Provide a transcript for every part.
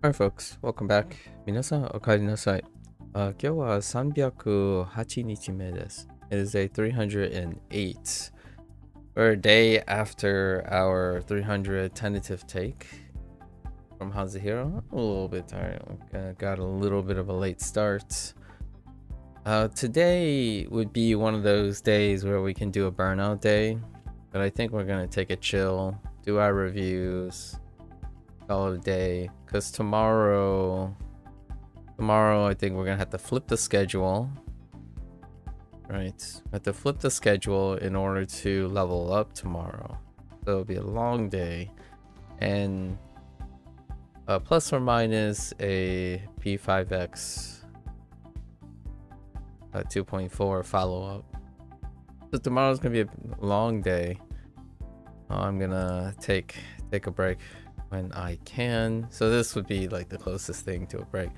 Alright folks, welcome back. 皆さん、お帰りなさい。今日は308日目です。It is day 308. We're a day after our 300 tentative take from HanziHero. A little bit tired. Got a little bit of a late start. Today would be one of those days where we can do a burnout day. But I think we're going to take a chill, do our reviews, call it a day. Because tomorrow I think we're gonna have to flip the schedule. Right, have to flip the schedule in order to level up tomorrow. So it'll be a long day, and plus or minus a P5X 2.4 follow-up. So tomorrow's gonna be a long day. I'm gonna take a break when I can. So this would be like the closest thing to a break.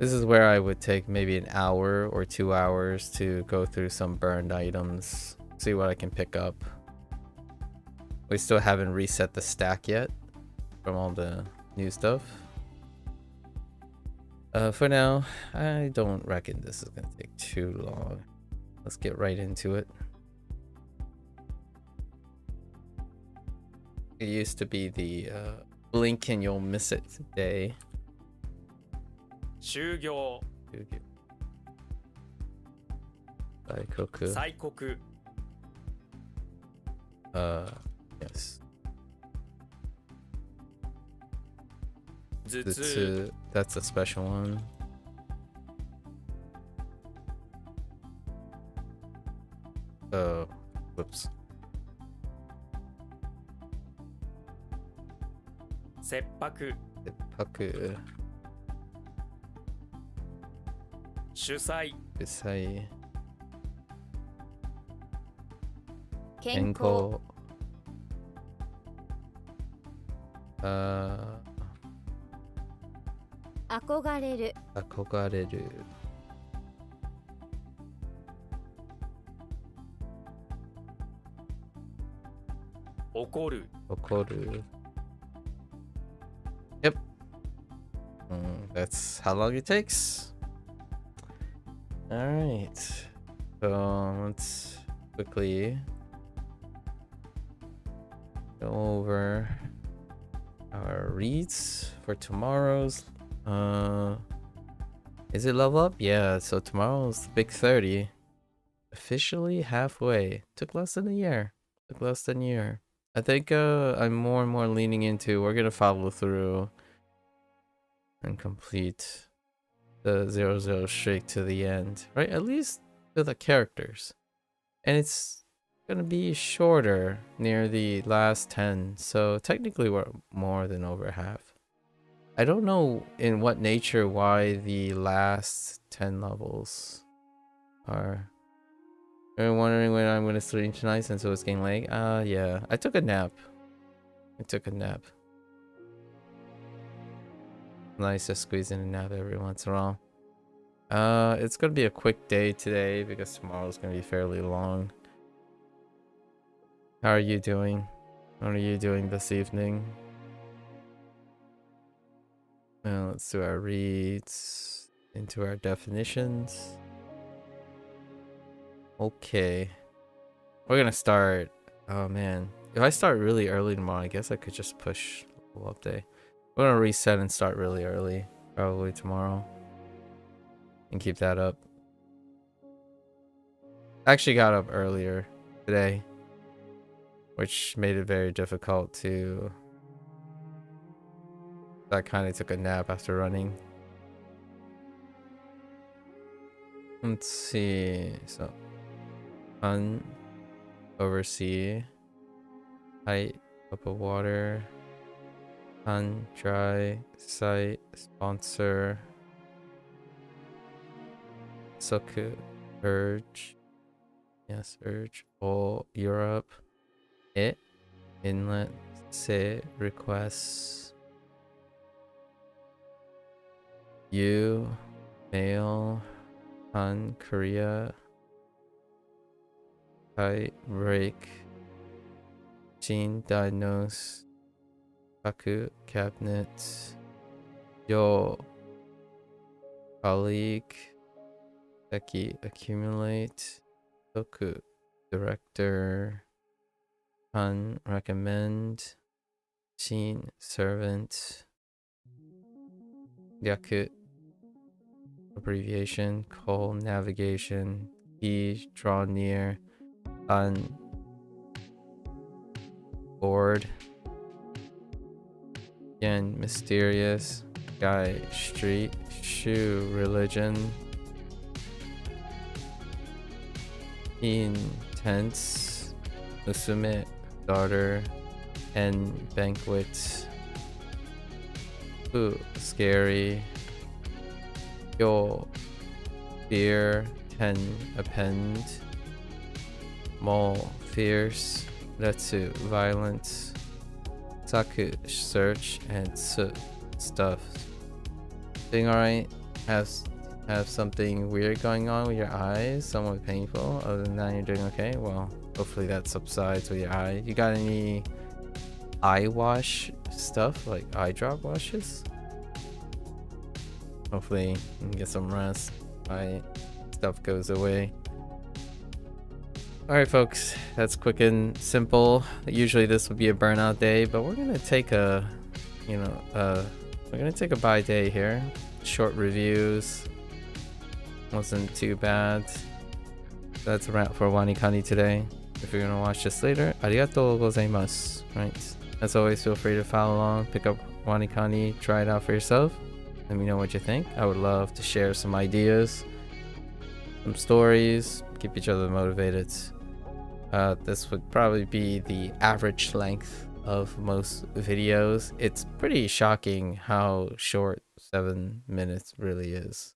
This is where I would take maybe an hour or 2 hours to go through some burned items, see what I can pick up. We still haven't reset the stack yet from all the new stuff. For now, I don't reckon this is gonna take too long. Let's get right into it. It used to be the blink and you'll miss it day. 就業催告 yes. 頭痛 That's a special one. Oh, whoops. 切迫 Paku 主催 Bisai 健康 憧れる Akogareru 怒る Okoru. Yep. That's how long it takes. Alright. So let's quickly go over our reads for tomorrow's. Is it level up? Yeah, so tomorrow's the big 30. Officially halfway. Took less than a year. I think I'm more and more leaning into we're gonna follow through and complete the 0 streak to the end, right? At least to the characters. And it's gonna be shorter near the last 10, so technically we're more than over half. I don't know in what nature why the last 10 levels are. You're wondering when I'm gonna stream tonight since it was getting late? Yeah. I took a nap. Nice to squeeze in a nap every once in a while. It's gonna be a quick day today because tomorrow's gonna be fairly long. How are you doing? What are you doing this evening? Well, let's do our reads into our definitions. Okay. We're gonna start. Oh man. If I start really early tomorrow, I guess I could just push level up day. We're gonna reset and start really early, probably tomorrow. And keep that up. I actually got up earlier today, which made it very difficult to. I kind of took a nap after running. Let's see. So, oversee, height, cup of water, dry, site, sponsor, Soku, urge, yes, urge, all Europe, it, inlet, say, requests, you, mail, Korea, Kai, break, Gene, diagnose, Baku, cabinet, Your colleague. Seki accumulate. Toku director. Han recommend. Shin servant. Yaku abbreviation. Call navigation. Key draw near. Han board. Again, mysterious. Guy, street. Shu, religion. Intense. Musume, daughter. And banquet. Ooh, scary. Yo, fear. Ten, append. Mole, fierce. Retsu, violence. Saku, search. And su, stuff. Doing alright? Have something weird going on with your eyes? Somewhat painful? Other than that, you're doing okay? Well, hopefully that subsides with your eye. You got any eye wash stuff? Like eye drop washes? Hopefully you can get some rest. Eye stuff goes away. Alright folks, that's quick and simple. Usually this would be a burnout day, but we're gonna take a, we're gonna take a bye day here. Short reviews. Wasn't too bad. That's a wrap for WaniKani today. If you're gonna watch this later, arigatou gozaimasu. Right. As always, feel free to follow along, pick up WaniKani, try it out for yourself. Let me know what you think. I would love to share some ideas, some stories, keep each other motivated. This would probably be the average length of most videos. It's pretty shocking how short 7 minutes really is,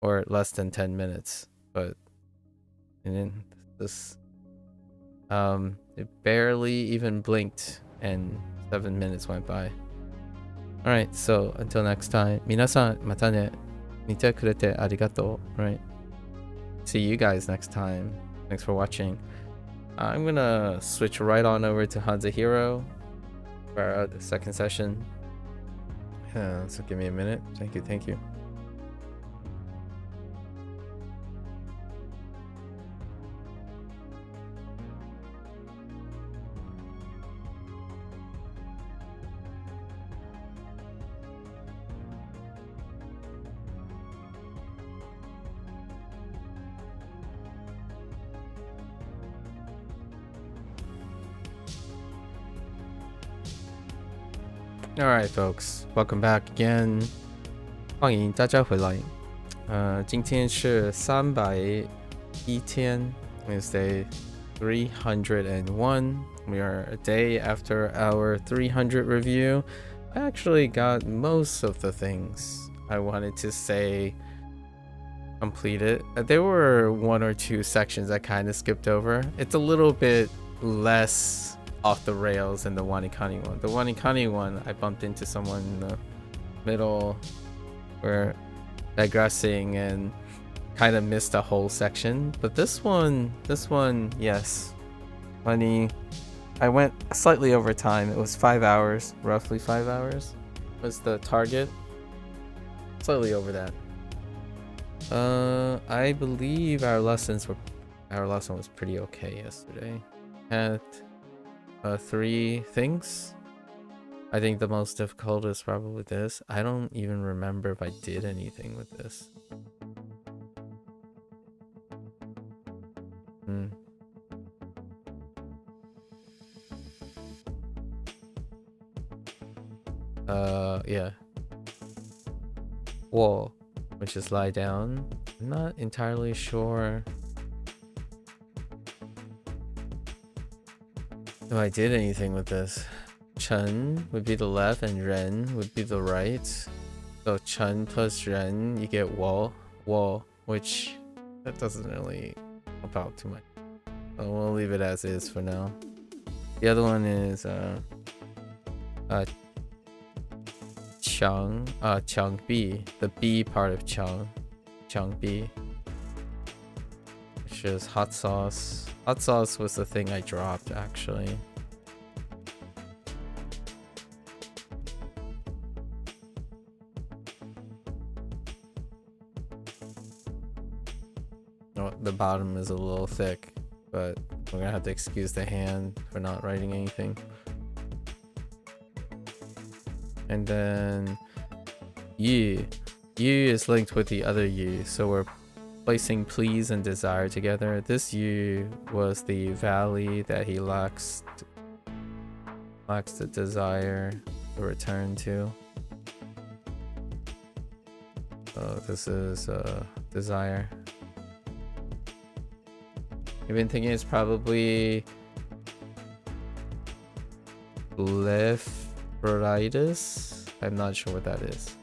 or less than 10 minutes. But and then this, it barely even blinked and 7 minutes went by. All right, so until next time, minasan mata ne. Mite kurete arigato. Right. See you guys next time. Thanks for watching. I'm gonna switch right on over to HanziHero for the second session. So give me a minute. Thank you. Alright folks, welcome back again. 欢迎大家回来。今天是301天 It's day 301. We are a day after our 300 review. I actually got most of the things I wanted to say completed. There were 1 or 2 sections I kind of skipped over. It's a little bit less off the rails than the WaniKani one. The WaniKani one, I bumped into someone in the middle. We're digressing and kind of missed a whole section. But this one, yes. Funny. I went slightly over time. It was 5 hours, roughly 5 hours was the target. Slightly over that. I believe our lesson was pretty okay yesterday. Had 3 things. I think the most difficult is probably this. I don't even remember if I did anything with this. Yeah. Wall, which is lie down. I'm not entirely sure if I did anything with this. Chen would be the left and Ren would be the right. So Chen plus Ren, you get wall, which that doesn't really help out too much. So we'll leave it as is for now. The other one is Chang B, the B part of Chang B, which is hot sauce. Hot sauce was the thing I dropped actually. Oh, the bottom is a little thick, but we're gonna have to excuse the hand for not writing anything. And then Yu. Yu is linked with the other Yu, so we're placing please and desire together. This Yu was the valley that he lacks the desire to return to. So this is desire. I've been thinking it's probably blepharitis. I'm not sure what that is.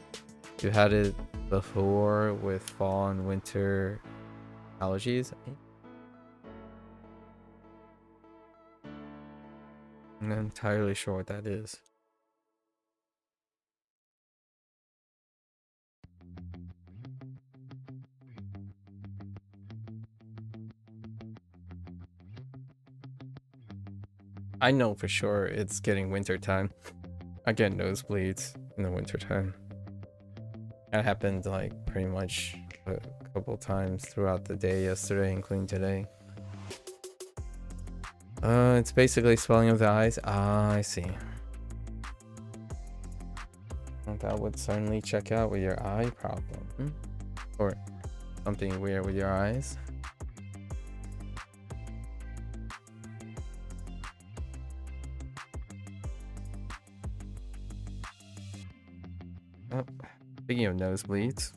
You had it before with fall and winter allergies. I'm not entirely sure what that is. I know for sure it's getting winter time. I get nosebleeds in the winter time. That happened like pretty much a couple times throughout the day yesterday, including today. It's basically swelling of the eyes. Ah, I see. Well, that would certainly check out with your eye problem. Or something weird with your eyes. Oh, speaking of nosebleeds.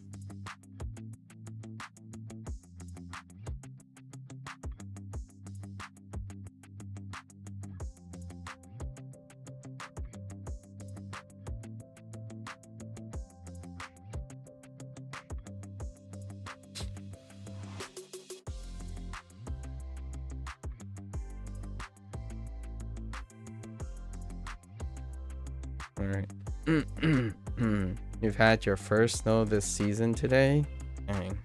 All right. You've had your first snow this season today? Dang.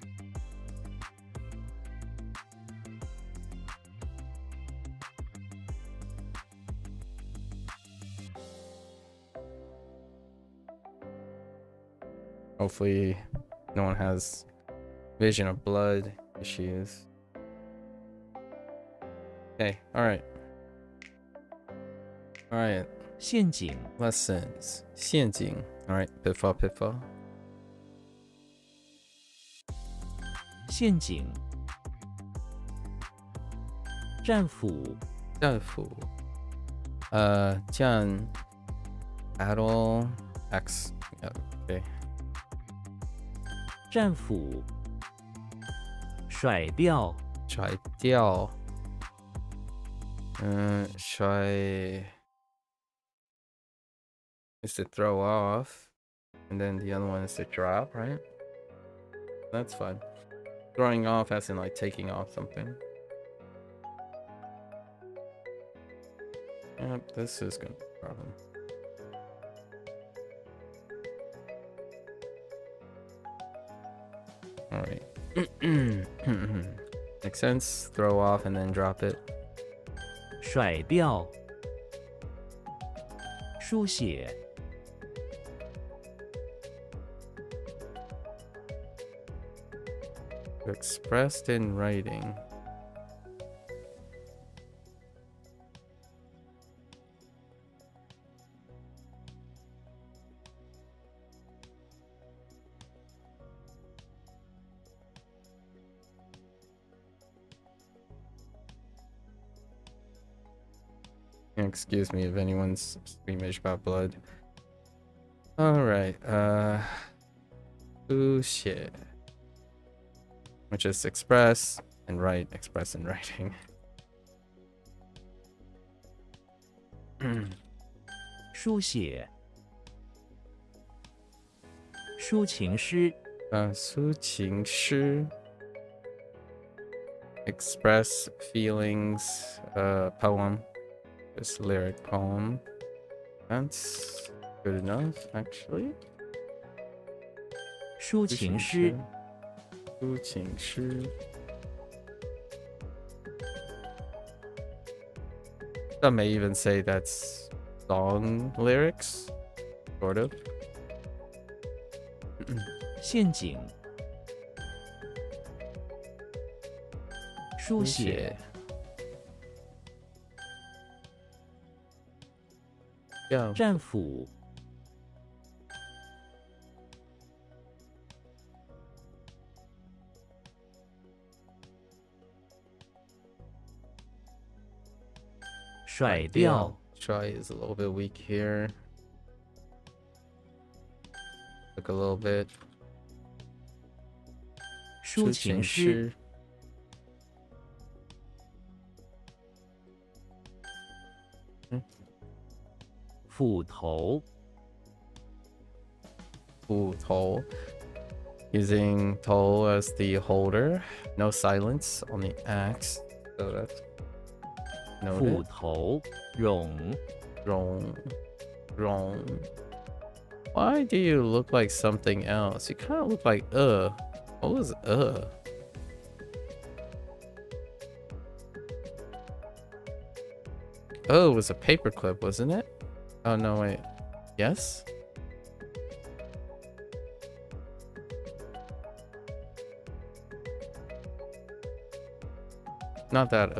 Hopefully no one has vision of blood issues. Okay, alright. Alright. 陷阱 Lessons. 陷阱. Alright, pitfall, pitfall. 陷阱战斧战斧. Jian. Battle. X. Yeah, okay. 战斧甩掉甩掉. Shy is to throw off, and then the other one is to drop, right? That's fun. Throwing off as in like taking off something. Yep, this is gonna be a problem. Alright. Makes sense. Throw off and then drop it. 甩掉书写 Expressed in writing. Excuse me if anyone's squeamish about blood. Alright, ooh shit. Which is express and write, express and writing. 书写抒情诗抒情诗. Express feelings, poem. Just lyric poem. That's good enough, actually. 抒情诗抒情诗. Some may even say that's song lyrics, sort of. 陷阱书写，样战斧，甩掉， Try is a little bit weak here. Look a little bit. 抒情诗，斧头，斧头. Using toll as the holder. No silence on the axe. So that's 斧 noted. 头，冗， Wrong. Why do you look like something else? You kind of look like What was Oh, it was a paperclip, wasn't it? Oh no, wait. Yes? Not that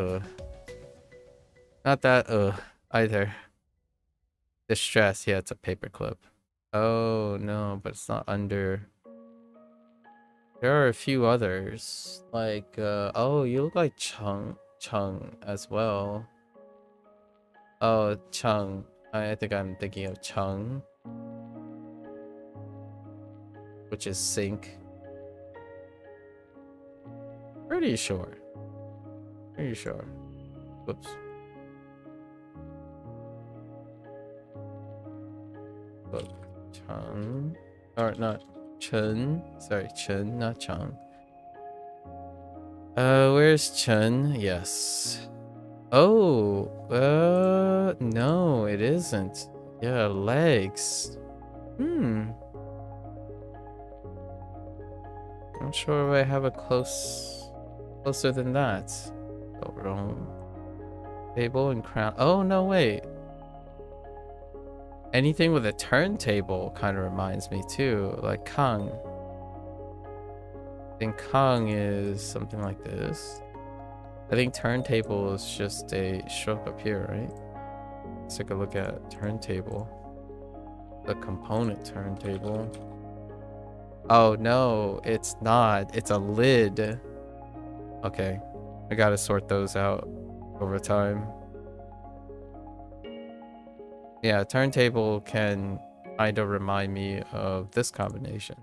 Not that either. Distress, yeah, it's a paperclip. Oh no, but it's not under. There are a few others. Like oh, you look like Chung as well. Oh, Chung. I think I'm thinking of Chung, which is sink. Pretty sure. Whoops. Look, Chung. Or not Chen. Sorry, Chen, not Chung. Where's Chen? Yes. Oh, no, it isn't. Yeah, legs. I'm sure I have a closer than that. Oh, wrong. Table and crown. Oh, no, wait. Anything with a turntable kind of reminds me too, like Kang. I think Kang is something like this. I think turntable is just a stroke up here, right? Let's take a look at turntable. The component turntable. Oh no, it's not. It's a lid. Okay, I gotta sort those out over time. Yeah, turntable can kind of remind me of this combination.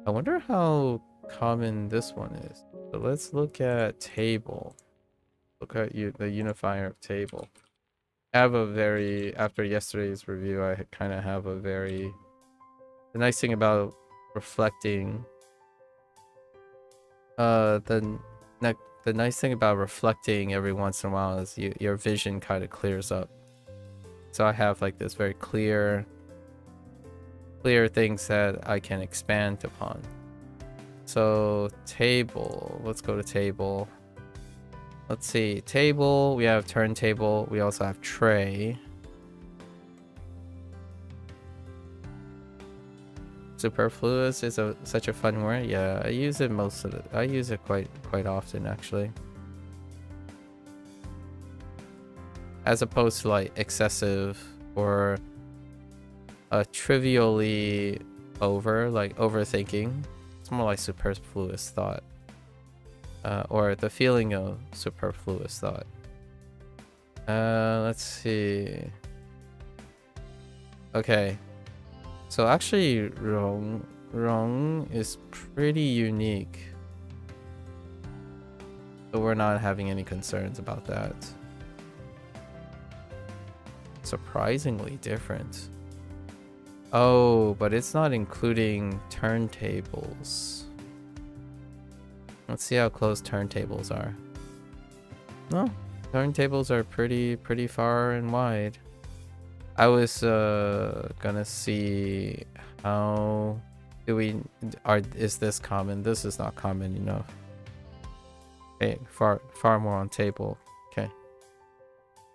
I wonder how common this one is. So let's look at table. Look at the unifier of table. I have a very, after yesterday's review, I kind of have a very, the nice thing about reflecting, the nice thing about reflecting every once in a while is your vision kind of clears up. So I have like this very clear things that I can expand upon. So table, let's go to table. Let's see, table, we have turntable, we also have tray. Superfluous is such a fun word. Yeah, I use it I use it quite often actually. As opposed to like excessive or trivially like overthinking. It's more like superfluous thought. Or the feeling of superfluous thought. Let's see. Okay. So actually wrong is pretty unique. So we're not having any concerns about that. Surprisingly different. Oh, but it's not including turntables. Let's see how close turntables are. No, turntables are pretty far and wide. I was gonna see how is this common? This is not common enough. Okay, far more on table. Okay.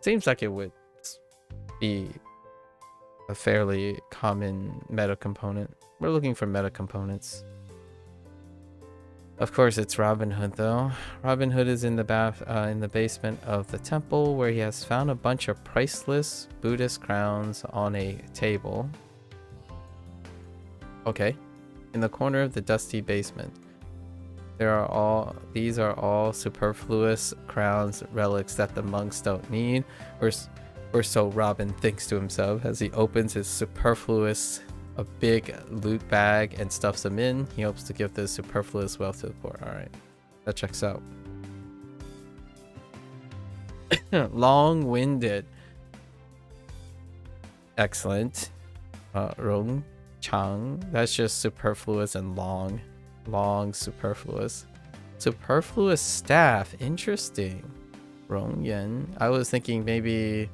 Seems like it would be a fairly common meta component. We're looking for meta components. Of course, it's Robin Hood, though. Robin Hood is in the basement of the temple, where he has found a bunch of priceless Buddhist crowns on a table. Okay. In the corner of the dusty basement. These are all superfluous crowns, relics that the monks don't need, or so Robin thinks to himself as he opens his superfluous a big loot bag and stuffs them in. He hopes to give this superfluous wealth to the poor. Alright, that checks out. Long-winded. Excellent. Rong Chang. That's just superfluous and long. Long superfluous. Superfluous staff. Interesting. Rong Yen. I was thinking maybe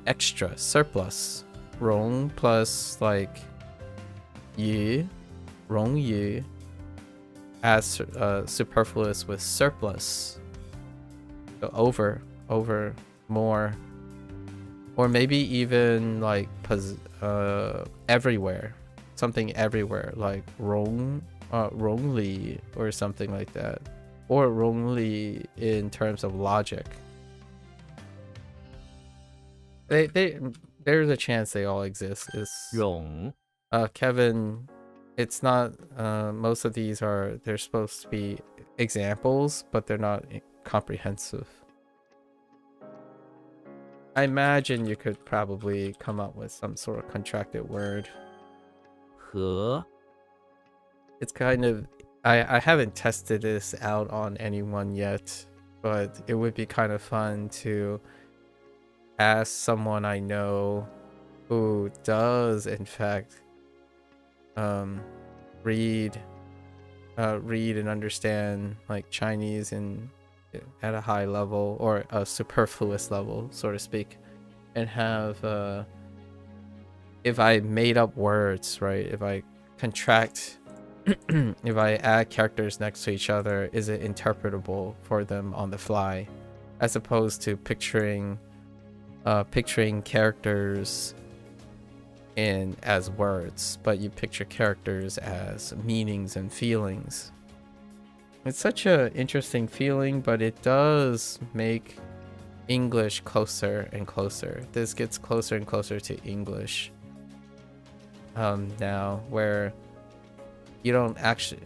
extra, surplus. Rong plus like yi, rong yi, as superfluous with surplus. So over, more, or maybe even like everywhere, something everywhere, like wrongly or something like that, or wrongly in terms of logic. There's a chance they all exist. Rong. Kevin, it's not, most of these they're supposed to be examples, but they're not comprehensive. I imagine you could probably come up with some sort of contracted word. He. It's kind of, I haven't tested this out on anyone yet, but it would be kind of fun to ask someone I know who does in fact read and understand like Chinese at a high level, or a superfluous level, so to speak, and have if I made up words, right, if I contract if I add characters next to each other, is it interpretable for them on the fly, as opposed to picturing characters as words, but you picture characters as meanings and feelings. It's such a interesting feeling, but it does make English closer and closer. This gets closer and closer to English now, where you don't actually,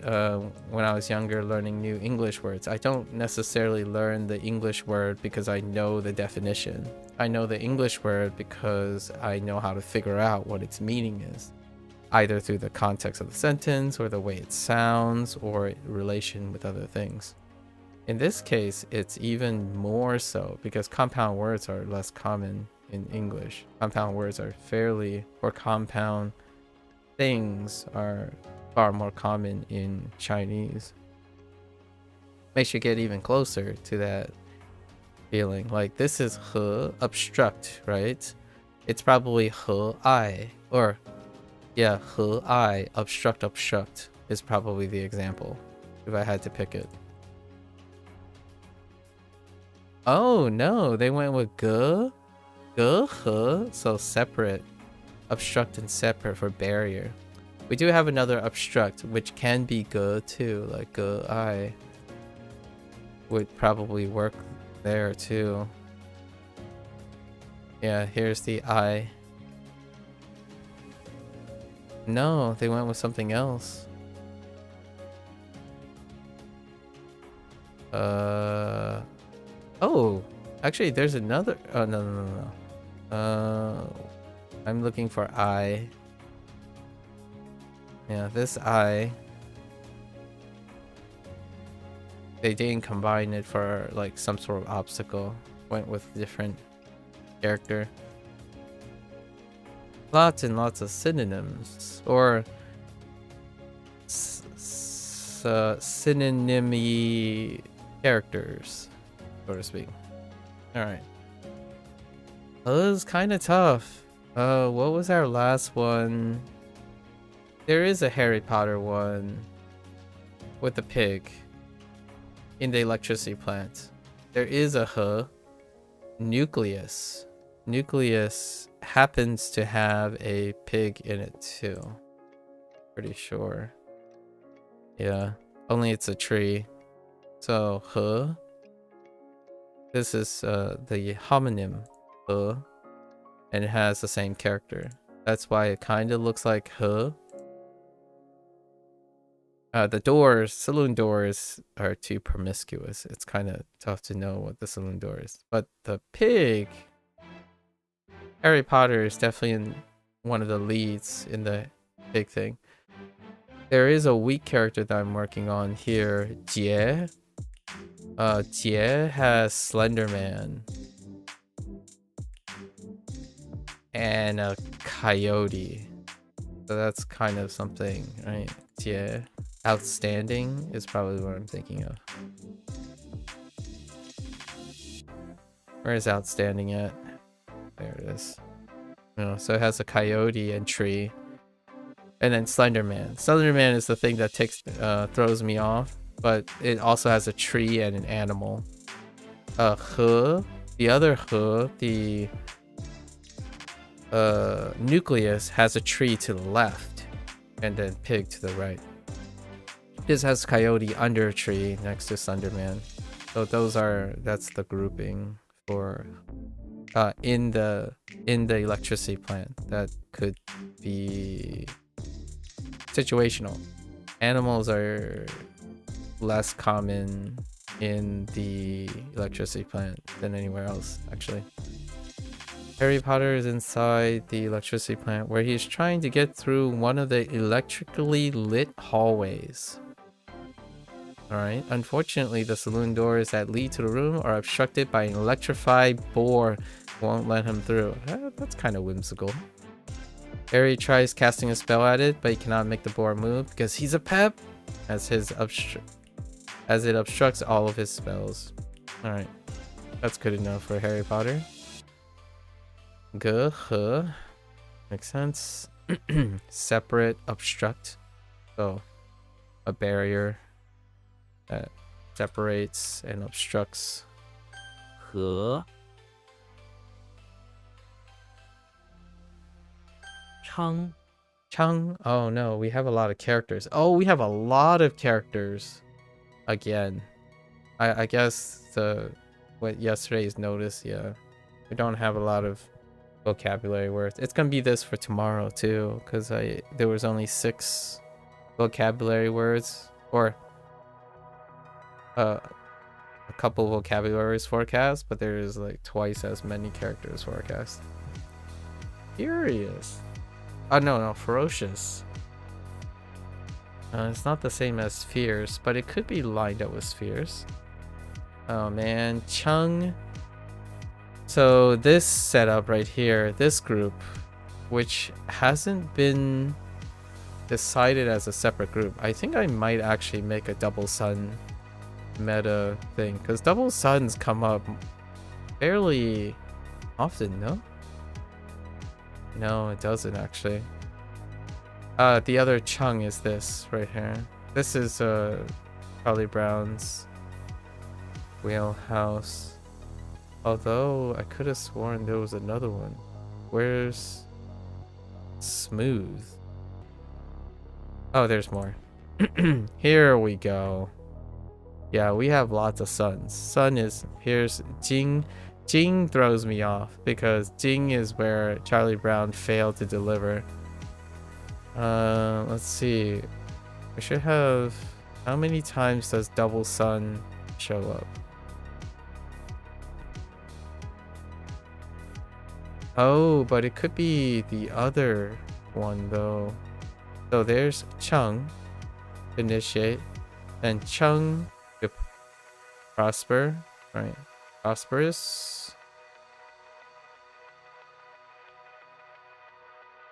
when I was younger learning new English words, I don't necessarily learn the English word because I know the definition. I know the English word because I know how to figure out what its meaning is, either through the context of the sentence, or the way it sounds, or relation with other things. In this case, it's even more so because compound words are less common in English. Compound words are or compound things are far more common in Chinese. Makes you get even closer to that feeling. Like, this is he, obstruct, right? It's probably he I, or yeah, he I, obstruct is probably the example if I had to pick it. Oh no, they went with ge, he, so separate, obstruct and separate for barrier. We do have another obstruct, which can be ge too, like ge I would probably work there too. Yeah, here's the I. No, they went with something else. Oh, actually there's another, oh no. I'm looking for I. Yeah, this I, they didn't combine it for like some sort of obstacle. Went with a different character. Lots and lots of synonyms, or synonymy characters, so to speak. Alright. Well, it was kind of tough. What was our last one? There is a Harry Potter one with the pig in the electricity plant. There is a nucleus. Nucleus happens to have a pig in it too. Pretty sure. Yeah, only it's a tree. So he. This is the homonym he, and it has the same character. That's why it kind of looks like he. The doors, saloon doors, are too promiscuous. It's kind of tough to know what the saloon door is. But the pig, Harry Potter is definitely one of the leads in the pig thing. There is a weak character that I'm working on here, Jie. Jie has Slenderman and a coyote. So that's kind of something, right? Jie. Outstanding is probably what I'm thinking of. Where is outstanding at? There it is. So it has a coyote and tree. And then Slenderman. Slenderman is the thing that throws me off, but it also has a tree and an animal. The other the nucleus has a tree to the left, and then pig to the right. This has coyote under a tree next to Slenderman. So that's the grouping for in the electricity plant. That could be situational. Animals are less common in the electricity plant than anywhere else, actually. Harry Potter is inside the electricity plant where he's trying to get through one of the electrically lit hallways. Alright, unfortunately the saloon doors that lead to the room are obstructed by an electrified boar. Won't let him through. That's kind of whimsical. Harry tries casting a spell at it, but he cannot make the boar move because he's a pep, as it obstructs all of his spells. Alright, that's good enough for Harry Potter. Makes sense. Separate, obstruct. So, a barrier that separates and obstructs. 和 Chung. Oh no, we have a lot of characters. Oh, we have a lot of characters. Again. I guess what yesterday's notice, yeah. We don't have a lot of vocabulary words. It's gonna be this for tomorrow too, because there was only 6 vocabulary words, or a couple vocabularies forecast, but there's like twice as many characters forecast. Furious. Oh no, ferocious. It's not the same as fierce, but it could be lined up with fierce. Oh man, Chung. So this setup right here, this group, which hasn't been decided as a separate group. I think I might actually make a double sun meta thing, because double suns come up fairly often, no? No, it doesn't actually. The other Chung is this right here. This is Charlie Brown's wheelhouse. Although I could have sworn there was another one. Where's Smooth? Oh, there's more. Here we go. Yeah, we have lots of suns. Sun is, here's Jing. Jing throws me off because Jing is where Charlie Brown failed to deliver. Let's see. We should have, how many times does double sun show up? Oh, but it could be the other one though. So there's Chung, initiate, and Chung to prosper, right? Prosperous.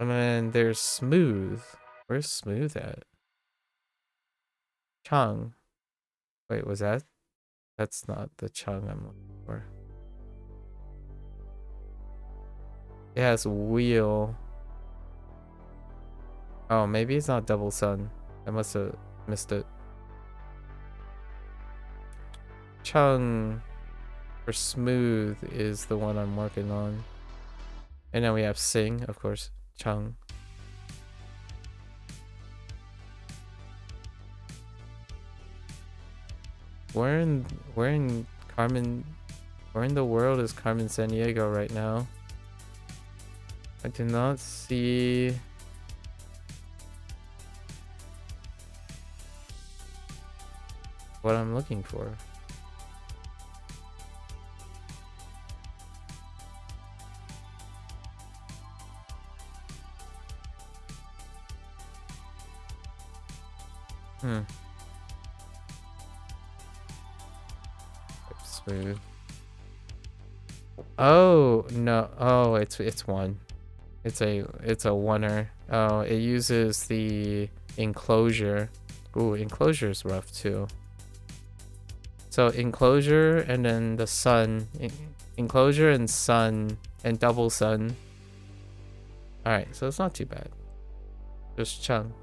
And then there's Smooth. Where's Smooth at? Chung. Wait, was that? That's not the Chung I'm looking for. It has wheel. Oh, maybe it's not double sun. I must have missed it. Chung for Smooth is the one I'm working on. And then we have Sing, of course. Chung. where in Carmen, where in the world is Carmen Sandiego right now? I do not see. What I'm looking for. Smooth. Oh no! Oh, it's one. It's a oneer. Oh, it uses the enclosure. Ooh, enclosure is rough too. So enclosure and then the sun, enclosure and sun and double sun. All right, so it's not too bad. Just chung.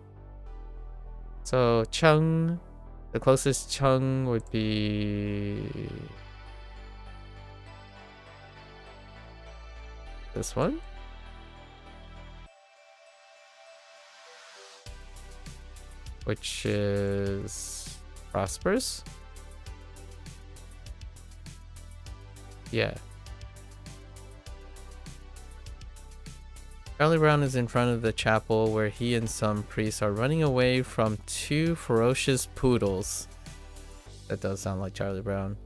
So chung, the closest chung would be this one. Which is prosperous. Yeah. Charlie Brown is in front of the chapel where he and some priests are running away from two ferocious poodles. That does sound like Charlie Brown.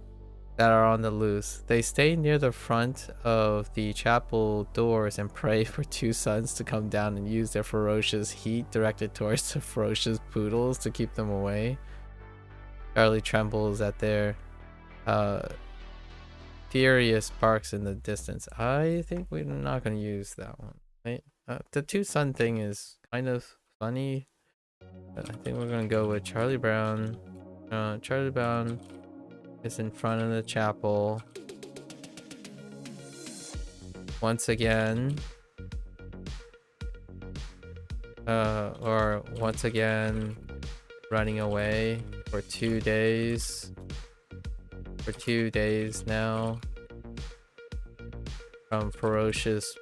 That are on the loose. They stay near the front of the chapel doors and pray for two suns to come down and use their ferocious heat directed towards the ferocious poodles to keep them away. Charlie trembles at their furious barks in the distance. I think we're not going to use that one. Right? The two sun thing is kind of funny, but I think we're going to go with Charlie Brown. Charlie Brown is in front of the chapel once again, or once again running away for 2 days. For 2 days now from ferocious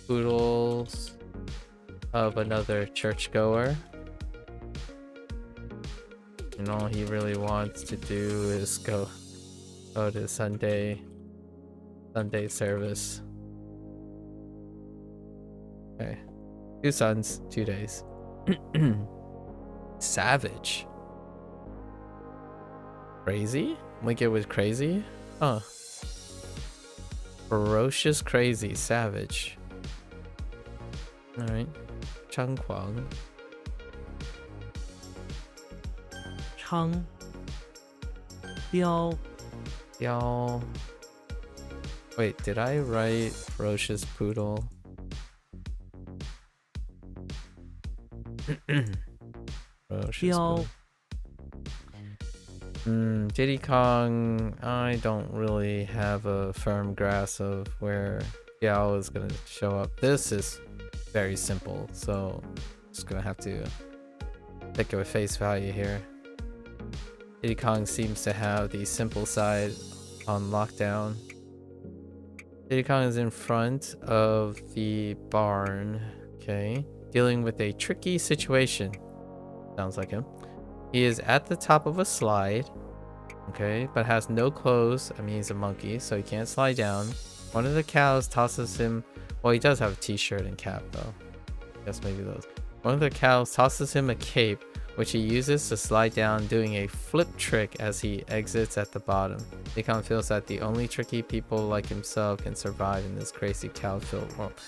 poodles of another churchgoer. And all he really wants to do is go to Sunday service. Okay. 2 suns, 2 days. Savage. Crazy? Link it with crazy? Huh. Ferocious, crazy, savage. Alright. Chung Kwang. Chang. Diao. Y'all. Wait, did I write ferocious poodle? Ferocious Diao. poodle. Diddy Kong, I don't really have a firm grasp of where Yao is gonna show up. This is very simple, so just gonna have to take it with face value here. Diddy Kong seems to have the simple side on lockdown. Diddy Kong is in front of the barn, okay, dealing with a tricky situation. Sounds like him. He is at the top of a slide, okay, but has no clothes. I mean, he's a monkey, so he can't slide down. One of the cows tosses him. Well, he does have a t-shirt and cap, though. I guess maybe those. One of the cows tosses him a cape, which he uses to slide down, doing a flip trick as he exits at the bottom. Nikon feels that the only tricky people like himself can survive in this crazy cow-filled world.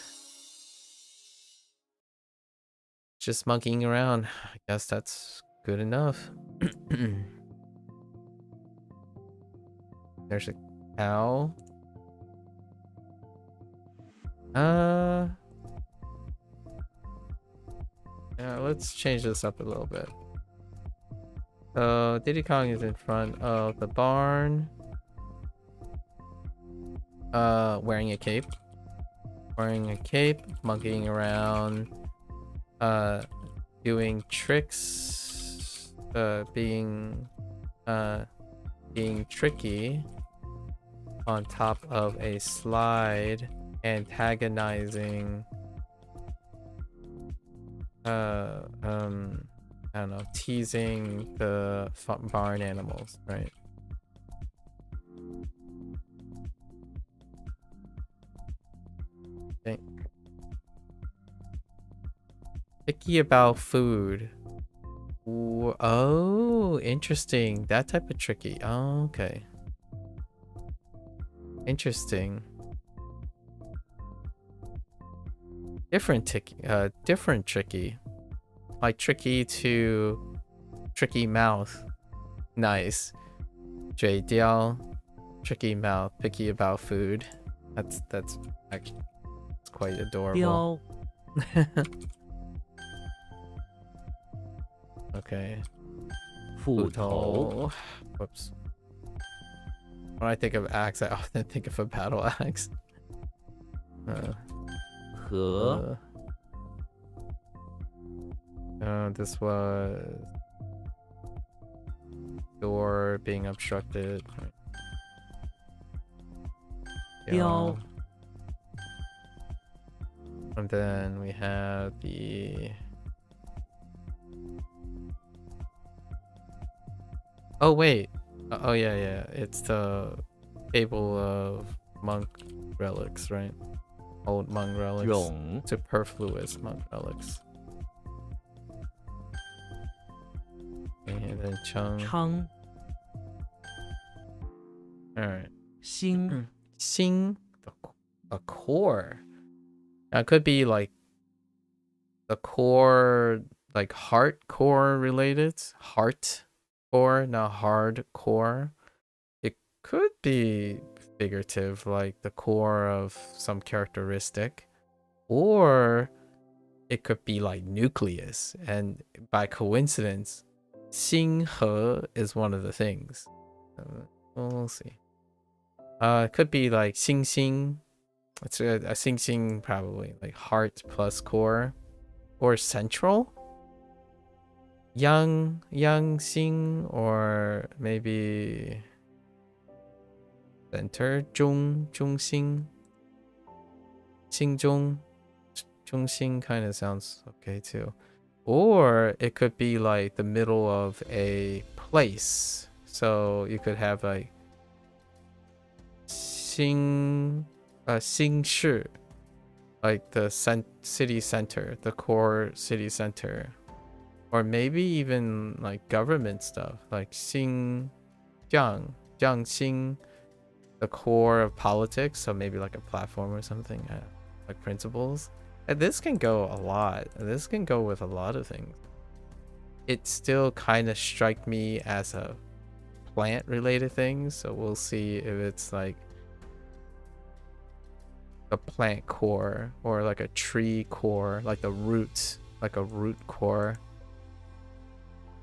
Just monkeying around. I guess that's good enough. There's a cow. Yeah, let's change this up a little bit. So Diddy Kong is in front of the barn, wearing a cape, monkeying around, doing tricks, being tricky on top of a slide, antagonizing I don't know, teasing the barn animals, right? Okay. Picky about food. Ooh, oh, interesting. That type of tricky. Oh, okay. Interesting. Different tricky. Like tricky to tricky mouth. Nice. 嘴刁, tricky mouth, picky about food. That's actually it's quite adorable. 雕 Okay. 斧头 Whoops. When I think of axe, I often think of a battle axe. 河 This was door being obstructed. 雕 And then we have the... Oh wait. Oh yeah. It's the table of monk relics, right? Old monk relics. 俑 Superfluous monk relics. And then Chung. 昌 Alright. 兴 Xing, the core. Now it could be like the core, like heart core related. Heart core, not hard core. It could be figurative, like the core of some characteristic. Or it could be like nucleus. And by coincidence, 星河 is one of the things. We'll see. It could be like 星星. It's a 星星 probably like heart plus core, or central. Yang xing, or maybe center. 中 xing. 心中 xing kind of sounds okay too. Or it could be like the middle of a place. So you could have like 新市, like the city center, the core city center. Or maybe even like government stuff, like 新江 jiangxing, the core of politics. So maybe like a platform or something, like principles. And this can go a lot. This can go with a lot of things. It still kind of strike me as a plant related thing, so we'll see if it's like a plant core or like a tree core, like the roots, like a root core.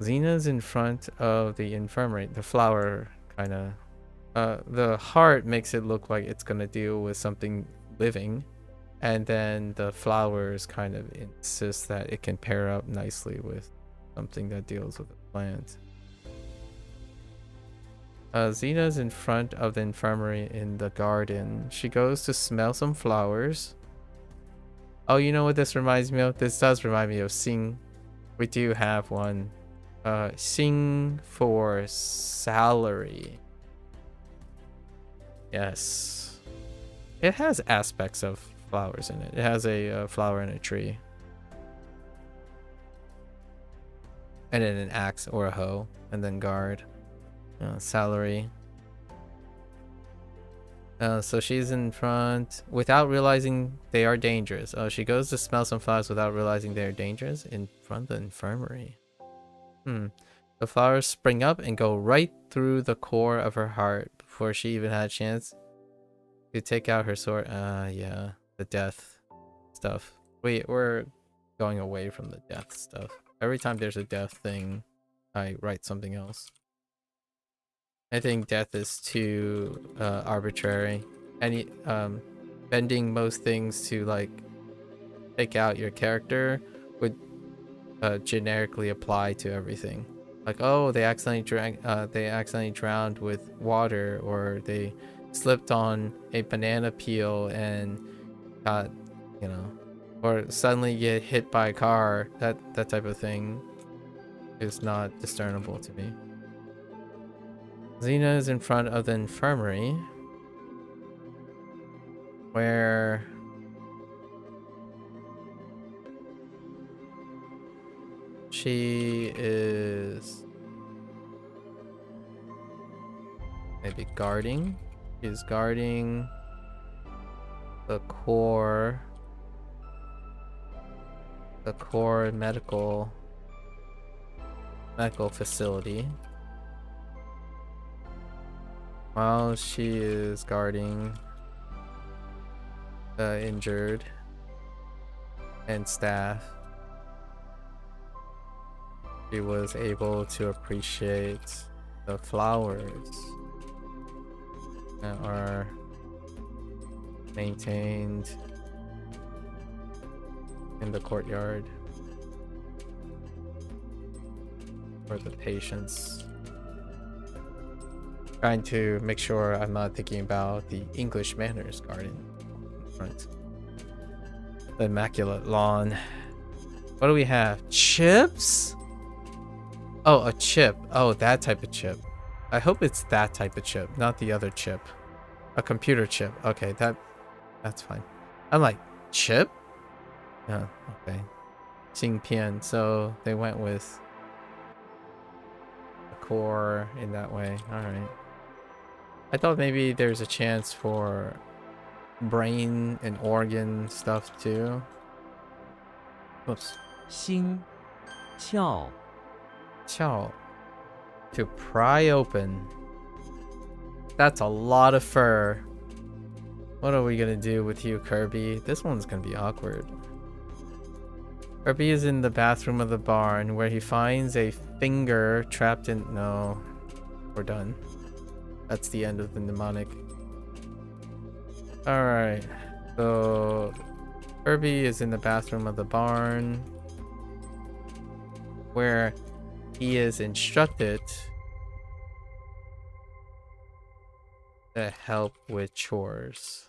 Xena's in front of the infirmary, the flower kind of. The heart makes it look like it's gonna deal with something living, and then the flowers kind of insist that it can pair up nicely with something that deals with a plant. Xena's in front of the infirmary in the garden. She goes to smell some flowers. Oh, you know what this reminds me of? This does remind me of Xing. We do have one. Xing for salary. Yes. It has aspects of flowers in it. It has a flower and a tree. And then an axe or a hoe. And then guard. Salary. So she's in front without realizing they are dangerous. Oh, she goes to smell some flowers without realizing they are dangerous in front of the infirmary. The flowers spring up and go right through the core of her heart before she even had a chance to take out her sword. Yeah, the death stuff. We're going away from the death stuff. Every time there's a death thing, I write something else. I think death is too arbitrary. Any bending most things to like take out your character would generically apply to everything. Like, oh, they accidentally drowned with water, or they slipped on a banana peel and got, or suddenly get hit by a car. That type of thing. is not discernible to me. Xena is in front of the infirmary, where she is maybe guarding. She's guarding the core medical facility, while she is guarding the injured and staff. She was able to appreciate the flowers that are maintained in the courtyard for the patients. Trying to make sure I'm not thinking about the English Manners garden in front. The immaculate lawn. What do we have? Chips? Oh, a chip. Oh, that type of chip. I hope it's that type of chip, not the other chip. A computer chip. Okay, that's fine. I'm like, chip? Yeah, okay. Xingpian. So they went with the core in that way. Alright. I thought maybe there's a chance for brain and organ stuff too. Oops. 心窍 Chow. To pry open. That's a lot of fur. What are we gonna do with you, Kirby? This one's gonna be awkward. Kirby is in the bathroom of the barn where he finds a finger trapped in... No. We're done. That's the end of the mnemonic. Alright. So... Kirby is in the bathroom of the barn where he is instructed to help with chores.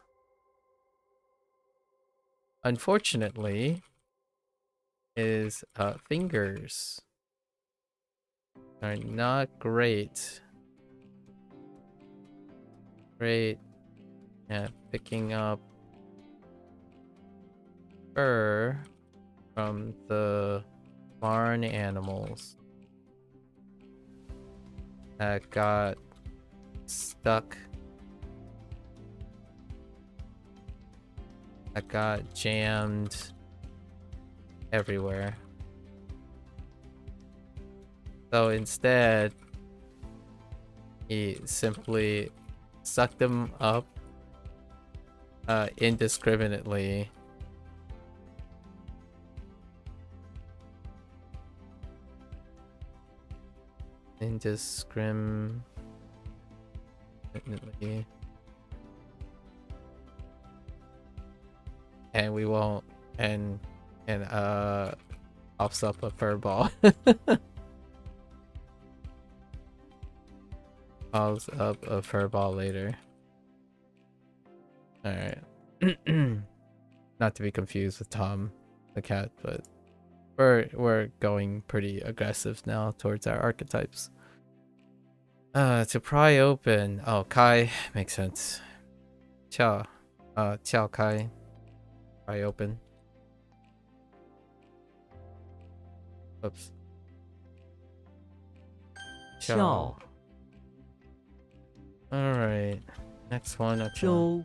Unfortunately, his fingers are not great at picking up fur from the barn animals that got stuck, that got jammed everywhere. So instead, he simply sucked them up indiscriminately. And we won't pops up a fur ball. Pops up a fur ball later. Alright. Not to be confused with Tom the cat, but we're going pretty aggressive now towards our archetypes. To pry open. Oh, Kai makes sense. Qiao Kai. Pry open. Oops. 窍 Alright. Next one. 周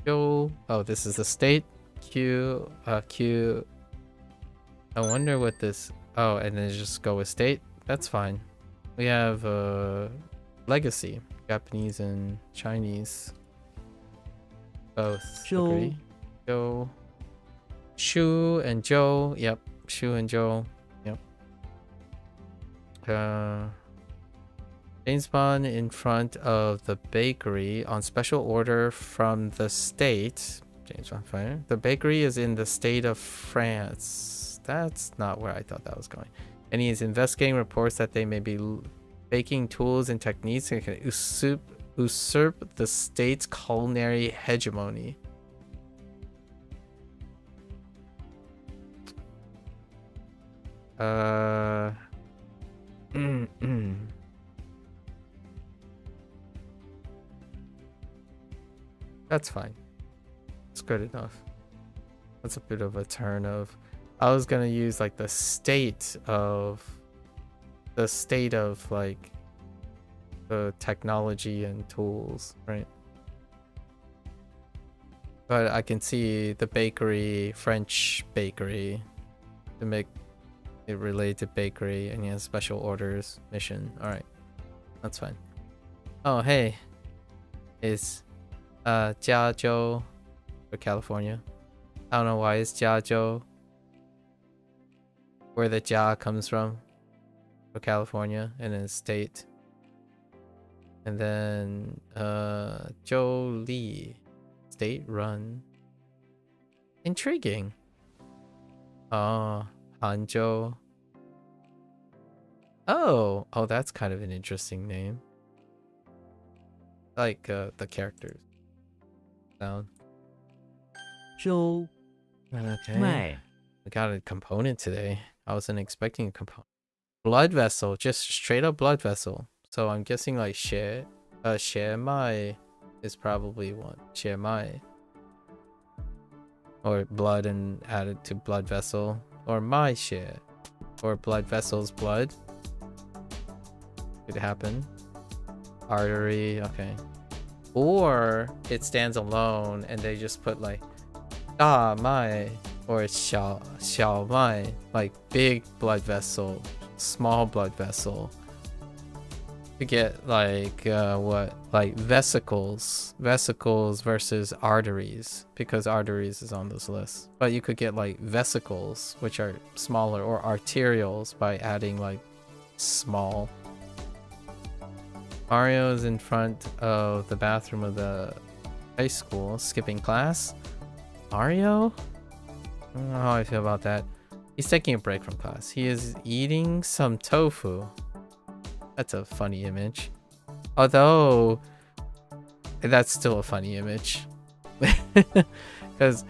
Q. Oh, this is the state. Q. Q. I wonder what this... Oh, and then just go with state. That's fine. We have legacy. Japanese and Chinese. Both. Zhou. Agree. Zhou. Shu and Zhou. Yep. Shu and Zhou. Yep. James Bond in front of the bakery on special order from the state. James Bond fire. The bakery is in the state of France. That's not where I thought that was going. And he is investigating reports that they may be baking tools and techniques that can usurp the state's culinary hegemony. That's fine. It's good enough. That's a bit of a turn of. I was gonna use like the state of like the technology and tools, right? But I can see the bakery, French bakery, to make it related to bakery, and yeah, special orders mission. All right, that's fine. Oh hey, it's Jiazhou for California. I don't know why it's Jiazhou, where the Jia comes from for California, and then state. And then Zhou state run. Intriguing. Oh, Hanzhou. Oh, that's kind of an interesting name. Like the characters sound. 周 Okay. 麦 I got a component today. I wasn't expecting a component. Blood vessel, just straight up blood vessel. So I'm guessing like xie mai is probably one. Xie mai. Or blood and added to blood vessel. Or mai xie. Or blood vessel's blood. Could happen. Artery, okay. Or it stands alone and they just put like da mai or xiao mai, like big blood vessel, small blood vessel. To get like like vesicles versus arteries, because arteries is on this list. But you could get like vesicles, which are smaller, or arterioles by adding like small. Mario is in front of the bathroom of the high school, skipping class. Mario? I don't know how I feel about that. He's taking a break from class. He is eating some tofu. That's a funny image. Although, that's still a funny image. Because,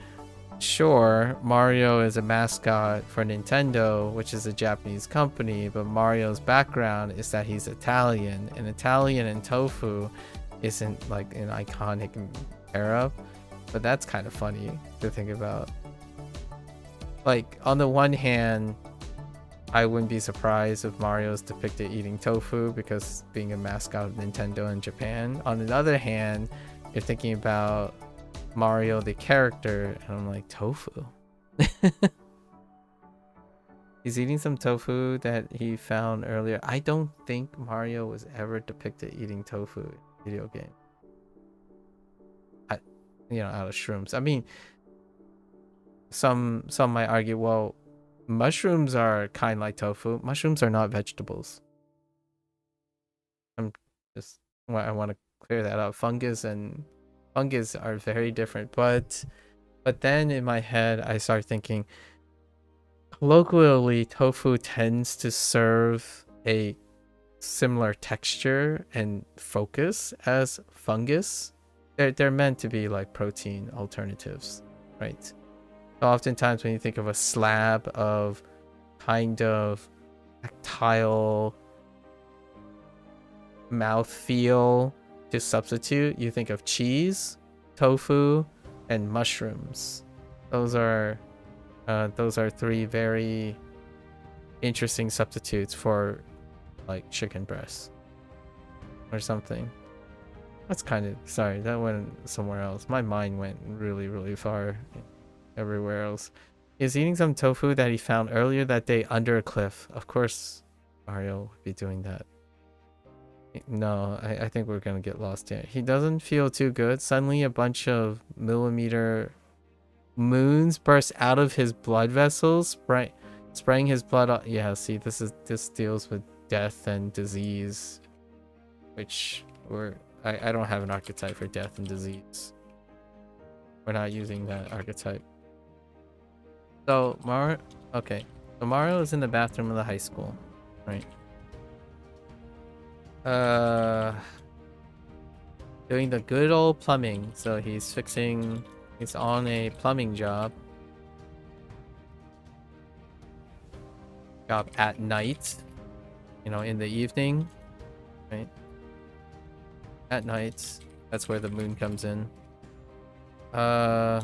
sure, Mario is a mascot for Nintendo, which is a Japanese company, but Mario's background is that he's Italian, and Italian and tofu isn't like an iconic pair-up, but that's kind of funny to think about. Like, on the one hand, I wouldn't be surprised if Mario's depicted eating tofu because being a mascot of Nintendo in Japan. On the other hand, you're thinking about Mario the character, and I'm like, tofu? He's eating some tofu that he found earlier. I don't think Mario was ever depicted eating tofu in a video game. Out of shrooms. I mean, some might argue, well, mushrooms are kind of like tofu. Mushrooms are not vegetables. I want to clear that up. Fungus are very different. But then in my head, I start thinking, colloquially, tofu tends to serve a similar texture and focus as fungus. They're meant to be like protein alternatives, right? So oftentimes when you think of a slab of kind of tactile mouthfeel to substitute, you think of cheese, tofu, and mushrooms. Those are three very interesting substitutes for like chicken breast or something. That's kind of, sorry, that went somewhere else. My mind went really, really far everywhere else. He's eating some tofu that he found earlier that day under a cliff. Of course, Mario would be doing that. No, I think we're gonna get lost here. He doesn't feel too good. Suddenly, a bunch of millimeter moons burst out of his blood vessels, spraying his blood out. Yeah, see, this deals with death and disease, which I don't have an archetype for death and disease. We're not using that archetype. So Mario, okay. So Mario is in the bathroom of the high school, right? Doing the good old plumbing. So he's on a plumbing job at night. you know, in the evening, right? At night, that's where the moon comes in. How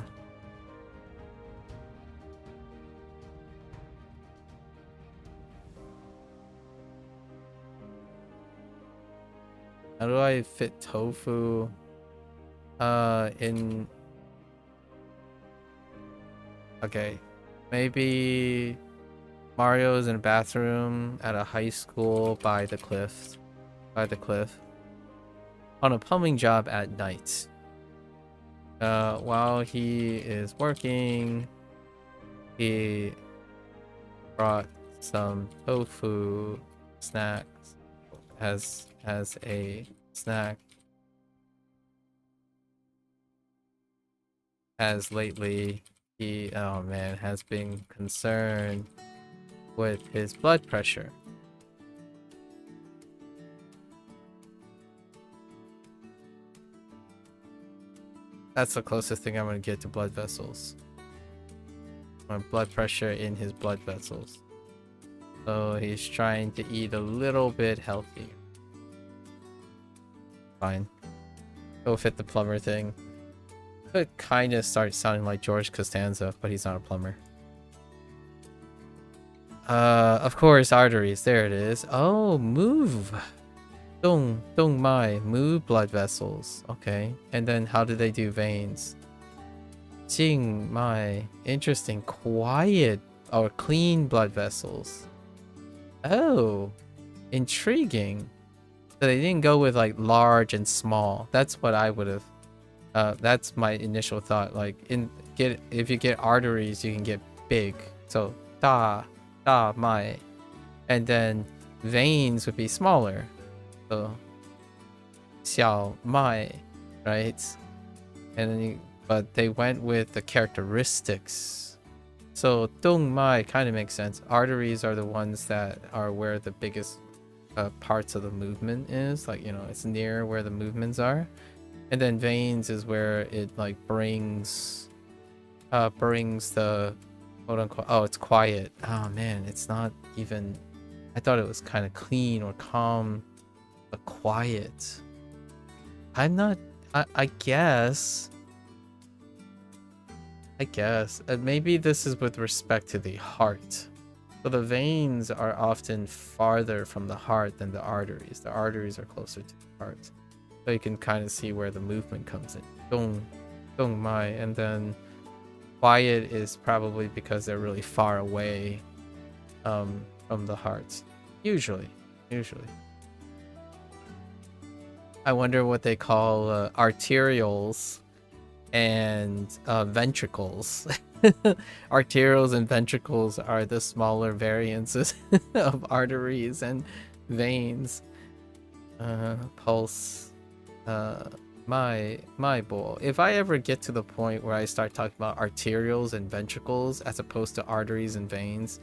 do I fit tofu in? Okay, maybe Mario's in a bathroom at a high school by the cliff, on a plumbing job at night. While he is working, he brought some tofu snacks as a snack, as lately he, oh man, has been concerned with his blood pressure. That's the closest thing I'm gonna get to blood vessels. My blood pressure in his blood vessels. So he's trying to eat a little bit healthier. Fine. Go fit the plumber thing. Could kind of start sounding like George Costanza, but he's not a plumber. Of course, arteries. There it is. Oh, move. Dong mai. Move blood vessels. Okay. And then how do they do veins? Jing mai. Interesting. Quiet or clean blood vessels. Oh, intriguing. So they didn't go with like large and small. That's what I would have. That's my initial thought. Like if you get arteries, you can get big. So da mai, and then veins would be smaller. So xiao mai, right? And then but they went with the characteristics. So dong mai kind of makes sense. Arteries are the ones that are where the biggest parts of the movement is. Like, you know, it's near where the movements are. And then veins is where it like brings the quote unquote, oh, it's quiet. Oh man, it's not even, I thought it was kind of clean or calm, but quiet. I'm not, I guess maybe this is with respect to the heart. So the veins are often farther from the heart than the arteries. The arteries are closer to the heart. So you can kind of see where the movement comes in. Dong mai. And then quiet is probably because they're really far away from the heart. Usually. I wonder what they call arterioles and ventricles. Arterioles and ventricles are the smaller variances of arteries and veins. Pulse. My boy. If I ever get to the point where I start talking about arterioles and ventricles as opposed to arteries and veins,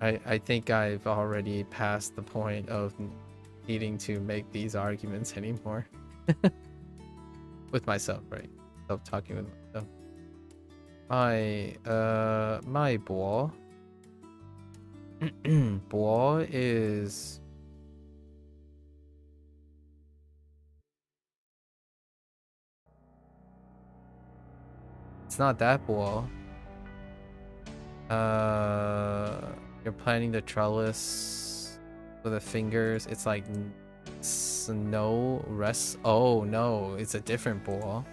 I think I've already passed the point of needing to make these arguments anymore. With myself, right? Stop talking with myself. My boy. Boy is... It's not that boy. You're planting the trellis with the fingers. It's like snow rest. Oh no, it's a different boy.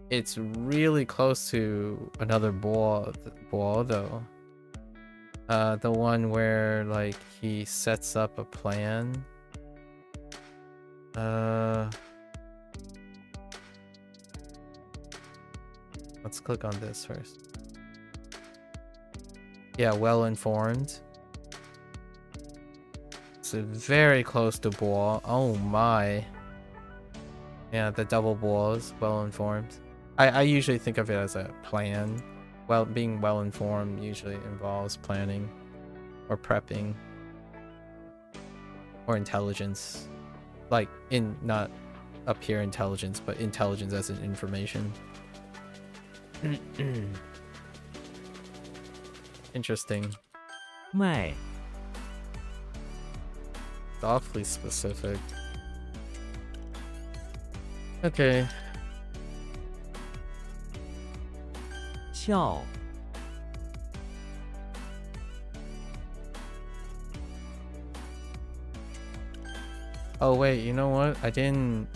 It's really close to another boy though. The one where like he sets up a plan. Let's click on this first. Yeah, well informed. So very close to bois. Oh my. Yeah, the double bois, well informed. I usually think of it as a plan. Well, being well informed usually involves planning or prepping or intelligence. Like in not up here intelligence, but intelligence as an information. Interesting. 卖 awfully specific. Okay. 翘 Oh wait, you know what? I didn't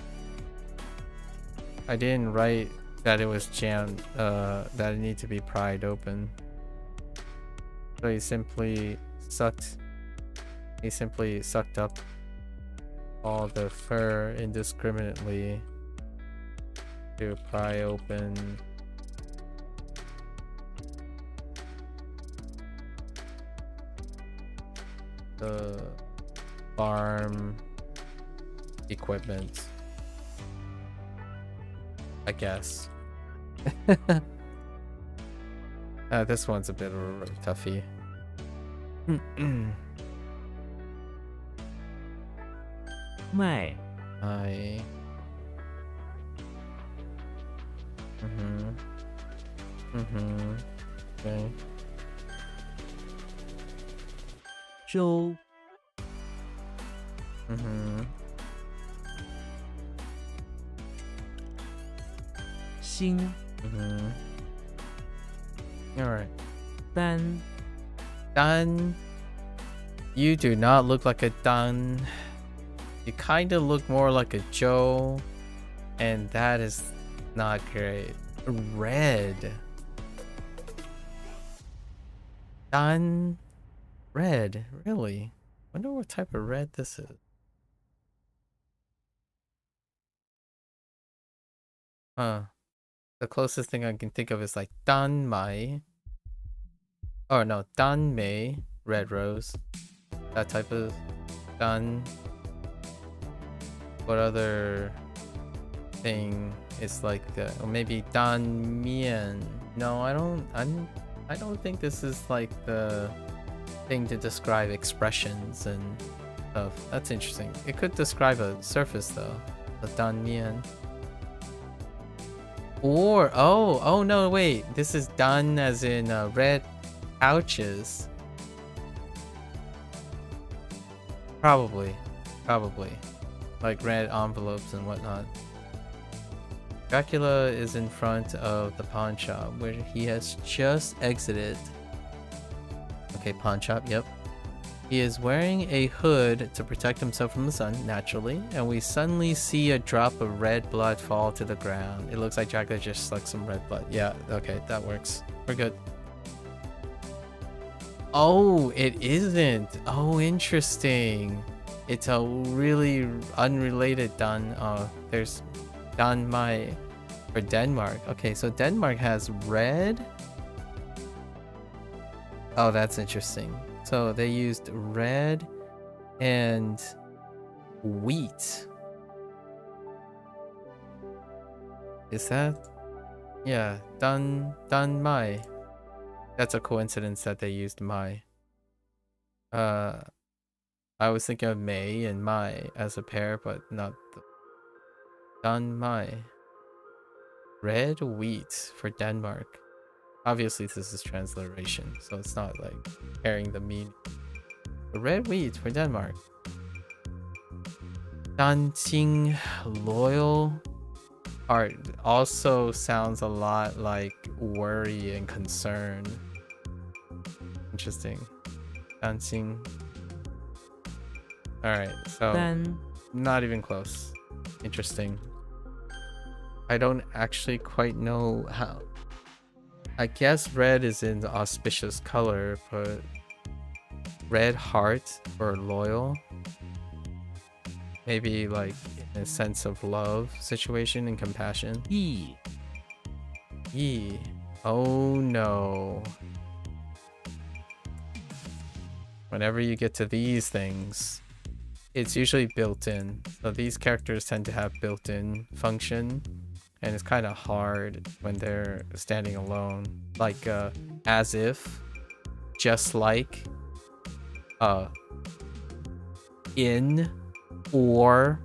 write that it was jammed, that it needed to be pried open. So he simply sucked up all the fur indiscriminately to pry open the farm equipment, I guess. This one's a bit of a toughie. My. I. Okay. 周 星 Alright. 单 Done. You do not look like a done. You kind of look more like a Joe, and that is not great. Red. Done. Red. Really? Wonder what type of red this is. Huh. The closest thing I can think of is like Dan Mai. Oh no, Dan Mei. Red rose. That type of Dan. What other thing is like that? Or maybe Dan Mian. No, I don't think this is like the thing to describe expressions and stuff. That's interesting. It could describe a surface though. The Dan Mian. Or oh no, wait, this is done as in red pouches. Probably like red envelopes and whatnot. Dracula is in front of the pawn shop where he has just exited. Okay, pawn shop, yep. He is wearing a hood to protect himself from the sun, naturally, and we suddenly see a drop of red blood fall to the ground. It looks like Dracula just sucked some red blood. Yeah, okay, that works. We're good. Oh, it isn't. Oh, interesting. It's a really unrelated Dan. There's Dan Mai for Denmark. Okay, so Denmark has red. Oh, that's interesting. So they used red and wheat. Is that? Yeah, Dan Mai. That's a coincidence that they used Mai. I was thinking of May and Mai as a pair, but not the Dan Mai. Red wheat for Denmark. Obviously this is transliteration, so it's not like carrying the meaning. The red wheat for Denmark. Dancing loyal heart also sounds a lot like worry and concern. Interesting. Dancing. Alright, so 单 not even close. Interesting. I don't actually quite know how. I guess red is in the auspicious color, but red heart or loyal, maybe like in a sense of love situation and compassion. 义 Yee. Oh no. Whenever you get to these things, it's usually built in. So these characters tend to have built-in function, and it's kind of hard when they're standing alone. Like as if, just like, in, or,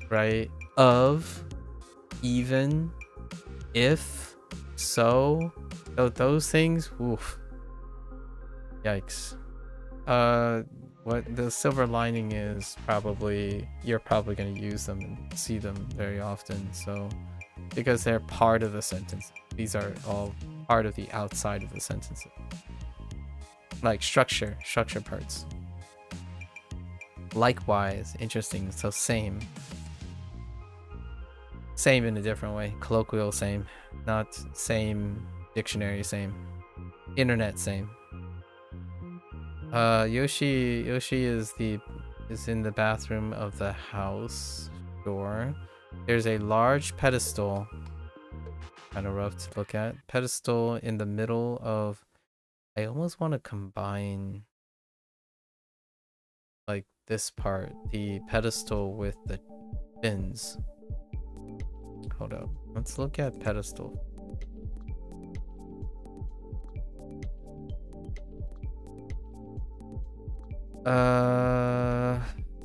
right, of, even, if, so those things, oof. Yikes. what the silver lining is, probably you're probably going to use them and see them very often. So because they're part of the sentence, these are all part of the outside of the sentence, like structure parts. Likewise, interesting. So same in a different way. Colloquial same, not same dictionary same, internet same. Yoshi is in the bathroom of the house door. There's a large pedestal, kind of rough to look at, pedestal in the middle of, I almost want to combine like this part, the pedestal with the fins. Hold up, let's look at pedestal.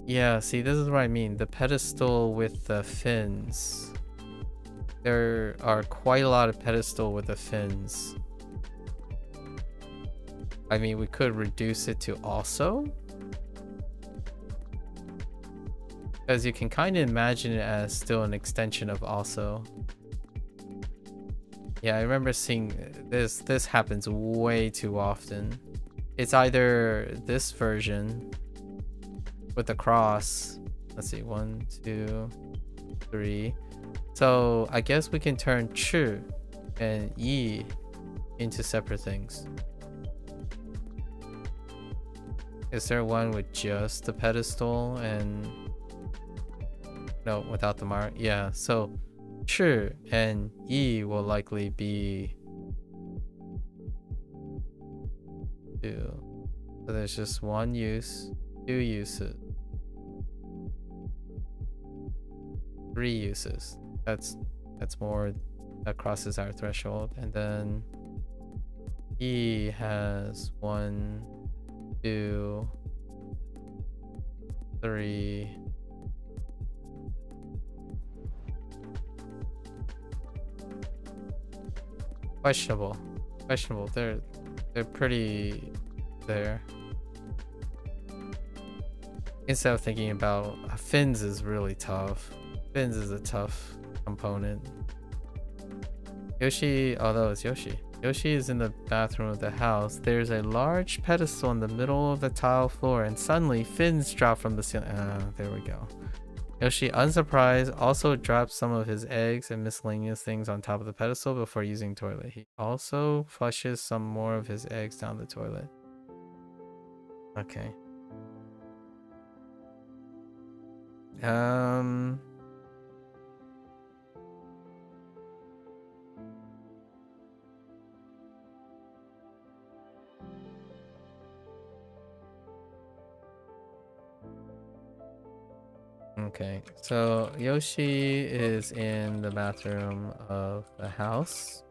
Yeah, see, this is what I mean. The pedestal with the fins. There are quite a lot of pedestal with the fins. I mean, we could reduce it to also, because you can kind of imagine it as still an extension of also. Yeah, I remember seeing this. This happens way too often. It's either this version with the cross. Let's see, 1, 2, 3. So I guess we can turn ch and yi into separate things. Is there one with just the pedestal and no, without the mark? Yeah, so ch and yi will likely be 2. So there's just one use, 2 uses, 3 uses. That's more, that crosses our threshold. And then E has 1, 2, 3. Questionable. They're pretty there. Instead of thinking about fins is really tough. Fins is a tough component. Yoshi, although it's Yoshi. Yoshi is in the bathroom of the house. There's a large pedestal in the middle of the tile floor, and suddenly fins drop from the ceiling. There we go. Yoshi, unsurprised, also drops some of his eggs and miscellaneous things on top of the pedestal before using the toilet. He also flushes some more of his eggs down the toilet. Okay. Okay, so Yoshi is in the bathroom of the house.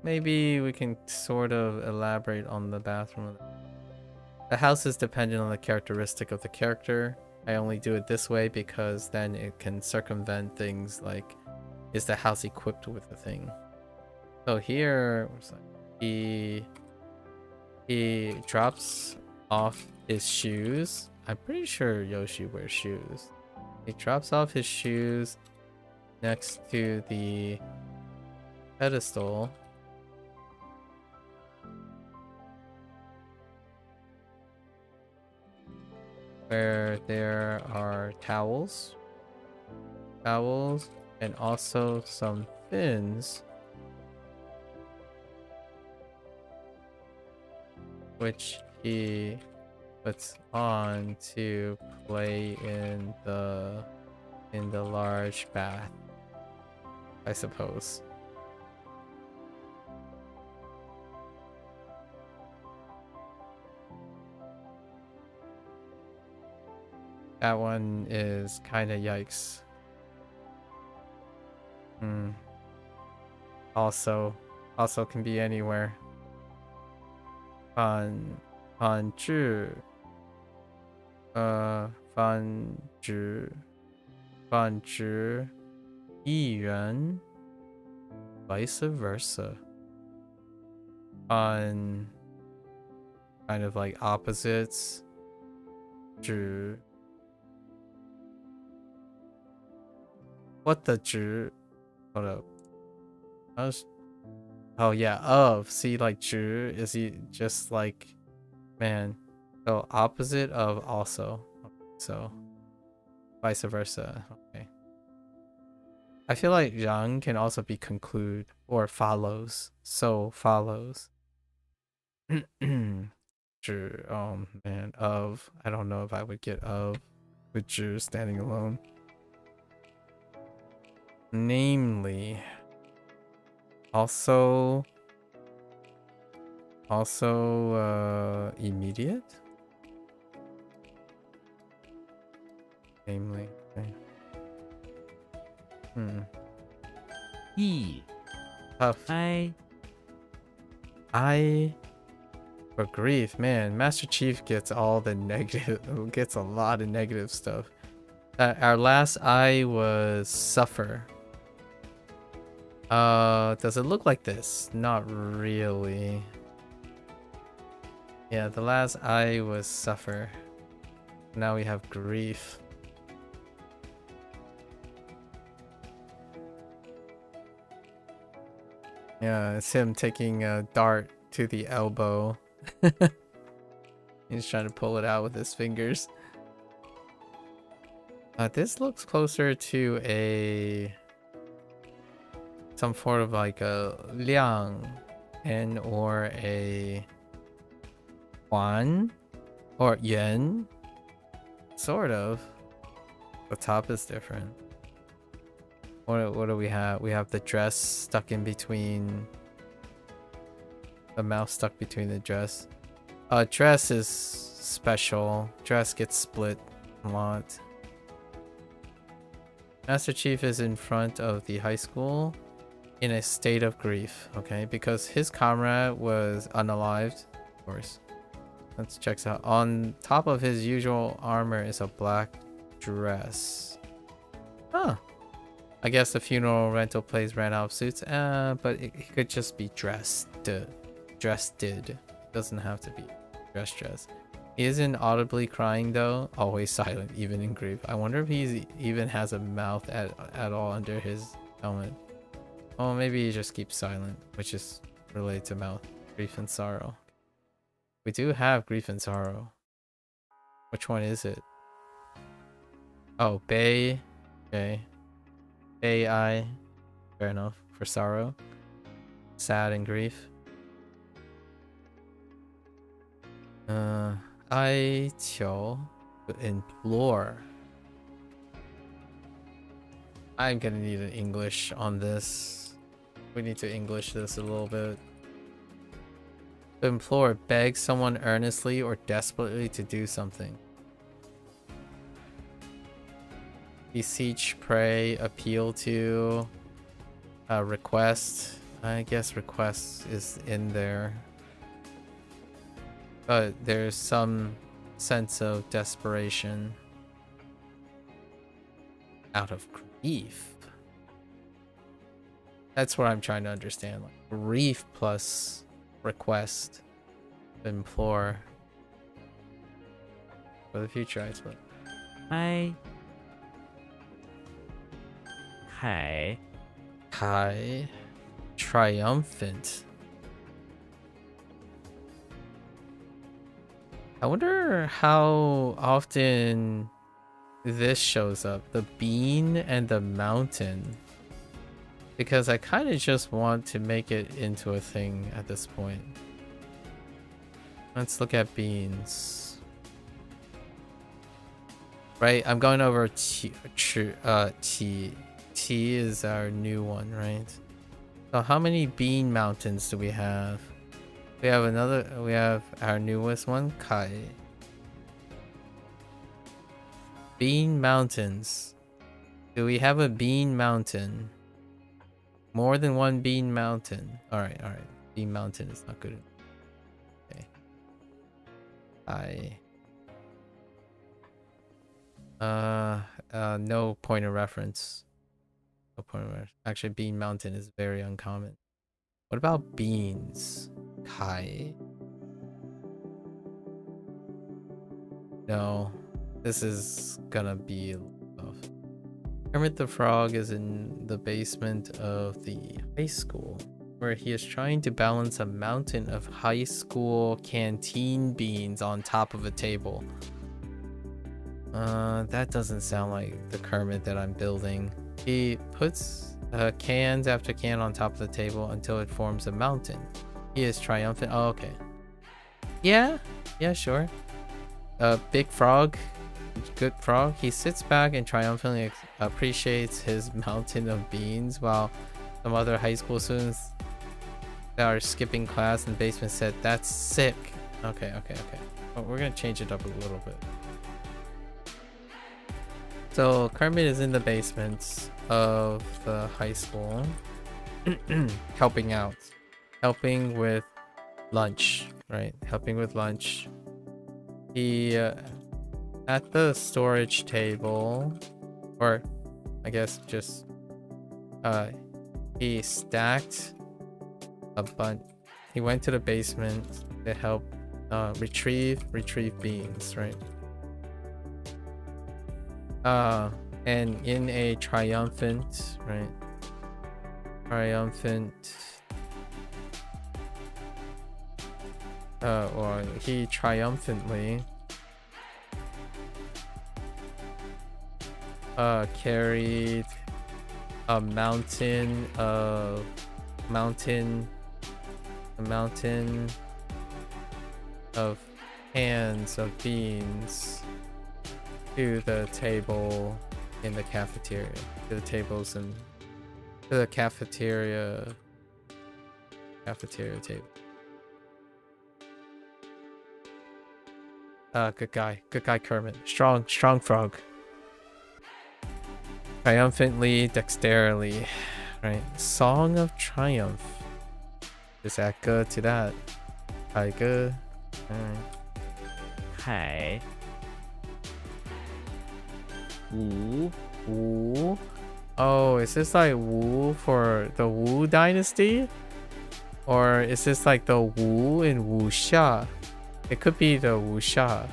Maybe we can sort of elaborate on the bathroom. The house is dependent on the characteristic of the character. I only do it this way because then it can circumvent things like, is the house equipped with the thing? So here, he drops off his shoes. I'm pretty sure Yoshi wears shoes. He drops off his shoes next to the pedestal. Where there are towels, and also some fins, which he puts on to play in the large bath, I suppose. That one is kind of yikes. Also can be anywhere. 反制一元 vice versa. On kind of like opposites, zhi. What the zhi? Hold up. Oh yeah, of. See, like zhi is he just like, man. So opposite of also. So vice versa. Okay. I feel like yang can also be conclude or follows. So follows. Zhi, man, of. I don't know if I would get of with zhi standing alone. Namely. Also immediate. Namely. Okay. E Tough. I For grief, man, Master Chief gets all the negative, gets a lot of negative stuff. Our last I was suffer. Does it look like this? Not really. Yeah, the last I was suffer. Now we have grief. Yeah, it's him taking a dart to the elbow. He's trying to pull it out with his fingers. This looks closer to a some sort of like a liang and or a huan or yuan. Sort of. The top is different. What do we have? We have the dress stuck in between. The mouth stuck between the dress. Dress is special. Dress gets split a lot. Master Chief is in front of the high school in a state of grief, okay? Because his comrade was unalived, of course. Let's check this out. On top of his usual armor is a black dress. Huh. I guess the funeral rental place ran out of suits, but it could just be dressed. Dressed. It doesn't have to be dress. He isn't audibly crying though, always silent, even in grief. I wonder if he even has a mouth at all under his helmet. Oh, maybe he just keeps silent, which is related to mouth. Grief and sorrow. We do have grief and sorrow. Which one is it? Oh, Bei. Okay. Bei. Fair enough. For sorrow. Sad and grief. I to implore. I'm gonna need an English on this. We need to English this a little bit. To implore, beg someone earnestly or desperately to do something. Beseech, pray, appeal to, request. I guess request is in there. But there's some sense of desperation. Out of grief. That's what I'm trying to understand. Like grief plus request. Implore. For the future, I suppose. Kai. Triumphant. I wonder how often this shows up. The bean and the mountain. Because I kind of just want to make it into a thing at this point. Let's look at beans. Right, I'm going over T. T is our new one, right? So how many bean mountains do we have? We have our newest one, Kai. Bean mountains. Do we have a bean mountain? More than one bean mountain. Alright. Bean mountain is not good. Okay. No point of reference. No point of reference. Actually, bean mountain is very uncommon. What about beans? Kai. No, This is gonna be tough. Kermit the Frog is in the basement of the high school, where he is trying to balance a mountain of high school canteen beans on top of a table. That doesn't sound like the Kermit that I'm building. He puts cans after can on top of the table until it forms a mountain. He is triumphant. Oh, okay. Yeah, sure. Big frog, good frog. He sits back and triumphantly appreciates his mountain of beans, while some other high school students that are skipping class in the basement said, "That's sick." Okay. Well, we're gonna change it up a little bit. So Kermit is in the basement of the high school, helping with lunch, right? Helping with lunch. He at the storage table, or I guess just he stacked a bunch. He went to the basement to help retrieve beans, right? And in a triumphant, right? Or he triumphantly carried a mountain of cans of beans to the table in the cafeteria. To the cafeteria table. Good guy Kermit. Strong frog. Triumphantly, dexterily, right? Song of Triumph. Just add good to that. Good. Alright. 海 Wu. Oh, is this like Wu for the Wu dynasty? Or is this like the Wu in Wuxia? It could be the Wuxia.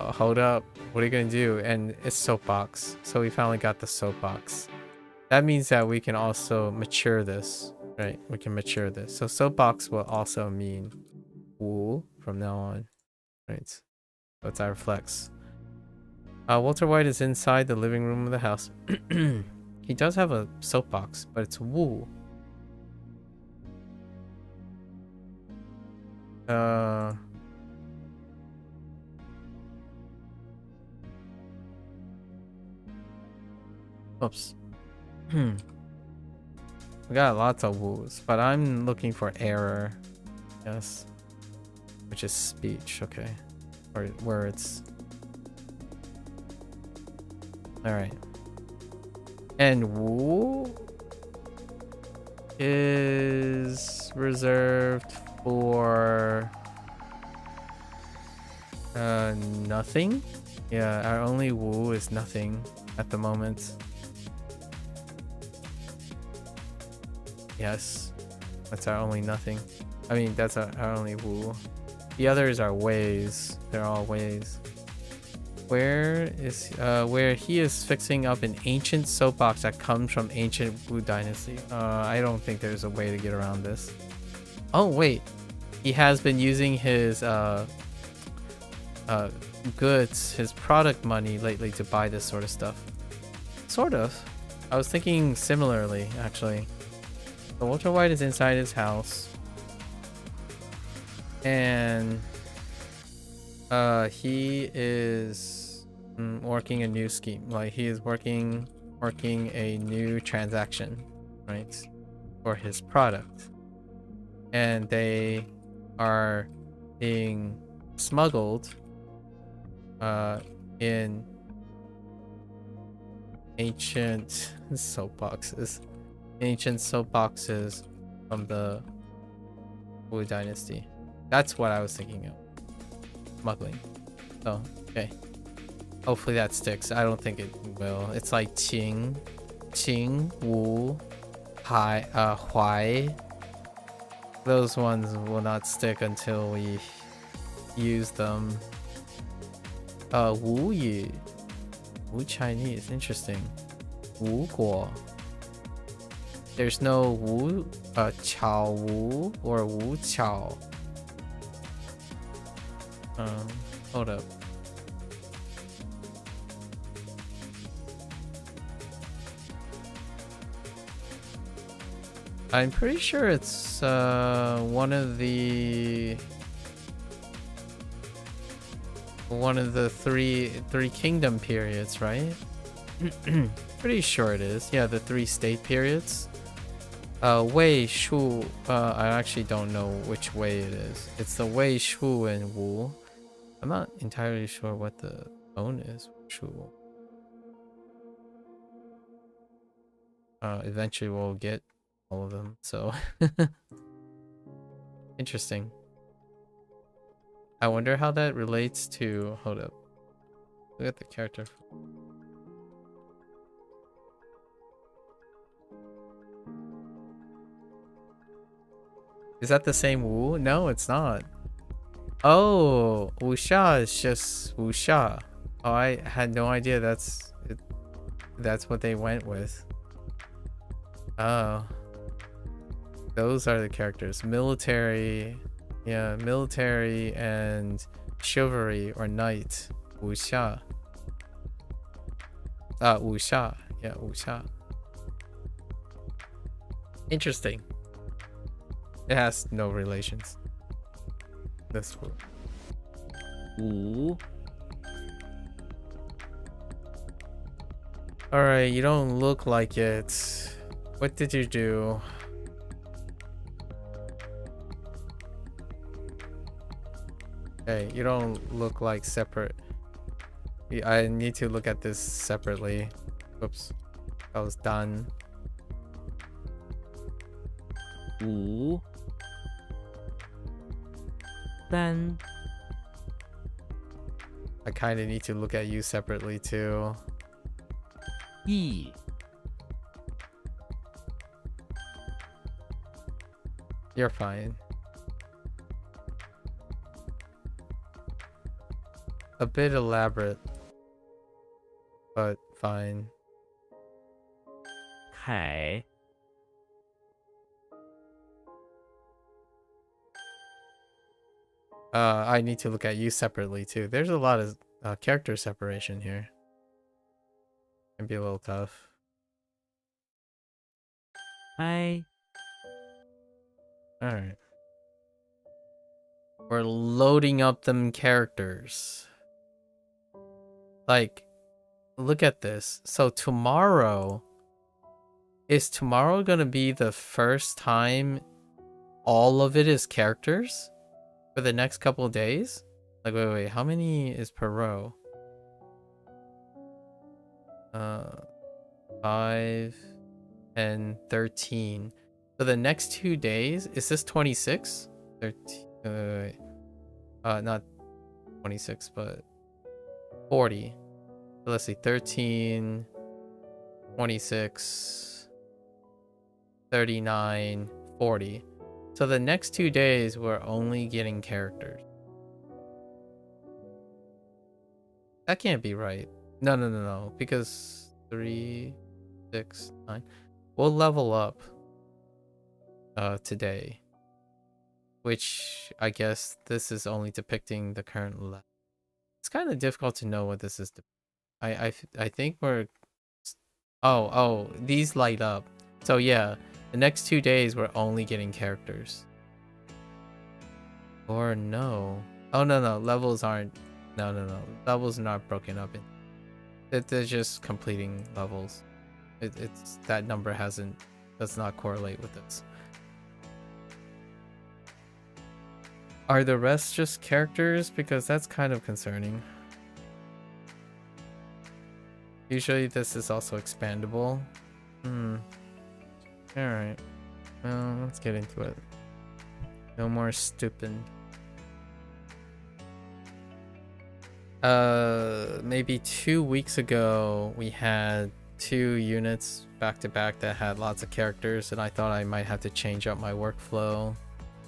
Oh, hold up. What are you gonna do? And it's soapbox. So we finally got the soapbox. That means that we can also mature this. Right? We can mature this. So soapbox will also mean Wu from now on. Right? So it's our flex. Walter White is inside the living room of the house. He does have a soapbox, but it's Wu. Oops. We got lots of woos, but I'm looking for error. Yes. Which is speech, okay. Or words. Alright. And woo is reserved for nothing. Yeah, our only woo is nothing at the moment. Yes, that's our only nothing. I mean, that's our only woo. The others are ways. They're all ways. Where he is fixing up an ancient soapbox that comes from ancient Wu dynasty. I don't think there's a way to get around this. Oh wait, he has been using his goods, his product money lately to buy this sort of stuff. Sort of. I was thinking similarly, actually. So Walter White is inside his house, and he is working a new scheme. Like, he is working a new transaction, right, for his product, and they are being smuggled in ancient soapboxes from the Wu dynasty. That's what I was thinking of. Smuggling. Oh, okay. Hopefully that sticks. I don't think it will. It's like Qing, Wu, Huai. Those ones will not stick until we use them. Wu Yu. Wu Chinese. Interesting. Wu Guo. There's no Wu, Chao Wu or Wu Chao. Hold up. I'm pretty sure it's one of the three kingdom periods, right? Pretty sure it is. Yeah, the 3 state periods. Wei, Shu, I actually don't know which way it is. It's the Wei, Shu, and Wu. I'm not entirely sure what the tone is. Shu. Eventually we'll get all of them, so interesting. I wonder how that relates to, hold up, look at the character. Is that the same Wu? No, it's not. Oh, Wuxia is just Wuxia. Oh, I had no idea that's what they went with. Oh, those are the characters. Military, yeah, military and chivalry or knight. Wuxia. Wuxia. Yeah, Wuxia. Interesting. It has no relations. This one. 五 Alright, you don't look like it. What did you do? Hey, you don't look like separate. I need to look at this separately. Oops. That was done. 五三 I kind of need to look at you separately too. 一 You're fine. A bit elaborate, but fine. 凯 I need to look at you separately too. There's a lot of character separation here. Can be a little tough. 哀 Alright. We're loading up them characters. Like, look at this. So tomorrow, is tomorrow gonna be the first time all of it is characters? For the next couple of days? Like, wait, how many is per row? 5 and 13. For the next 2 days, is this 26? 13, not 26, but 40. So let's see, 13, 26, 39, 40. So the next 2 days, we're only getting characters. That can't be right. No. Because 3, 6, 9. We'll level up today. Which, I guess, this is only depicting the current level. It's kind of difficult to know what this is. I think we're... Oh, these light up. So yeah. The next 2 days, we're only getting characters. Or no. Oh, no. Levels aren't... No. Levels are not broken up. They're just completing levels. It's that number does not correlate with this. Are the rest just characters? Because that's kind of concerning. Usually this is also expandable. Alright. Well, let's get into it. No more stupid. Maybe 2 weeks ago, we had 2 units back to back that had lots of characters, and I thought I might have to change up my workflow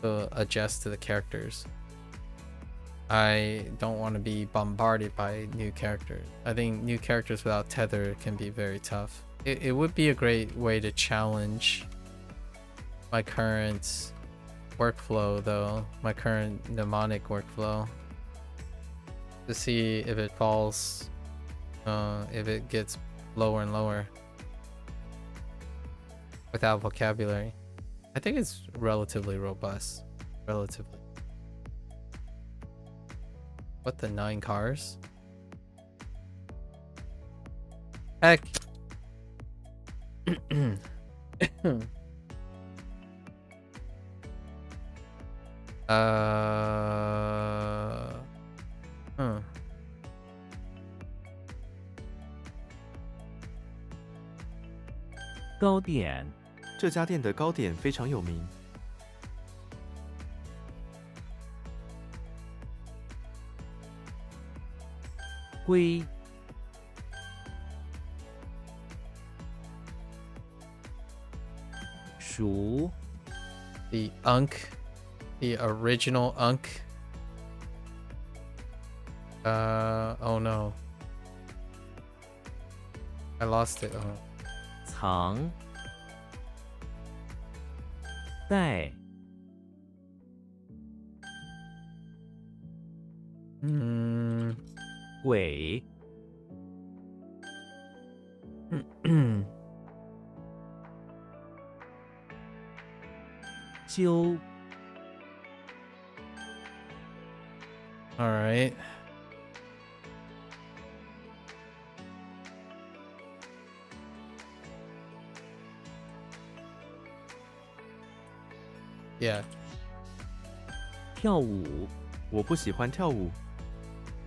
to adjust to the characters. I don't want to be bombarded by new characters. I think new characters without tether can be very tough. It would be a great way to challenge my current workflow though, my current mnemonic workflow, to see if it falls, if it gets lower and lower without vocabulary. I think it's relatively robust. Relatively. What, the 9 cars? Heck. Huh. 糕点这家店的糕点非常有名。龟鼠 The Unk, the original Unk. Oh no. I lost it. Oh. 藏带 鬼 揪 All right. Yeah, 跳舞我不喜欢跳舞，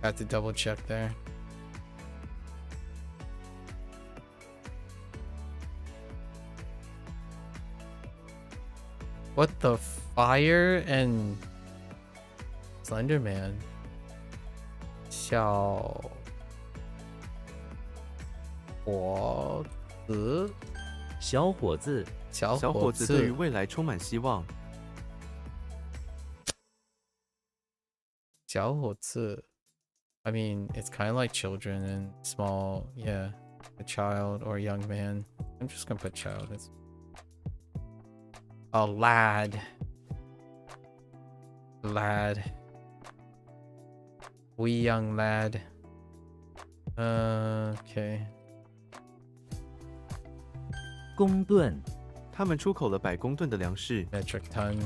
had to double check there. What the fire and Slender Man? 小伙子，小伙子小小伙伙子对于子，未来充满希望。小伙子。I mean, it's kind of like children and small, yeah, a child or a young man. I'm just gonna put child. It's a lad. Lad. Wee young lad. Okay. 公吨他们出口了100公吨的粮食， Metric ton.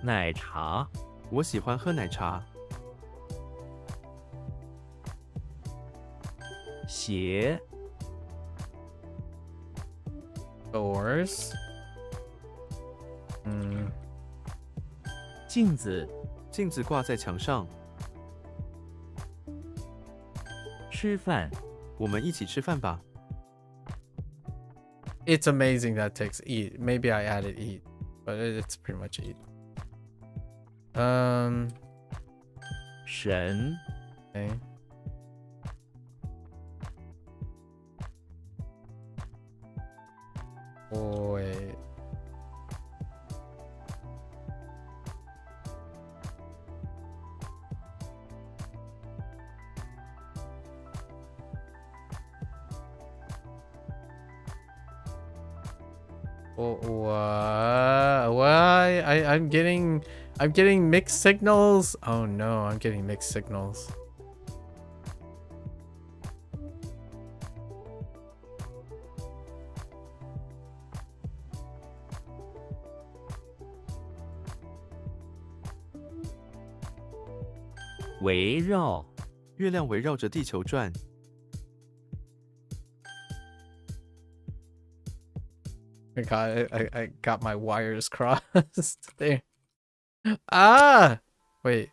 奶茶我喜欢喝奶茶。鞋 Doors. 镜子镜子挂在墙上，吃饭我们一起吃饭吧。 It's amazing that takes eat. Maybe I added eat, but it's pretty much eat. 神 Okay. Wait. What? I'm getting mixed signals. Oh no, I'm getting mixed signals. "围绕月亮围绕着地球转， I got my wires crossed there. Ah! Wait.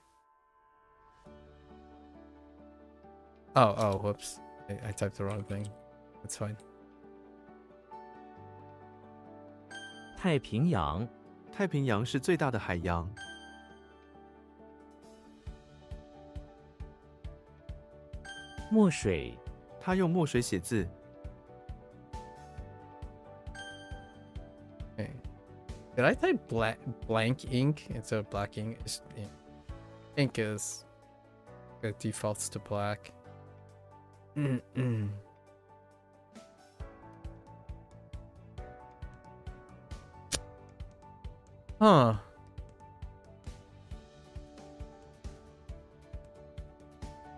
Oh, whoops. I typed the wrong thing. That's fine. 太平洋太平洋是最大的海洋。墨水他用墨水写字， Did I type blank ink instead of black ink? Ink is it defaults to black. Huh.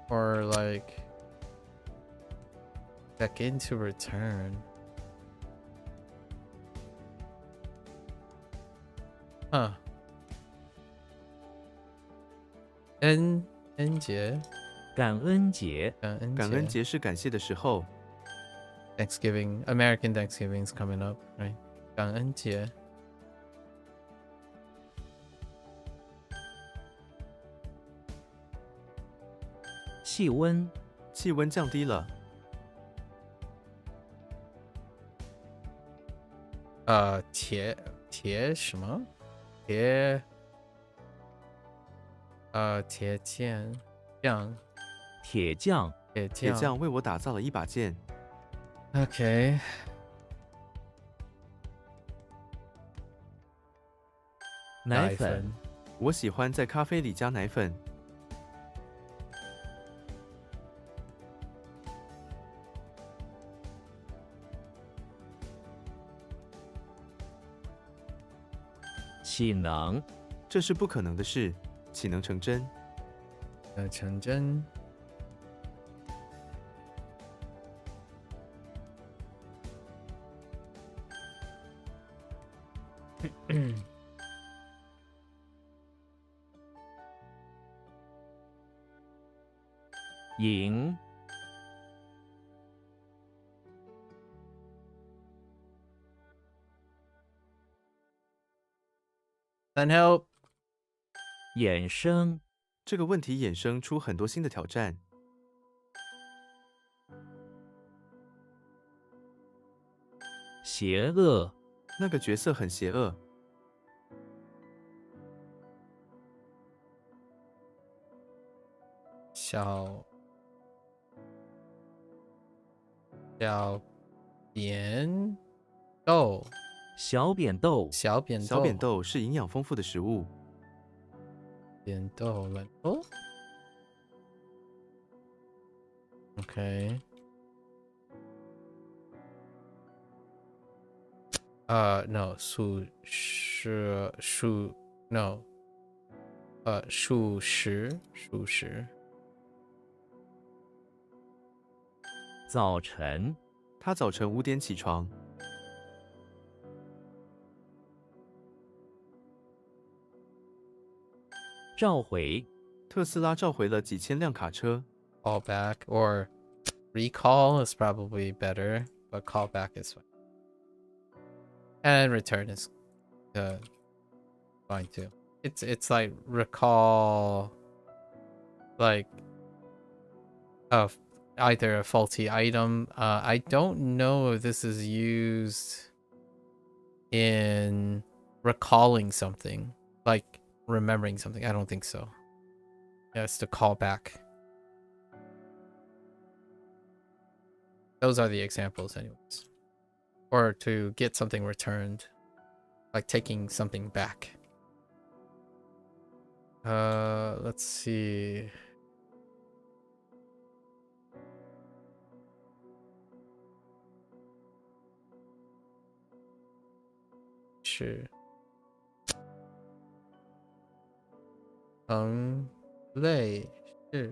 Or like check in to return. Huh. N 节，感恩节，感恩节是感谢的时候。 Thanksgiving, American Thanksgiving's coming up, right? 感恩节。气温，气温降低了。铁什么？铁匠，铁匠，铁匠为我打造了一把剑。 OK， 奶粉，我喜欢在咖啡里加奶粉。岂能？这是不可能的事，岂能成真？成真。赢，Send help。衍生，这个问题衍生出很多新的挑战。邪恶，那个角色很邪恶。小扁豆，小扁豆，小扁豆，小扁豆是营养丰富的食物。扁豆冷哦。OK。No， 素食，no， 素食。早晨，他早晨5点起床。召回，特斯拉召回了几千辆卡车。 Call back or recall is probably better, but call back is fine. And return is fine too. It's like recall, like either a faulty item. I don't know if this is used in recalling something, like remembering something. I don't think so. Yeah, it's to call back. Those are the examples anyways. Or to get something returned, like taking something back. Let's see. Sure. 累是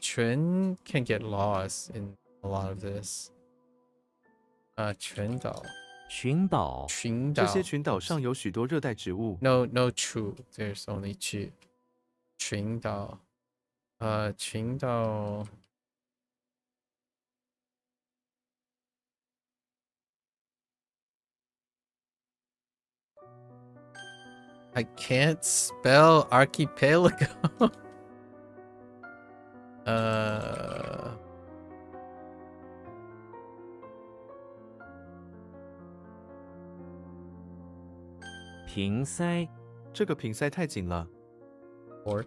群 can get lost in a lot of this. 群岛这些群岛上有许多热带植物。 No true. There's only two. 群岛I can't spell archipelago. 瓶塞，这个瓶塞太紧了。 Fork.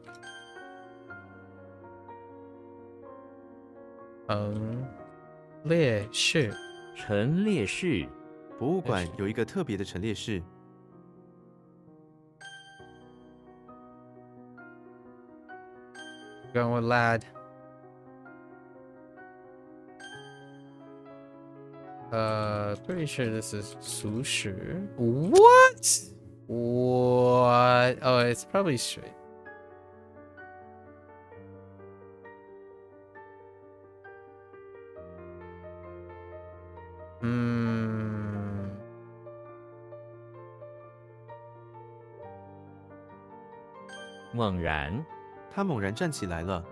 列式。陈列室，博物馆有一个特别的陈列室。 Going with lad. Pretty sure this is 熟食. What? What? Oh, it's probably straight. Hmm. 猛然，他猛然站起来了。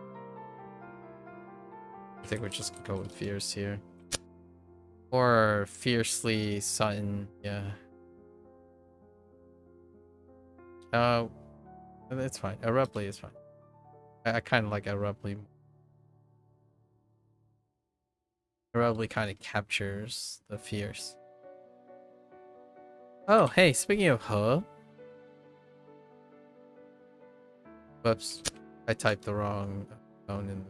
I think we're just gonna go with fierce here. Or fiercely Sutton, yeah. It's fine. Abruptly is fine. I kind of like abruptly. Abruptly kind of captures the fierce. Oh, hey, speaking of He. Whoops. I typed the wrong phone in.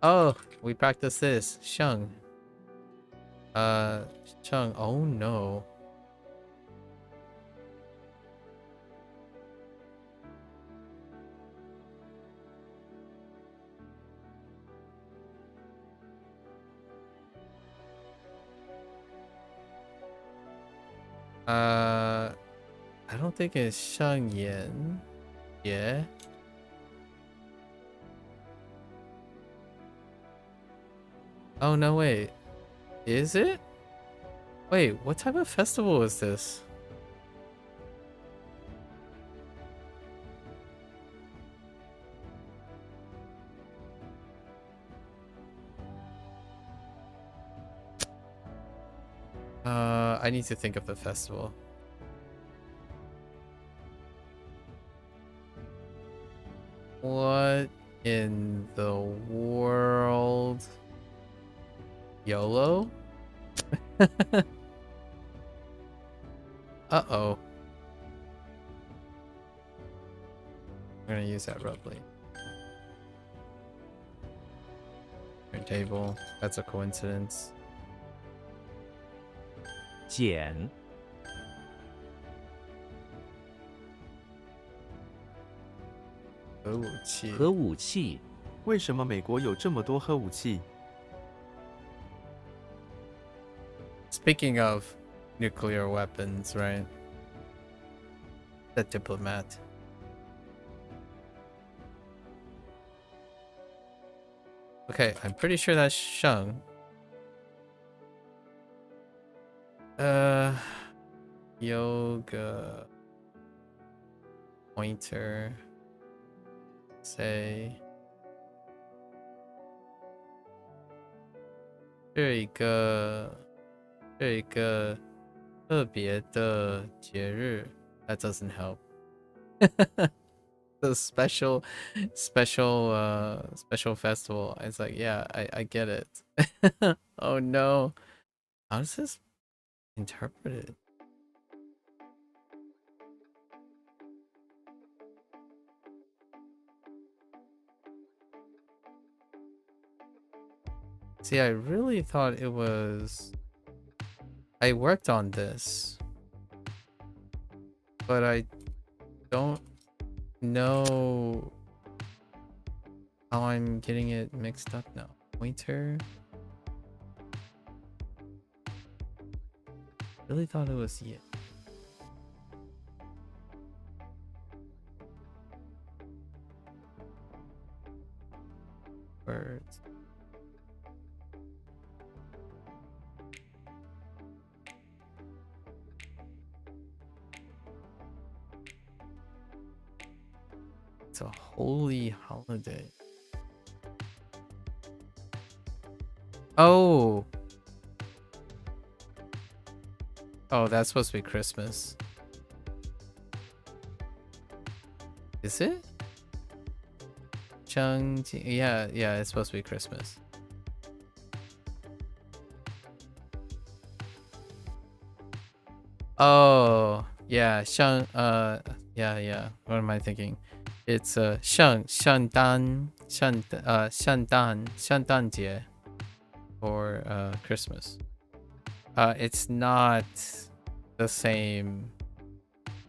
Oh, we practiced this. Sheng. Sheng. Oh no. I don't think it's Sheng Yan. Yeah. Oh no, wait. Is it? Wait, what type of festival is this? I need to think of the festival. What in the world? YOLO? Uh-oh. I'm gonna use that roughly. Table. That's a coincidence. 简，核武器。核武器，为什么美国有这么多核武器？ Speaking of nuclear weapons, right? The diplomat. Okay, I'm pretty sure that's Sheng. Yoga. Pointer. Say. 这一个特别的节日 that doesn't help. The special festival. It's like, yeah, I get it. Oh no. How does this interpret it? See, I really thought it was... I worked on this, but I don't know how I'm getting it mixed up now. Pointer? Really thought it was yeah. Words. It's a holy holiday. Oh. Oh, that's supposed to be Christmas. Is it? Yeah, it's supposed to be Christmas. Oh, yeah, 像 yeah. What am I thinking? It's 圣诞节 for Christmas. It's not the same.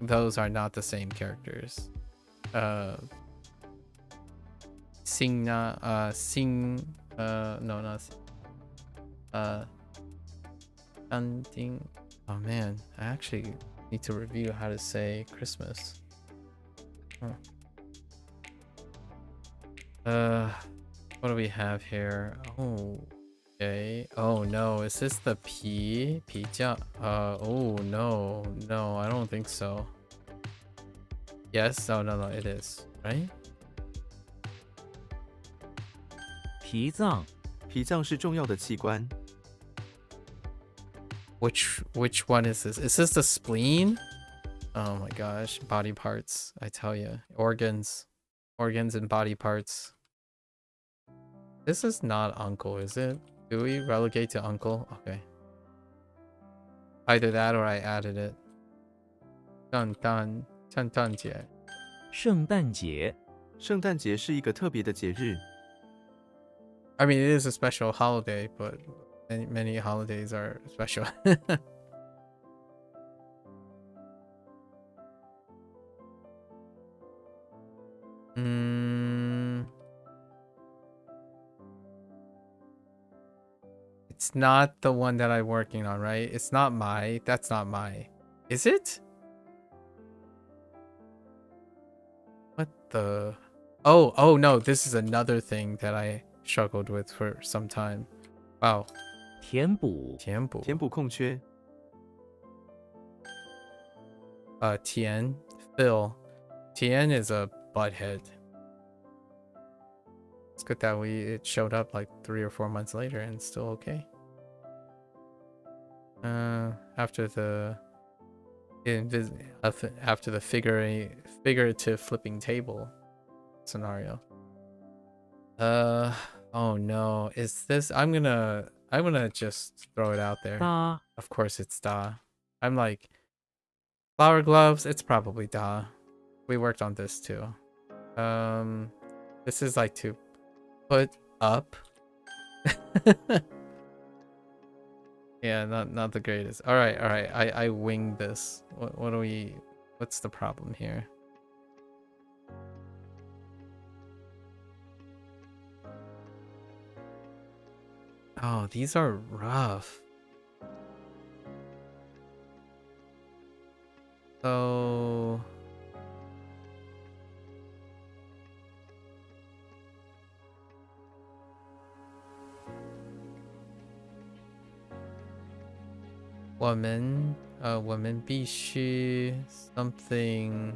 Those are not the same characters. No, not Sanding. Oh man, I actually need to review how to say Christmas. What do we have here? Oh, okay. Oh no, is this the P? Pizza? Oh no, I don't think so. Yes, no, it is, right? 脾脏 脾脏是重要的器官。 Which one is this? Is this the spleen? Oh my gosh, body parts. I tell you, organs and body parts. This is not uncle, is it? Do we relegate to uncle? Okay. Either that or I added it. 圣诞节圣诞节圣诞节是一个特别的节日。 I mean, it is a special holiday, but many holidays are special. It's not the one that I'm working on, right? It's not my. That's not my. Is it? What the? Oh no! This is another thing that I struggled with for some time. Wow. 填补填补填补空缺。 Tien, Phil. Tien is a butthead. It's good that it showed up like 3 or 4 months later and still okay. After the figurative flipping table scenario. Oh no, is this? I'm gonna just throw it out there. 搭 Of course it's Da. I'm like, flower gloves, it's probably Da. We worked on this too. This is like to put up. Yeah, not the greatest. All right. I winged this. What's the problem here? Oh, these are rough. So我们必须 something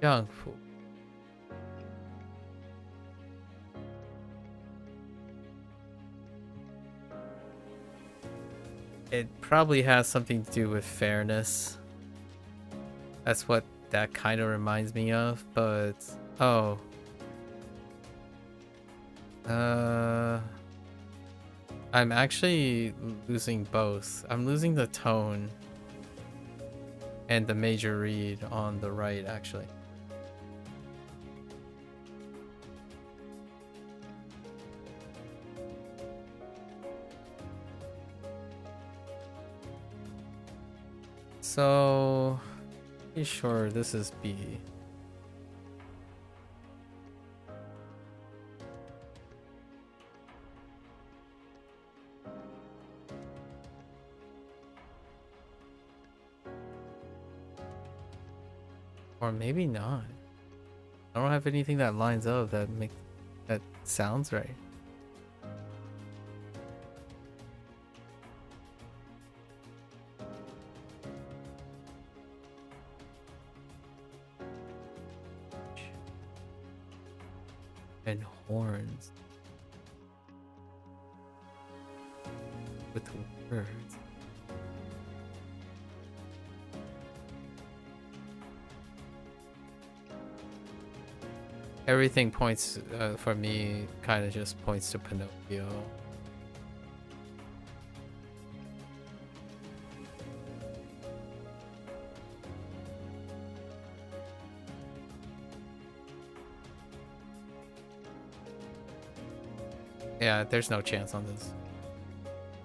丈夫 It probably has something to do with fairness. That's what that kind of reminds me of, but oh. I'm actually losing both. I'm losing the tone and the major read on the right, actually. So, pretty sure this is B. Or maybe not. I don't have anything that lines up that sounds right. And horns with words. Everything points, for me, kind of just points to Pinocchio. Yeah, there's no chance on this.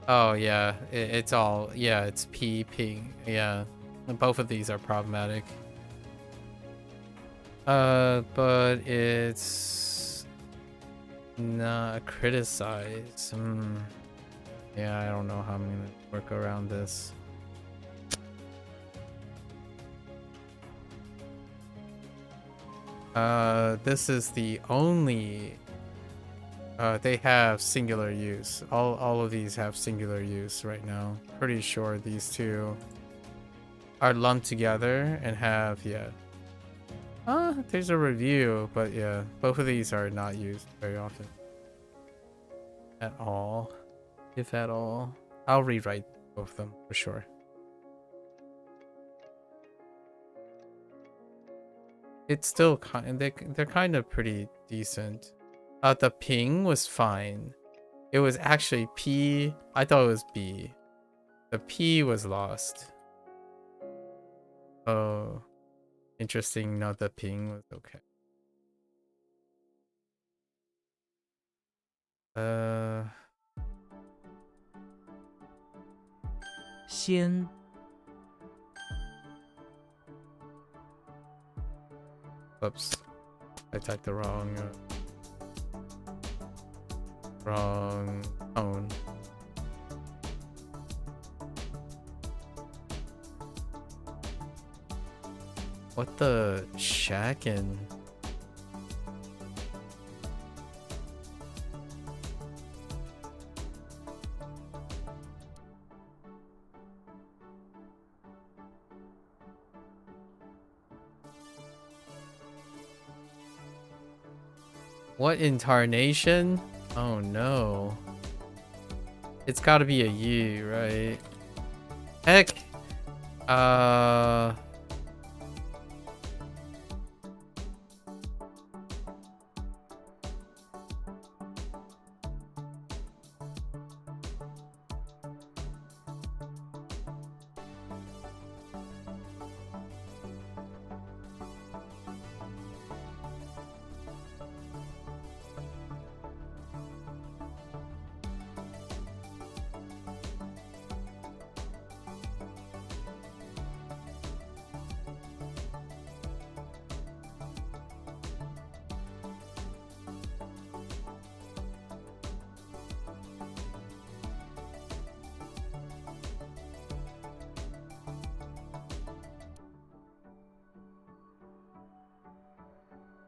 Oh yeah, it's all, yeah, it's P ping. Yeah, both of these are problematic. But it's not criticize. Yeah, I don't know how I'm gonna work around this. This is the only. They have singular use. All of these have singular use right now. Pretty sure these two are lumped together and have, yeah. There's a review, but yeah, both of these are not used very often. At all. If at all. I'll rewrite both of them for sure. It's still they're kind of pretty decent. The ping was fine. It was actually P. I thought it was B. The P was lost. Oh, interesting. No, the ping was okay. 先 Oops, I typed the wrong tone. What the shackin'? What incarnation? Oh no. It's gotta be a U, right? Heck.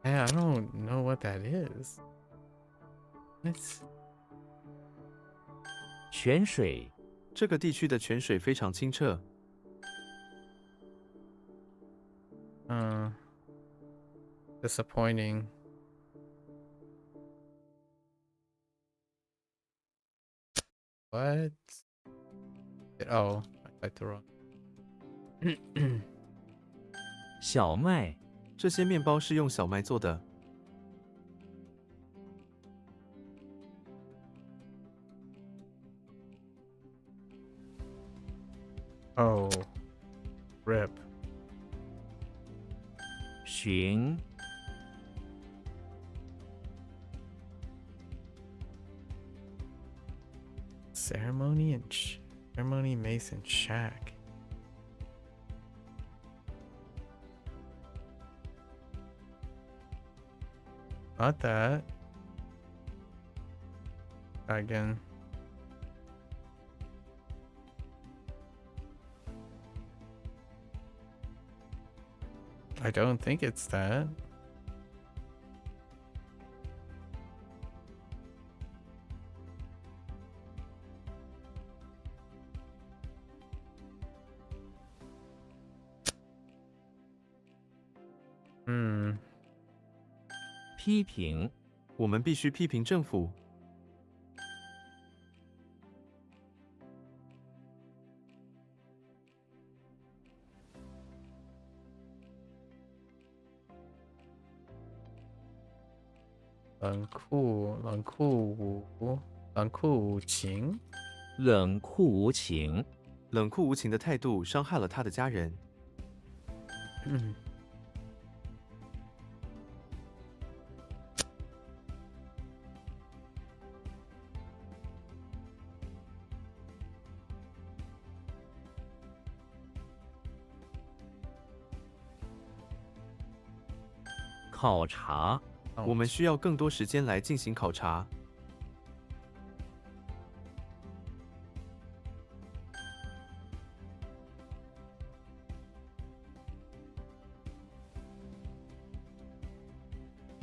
Yeah, I don't know what that is. It's 泉水 这个地区的泉水非常清澈。 disappointing. What? Oh, I typed the wrong. 小麦 这些面包是用小麦做的。 Oh, rip. 寻 Ceremony Mason Shack. Not that. Again. I don't think it's that. Hmm. 批评 我们必须批评政府。 冷酷无情。 冷酷无情 冷酷无情的态度伤害了他的家人。考察，我们需要更多时间来进行考察。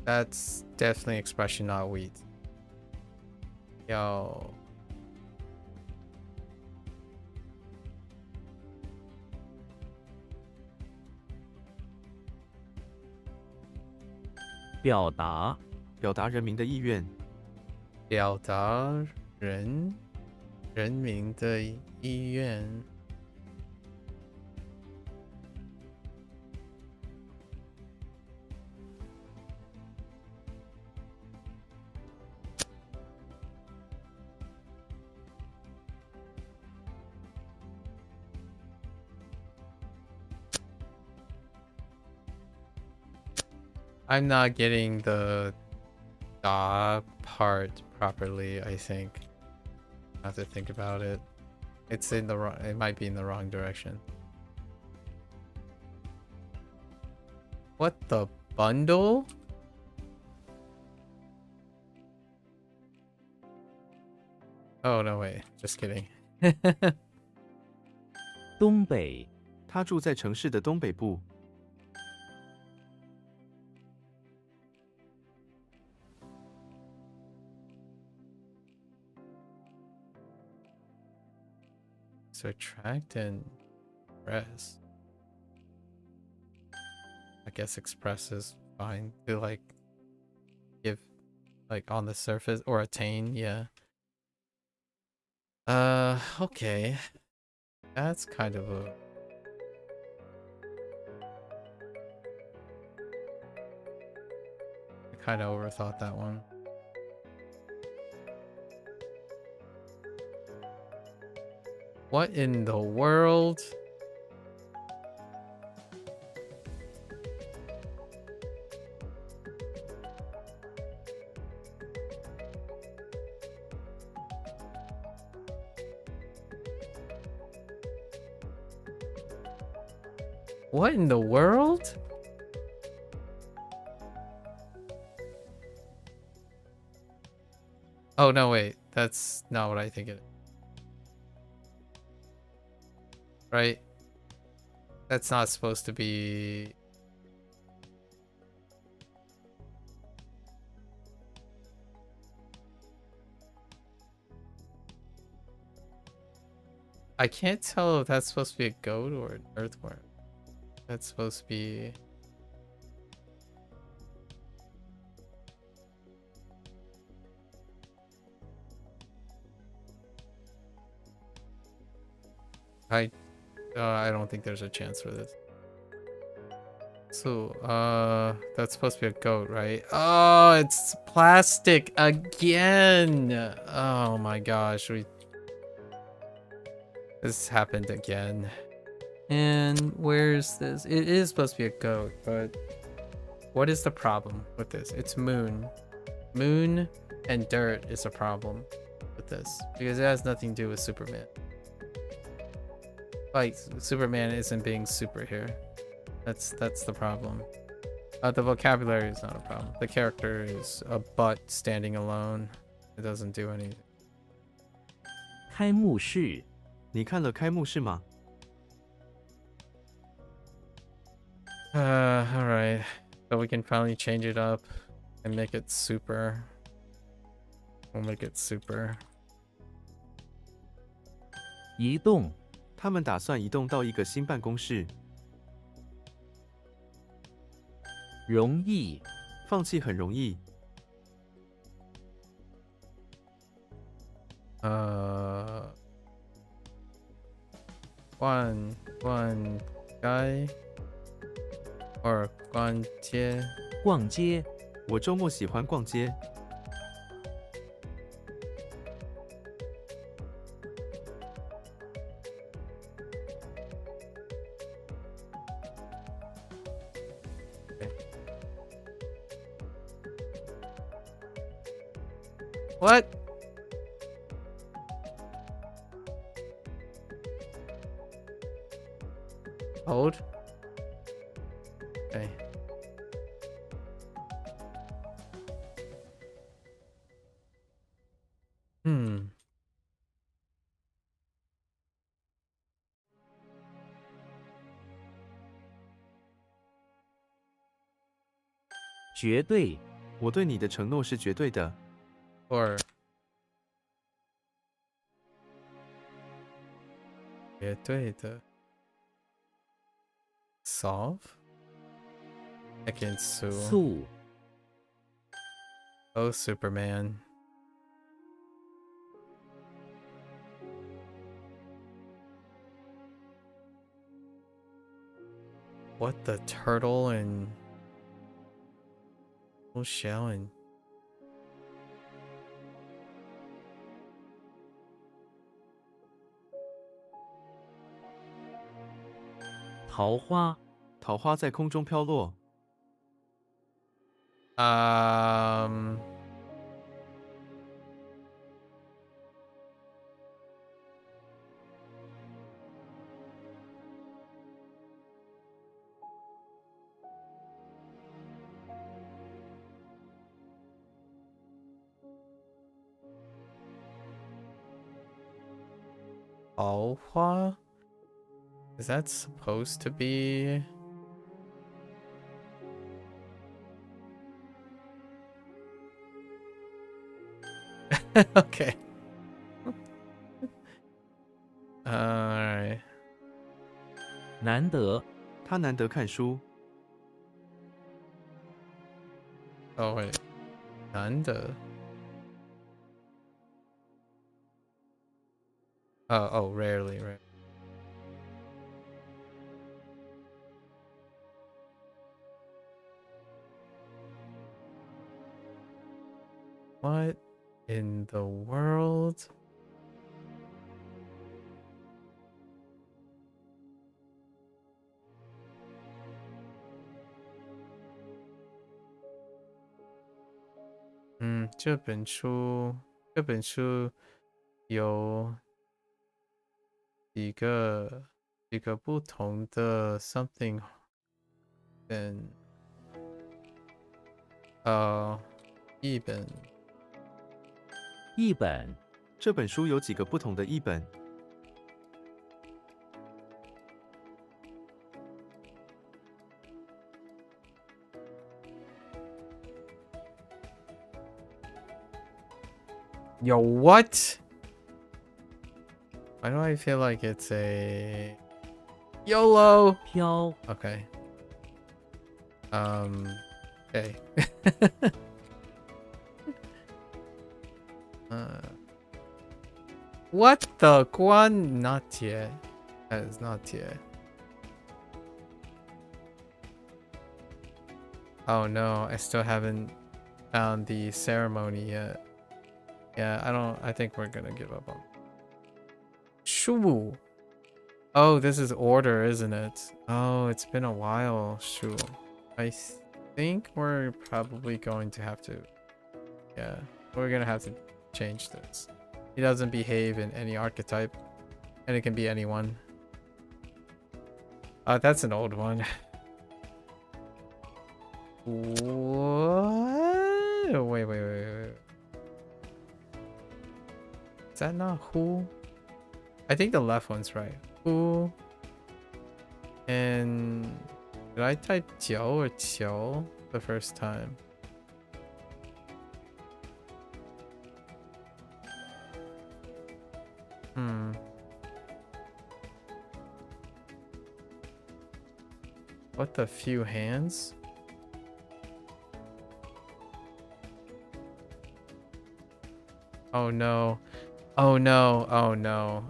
That's definitely expression, not wheat. Yo. 表达，表达人民的意愿。表达人民的意愿。I'm not getting the da part properly, I think. I have to think about it. It's in the wrong, it might be in the wrong direction. What the bundle? Oh no, wait, just kidding. 东北，他住在城市的东北部。So attract and express. I guess express is fine to like give like on the surface or attain, yeah. Okay. That's kind of a I kind of overthought that one. What in the world? What in the world? Oh no, wait. That's not what I think it is. Right? That's not supposed to be... I can't tell if that's supposed to be a goat or an earthworm. That's supposed to be... I don't think there's a chance for this. So, that's supposed to be a goat, right? Oh, it's plastic again. Oh my gosh, this happened again. And where's this? It is supposed to be a goat, but what is the problem with this? It's moon. Moon and dirt is a problem with this because it has nothing to do with Superman. Like, Superman isn't being super here. That's the problem. The vocabulary is not a problem. The character is a butt standing alone. It doesn't do anything. 开幕式，你看了开幕式吗？ Alright. So we can finally change it up and make it super. We'll make it super. 移动，他们打算移动到一个新办公室。容易，放弃很容易。逛街 or 逛街。逛街，我周末喜欢逛街。What? Hold. Okay. 绝对，我对你的承诺是绝对的。 Or 绝对的 solve against Sue. 速， Oh, Superman. What the turtle and shell and 桃花，桃花在空中飘落， Alhua? Is that supposed to be? Okay. Alright. 难得，他难得看书， Oh wait. 难得. Oh, rarely, right. What in the world? Hmm, 这本书有几个不同的 something 本译本译本，这本书有几个不同的译本， Yo, what? Why do I feel like it's a YOLO? 飘， Okay. Okay. What the Guan? Not yet. That is not yet. Oh no, I still haven't found the ceremony yet. Yeah, I think we're gonna give up on Shu. Oh, this is order, isn't it? Oh, it's been a while, Shu. I think we're probably going to have to, yeah, we're gonna have to change this. He doesn't behave in any archetype, and it can be anyone. That's an old one. What? Wait. Is that not who? I think the left one's right. Who? And did I type Jiao or Qiao the first time? What the few hands? Oh no. Oh no. Oh no.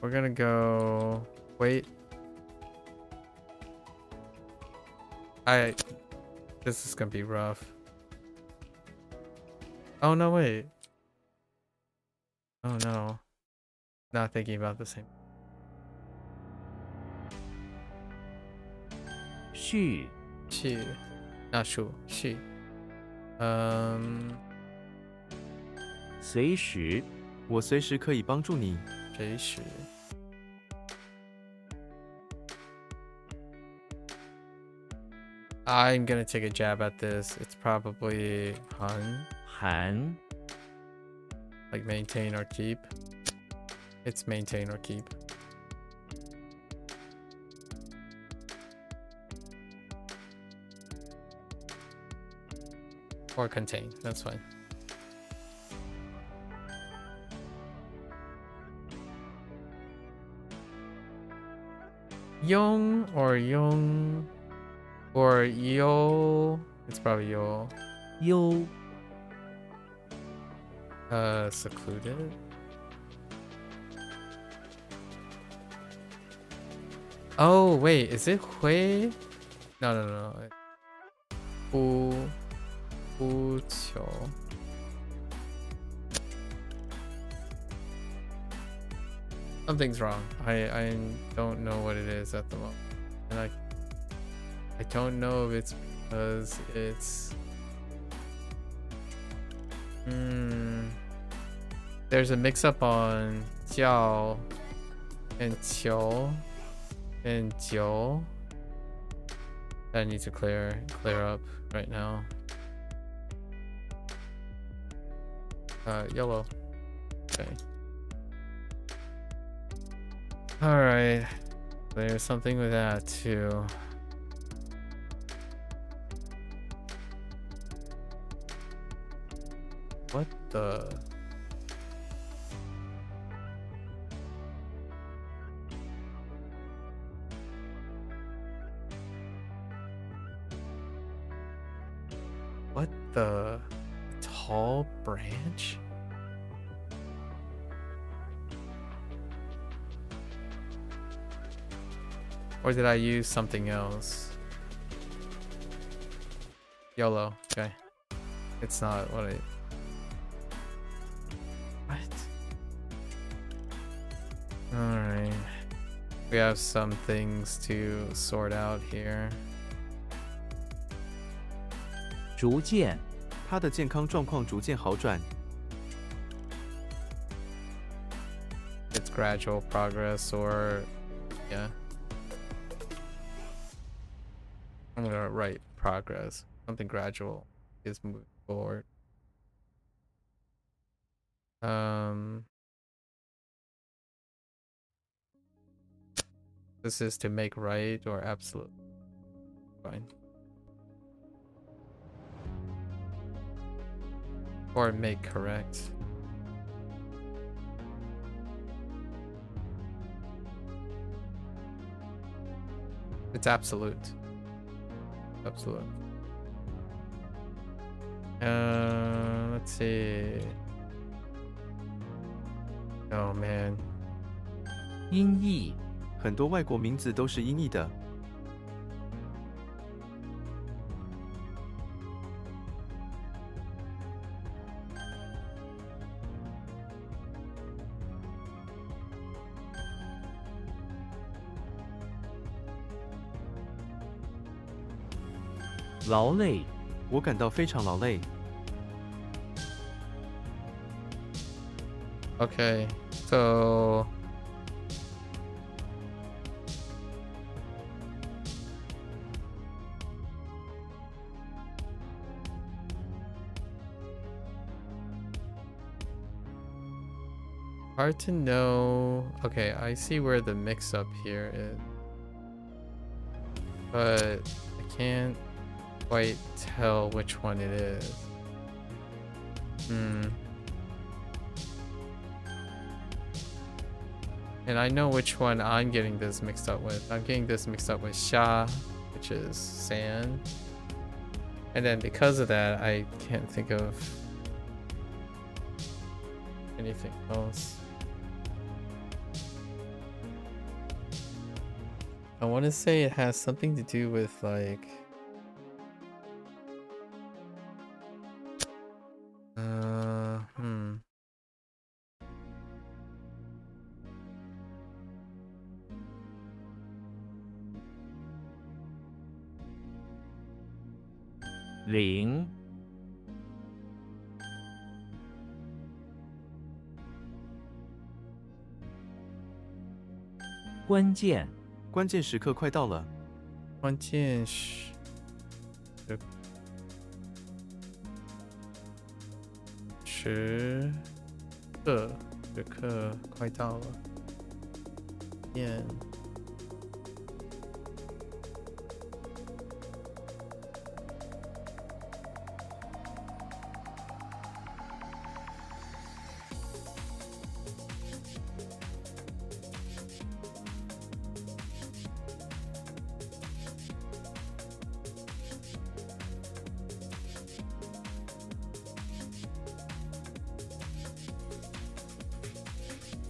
We're gonna go. Wait. This is gonna be rough. Oh no, wait. Oh no. Not thinking about the same. 续， She. Not sure. She. 随时，我随时可以帮助你。谁是 I'm gonna take a jab at this. It's probably Han. 含， Like maintain or keep. It's maintain or keep. Or contain. That's fine. Yong or Yong or Yo. It's probably Yo. 优 Secluded. Oh wait, is it Hui? No. Qiu. Something's wrong. I don't know what it is at the moment, and I don't know if it's because it's there's a mix-up on jiao and qiu and jiu that I need to clear up right now. Yellow. Okay. Alright. There's something with that too. What the? What the? Tall branch? Or did I use something else? YOLO. Okay. It's not what I... What? Alright. We have some things to sort out here. 逐渐 他的健康状况逐渐好转。 It's gradual progress or... Yeah. I'm gonna write progress. Something gradual is moving forward. This is to make right or absolute. Fine. Or make correct. It's absolute. Absolute. Let's see. Oh man. 音译很多外国名字都是音译的。劳累我感到非常劳累。 Okay, so hard to know. Okay, I see where the mix-up here is, but I can't quite tell which one it is. And I know which one I'm getting this mixed up with. I'm getting this mixed up with sha, which is sand. And then because of that, I can't think of anything else. I want to say it has something to do with like零关键关键时刻快到了。关键时刻快到了。验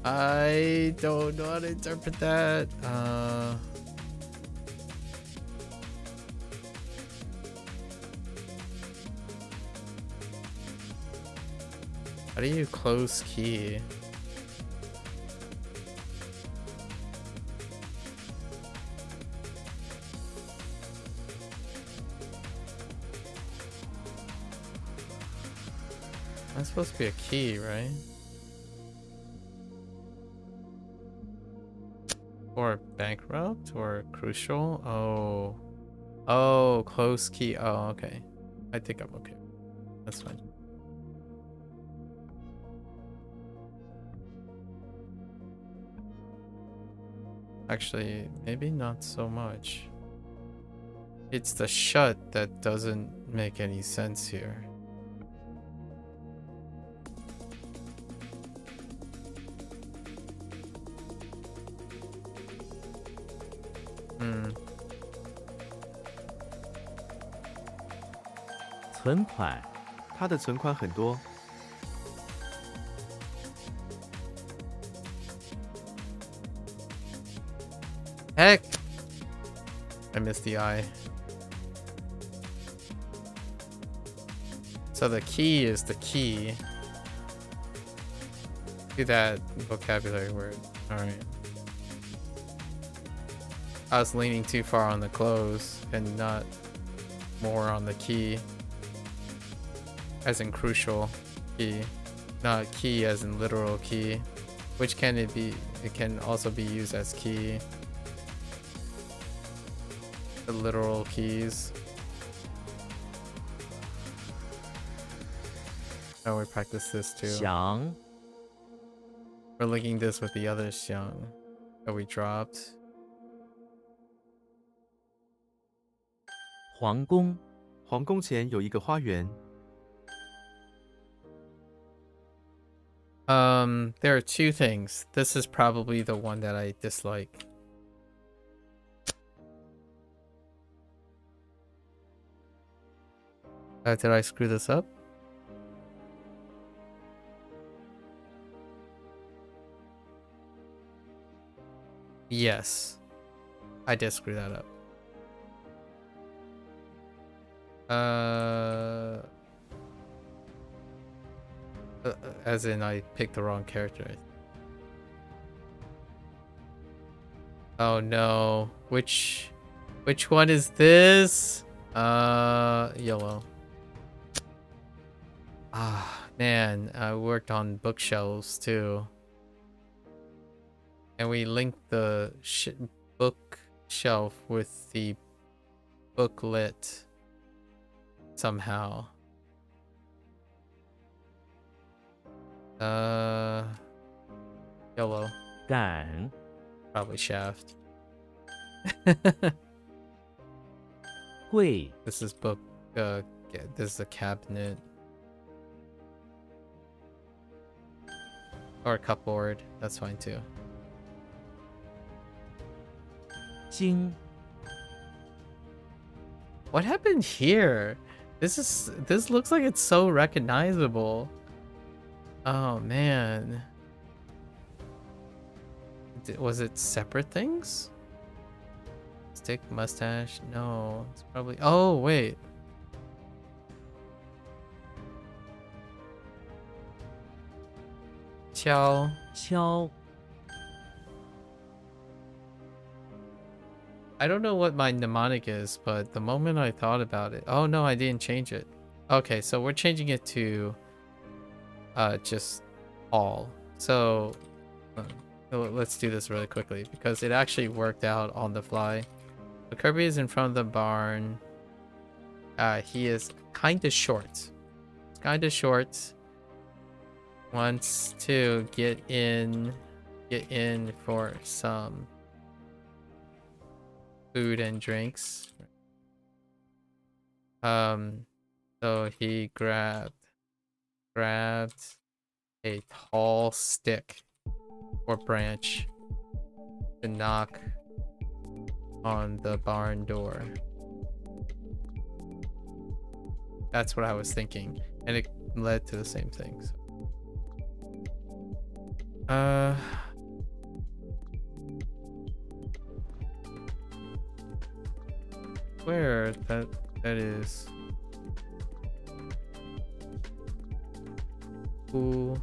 I don't know how to interpret that. How do you close key? That's supposed to be a key, right? Or bankrupt or crucial? Oh. Oh, close key. Oh, okay. I think I'm okay. That's fine. Actually, maybe not so much. It's the shut that doesn't make any sense here. Hmm. 存款、他的存款很多， Heck! I missed the I. So the key is the key to that vocabulary word. Alright. I was leaning too far on the close and not more on the key. As in crucial key. Not key as in literal key. Which can it be? It can also be used as key. The literal keys. Oh, we practice this too. 祥、 We're linking this with the other xiang that we dropped. 皇宫、皇宫前有一个花园， There are two things. This is probably the one that I dislike. Did I screw this up? Yes. I did screw that up. As in I picked the wrong character. Oh no. Which one is this? Yellow. Ah, man, I worked on bookshelves too. And we linked the bookshelf with the booklet somehow. Yellow. 敢、 Probably shaft. 柜、 This is book. This is a cabinet. Or a cupboard. That's fine too. 经、 What happened here? This looks like it's so recognizable. Oh man. Was it separate things? Stick, mustache? No, it's probably. Oh wait. Qiao. 敲、 I don't know what my mnemonic is, but the moment I thought about it. Oh no, I didn't change it. Okay, so we're changing it to just all. So let's do this really quickly because it actually worked out on the fly. So Kirby is in front of the barn. He is kind of short. Kind of short. Wants to get in for some food and drinks. So he grabbed a tall stick or branch to knock on the barn door. That's what I was thinking, and it led to the same thing. So. Where that is. Ooh.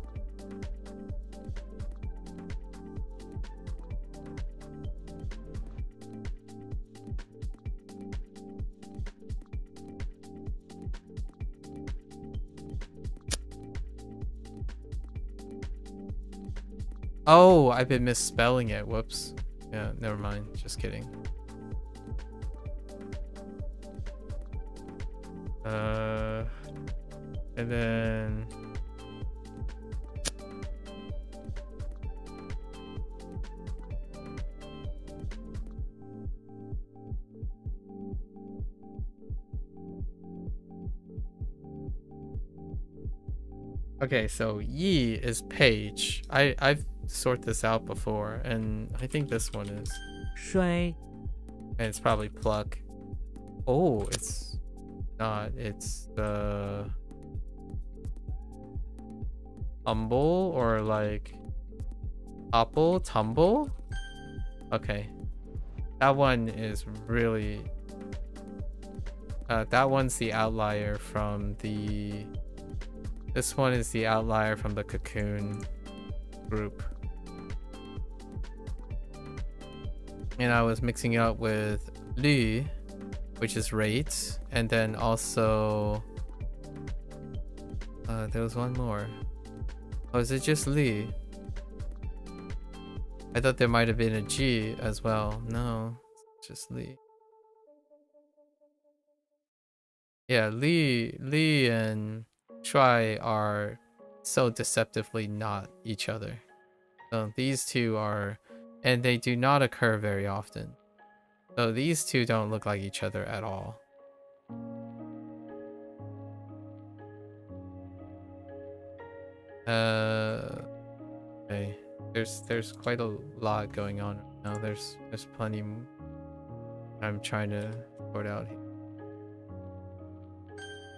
Oh, I've been misspelling it. Whoops. Yeah, never mind. Just kidding. And then okay, so Yi is page. I've sorted this out before, and I think this one is. 衰 And it's probably pluck. Oh, it's not. It's the humble or like apple tumble. Okay, that one is really. That one's the outlier from the. This one is the outlier from the cocoon group. And I was mixing it up with Lu, which is rates, and then also there was one more. Oh, is it just Lu? I thought there might have been a G as well. No, it's just Lu. Yeah, Li and Shuai are so deceptively not each other. So these two are, and they do not occur very often. So these two don't look like each other at all. Okay. There's quite a lot going on right now. There's plenty I'm trying to sort out here.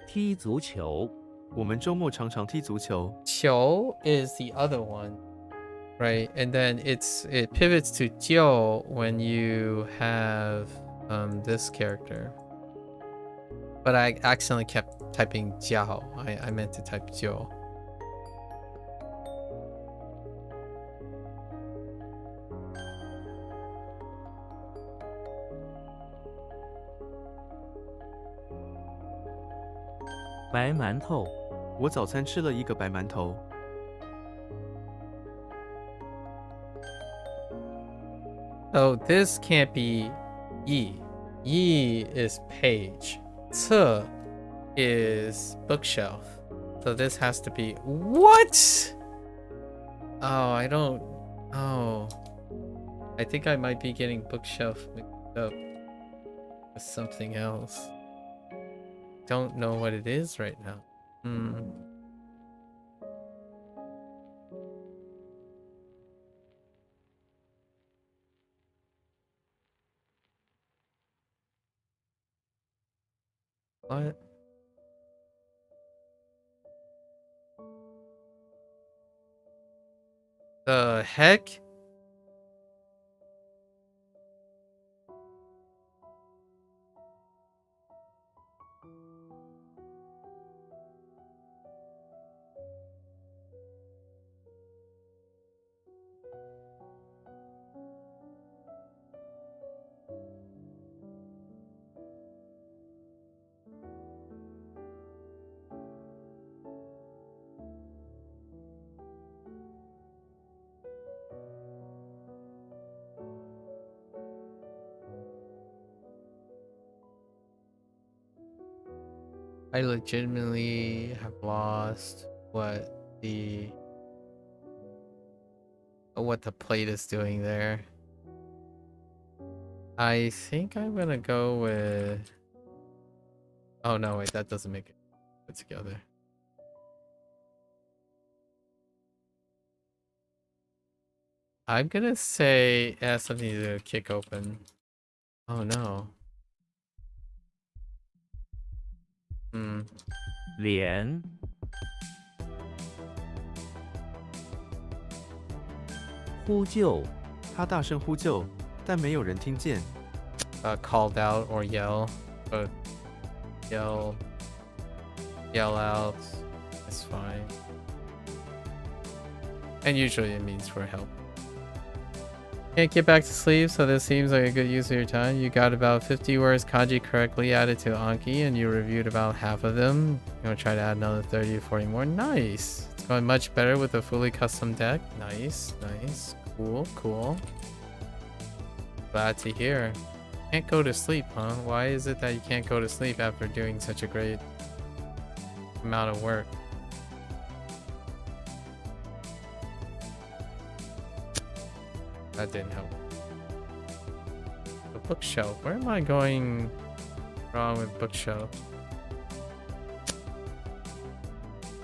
踢足球 我们周末常常踢足球。 Qiu is the other one, right? And then it pivots to Jiu when you have this character. But I accidentally kept typing Jiao. I meant to type Jiu.《白馒头》我早餐吃了一个白馒头。 So this can't be Yi. Yi is page. Ce is bookshelf. So this has to be what? Oh, I don't. Oh, I think I might be getting bookshelf mixed up with something else. Don't know what it is right now. What? The heck? I legitimately have lost what the plate is doing there. I think I'm gonna go with. Oh no, wait, that doesn't make it put together. I'm gonna say it has something to kick open. Oh no. 脸呼救，他大声呼救，但没有人听见。Called out or yell, but yell out is fine. And usually it means for help. Can't get back to sleep, so this seems like a good use of your time. You got about 50 words kanji correctly added to Anki, and you reviewed about half of them. I'm gonna try to add another 30 to 40 more. Nice! It's going much better with a fully custom deck. Nice, nice. Cool, cool. Glad to hear. Can't go to sleep, huh? Why is it that you can't go to sleep after doing such a great amount of work? That didn't help. The bookshelf. Where am I going wrong with bookshelf?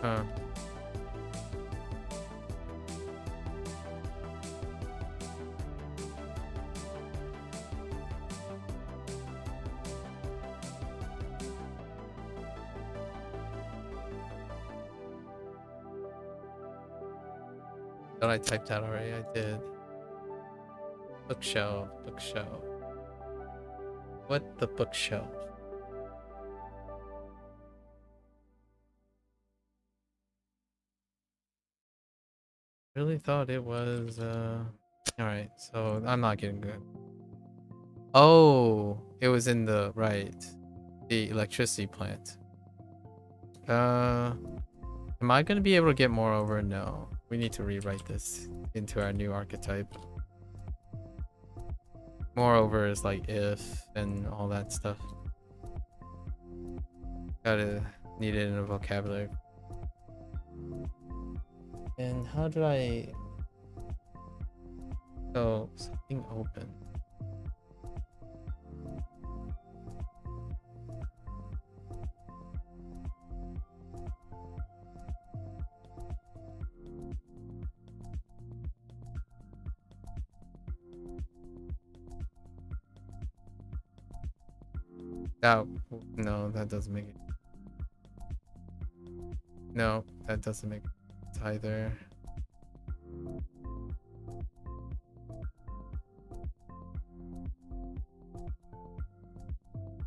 Huh. Thought I typed that already. I did. Bookshelf, bookshelf. What the bookshelf? Really thought it was alright, so I'm not getting good. Oh, it was in the the electricity plant. Am I gonna be able to get more over? No. We need to rewrite this into our new archetype. Moreover is like if and all that stuff. Gotta need it in a vocabulary. And how did I... So, something open. No, that doesn't make it. No, that doesn't make sense either.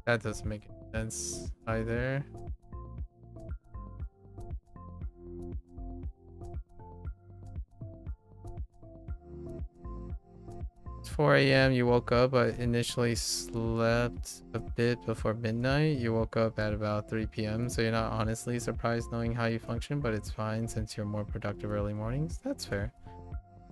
That doesn't make sense either. It's 4 a.m. You woke up, but initially slept a bit before midnight. You woke up at about 3 p.m. So you're not honestly surprised knowing how you function, but it's fine since you're more productive early mornings. That's fair.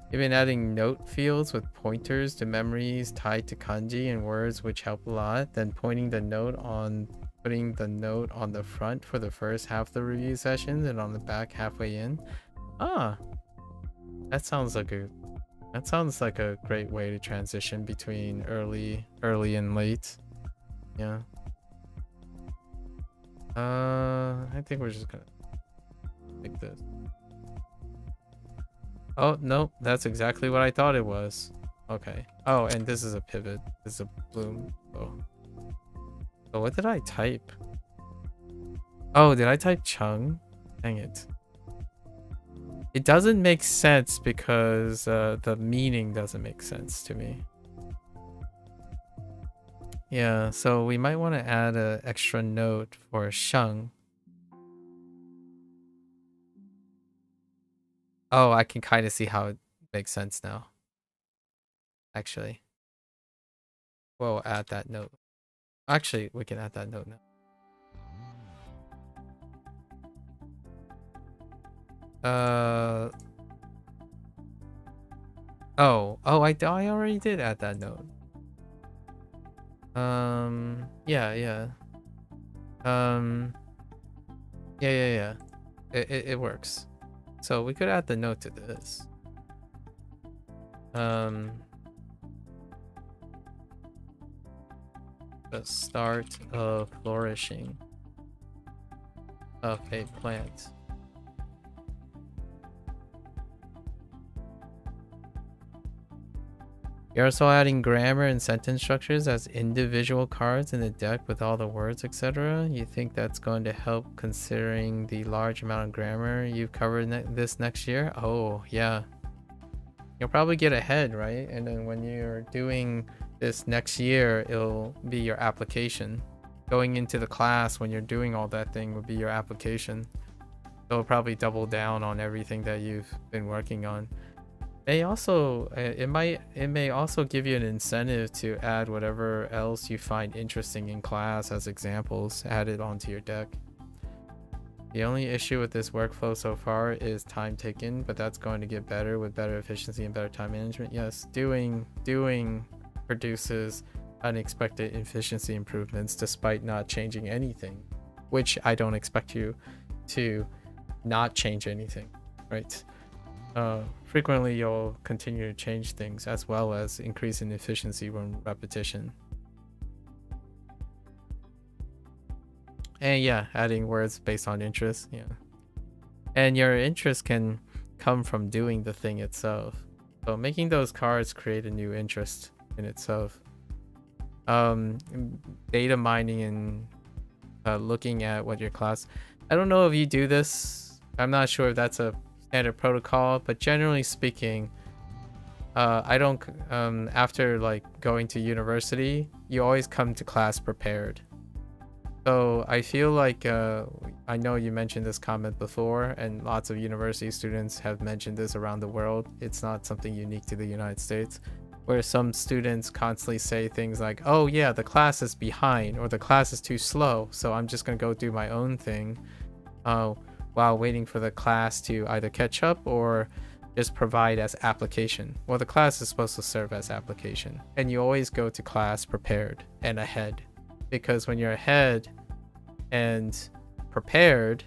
You've been adding note fields with pointers to memories tied to kanji and words, which help a lot. Then putting the note on the front for the first half of the review sessions and on the back halfway in. Ah, that sounds like a great way to transition between early and late. Yeah. I think we're just gonna make this. Oh, no, that's exactly what I thought it was. Okay. Oh, and this is a pivot. This is a bloom. Oh. So what did I type? Oh, did I type Chung? Dang it. It doesn't make sense because the meaning doesn't make sense to me. Yeah, so we might want to add an extra note for Sheng. Oh, I can kind of see how it makes sense now. Actually. We'll add that note. Actually, we can add that note now. Oh, I already did add that note. Yeah. Yeah. It works. So we could add the note to this. The start of flourishing of a plant. You're also adding grammar and sentence structures as individual cards in the deck with all the words, etc. You think that's going to help considering the large amount of grammar you've covered this next year? Oh, yeah. you'll probably get ahead, right? And then when you're doing this next year, it'll be your application. Going into the class when you're doing all that thing would be your application. So it'll probably double down on everything that you've been working on. It may also give you an incentive to add whatever else you find interesting in class as examples added onto your deck. The only issue with this workflow so far is time taken, but that's going to get better with better efficiency and better time management. Yes, doing produces unexpected efficiency improvements despite not changing anything, which I don't expect you to not change anything, right? Frequently you'll continue to change things as well as increase in efficiency when repetition. And yeah, adding words based on interest, yeah. And your interest can come from doing the thing itself. So making those cards create a new interest in itself. Data mining and looking at what your class, I don't know if you do this. I'm not sure if that's a standard protocol, but generally speaking, I don't after like going to university, you always come to class prepared. So I feel like I know you mentioned this comment before, and lots of university students have mentioned this around the world. It's not something unique to the United States, where some students constantly say things like, oh yeah, the class is behind, or the class is too slow, so I'm just gonna go do my own thing while waiting for the class to either catch up or just provide as application. Well, the class is supposed to serve as application, and you always go to class prepared and ahead, because when you're ahead and prepared,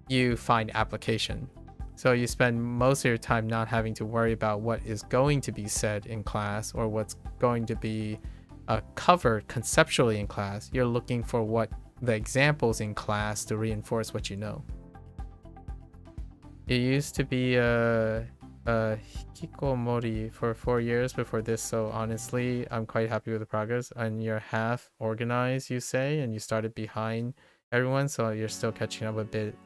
you find application. So you spend most of your time not having to worry about what is going to be said in class or what's going to be covered conceptually in class. You're looking for what the examples in class to reinforce what you know. You used to be a hikikomori for 4 years before this, so honestly, I'm quite happy with the progress. And you're half organized, you say, and you started behind everyone, so you're still catching up a bit,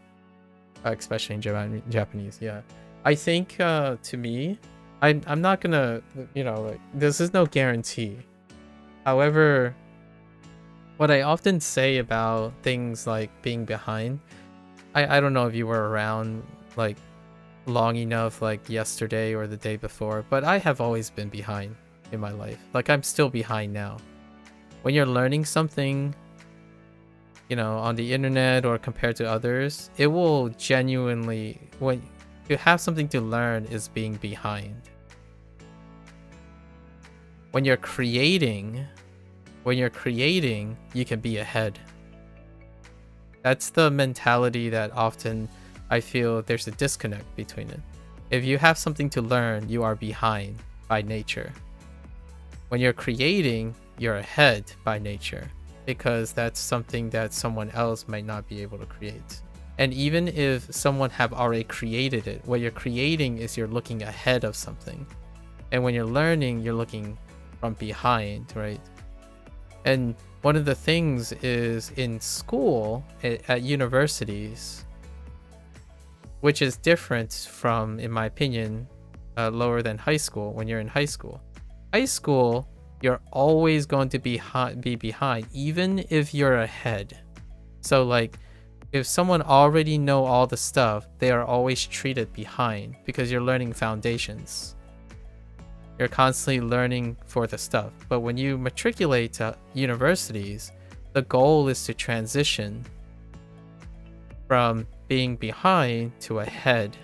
especially in Japanese. Yeah, I think to me, I'm not gonna, like, this is no guarantee. However, what I often say about things like being behind, I don't know if you were around like long enough, like yesterday or the day before, but I have always been behind in my life. Like, I'm still behind now. When you're learning something, on the internet or compared to others, it will genuinely, when you have something to learn, is being behind. When you're creating, you can be ahead. That's the mentality that often I feel there's a disconnect between it. If you have something to learn, you are behind by nature. When you're creating, you're ahead by nature, because that's something that someone else might not be able to create. And even if someone have already created it, what you're creating is you're looking ahead of something. And when you're learning, you're looking from behind, right? And one of the things is in school, at universities, which is different from, in my opinion, lower than high school. When you're in high school, you're always going to be behind, even if you're ahead. So like, if someone already know all the stuff, they are always treated behind because you're learning foundations. You're constantly learning for the stuff. But when you matriculate to universities, the goal is to transition from being behind to ahead.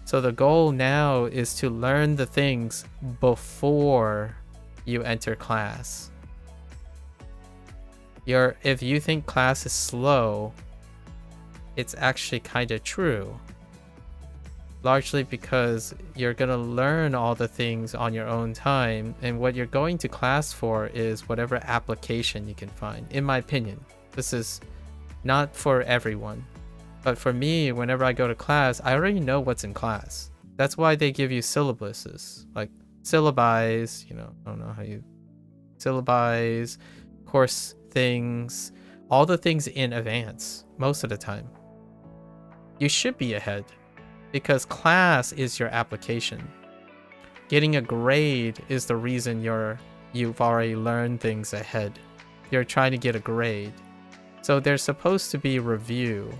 So the goal now is to learn the things before you enter class. If you think class is slow, it's actually kind of true. Largely because you're gonna learn all the things on your own time, and what you're going to class for is whatever application you can find. In my opinion, this is not for everyone, but for me, whenever I go to class, I already know what's in class. That's why they give you syllabuses, like syllabi, I don't know how you, syllabi, course things, all the things in advance most of the time. You should be ahead. because class is your application. Getting a grade is the reason you've already learned things ahead. You're trying to get a grade. So there's supposed to be review.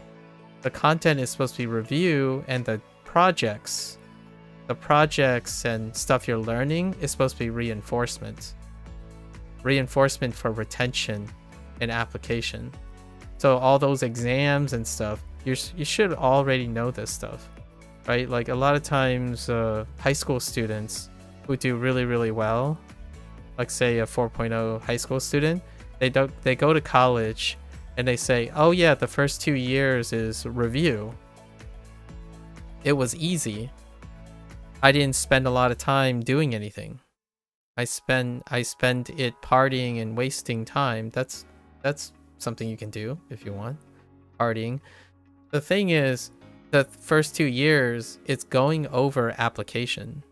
The content is supposed to be review, and the projects and stuff you're learning is supposed to be reinforcement. Reinforcement for retention and application. So all those exams and stuff, you should already know this stuff, right? Like a lot of times high school students who do really, really well, like say a 4.0 high school student, they go to college and they say, oh yeah, the first 2 years is review. It was easy. I didn't spend a lot of time doing anything. I spend it partying and wasting time. That's something you can do if you want. Partying. The thing is, the first 2 years, it's going over application.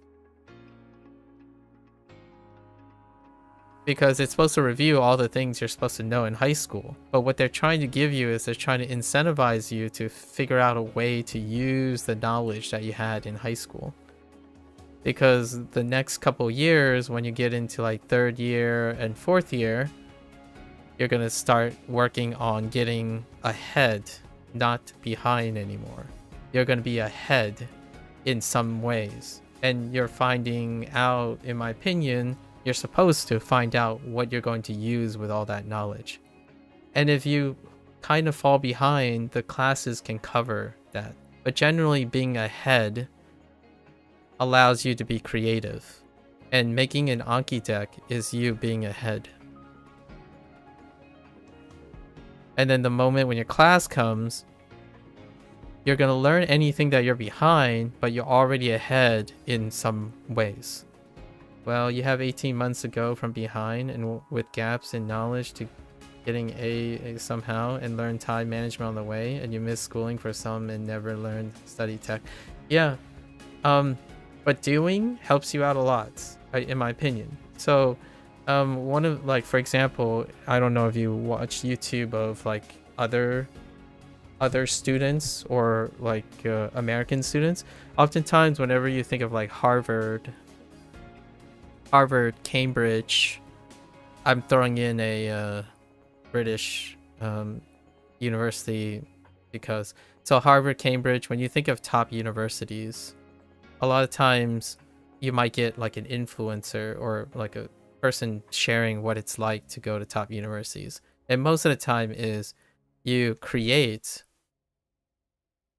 Because it's supposed to review all the things you're supposed to know in high school. But what they're trying to give you is they're trying to incentivize you to figure out a way to use the knowledge that you had in high school. Because the next couple years, when you get into like 3rd year and 4th year, you're going to start working on getting ahead, not behind anymore. You're going to be ahead in some ways. And you're finding out, in my opinion, you're supposed to find out what you're going to use with all that knowledge. And if you kind of fall behind, the classes can cover that. But generally, being ahead allows you to be creative. And making an Anki deck is you being ahead. And then the moment when your class comes, you're going to learn anything that you're behind, but you're already ahead in some ways. Well, you have 18 months to go from behind and with gaps in knowledge to getting A somehow, and learn time management on the way, and you miss schooling for some and never learn study tech. Yeah. But doing helps you out a lot, right, in my opinion. So one of, like, for example, I don't know if you watch YouTube of like other students or like American students. Oftentimes whenever you think of like Harvard, Cambridge, I'm throwing in a British university because, so Harvard, Cambridge, when you think of top universities, a lot of times you might get like an influencer or like a person sharing what it's like to go to top universities. And most of the time is you create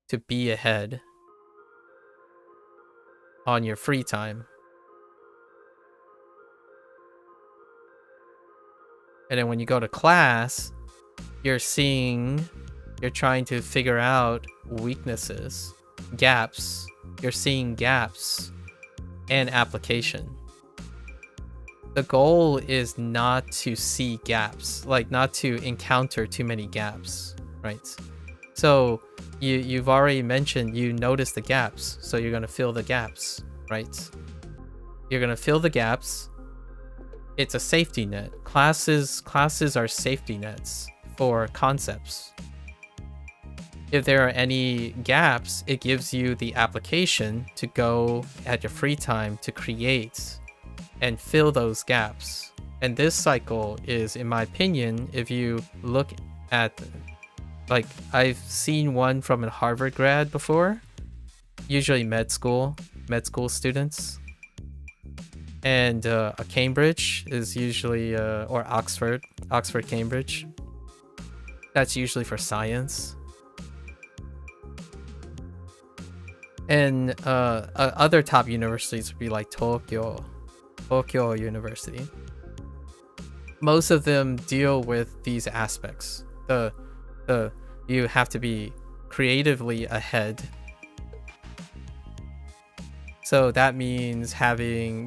to be ahead on your free time. And then when you go to class, you're trying to figure out weaknesses, gaps. You're seeing gaps and application. The goal is not to see gaps, like not to encounter too many gaps, right? So you've already mentioned you notice the gaps, so you're going to fill the gaps, right? You're going to fill the gaps. It's a safety net. Classes are safety nets for concepts. If there are any gaps, it gives you the application to go at your free time to create and fill those gaps. And this cycle is, in my opinion, if you look at, like, I've seen one from a Harvard grad before, usually med school students. And a Cambridge is usually, or Oxford, Cambridge. That's usually for science. And other top universities would be like Tokyo University. Most of them deal with these aspects. You have to be creatively ahead. So that means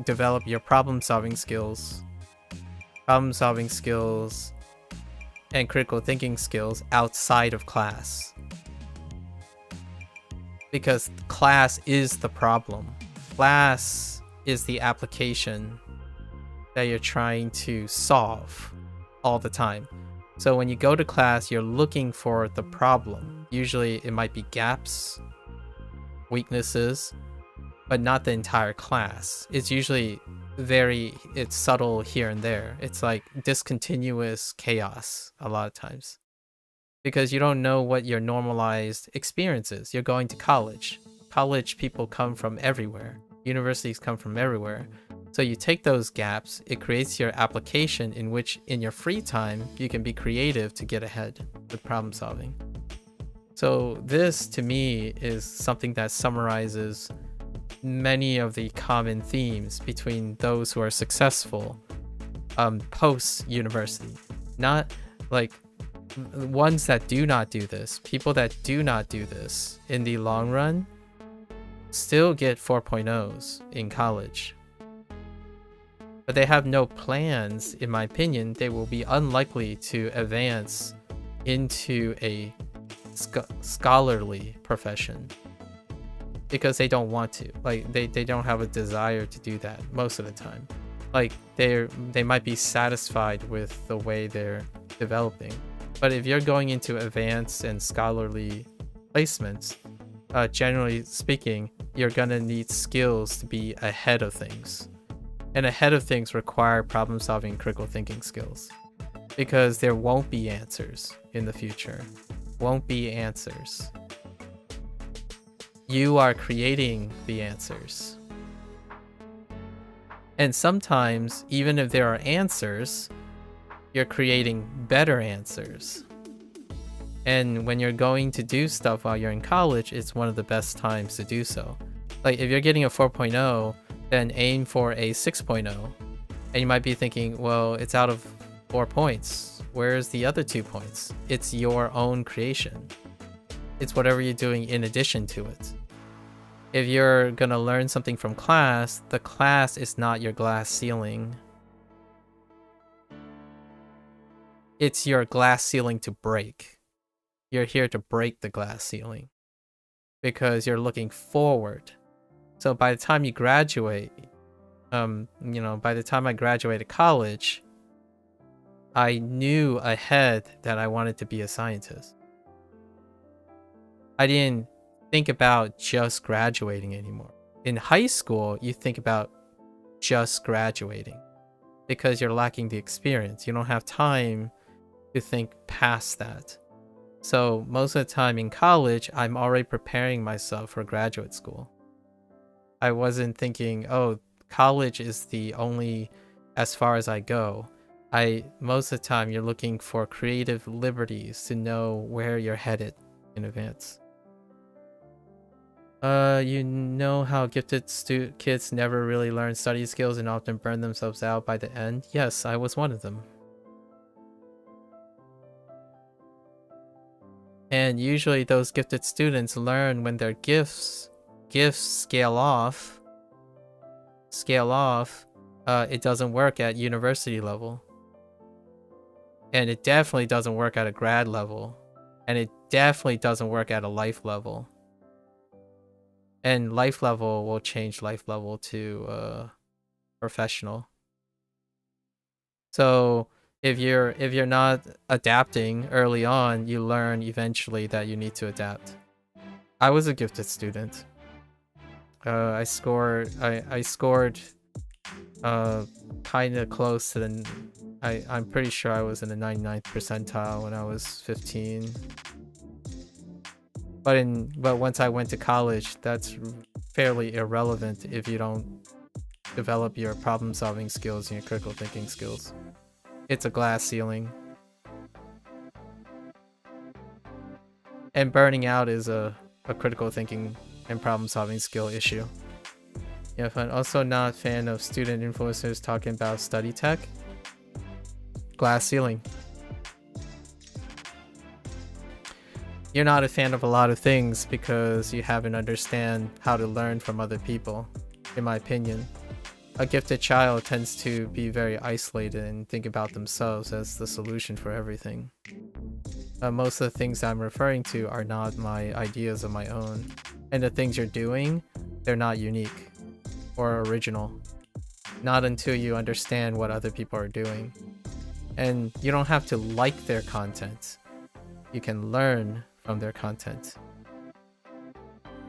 develop your problem-solving skills and critical thinking skills outside of class. Because class is the problem. Class is the application that you're trying to solve all the time. So when you go to class, you're looking for the problem. Usually it might be gaps weaknesses, but not the entire class. It's usually it's subtle here and there. It's like discontinuous chaos a lot of times. Because you don't know what your normalized experience is. You're going to college. College people come from everywhere. Universities come from everywhere. So you take those gaps, it creates your application in which in your free time, you can be creative to get ahead with problem solving. So this to me is something that summarizes many of the common themes between those who are successful post-university. Not like ones that do not do this. People that do not do this in the long run still get 4.0s in college. But they have no plans, in my opinion. They will be unlikely to advance into a scholarly profession because they don't want to. Like they don't have a desire to do that most of the time. Like they might be satisfied with the way they're developing. But if you're going into advanced and scholarly placements, generally speaking, you're gonna need skills to be ahead of things. And ahead of things require problem solving, critical thinking skills. Because there won't be answers in the future. Won't be answers. You are creating the answers. And sometimes, even if there are answers, you're creating better answers. And when you're going to do stuff while you're in college, it's one of the best times to do so. Like if you're getting a 4.0, then aim for a 6.0. And you might be thinking, well, it's out of 4 points. Where's the other 2 points? It's your own creation. It's whatever you're doing in addition to it. If you're gonna learn something from class, the class is not your glass ceiling. It's your glass ceiling to break. You're here to break the glass ceiling because you're looking forward. So by the time you graduate, by the time I graduated college, I knew ahead that I wanted to be a scientist. I didn't think about just graduating anymore. In high school, you think about just graduating because you're lacking the experience. You don't have time to think past that. So most of the time in college, I'm already preparing myself for graduate school. I wasn't thinking, oh, college is the only as far as I go. Most of the time you're looking for creative liberties to know where you're headed in advance. You know how gifted kids never really learn study skills and often burn themselves out by the end? Yes, I was one of them. And usually those gifted students learn when their gifts scale off, it doesn't work at university level. And it definitely doesn't work at a grad level. And it definitely doesn't work at a life level. And life level will change life level to professional. So if you're not adapting early on, you learn eventually that you need to adapt. I was a gifted student. I scored kind of close to the I'm pretty sure I was in the 99th percentile when I was 15. But once I went to college, that's fairly irrelevant if you don't develop your problem solving skills and your critical thinking skills. It's a glass ceiling. And burning out is a critical thinking and problem solving skill issue. Yeah, I'm also not a fan of student influencers talking about study tech. Glass ceiling. You're not a fan of a lot of things because you haven't understand how to learn from other people, in my opinion. A gifted child tends to be very isolated and think about themselves as the solution for everything. Most of the things I'm referring to are not my ideas of my own. And the things you're doing, they're not unique or original. Not until you understand what other people are doing. And you don't have to like their content. You can learn from their content.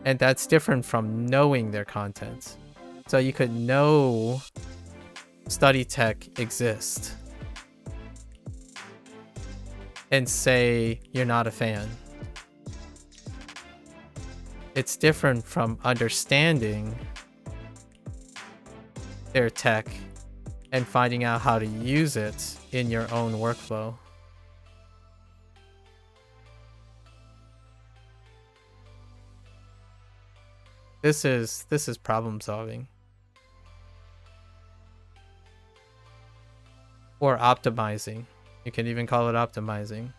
And that's different from knowing their content. So you could know study tech exists and say you're not a fan. It's different from understanding their tech and finding out how to use it in your own workflow. This is problem solving. Or optimizing. You can even call it optimizing.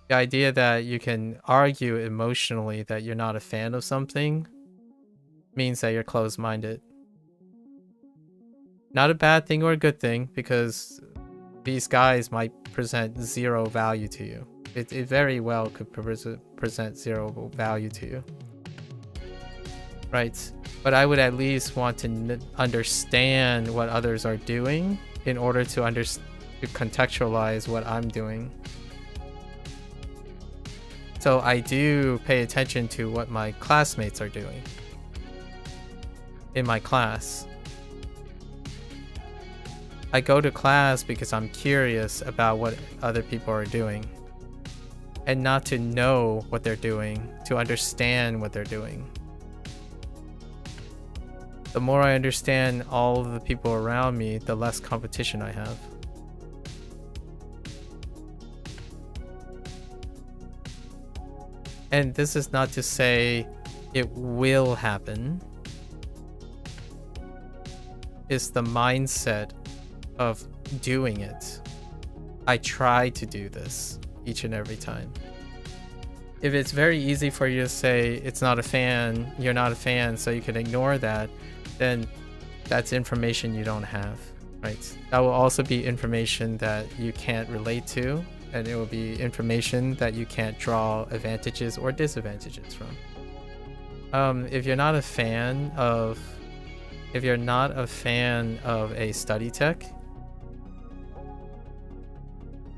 The idea that you can argue emotionally that you're not a fan of something means that you're closed-minded. Not a bad thing or a good thing, because these guys might present zero value to you. It very well could present zero value to you. Right? But I would at least want to understand what others are doing in order to contextualize what I'm doing. So I do pay attention to what my classmates are doing in my class. I go to class because I'm curious about what other people are doing, and not to know what they're doing, to understand what they're doing. The more I understand all of the people around me, the less competition I have. And this is not to say it will happen. It's the mindset of doing it. I try to do this each and every time. If it's very easy for you to say it's not a fan, you're not a fan, so you can ignore that, then that's information you don't have, right? That will also be information that you can't relate to, and it will be information that you can't draw advantages or disadvantages from. If you're not a fan of a study tech,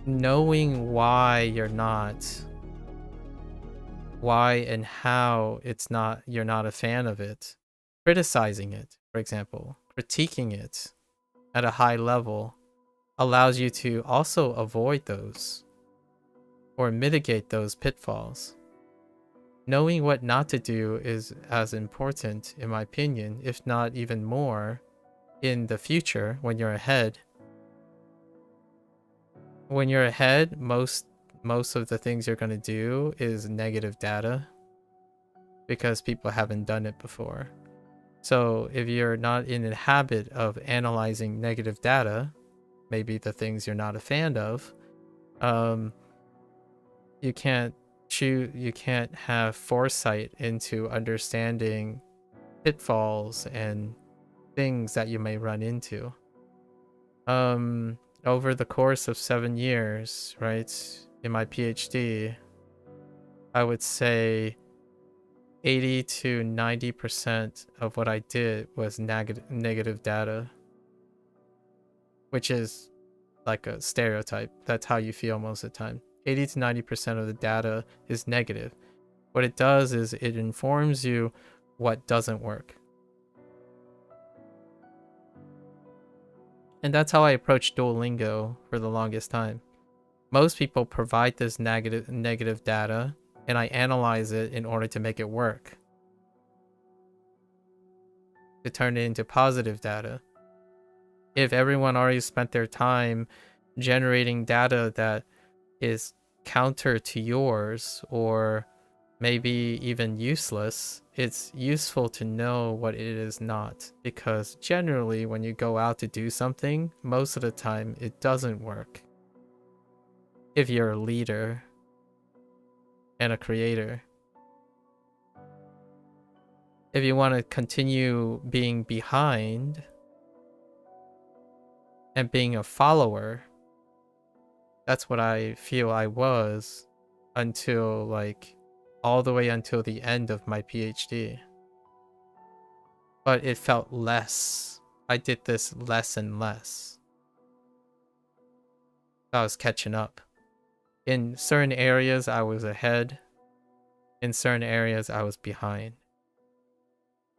knowing why you're not, why and how you're not a fan of it, criticizing it, for example, critiquing it at a high level allows you to also avoid those or mitigate those pitfalls. Knowing what not to do is as important, in my opinion, if not even more, in the future when you're ahead. When you're ahead, most of the things you're going to do is negative data because people haven't done it before. So if you're not in the habit of analyzing negative data, maybe the things you're not a fan of, you can't have foresight into understanding pitfalls and things that you may run into. Over the course of 7 years, right, in my PhD, I would say 80 to 90% of what I did was negative data, which is like a stereotype. That's how you feel most of the time. 80 to 90% of the data is negative. What it does is it informs you what doesn't work. And that's how I approached Duolingo for the longest time. Most people provide this negative data, and I analyze it in order to make it work, to turn it into positive data. If everyone already spent their time generating data that is counter to yours, or maybe even useless, it's useful to know what it is not, because generally when you go out to do something, most of the time it doesn't work. If you're a leader and a creator, if you want to continue being behind and being a follower, that's what I feel I was until all the way until the end of my PhD. But it felt less. I did this less and less. I was catching up. In certain areas, I was ahead. In certain areas, I was behind.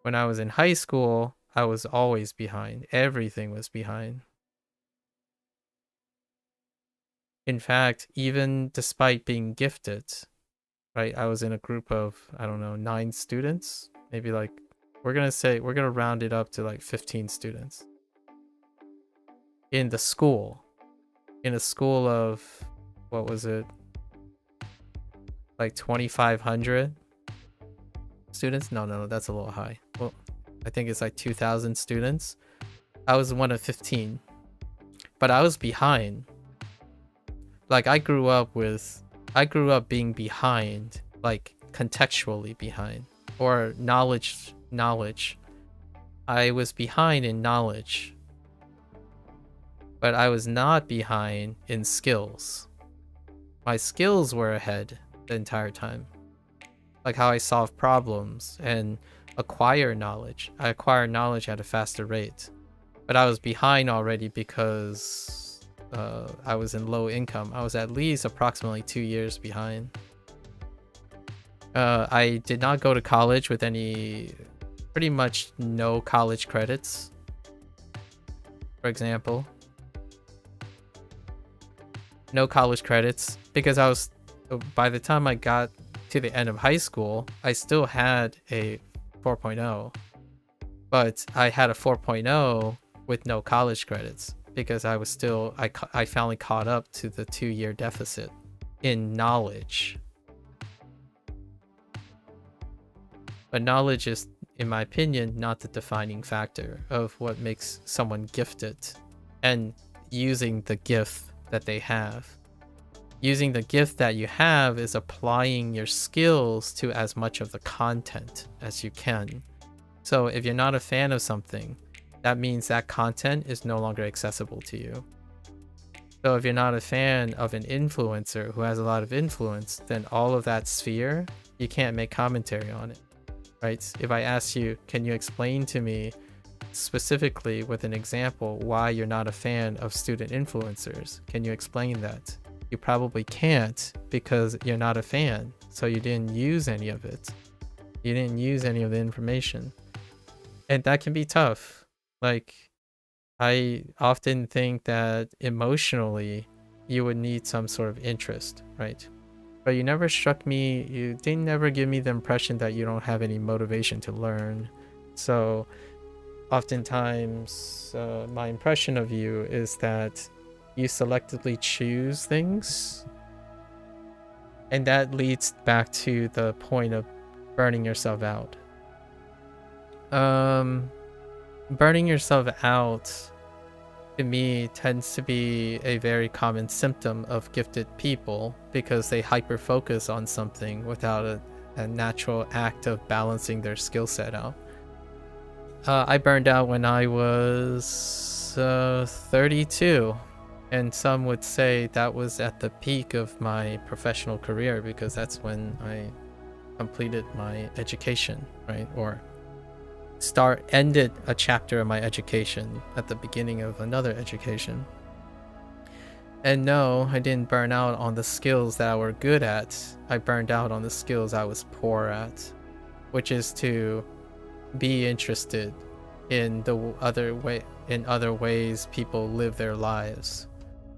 When I was in high school, I was always behind. Everything was behind. In fact, even despite being gifted, right? I was in a group of, I don't know, 9 students. Maybe like, we're going to round it up to like 15 students. In the school. In a school of, what was it? Like 2,500 students? No, that's a little high. Well, I think it's like 2,000 students. I was one of 15. But I was behind. Like I grew up being behind, like contextually behind, or knowledge. I was behind in knowledge, but I was not behind in skills. My skills were ahead the entire time. Like how I solve problems and acquire knowledge. I acquire knowledge at a faster rate, but I was behind already because I was in low income. I was at least approximately 2 years behind. I did not go to college with pretty much no college credits, for example. No college credits because by the time I got to the end of high school, I still had a 4.0, but I had a 4.0 with no college credits. Because I finally caught up to the 2-year deficit in knowledge. But knowledge is, in my opinion, not the defining factor of what makes someone gifted and using the gift that they have. Using the gift that you have is applying your skills to as much of the content as you can. So if you're not a fan of something, that means that content is no longer accessible to you. So if you're not a fan of an influencer who has a lot of influence, then all of that sphere, you can't make commentary on it, right? If I ask you, can you explain to me specifically with an example why you're not a fan of student influencers? Can you explain that? You probably can't because you're not a fan. So you didn't use any of it. You didn't use any of the information. And that can be tough. Like, I often think that emotionally, you would need some sort of interest, right? But you never you didn't never give me the impression that you don't have any motivation to learn. So, oftentimes, my impression of you is that you selectively choose things. And that leads back to the point of burning yourself out. Burning yourself out, to me, tends to be a very common symptom of gifted people because they hyper-focus on something without a natural act of balancing their skill set out. I burned out when I was 32, and some would say that was at the peak of my professional career because that's when I completed my education, right? Or ended a chapter of my education at the beginning of another education. And no, I didn't burn out on the skills that I were good at. I burned out on the skills I was poor at, which is to be interested in other ways people live their lives,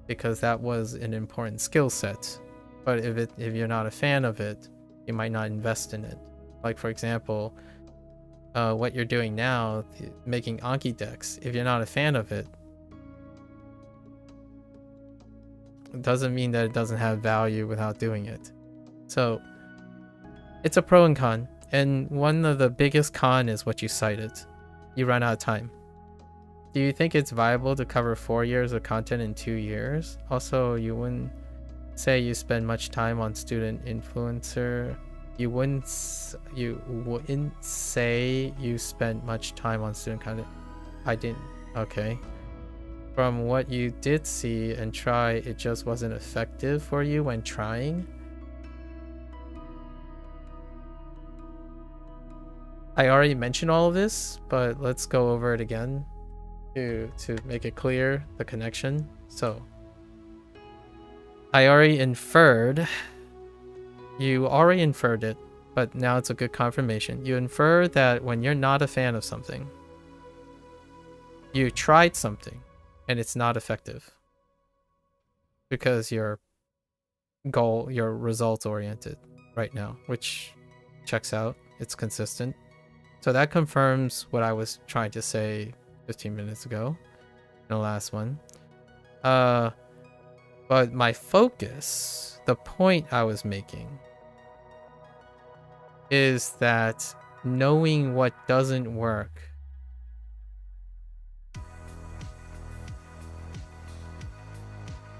because that was an important skill set. But if you're not a fan of it, you might not invest in it. Like, for example, what you're doing now, making Anki decks, if you're not a fan of it, it doesn't mean that it doesn't have value without doing it. So it's a pro and con, and one of the biggest con is what you cited. You run out of time. Do you think it's viable to cover 4 years of content in 2 years? Also, you wouldn't say you spend much time on student influencer. You wouldn't say you spent much time on student content. I didn't. Okay. From what you did see and try, it just wasn't effective for you when trying. I already mentioned all of this, but let's go over it again to make it clear, the connection. So, I already inferred, you already inferred it, but now it's a good confirmation. You infer that when you're not a fan of something, you tried something and it's not effective because your you're results oriented right now, which checks out. It's consistent. So that confirms what I was trying to say 15 minutes ago in the last one. But my focus, the point I was making, is that knowing what doesn't work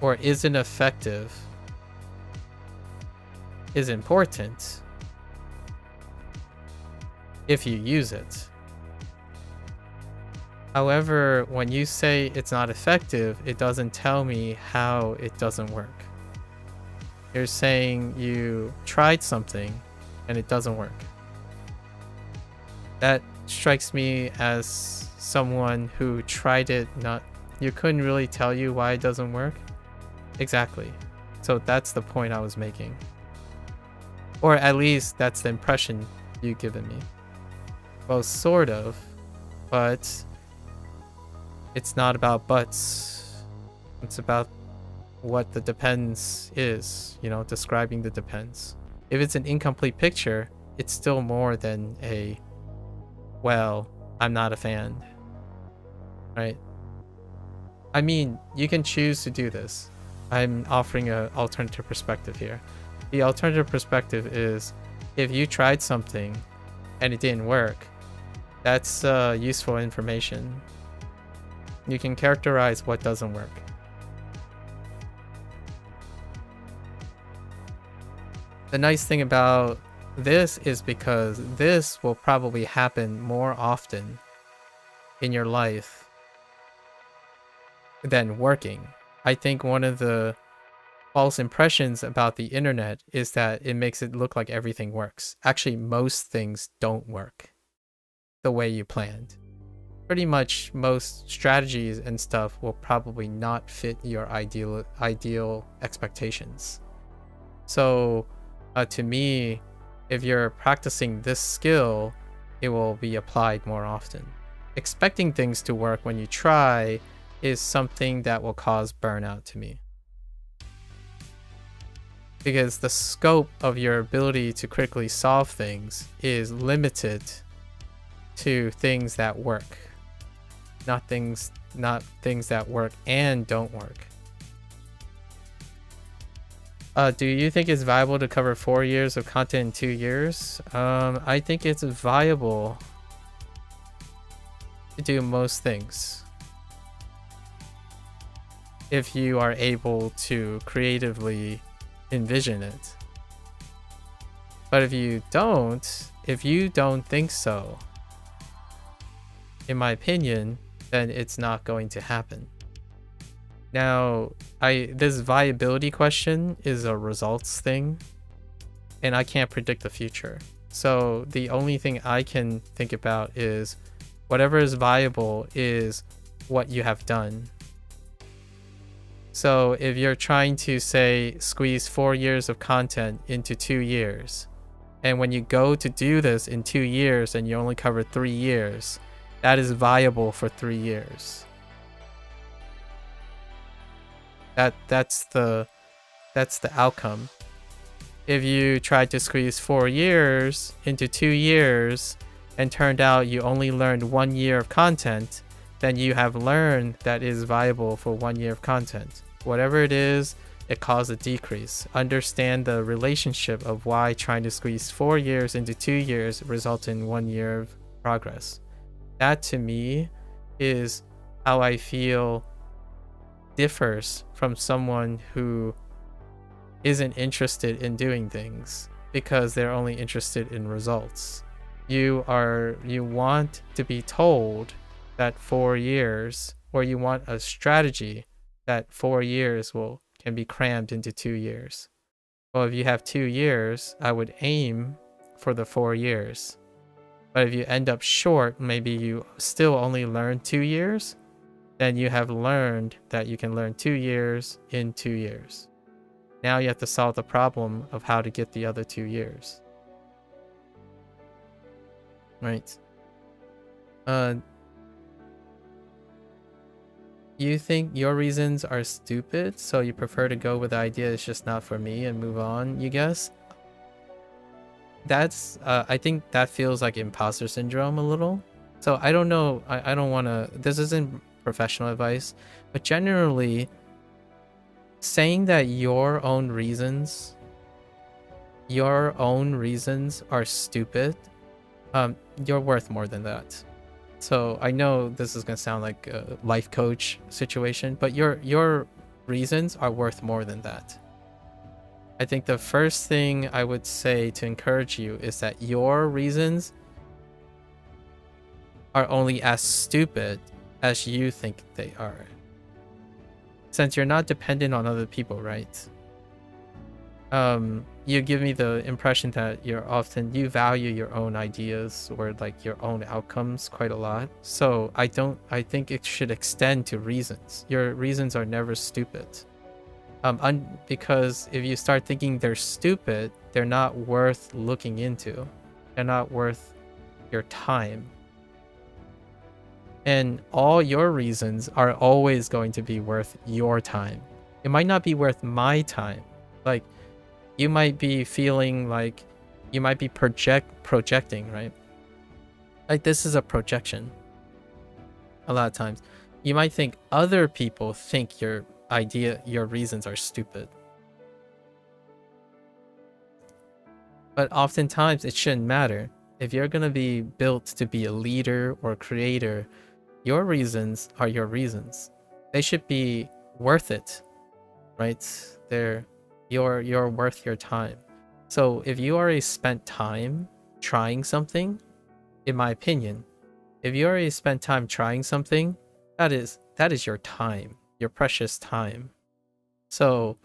or isn't effective is important if you use it. However, when you say it's not effective, it doesn't tell me how it doesn't work. You're saying you tried something and it doesn't work. That strikes me as someone who tried it, you couldn't really tell you why it doesn't work. Exactly. So that's the point I was making. Or at least that's the impression you've given me. Well, sort of, but it's not about buts. It's about what the depends is, describing the depends. If it's an incomplete picture, it's still more than I'm not a fan, right? I mean, you can choose to do this. I'm offering an alternative perspective here. The alternative perspective is if you tried something and it didn't work, that's useful information. You can characterize what doesn't work. The nice thing about this is because this will probably happen more often in your life than working. I think one of the false impressions about the internet is that it makes it look like everything works. Actually, most things don't work the way you planned. Pretty much most strategies and stuff will probably not fit your ideal expectations. So to me, if you're practicing this skill, it will be applied more often. Expecting things to work when you try is something that will cause burnout to me. Because the scope of your ability to critically solve things is limited to things that work, not things that work and don't work. Do you think it's viable to cover 4 years of content in 2 years? I think it's viable to do most things if you are able to creatively envision it. But if you don't think so, in my opinion, then it's not going to happen. Now, this viability question is a results thing, and I can't predict the future. So the only thing I can think about is whatever is viable is what you have done. So if you're trying to, say, squeeze 4 years of content into 2 years, and when you go to do this in 2 years and you only cover 3 years, that is viable for 3 years. That's the outcome. If you tried to squeeze 4 years into 2 years and turned out you only learned 1 year of content, then you have learned that is viable for 1 year of content. Whatever it is, it caused a decrease. Understand the relationship of why trying to squeeze 4 years into 2 years results in 1 year of progress. That to me is how I feel differs from someone who isn't interested in doing things because they're only interested in results. You want to be told that 4 years, or you want a strategy that 4 years can be crammed into 2 years. Well, if you have 2 years, I would aim for the 4 years. But if you end up short, maybe you still only learn 2 years, then you have learned that you can learn 2 years in 2 years. Now you have to solve the problem of how to get the other 2 years. right? You think your reasons are stupid, so you prefer to go with the idea it's just not for me and move on, you guess? That's, I think that feels like imposter syndrome a little. So I don't know, I don't want to, this isn't professional advice, but generally, saying that your own reasons are stupid, you're worth more than that. So I know this is gonna sound like a life coach situation, but your reasons are worth more than that. I think the first thing I would say to encourage you is that your reasons are only as stupid as you think they are. Since you're not dependent on other people, right? You give me the impression that you value your own ideas or like your own outcomes quite a lot. So I think it should extend to reasons. Your reasons are never stupid. Because if you start thinking they're stupid, they're not worth looking into. They're not worth your time. And all your reasons are always going to be worth your time. It might not be worth my time. Like, you might be feeling like you might be projecting, right? Like, this is a projection. A lot of times, you might think other people think your reasons are stupid. But oftentimes, it shouldn't matter. If you're going to be built to be a leader or creator, your reasons are your reasons. They should be worth it, right? You're worth your time. So if you already spent time trying something, in my opinion, if you already spent time trying something, that is your time, your precious time. So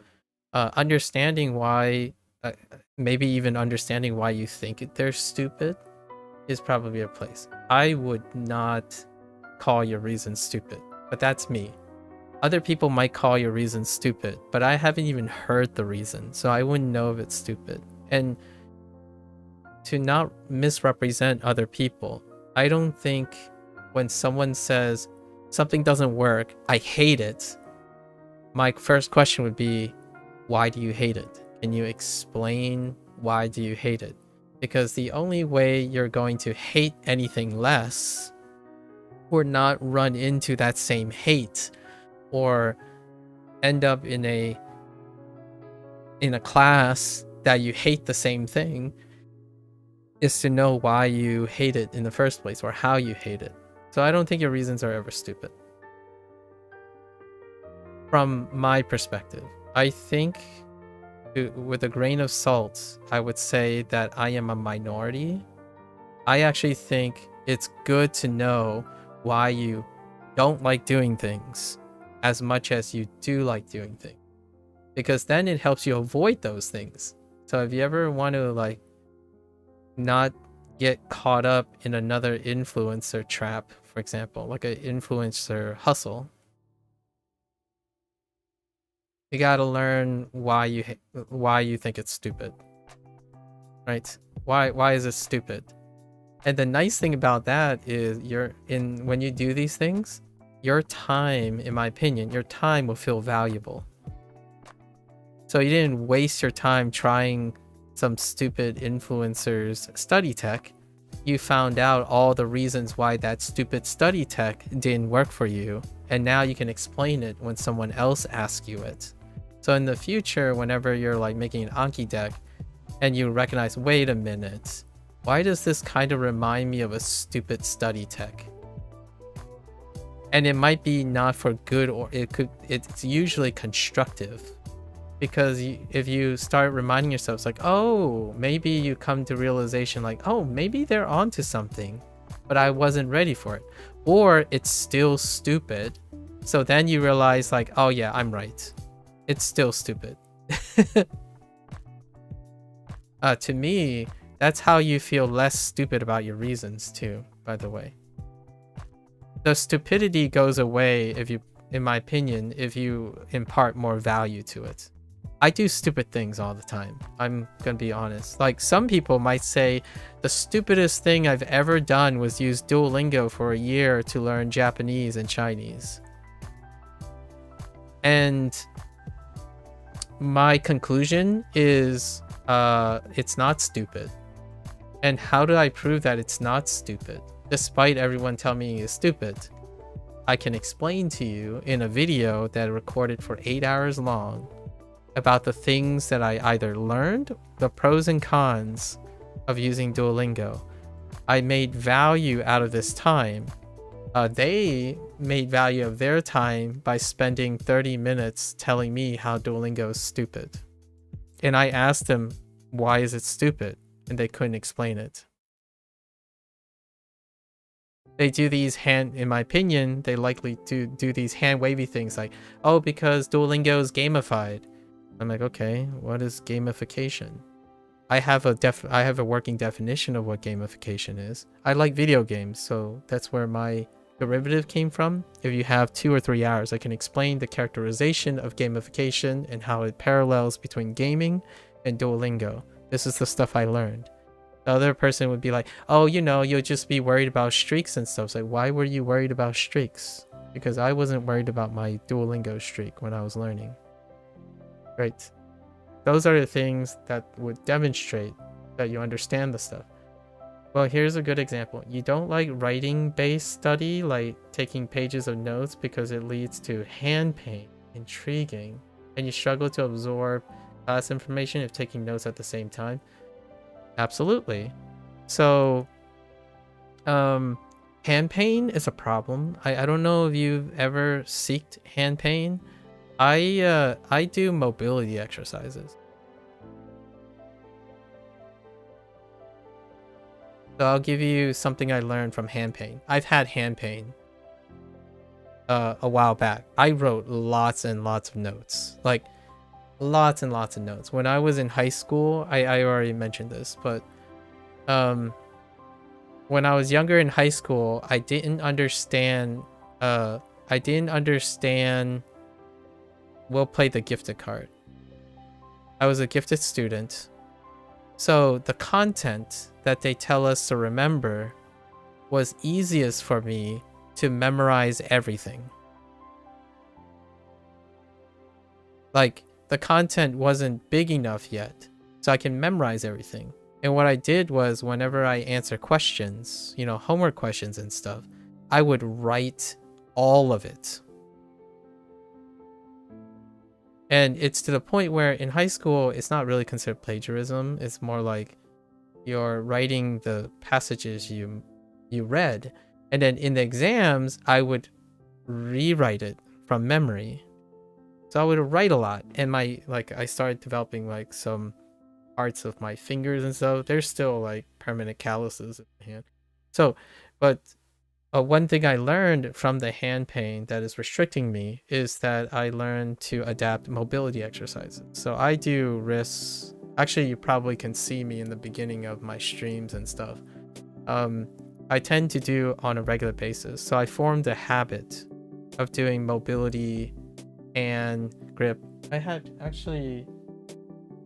understanding why, maybe even understanding why you think they're stupid is probably a place. I would not call your reasons stupid, but that's me. Other people might call your reasons stupid, but I haven't even heard the reason, so I wouldn't know if it's stupid. And to not misrepresent other people, I don't think when someone says something doesn't work, I hate it, my first question would be, why do you hate it? Can you explain why do you hate it? Because the only way you're going to hate anything less or not run into that same hate or end up in a class that you hate the same thing is to know why you hate it in the first place or how you hate it. So I don't think your reasons are ever stupid. From my perspective, I think with a grain of salt, I would say that I am a minority. I actually think it's good to know why you don't like doing things as much as you do like doing things, because then it helps you avoid those things. So if you ever want to like not get caught up in another influencer trap, for example, like an influencer hustle, you gotta learn why you think it's stupid, right? Why is it stupid? And the nice thing about that is when you do these things, your time, in my opinion, your time will feel valuable. So you didn't waste your time trying some stupid influencer's study tech. You found out all the reasons why that stupid study tech didn't work for you, and now you can explain it when someone else asks you it. So in the future, whenever you're like making an Anki deck and you recognize, wait a minute, why does this kind of remind me of a stupid study tech? And it might be not for good, or it's usually constructive. Because if you start reminding yourself, it's like, oh, maybe you come to realization like, oh, maybe they're onto something, but I wasn't ready for it. Or it's still stupid. So then you realize like, oh yeah, I'm right. It's still stupid. To me, that's how you feel less stupid about your reasons too, by the way. The stupidity goes away if you, in my opinion, if you impart more value to it. I do stupid things all the time. I'm gonna be honest. Like, some people might say the stupidest thing I've ever done was use Duolingo for a year to learn Japanese and Chinese. And my conclusion is it's not stupid. And how do I prove that it's not stupid? Despite everyone telling me it's stupid, I can explain to you in a video that I recorded for 8 hours long about the things that I either learned, the pros and cons of using Duolingo. I made value out of this time. They made value of their time by spending 30 minutes telling me how Duolingo is stupid. And I asked them, why is it stupid? And they couldn't explain it. They do these in my opinion, they likely do these hand wavy things like, oh, because Duolingo is gamified. I'm like, okay, what is gamification? I have a working definition of what gamification is. I like video games, so that's where my derivative came from. If you have 2 or 3 hours, I can explain the characterization of gamification and how it parallels between gaming and Duolingo. This is the stuff I learned. The other person would be like, oh, you know, you'll just be worried about streaks and stuff. It's like, why were you worried about streaks? Because I wasn't worried about my Duolingo streak when I was learning. Right. Those are the things that would demonstrate that you understand the stuff. Well, here's a good example. You don't like writing-based study, like taking pages of notes, because it leads to hand pain, intriguing, and you struggle to absorb class information if taking notes at the same time. Absolutely. So, hand pain is a problem. I don't know if you've ever seeked hand pain. I do mobility exercises. So I'll give you something I learned from hand pain. I've had hand pain a while back. I wrote lots and lots of notes. Like, lots and lots of notes. When I was in high school, I already mentioned this, but when I was younger in high school, I didn't understand we'll play the gifted card. I was a gifted student. So the content that they tell us to remember was easiest for me to memorize everything. Like, the content wasn't big enough yet, so I can memorize everything. And what I did was, whenever I answer questions, you know, homework questions and stuff, I would write all of it. And it's to the point where in high school, it's not really considered plagiarism. It's more like you're writing the passages you read. And then in the exams, I would rewrite it from memory. So I would write a lot. And I started developing like some parts of my fingers and stuff. There's still like permanent calluses in the hand. So, but one thing I learned from the hand pain that is restricting me is that I learned to adapt mobility exercises. So I do wrists. Actually, you probably can see me in the beginning of my streams and stuff. I tend to do on a regular basis. So I formed a habit of doing mobility and grip. I had actually,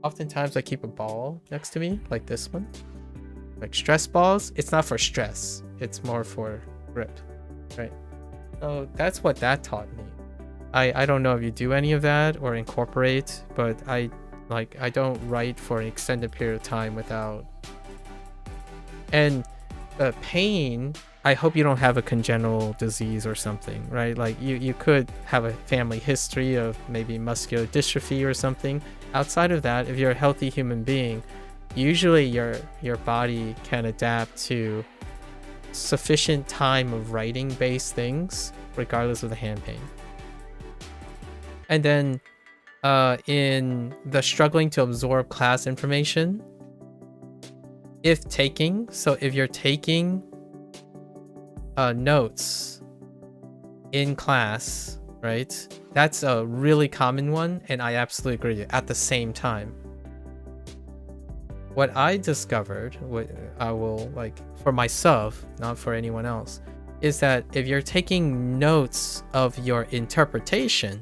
oftentimes I keep a ball next to me, like this one. Like stress balls. It's not for stress. It's more for grip, right? So that's what that taught me. I don't know if you do any of that or incorporate, but I don't write for an extended period of time without. And pain, I hope you don't have a congenital disease or something, right? Like you could have a family history of maybe muscular dystrophy or something. Outside of that, if you're a healthy human being, usually your body can adapt to sufficient time of writing based things regardless of the hand pain. And then in the struggling to absorb class information, if you're taking notes in class, right, that's a really common one, and I absolutely agree. At the same time, what I discovered, what I will like for myself, not for anyone else, is that if you're taking notes of your interpretation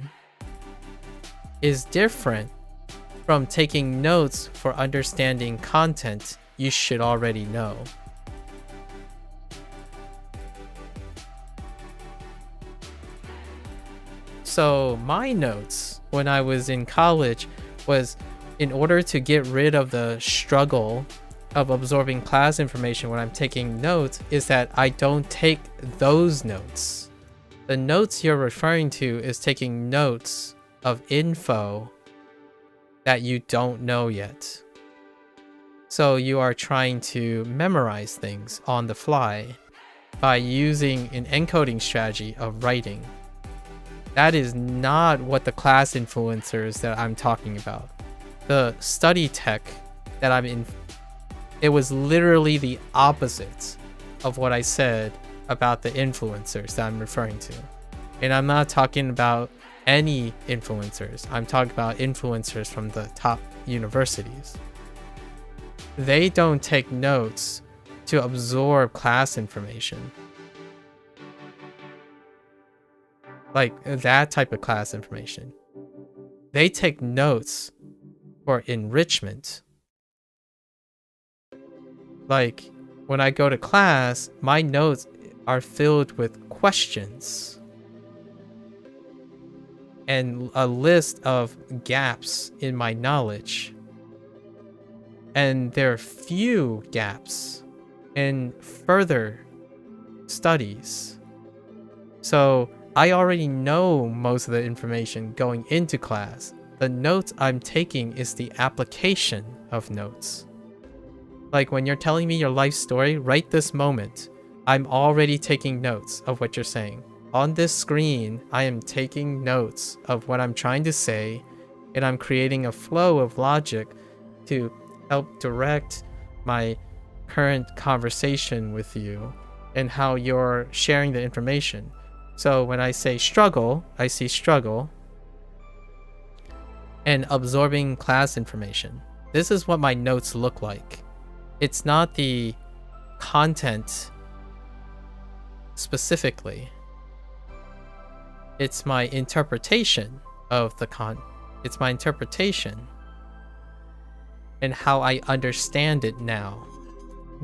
is different from taking notes for understanding content you should already know. So my notes when I was in college was, in order to get rid of the struggle of absorbing class information when I'm taking notes, is that I don't take those notes. The notes you're referring to is taking notes of info that you don't know yet. So you are trying to memorize things on the fly by using an encoding strategy of writing. That is not what the class influencers that I'm talking about. The study tech that I'm in, it was literally the opposite of what I said about the influencers that I'm referring to. And I'm not talking about any influencers. I'm talking about influencers from the top universities. They don't take notes to absorb class information. Like that type of class information. They take notes for enrichment. Like when I go to class, my notes are filled with questions and a list of gaps in my knowledge. And there are few gaps in further studies. So I already know most of the information going into class. The notes I'm taking is the application of notes. Like when you're telling me your life story, right this moment, I'm already taking notes of what you're saying. On this screen, I am taking notes of what I'm trying to say, and I'm creating a flow of logic to help direct my current conversation with you and how you're sharing the information. So when I say struggle, I see struggle and absorbing class information. This is what my notes look like. It's not the content specifically. It's my interpretation of the it's my interpretation and how I understand it now,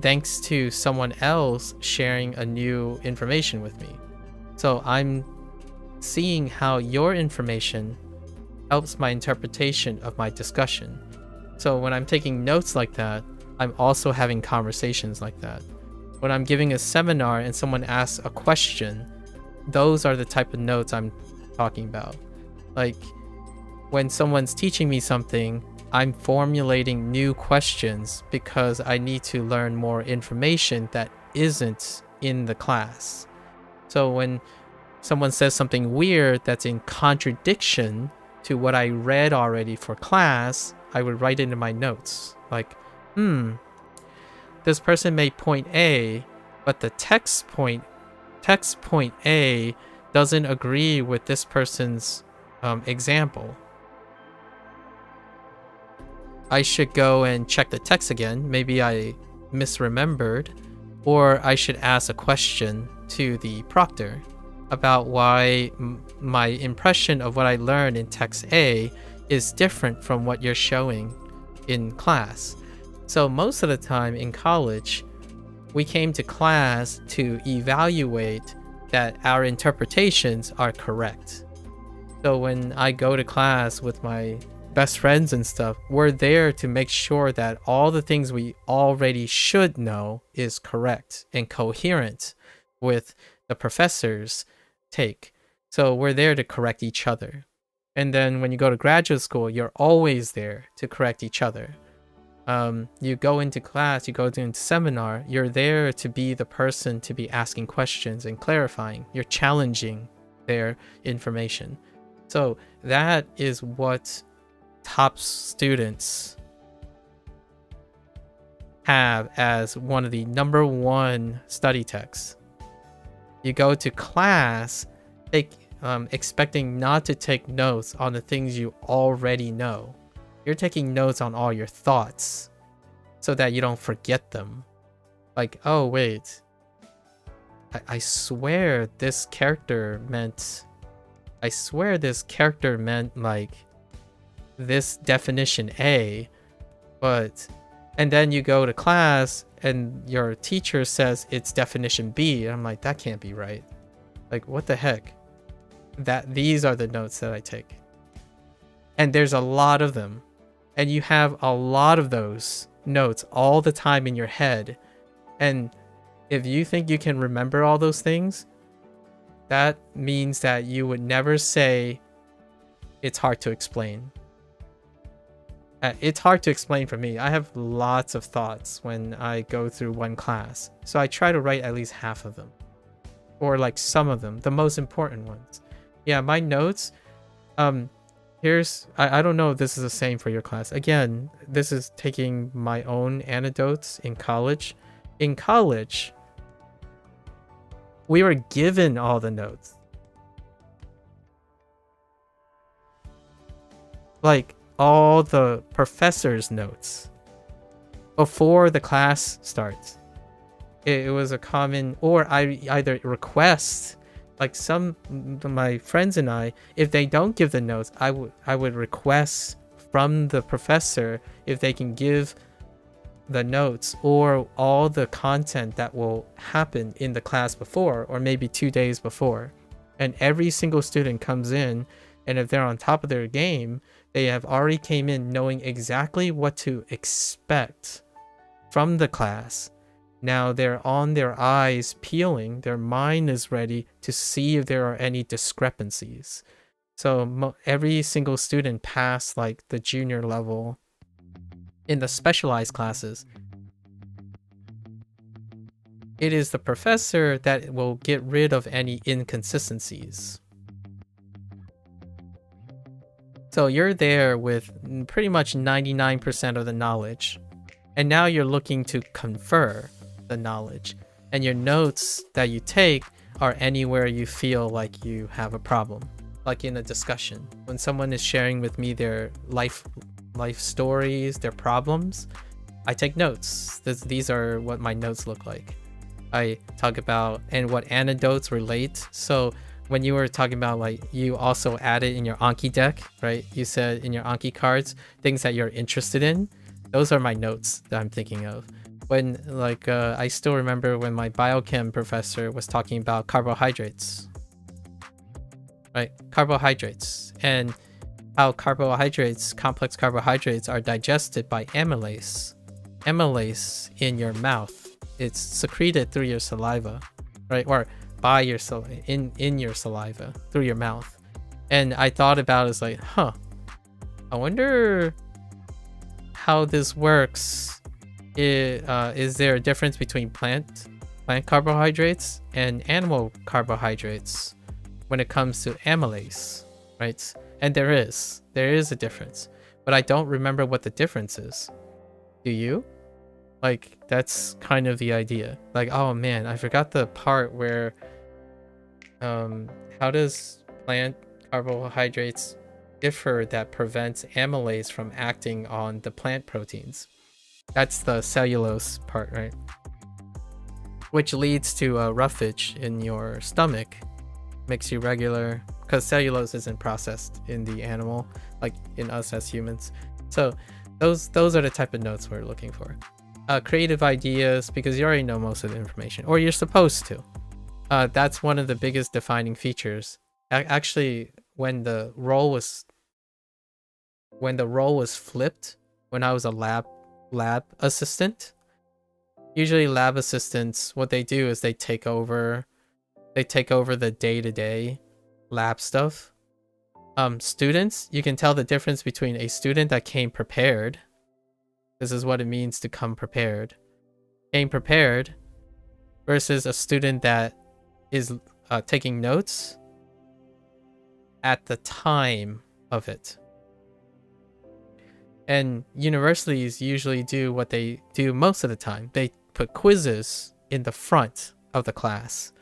thanks to someone else sharing a new information with me. So I'm seeing how your information helps my interpretation of my discussion. So when I'm taking notes like that, I'm also having conversations like that. When I'm giving a seminar and someone asks a question, those are the type of notes I'm talking about. Like when someone's teaching me something, I'm formulating new questions because I need to learn more information that isn't in the class. So when someone says something weird that's in contradiction to what I read already for class, I would write it in my notes. Like, this person made point A, but the text point A doesn't agree with this person's example. I should go and check the text again. Maybe I misremembered, or I should ask a question to the proctor about why my impression of what I learned in text A is different from what you're showing in class. So most of the time in college, we came to class to evaluate that our interpretations are correct. So when I go to class with my best friends and stuff, we're there to make sure that all the things we already should know is correct and coherent with the professor's take. So we're there to correct each other. And then when you go to graduate school, you're always there to correct each other. You go into class, you go into seminar, you're there to be the person to be asking questions and clarifying. You're challenging their information. So that is what top students have as one of the number one study texts. You go to class expecting not to take notes on the things you already know. You're taking notes on all your thoughts so that you don't forget them. Like, oh wait, I swear this character meant like this definition A, and then you go to class and your teacher says it's definition B. And I'm like, that can't be right. Like, what the heck? These are the notes that I take. And there's a lot of them. And you have a lot of those notes all the time in your head. And if you think you can remember all those things, that means that you would never say it's hard to explain. It's hard to explain for me. I have lots of thoughts when I go through one class. So I try to write at least half of them. Or like some of them, the most important ones. Yeah, my notes, here's, I don't know if this is the same for your class. Again, this is taking my own anecdotes in college. In college, we were given all the notes. Like, all the professor's notes before the class starts. It was a common, or I either request, like some of my friends and I, if they don't give the notes, I would request from the professor if they can give the notes or all the content that will happen in the class before, or maybe 2 days before. And every single student comes in, and if they're on top of their game, they have already came in knowing exactly what to expect from the class. Now they're on their eyes peeling, their mind is ready to see if there are any discrepancies. So every single student past like the junior level in the specialized classes, it is the professor that will get rid of any inconsistencies. So you're there with pretty much 99% of the knowledge. And now you're looking to confer the knowledge. And your notes that you take are anywhere you feel like you have a problem. Like in a discussion. When someone is sharing with me their life stories, their problems, I take notes. These are what my notes look like. I talk about and what anecdotes relate. So when you were talking about like you also added in your Anki deck, right? You said in your Anki cards, things that you're interested in. Those are my notes that I'm thinking of. When like, I still remember when my biochem professor was talking about carbohydrates, right? Carbohydrates and how carbohydrates, complex carbohydrates are digested by amylase. Amylase in your mouth. It's secreted through your saliva, right? Or by your in your saliva through your mouth. And I thought about it as like, I wonder how this works. Is there a difference between plant carbohydrates and animal carbohydrates when it comes to amylase, right? And there is a difference, but I don't remember what the difference is. Do you? Like, that's kind of the idea. Like, oh man, I forgot the part where how does plant carbohydrates differ that prevents amylase from acting on the plant proteins? That's the cellulose part, right? Which leads to a roughage in your stomach, makes you regular, because cellulose isn't processed in the animal like in us as humans. So those are the type of notes we're looking for. Creative ideas, because you already know most of the information, or you're supposed to. That's one of the biggest defining features. Actually, when the role was flipped, when I was a lab assistant, usually lab assistants, what they do is they take over the day-to-day lab stuff. Students, you can tell the difference between a student that came prepared. This is what it means to come prepared. Came prepared versus a student that is taking notes at the time of it. And universities usually do what they do most of the time. They put quizzes in the front of the class.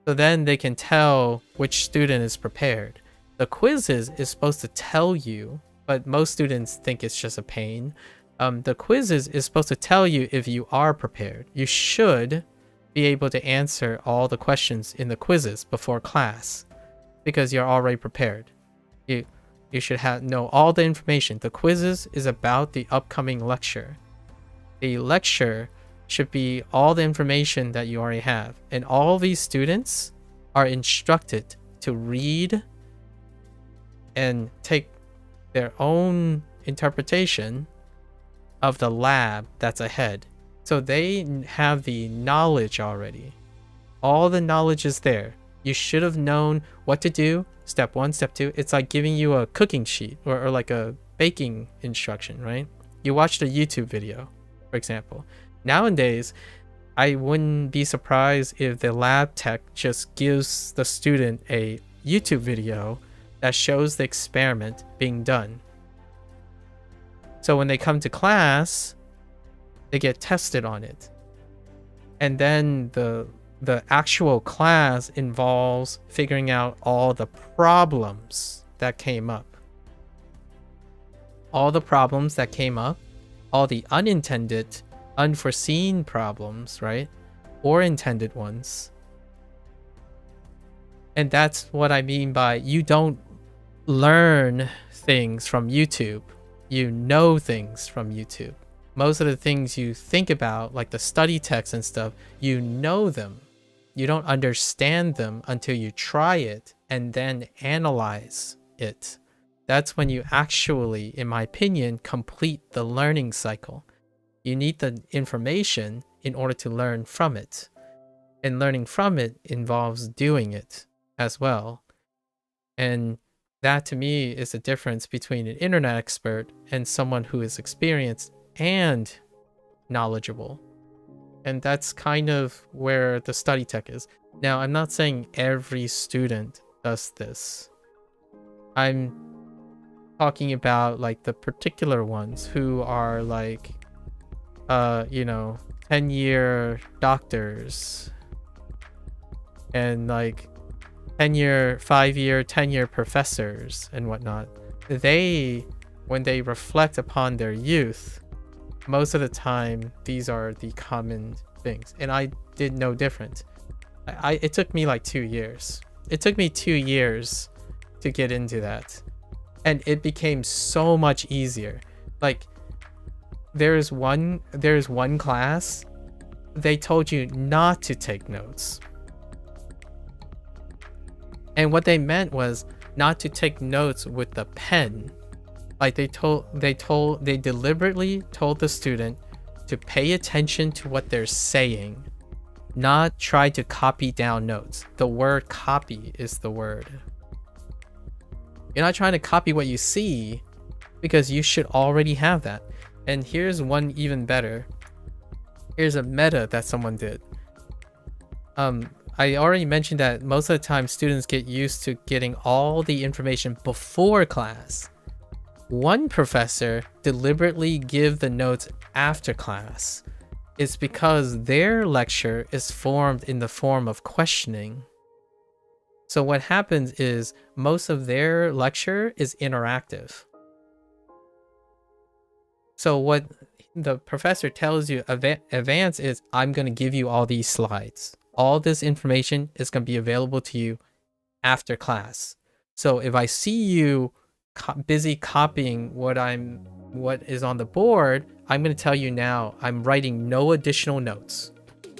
So then they can tell which student is prepared. The quizzes is supposed to tell you, but most students think it's just a pain. The quizzes is supposed to tell you if you are prepared. You should be able to answer all the questions in the quizzes before class because you're already prepared. You You should know all the information. The quizzes is about the upcoming lecture. The lecture should be all the information that you already have. And all these students are instructed to read and take their own interpretation of the lab that's ahead. So they have the knowledge already. All the knowledge is there. You should have known what to do. Step 1, step 2. It's like giving you a cooking sheet or like a baking instruction, right? You watched a YouTube video, for example. Nowadays, I wouldn't be surprised if the lab tech just gives the student a YouTube video that shows the experiment being done. So when they come to class, they get tested on it. And then the actual class involves figuring out all the problems that came up. All the problems that came up, all the unintended, unforeseen problems, right? Or intended ones. And that's what I mean by you don't learn things from YouTube. You know things from YouTube. Most of the things you think about, like the study text and stuff, you know them. You don't understand them until you try it and then analyze it. That's when you actually, in my opinion, complete the learning cycle. You need the information in order to learn from it. And learning from it involves doing it as well. And that to me is the difference between an internet expert and someone who is experienced and knowledgeable. And that's kind of where the study tech is. Now, I'm not saying every student does this. I'm talking about like the particular ones who are like, 10-year doctors and like 10-year, 5-year, 10-year professors and whatnot. They, when they reflect upon their youth, most of the time, these are the common things. And I did no different. It took me like 2 years. It took me 2 years to get into that. And it became so much easier. Like, there's one class, they told you not to take notes. And what they meant was not to take notes with the pen. Like they deliberately told the student to pay attention to what they're saying, not try to copy down notes. The word copy is the word. You're not trying to copy what you see because you should already have that. And here's one even better. Here's a meta that someone did. I already mentioned that most of the time students get used to getting all the information before class. One professor deliberately give the notes after class. It's because their lecture is formed in the form of questioning. So what happens is most of their lecture is interactive. So what the professor tells you advance is, I'm going to give you all these slides. All this information is going to be available to you after class. So if I see you busy copying what is on the board, I'm going to tell you now, I'm writing no additional notes.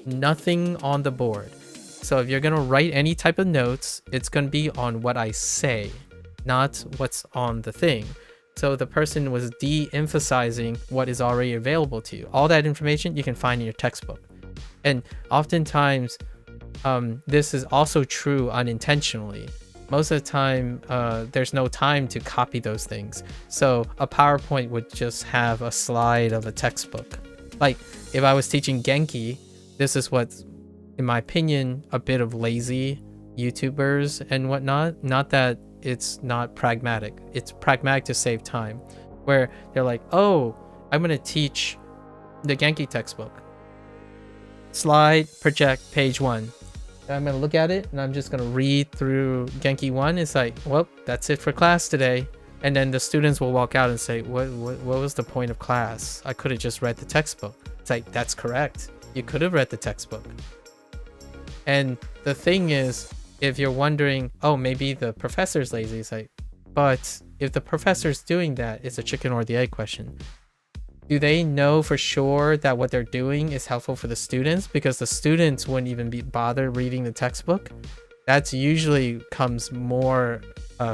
Nothing on the board. So if you're going to write any type of notes, it's going to be on what I say, not what's on the thing. So the person was de-emphasizing what is already available to you. All that information you can find in your textbook. And oftentimes, this is also true unintentionally. Most of the time, there's no time to copy those things. So a PowerPoint would just have a slide of a textbook. Like if I was teaching Genki, this is what's, in my opinion, a bit of lazy YouTubers and whatnot. Not that it's not pragmatic. It's pragmatic to save time. Where they're like, oh, I'm going to teach the Genki textbook. Slide, project, page 1. I'm going to look at it and I'm just going to read through Genki 1. It's like, well, that's it for class today. And then the students will walk out and say, what was the point of class? I could have just read the textbook. It's like, that's correct. You could have read the textbook. And the thing is, if you're wondering, oh, maybe the professor's lazy, it's like, but if the professor's doing that, it's a chicken or the egg question. Do they know for sure that what they're doing is helpful for the students? Because the students wouldn't even be bothered reading the textbook. That's usually comes more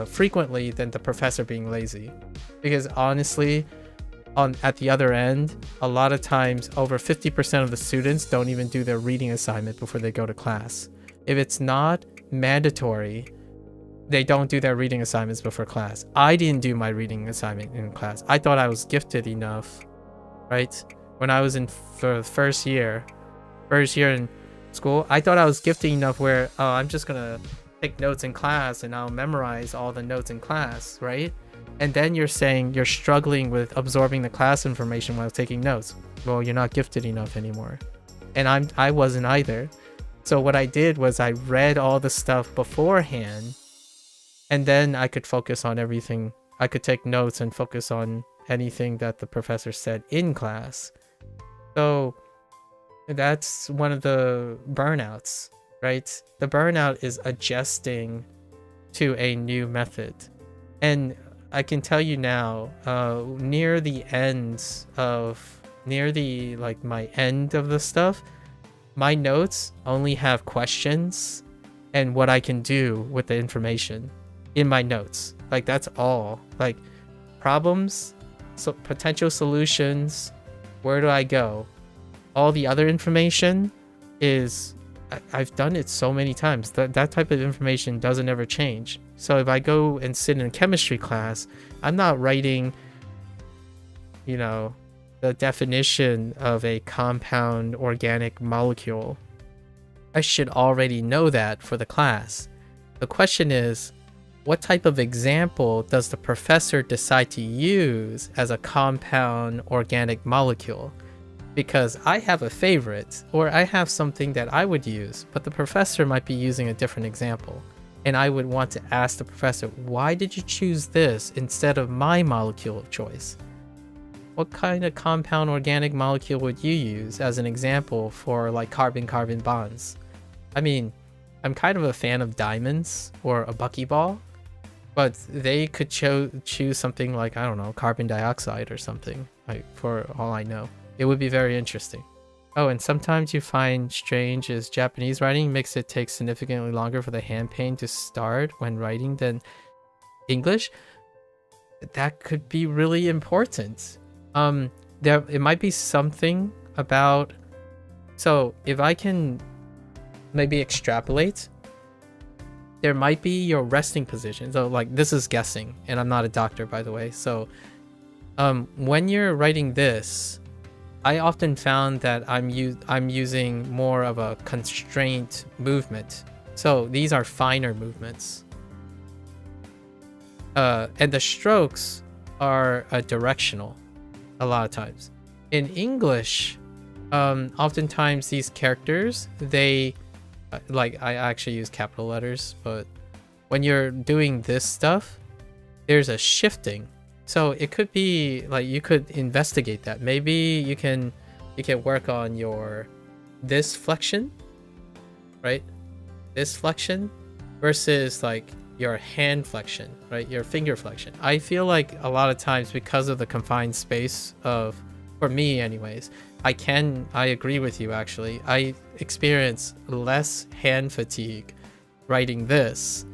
frequently than the professor being lazy. Because honestly, at the other end, a lot of times over 50% of the students don't even do their reading assignment before they go to class. If it's not mandatory, they don't do their reading assignments before class. I didn't do my reading assignment in class. I thought I was gifted enough, right? When I was in the first year in school, I thought I was gifted enough where, oh, I'm just gonna take notes in class and I'll memorize all the notes in class, right? And then you're saying you're struggling with absorbing the class information while taking notes. Well, you're not gifted enough anymore. And I wasn't either. So what I did was I read all the stuff beforehand, and then I could focus on everything. I could take notes and focus on anything that the professor said in class. So that's one of the burnouts, right? The burnout is adjusting to a new method. And I can tell you now, near the my end of the stuff, my notes only have questions and what I can do with the information in my notes. Like, that's all. Like, problems, so potential solutions, where do I go? All the other information is, I've done it so many times. That type of information doesn't ever change. So if I go and sit in a chemistry class, I'm not writing, the definition of a compound organic molecule. I should already know that for the class. The question is, what type of example does the professor decide to use as a compound organic molecule? Because I have a favorite, or I have something that I would use, but the professor might be using a different example. And I would want to ask the professor, why did you choose this instead of my molecule of choice? What kind of compound organic molecule would you use as an example for like carbon-carbon bonds? I mean, I'm kind of a fan of diamonds or a buckyball, but they could choose something like, I don't know, carbon dioxide or something, like, for all I know. It would be very interesting. Oh, and sometimes you find strange is Japanese writing makes it take significantly longer for the hand pain to start when writing than English. That could be really important. It might be something about, so if I can maybe extrapolate, there might be your resting position. So like, this is guessing, and I'm not a doctor, by the way. So when you're writing this, I often found that I'm using more of a constraint movement. So these are finer movements. And the strokes are directional a lot of times. In English, oftentimes these characters, they, like, I actually use capital letters, but when you're doing this stuff, there's a shifting. So it could be like, you could investigate that. Maybe you can work on this flexion, right? This flexion versus like your hand flexion, right? Your finger flexion. I feel like a lot of times, because of the confined space for me anyways, I agree with you actually. I experience less hand fatigue writing this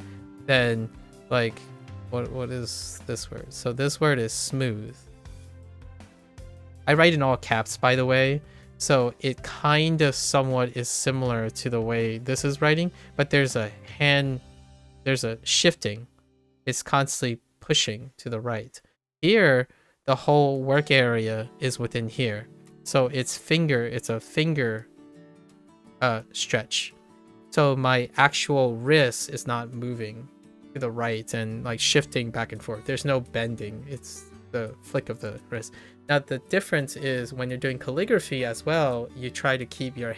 than like, what is this word? So this word is smooth. I write in all caps, by the way, so it kind of somewhat is similar to the way this is writing, but there's a shifting. It's constantly pushing to the right. Here, the whole work area is within here. So it's a finger stretch. So my actual wrist is not moving to the right and like shifting back and forth. There's no bending. It's the flick of the wrist. Now the difference is when you're doing calligraphy as well, you try to keep your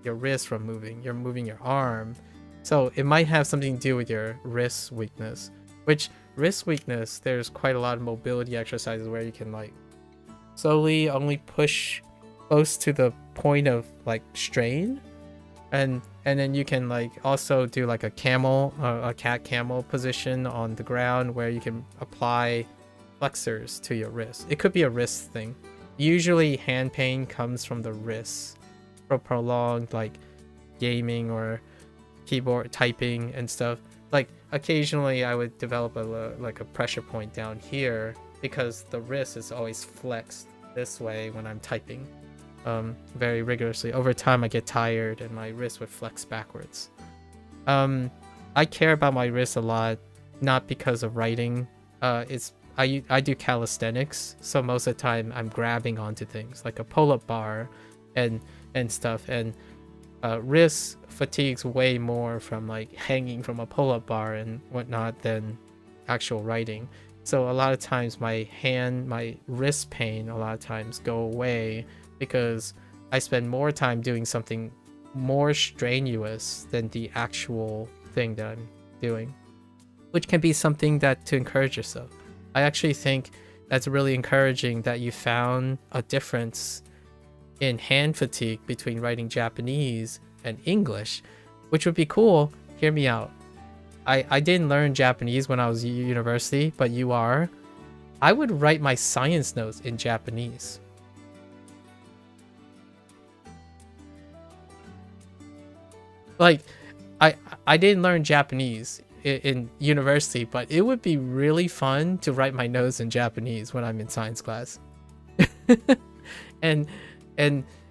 wrist from moving. You're moving your arm. So it might have something to do with your wrist weakness, which wrist weakness, there's quite a lot of mobility exercises where you can like slowly only push close to the point of like strain, and And then you can like also do like a camel, a cat camel position on the ground where you can apply flexors to your wrist. It could be a wrist thing. Usually hand pain comes from the wrist for prolonged like gaming or keyboard typing and stuff. Like occasionally I would develop a pressure point down here because the wrist is always flexed this way when I'm typing very rigorously. Over time I get tired and my wrist would flex backwards. I care about my wrist a lot, not because of writing. I do calisthenics, so most of the time I'm grabbing onto things like a pull-up bar and stuff, and wrist fatigues way more from like hanging from a pull-up bar and whatnot than actual writing. So a lot of times my wrist pain a lot of times go away because I spend more time doing something more strenuous than the actual thing that I'm doing, which can be something that to encourage yourself. I actually think that's really encouraging that you found a difference in hand fatigue between writing Japanese and English, which would be cool. Hear me out. I didn't learn Japanese when I was at university, but you are. I would write my science notes in Japanese. Like, I didn't learn Japanese in university, but it would be really fun to write my notes in Japanese when I'm in science class.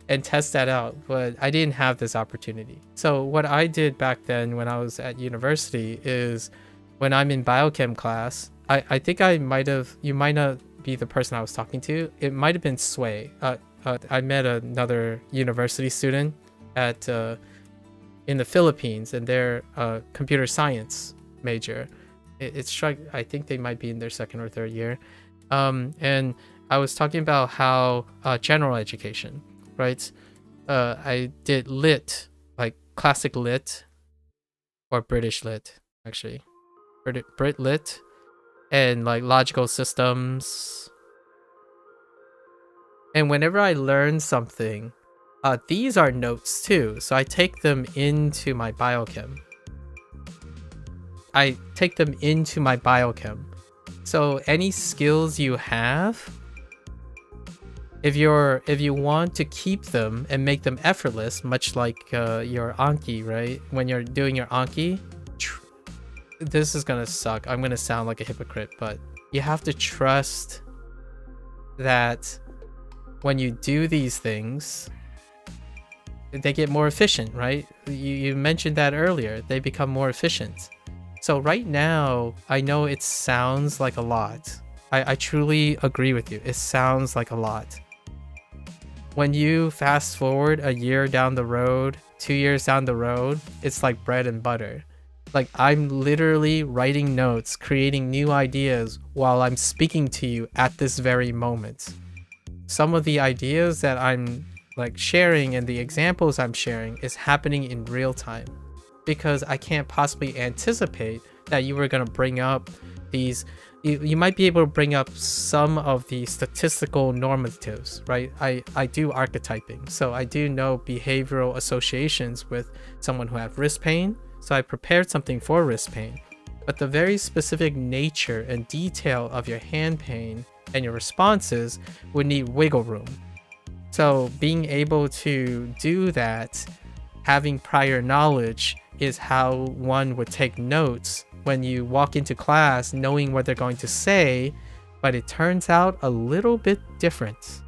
and test that out, but I didn't have this opportunity. So what I did back then when I was at university is when I'm in biochem class, I think you might not be the person I was talking to. It might have been Sway. I met another university student at in the Philippines, and they're a computer science major. I think they might be in their second or third year. And I was talking about how general education, right? I did lit, like classic lit, or British lit, actually. Brit lit, and like logical systems. And whenever I learn something, these are notes too, so I take them into my biochem. So any skills you have, if you want to keep them and make them effortless, much like your Anki, right? When you're doing your Anki, this is gonna suck. I'm gonna sound like a hypocrite, but you have to trust that when you do these things, they get more efficient, right? You mentioned that earlier. They become more efficient. So right now, I know it sounds like a lot. I truly agree with you. It sounds like a lot. When you fast forward a year down the road, 2 years down the road, it's like bread and butter. Like I'm literally writing notes, creating new ideas while I'm speaking to you at this very moment. Some of the ideas that I'm like sharing and the examples I'm sharing is happening in real time, because I can't possibly anticipate that you were going to bring up these. You might be able to bring up some of the statistical normatives, right? I do archetyping, so I do know behavioral associations with someone who have wrist pain, so I prepared something for wrist pain. But the very specific nature and detail of your hand pain and your responses would need wiggle room. So being able to do that, having prior knowledge, is how one would take notes when you walk into class knowing what they're going to say, but it turns out a little bit different.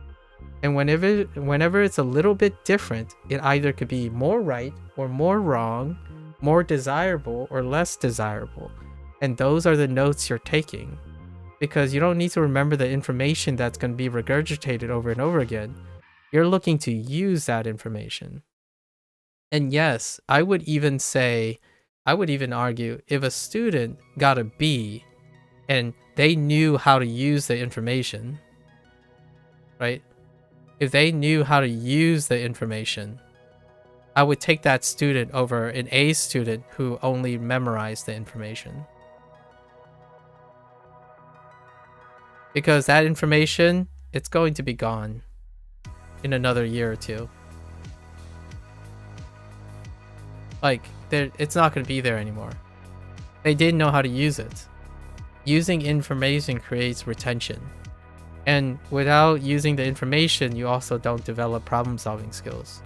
And whenever it's a little bit different, it either could be more right or more wrong, more desirable or less desirable. And those are the notes you're taking, because you don't need to remember the information that's going to be regurgitated over and over again. You're looking to use that information. And yes, I would even argue, if a student got a B and they knew how to use the information, right? If they knew how to use the information, I would take that student over an A student who only memorized the information. Because that information, it's going to be gone in another year or two. Like, it's not going to be there anymore. They didn't know how to use it. Using information creates retention. And without using the information, you also don't develop problem-solving skills.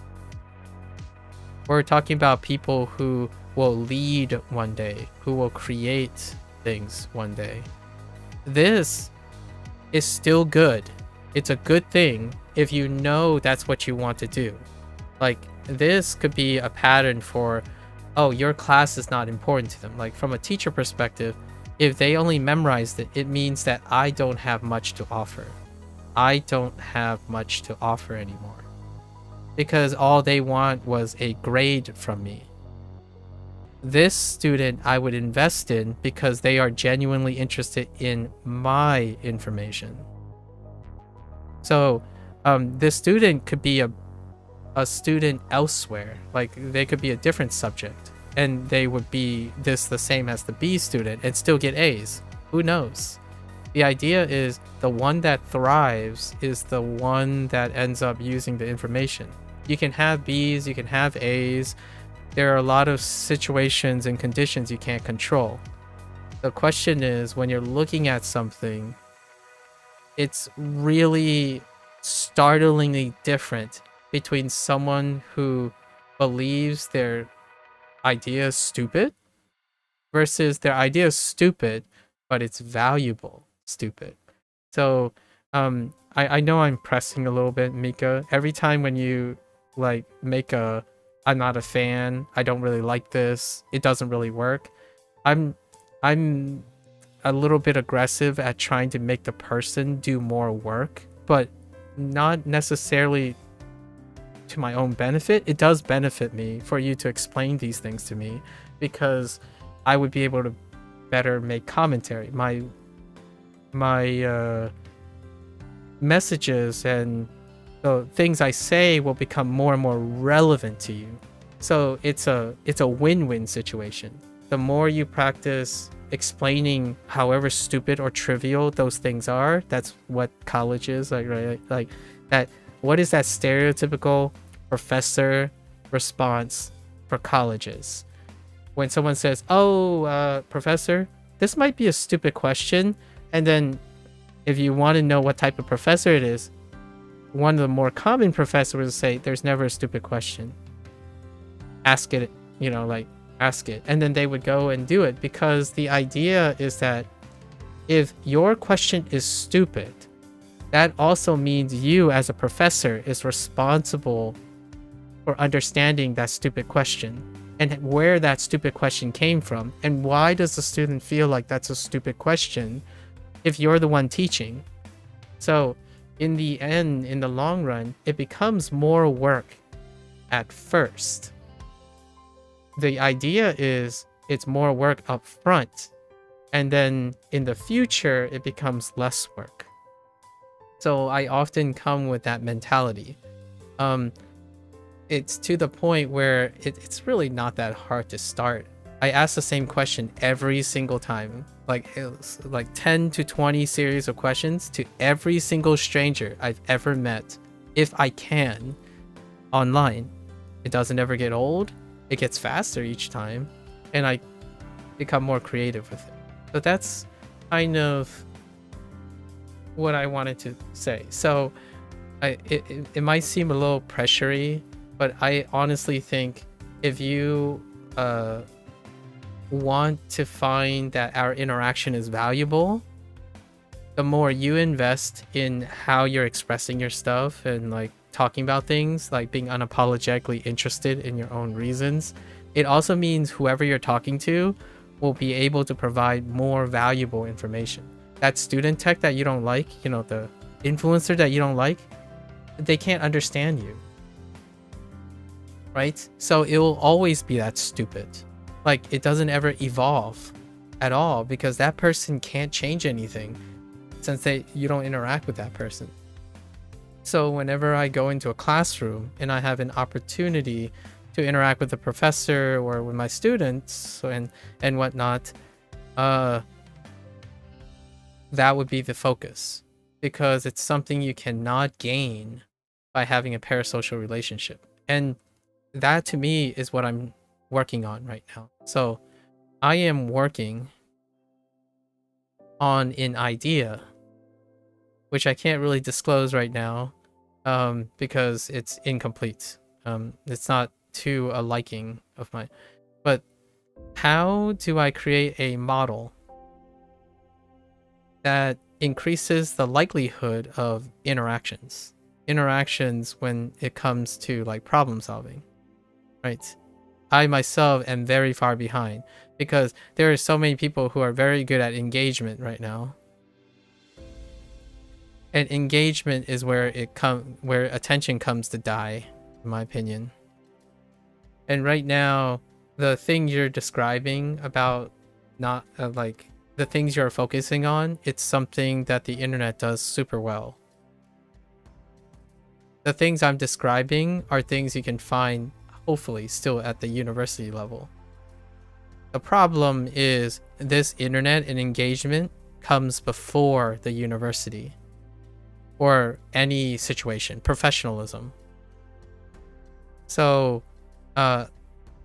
We're talking about people who will lead one day, who will create things one day. This is still good. It's a good thing if you know that's what you want to do. Like, this could be a pattern for, oh, your class is not important to them. Like, from a teacher perspective, if they only memorized it, it means that I don't have much to offer. I don't have much to offer anymore. Because all they want was a grade from me. This student I would invest in because they are genuinely interested in my information. So this student could be a student elsewhere. Like, they could be a different subject, and they would be the same as the B student and still get A's. Who knows? The idea is the one that thrives is the one that ends up using the information. You can have B's, you can have A's. There are a lot of situations and conditions you can't control. The question is, when you're looking at something, it's really startlingly different between someone who believes their idea is stupid versus their idea is stupid, but it's valuable stupid. So I know I'm pressing a little bit, Mika. Every time when you like make a I'm not a fan, I don't really like this, it doesn't really work, I'm a little bit aggressive at trying to make the person do more work, but not necessarily to my own benefit. It does benefit me for you to explain these things to me, because I would be able to better make commentary. My messages and the things I say will become more and more relevant to you. So it's a win-win situation. The more you practice explaining however stupid or trivial those things are, that's what college is, like, right? Like that, what is that stereotypical professor response for colleges? When someone says, oh, professor, this might be a stupid question, and then if you want to know what type of professor it is, one of the more common professors will say, there's never a stupid question. Ask it, ask it. And then they would go and do it, because the idea is that if your question is stupid, that also means you as a professor is responsible for understanding that stupid question and where that stupid question came from. And why does the student feel like that's a stupid question if you're the one teaching? So in the end, in the long run, it becomes more work at first. The idea is it's more work up front, and then in the future, it becomes less work. So I often come with that mentality. It's to the point where it's really not that hard to start. I ask the same question every single time. Like 10 to 20 series of questions to every single stranger I've ever met, if I can, online. It doesn't ever get old. It gets faster each time, and I become more creative with it. So that's kind of what I wanted to say. So it might seem a little pressury, but I honestly think if you want to find that our interaction is valuable, the more you invest in how you're expressing your stuff and like talking about things, like being unapologetically interested in your own reasons, it also means whoever you're talking to will be able to provide more valuable information. That student tech that you don't like, the influencer that you don't like, they can't understand you, right? So it will always be that stupid. Like, it doesn't ever evolve at all, because that person can't change anything since you don't interact with that person. So whenever I go into a classroom and I have an opportunity to interact with the professor or with my students and whatnot, that would be the focus, because it's something you cannot gain by having a parasocial relationship. And that to me is what I'm working on right now. So I am working on an idea, which I can't really disclose right now because it's incomplete. It's not to a liking of mine. But how do I create a model that increases the likelihood of interactions when it comes to like problem solving, right? I myself am very far behind because there are so many people who are very good at engagement right now. And engagement is where attention comes to die, in my opinion. And right now, the thing you're describing about not like the things you're focusing on, it's something that the internet does super well. The things I'm describing are things you can find, hopefully, still at the university level. The problem is this internet and engagement comes before the university or any situation, professionalism. So,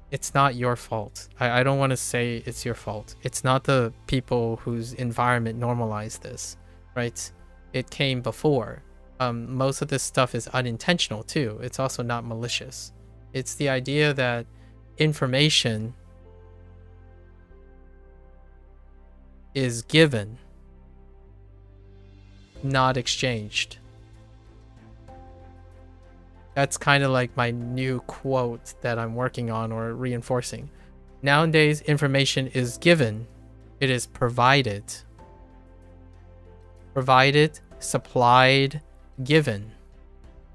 it's not your fault. I don't want to say it's your fault. It's not the people whose environment normalized this, right? It came before. Most of this stuff is unintentional too. It's also not malicious. It's the idea that information is given, not exchanged. That's kind of like my new quote that I'm working on or reinforcing. Nowadays, information is given. It is provided. Provided, supplied, given.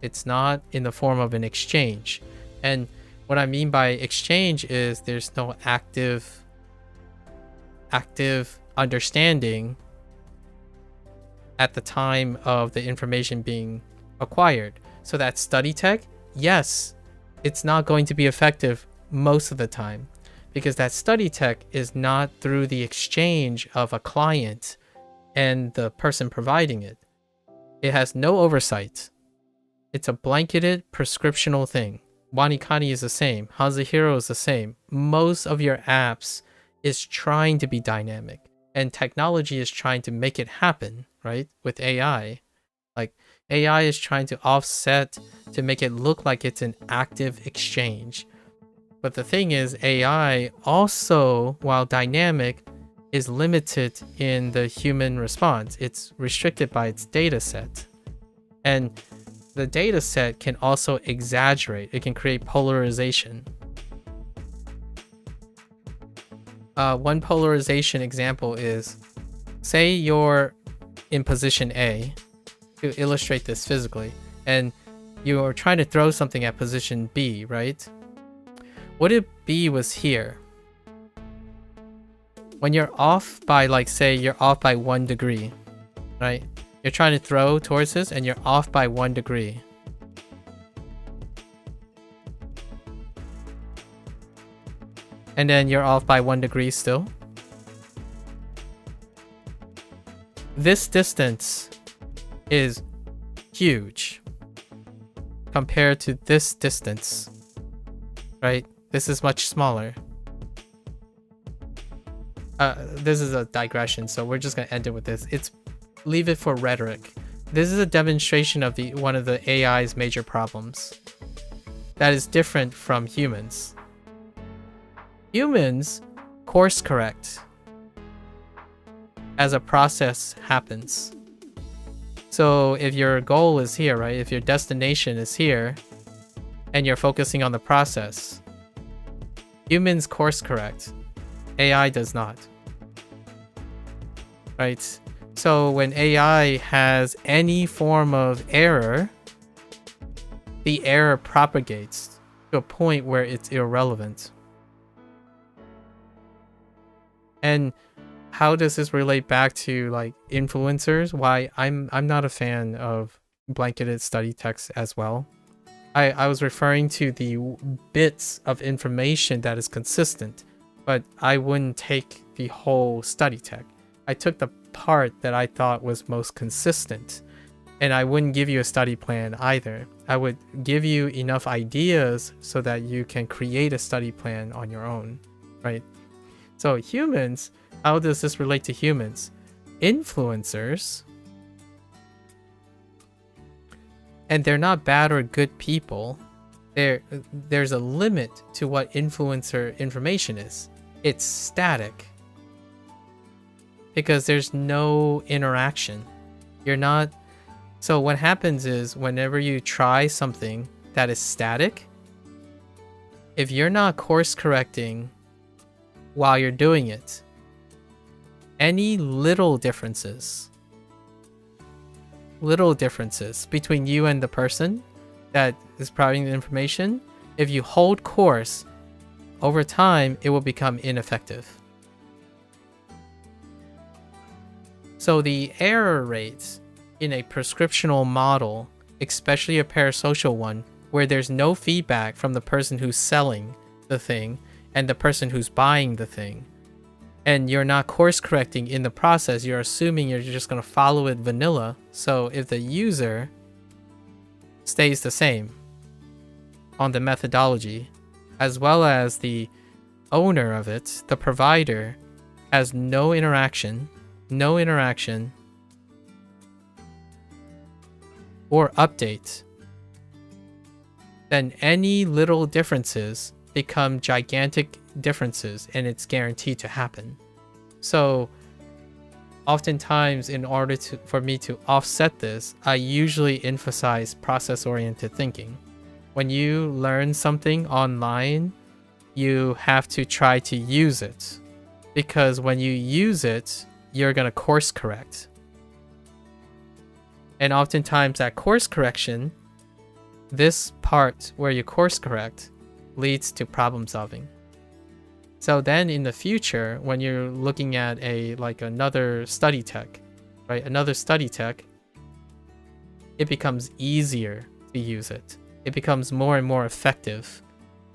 It's not in the form of an exchange. And what I mean by exchange is there's no active understanding at the time of the information being acquired. So that study tech, yes, it's not going to be effective most of the time because that study tech is not through the exchange of a client and the person providing it. It has no oversight. It's a blanketed prescriptional thing. WaniKani is the same. HanziHero is the same. Most of your apps is trying to be dynamic and technology is trying to make it happen, right? With AI. Like AI is trying to offset to make it look like it's an active exchange. But the thing is, AI also, while dynamic, is limited in the human response. It's restricted by its data set. And the data set can also exaggerate. It can create polarization. One polarization example is, say you're in position A, to illustrate this physically, and you're trying to throw something at position B, right? What if B was here? When you're off by, like, say you're off by 1 degree, right? You're trying to throw towards this and you're off by 1 degree. And then you're off by 1 degree still. This distance is huge compared to this distance, right? This is much smaller. This is a digression, so we're just gonna end it with this. Leave it for rhetoric. This is a demonstration of one of the AI's major problems that is different from humans. Humans course correct as a process happens. So if your goal is here, right? If your destination is here and you're focusing on the process, humans course correct. AI does not. Right? So when AI has any form of error, the error propagates to a point where it's irrelevant. And how does this relate back to like influencers? Why I'm not a fan of blanketed study text as well. I was referring to the bits of information that is consistent, but I wouldn't take the whole study tech. I took the part that I thought was most consistent, and I wouldn't give you a study plan either. I would give you enough ideas so that you can create a study plan on your own, right? So humans, how does this relate to humans? Influencers, and they're not bad or good people. There's a limit to what influencer information is. It's static because there's no interaction. You're not. So what happens is whenever you try something that is static, if you're not course correcting while you're doing it, any little differences between you and the person that is providing the information, if you hold course, over time, it will become ineffective. So the error rates in a prescriptional model, especially a parasocial one, where there's no feedback from the person who's selling the thing and the person who's buying the thing, and you're not course correcting in the process, you're assuming you're just going to follow it vanilla. So if the user stays the same on the methodology, as well as the owner of it, the provider, has no interaction or update, then any little differences become gigantic differences, and it's guaranteed to happen. So oftentimes, in order for me to offset this, I usually emphasize process-oriented thinking. When you learn something online, you have to try to use it, because when you use it, you're going to course correct. And oftentimes that course correction, this part where you course correct, leads to problem solving. So then in the future, when you're looking at another study tech, right? Another study tech, it becomes easier to use it. It becomes more and more effective.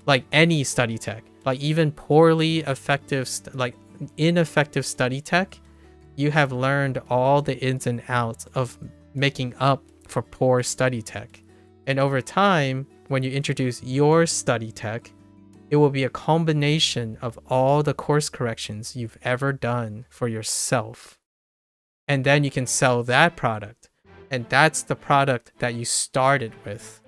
Like any study tech, like even poorly effective, ineffective study tech, you have learned all the ins and outs of making up for poor study tech. And over time, when you introduce your study tech, it will be a combination of all the course corrections you've ever done for yourself. And then you can sell that product. And that's the product that you started with.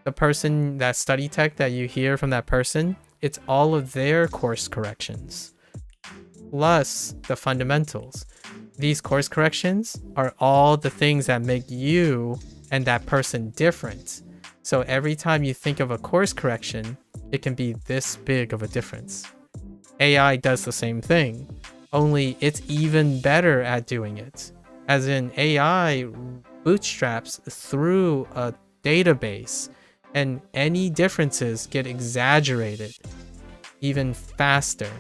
The person, that study tech that you hear from that person, it's all of their course corrections, plus the fundamentals. These course corrections are all the things that make you and that person different. So every time you think of a course correction, it can be this big of a difference. AI does the same thing, only it's even better at doing it. As in, AI bootstraps through a database, and any differences get exaggerated even faster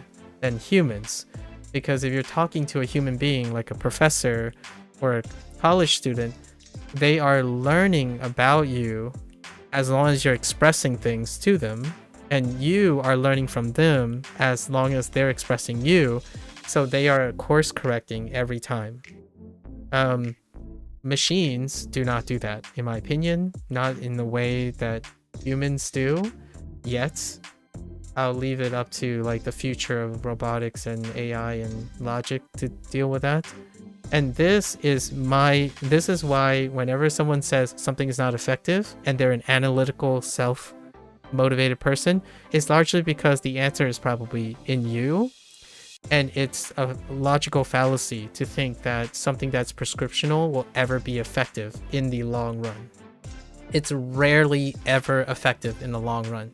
than humans. Because if you're talking to a human being like a professor or a college student, they are learning about you as long as you're expressing things to them, and you are learning from them as long as they're expressing you. So they are course correcting every time. Machines do not do that, in my opinion, not in the way that humans do yet. I'll leave it up to the future of robotics and AI and logic to deal with that. And this is why whenever someone says something is not effective and they're an analytical, self-motivated person, it's largely because the answer is probably in you. And it's a logical fallacy to think that something that's prescriptional will ever be effective in the long run. It's rarely ever effective in the long run.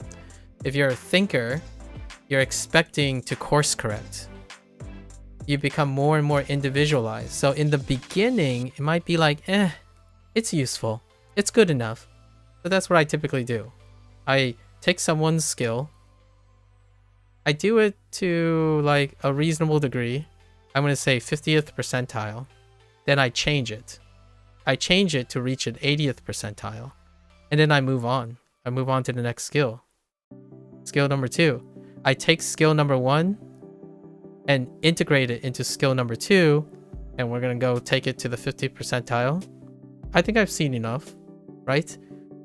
If you're a thinker, you're expecting to course correct. You become more and more individualized. So in the beginning, it might be like, it's useful. It's good enough. So that's what I typically do. I take someone's skill. I do it to a reasonable degree. I'm going to say 50th percentile. Then I change it. I change it to reach an 80th percentile. And then I move on. I move on to the next skill. Skill number 2. I take skill number 1 and integrate it into skill number 2, and we're gonna go take it to the 50th percentile. I think I've seen enough, right?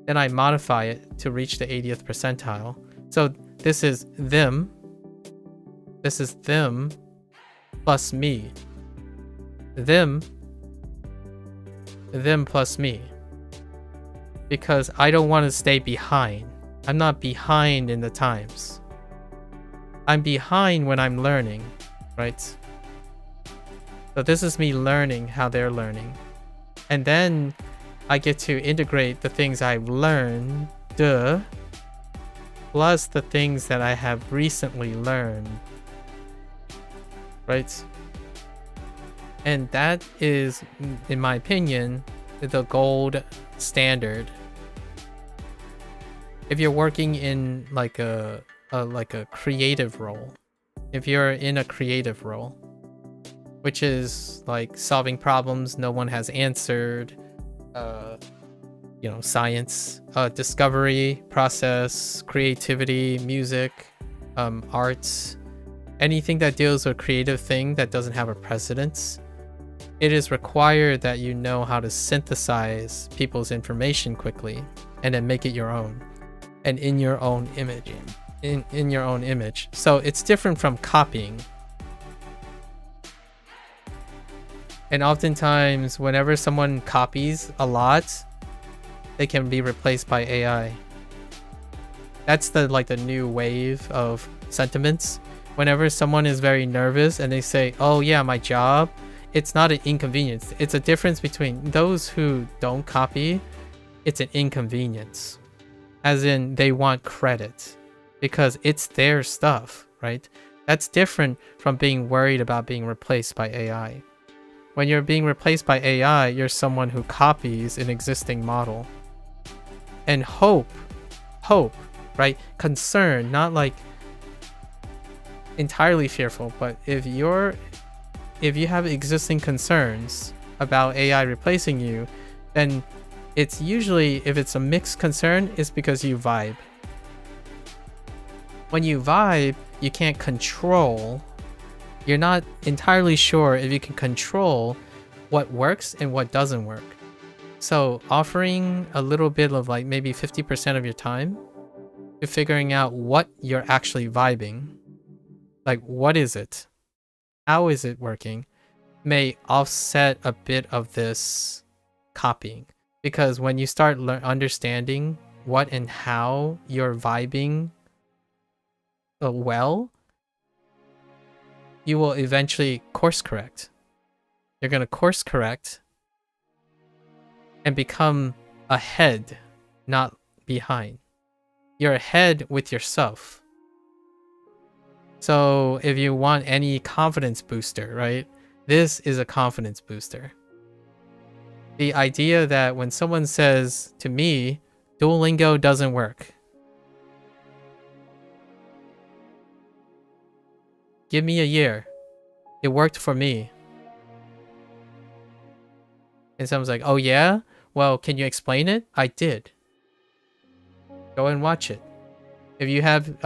then I modify it to reach the 80th percentile. So this is them. This is them plus me. Them plus me. Because I don't want to stay behind. I'm not behind in the times. I'm behind when I'm learning, right? So this is me learning how they're learning. And then I get to integrate the things I've learned, plus the things that I have recently learned, right? And that is, in my opinion, the gold standard. If you're working in like a creative role, if you're in a creative role, which is like solving problems no one has answered, science, discovery process, creativity, music, arts, anything that deals with a creative thing that doesn't have a precedence, it is required that you know how to synthesize people's information quickly and then make it your own, and in your own image. In your own image. So it's different from copying. And oftentimes, whenever someone copies a lot, they can be replaced by AI. That's the new wave of sentiments. Whenever someone is very nervous and they say, "Oh yeah, my job," it's not an inconvenience. It's a difference between those who don't copy. It's an inconvenience, as in they want credit because it's their stuff, right? That's different from being worried about being replaced by AI. When you're being replaced by AI, you're someone who copies an existing model. And hope, right? Concern, not like entirely fearful, but if you have existing concerns about AI replacing you, then it's usually, if it's a mixed concern, it's because you vibe. When you vibe, you can't control. You're not entirely sure if you can control what works and what doesn't work. So offering a little bit of like maybe 50% of your time to figuring out what you're actually vibing, like what is it? How is it working? May offset a bit of this copying. Because when you start understanding what and how you're vibing well, you will eventually course correct. You're going to course correct and become ahead, not behind. You're ahead with yourself. So if you want any confidence booster, right? This is a confidence booster. The idea that when someone says to me, Duolingo doesn't work. Give me a year. It worked for me. And someone's like, oh yeah? Well, can you explain it? I did. Go and watch it. If you have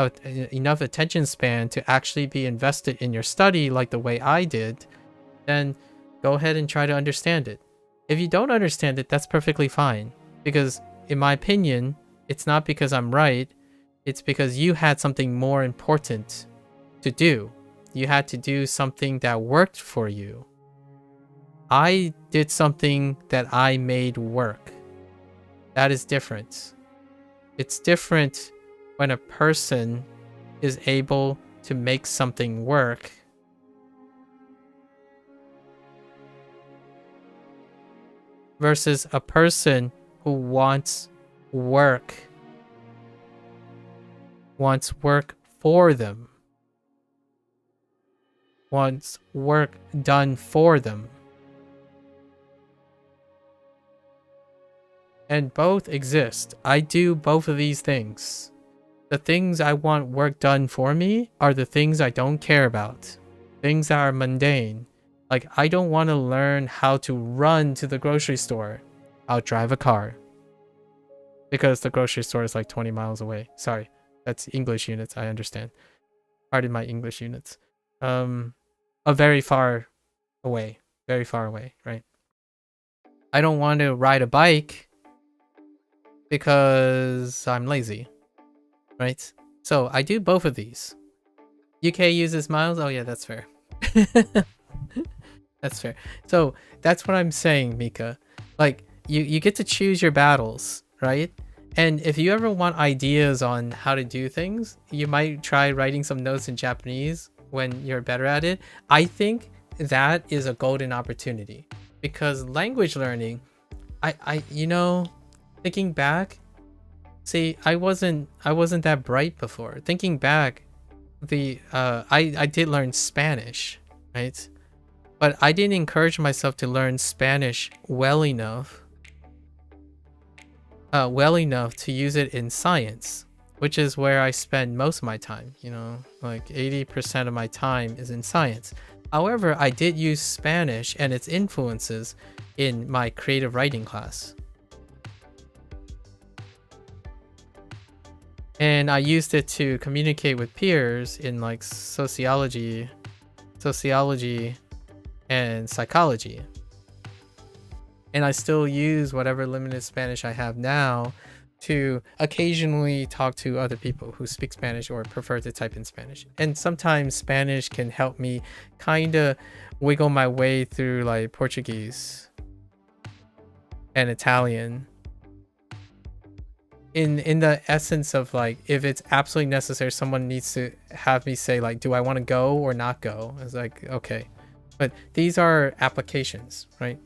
enough attention span to actually be invested in your study like the way I did, then go ahead and try to understand it. If you don't understand it, that's perfectly fine. Because in my opinion, it's not because I'm right. It's because you had something more important to do. You had to do something that worked for you. I did something that I made work. That is different. It's different when a person is able to make something work versus a person who wants work for them, wants work done for them. And both exist. I do both of these things. The things I want work done for me are the things I don't care about. Things that are mundane. Like, I don't want to learn how to run to the grocery store. I'll drive a car. Because the grocery store is like 20 miles away. Sorry, that's English units, I understand. Pardon my English units. Very far away, right? I don't want to ride a bike because I'm lazy, right? So I do both of these. UK uses miles. Oh yeah, that's fair. That's fair. So that's what I'm saying, Mika. Like you get to choose your battles, right? And if you ever want ideas on how to do things, you might try writing some notes in Japanese when you're better at it. I think that is a golden opportunity, because language learning, thinking back, see, I wasn't that bright before. Thinking back, I did learn Spanish, right? But I didn't encourage myself to learn Spanish well enough to use it in science, which is where I spend most of my time. Like 80% of my time is in science. However, I did use Spanish and its influences in my creative writing class. And I used it to communicate with peers in like sociology, and psychology. And I still use whatever limited Spanish I have now to occasionally talk to other people who speak Spanish or prefer to type in Spanish. And sometimes Spanish can help me kind of wiggle my way through like Portuguese and Italian. In the essence of like, if it's absolutely necessary, someone needs to have me say like, do I want to go or not go? It's like, okay. But these are applications, right?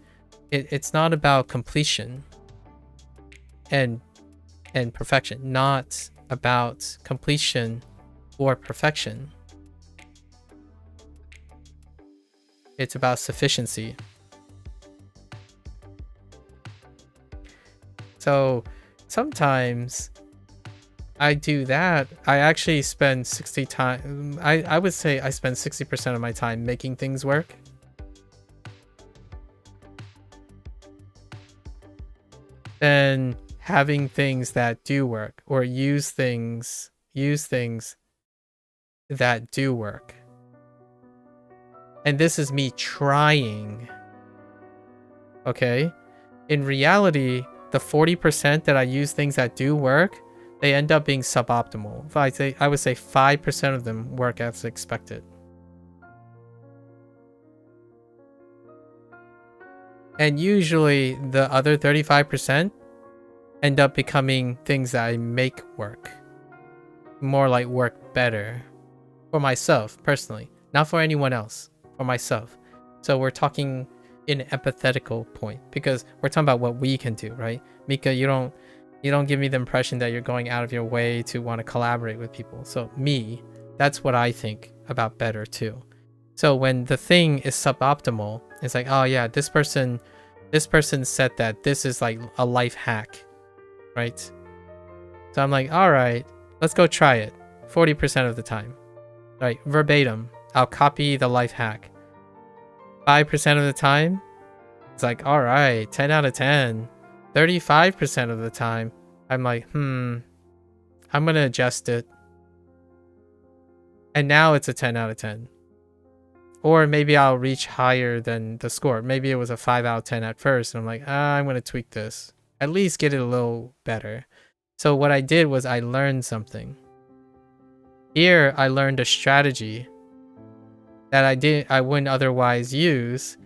It's not about completion and perfection, not about completion or perfection. It's about sufficiency. So sometimes I do that. I actually spend 60 time. I would say I spend 60% of my time making things work. Then having things that do work, or use things that do work. And this is me trying. Okay? In reality, the 40% that I use things that do work, they end up being suboptimal. I would say 5% of them work as expected. And usually the other 35% end up becoming things that I make work. More like work better. For myself, personally. Not for anyone else. For myself. So we're talking in an empathetical point, because we're talking about what we can do, right? Mika, you don't give me the impression that you're going out of your way to want to collaborate with people. So me, that's what I think about better too. So when the thing is suboptimal, it's like, oh yeah, this person said that this is like a life hack, right? So I'm like, all right, let's go try it 40% of the time. Right, verbatim, I'll copy the life hack. 5% of the time, it's like, all right, 10 out of 10. 35% of the time, I'm like, I'm gonna adjust it. And now it's a 10 out of 10. Or maybe I'll reach higher than the score. Maybe it was a 5 out of 10 at first, and I'm like, I'm gonna tweak this. At least get it a little better. So what I did was I learned something. Here, I learned a strategy that I wouldn't otherwise use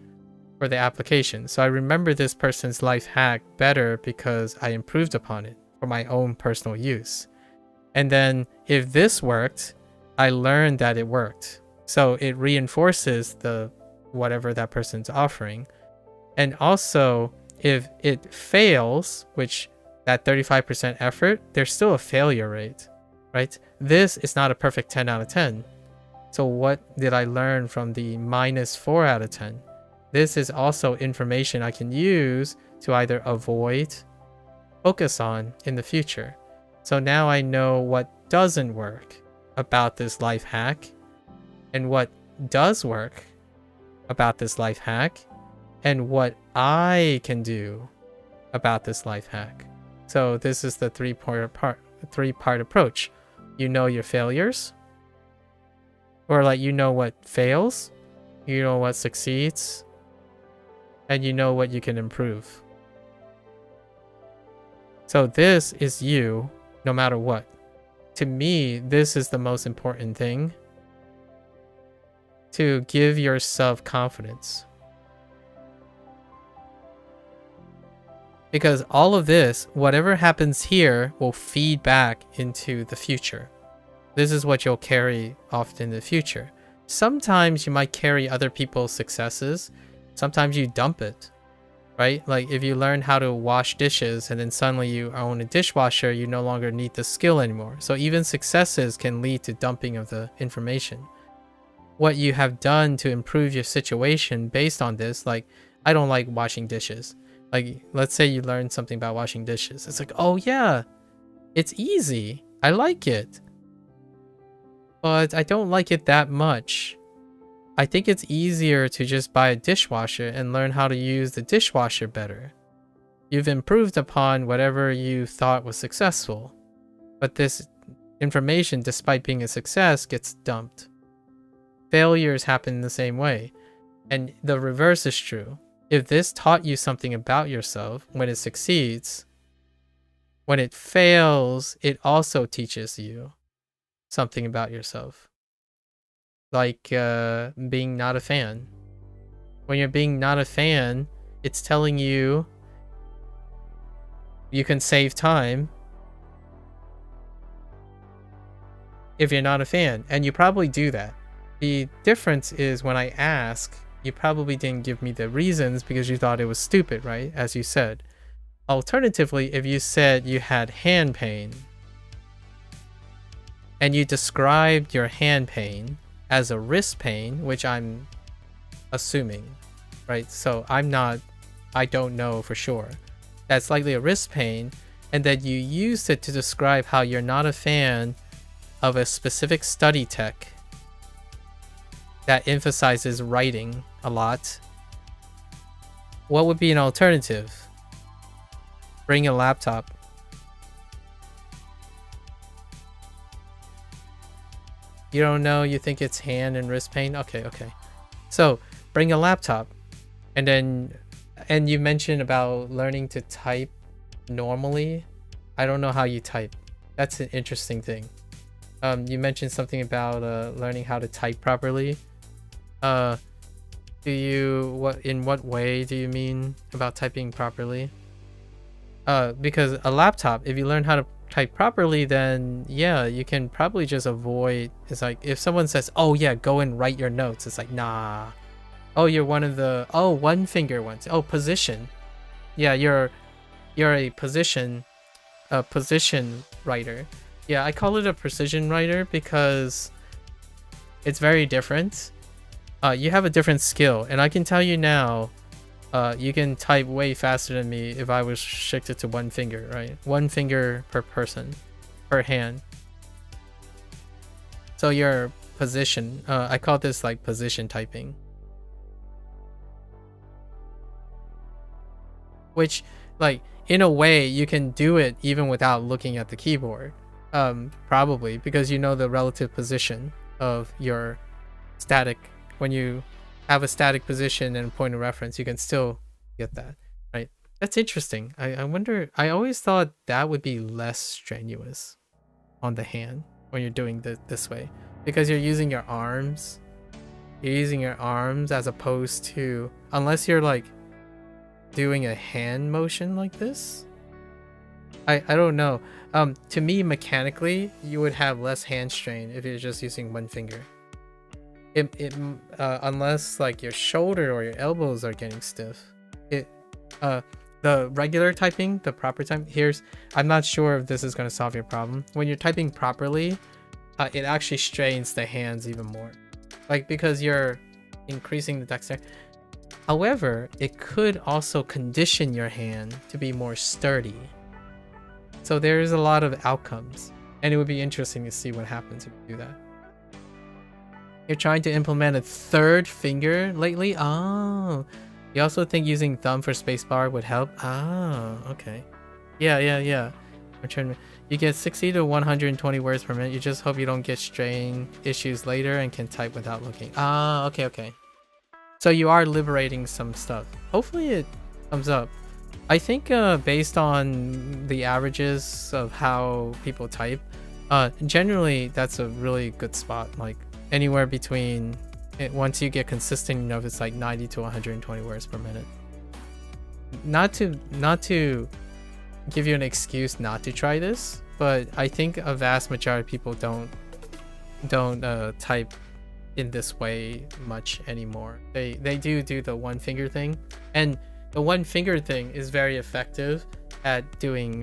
for the application. So I remember this person's life hack better because I improved upon it for my own personal use. And then if this worked, I learned that it worked. So it reinforces the whatever that person's offering. And also, if it fails, which that 35% effort, there's still a failure rate, right? This is not a perfect 10 out of 10. So what did I learn from the minus 4 out of 10? This is also information I can use to either avoid, focus on in the future. So now I know what doesn't work about this life hack and what does work about this life hack and what I can do about this life hack. So this is the three-part approach. You know your failures, or like you know what fails, you know what succeeds, and you know what you can improve. So this is you no matter what. To me, this is the most important thing. To give yourself confidence. Because all of this, whatever happens here, will feed back into the future. This is what you'll carry off in the future. Sometimes you might carry other people's successes. Sometimes you dump it, right? Like if you learn how to wash dishes and then suddenly you own a dishwasher, you no longer need the skill anymore. So even successes can lead to dumping of the information. What you have done to improve your situation based on this, like, I don't like washing dishes. Like, let's say you learn something about washing dishes. It's like, oh yeah, it's easy. I like it. But I don't like it that much. I think it's easier to just buy a dishwasher and learn how to use the dishwasher better. You've improved upon whatever you thought was successful. But this information, despite being a success, gets dumped. Failures happen the same way. And the reverse is true. If this taught you something about yourself, when it succeeds, when it fails, it also teaches you something about yourself. Like being not a fan. When you're being not a fan, it's telling you you can save time if you're not a fan. And you probably do that. The difference is when I ask, you probably didn't give me the reasons because you thought it was stupid, right? As you said. Alternatively, if you said you had hand pain and you described your hand pain as a wrist pain, which I'm assuming, right? So I don't know for sure. That's likely a wrist pain, and that you used it to describe how you're not a fan of a specific study tech that emphasizes writing a lot. What would be an alternative? Bring a laptop. You don't know, you think it's hand and wrist pain? Okay. So, bring a laptop. And you mentioned about learning to type normally. I don't know how you type. That's an interesting thing. You mentioned something about learning how to type properly. In what way do you mean about typing properly? Because a laptop, if you learn how to type properly, then yeah, you can probably just avoid. It's like if someone says, oh yeah, go and write your notes, it's like, nah. Oh, you're one of the one finger ones. Oh, position. Yeah, you're a position writer. Yeah, I call it a precision writer because it's very different. You have a different skill, and I can tell you now, you can type way faster than me if I was restricted to one finger, right? One finger per person, per hand. So your position, I call this like position typing. Which, like, in a way, you can do it even without looking at the keyboard. Probably, because you know the relative position of your static. When you have a static position and a point of reference, you can still get that, right? That's interesting. I wonder, I always thought that would be less strenuous on the hand when you're doing this way, because you're using your arms. You're using your arms as opposed to, unless you're like doing a hand motion like this. I don't know. To me, mechanically, you would have less hand strain if you're just using one finger. Unless like your shoulder or your elbows are getting stiff. The regular typing, the proper time, I'm not sure if this is going to solve your problem. When you're typing properly, it actually strains the hands even more. Like, because you're increasing the dexterity. However, it could also condition your hand to be more sturdy. So there's a lot of outcomes, and it would be interesting to see what happens if you do that. You're trying to implement a third finger lately? Oh. You also think using thumb for spacebar would help? Ah, okay. Yeah. You get 60 to 120 words per minute. You just hope you don't get strain issues later and can type without looking. Ah, okay. So you are liberating some stuff. Hopefully it comes up. I think based on the averages of how people type, generally that's a really good spot. Like anywhere between, once you get consistent enough, it's like 90 to 120 words per minute. Not to give you an excuse not to try this, but I think a vast majority of people don't type in this way much anymore. They do the one finger thing, and the one finger thing is very effective at doing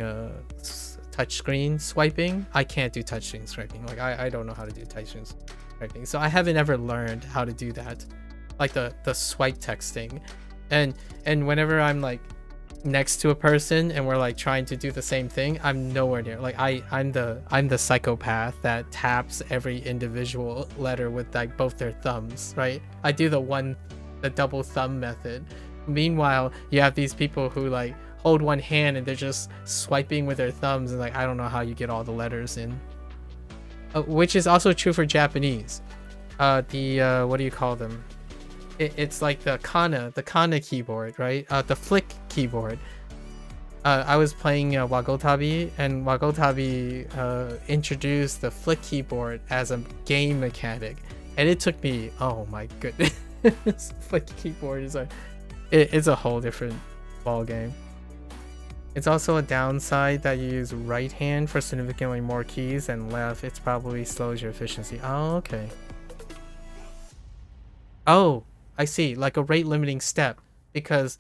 touchscreen swiping. I can't do touchscreen swiping. Like I don't know how to do touchscreen swiping, so I haven't ever learned how to do that, like the swipe texting. And whenever I'm like next to a person and we're like trying to do the same thing, I'm nowhere near. Like I'm the psychopath that taps every individual letter with like both their thumbs, right? I do the double thumb method. Meanwhile, you have these people who like hold one hand and they're just swiping with their thumbs, and like I don't know how you get all the letters in. Which is also true for Japanese. What do you call them? It's like the kana keyboard, right? The flick keyboard. I was playing Wagotabi, and Wagotabi introduced the flick keyboard as a game mechanic, and it took me, oh my goodness, flick keyboard is it's a whole different ball game. It's also a downside that you use right hand for significantly more keys and left. It's probably slows your efficiency. Oh, okay. Oh, I see. Like a rate limiting step, because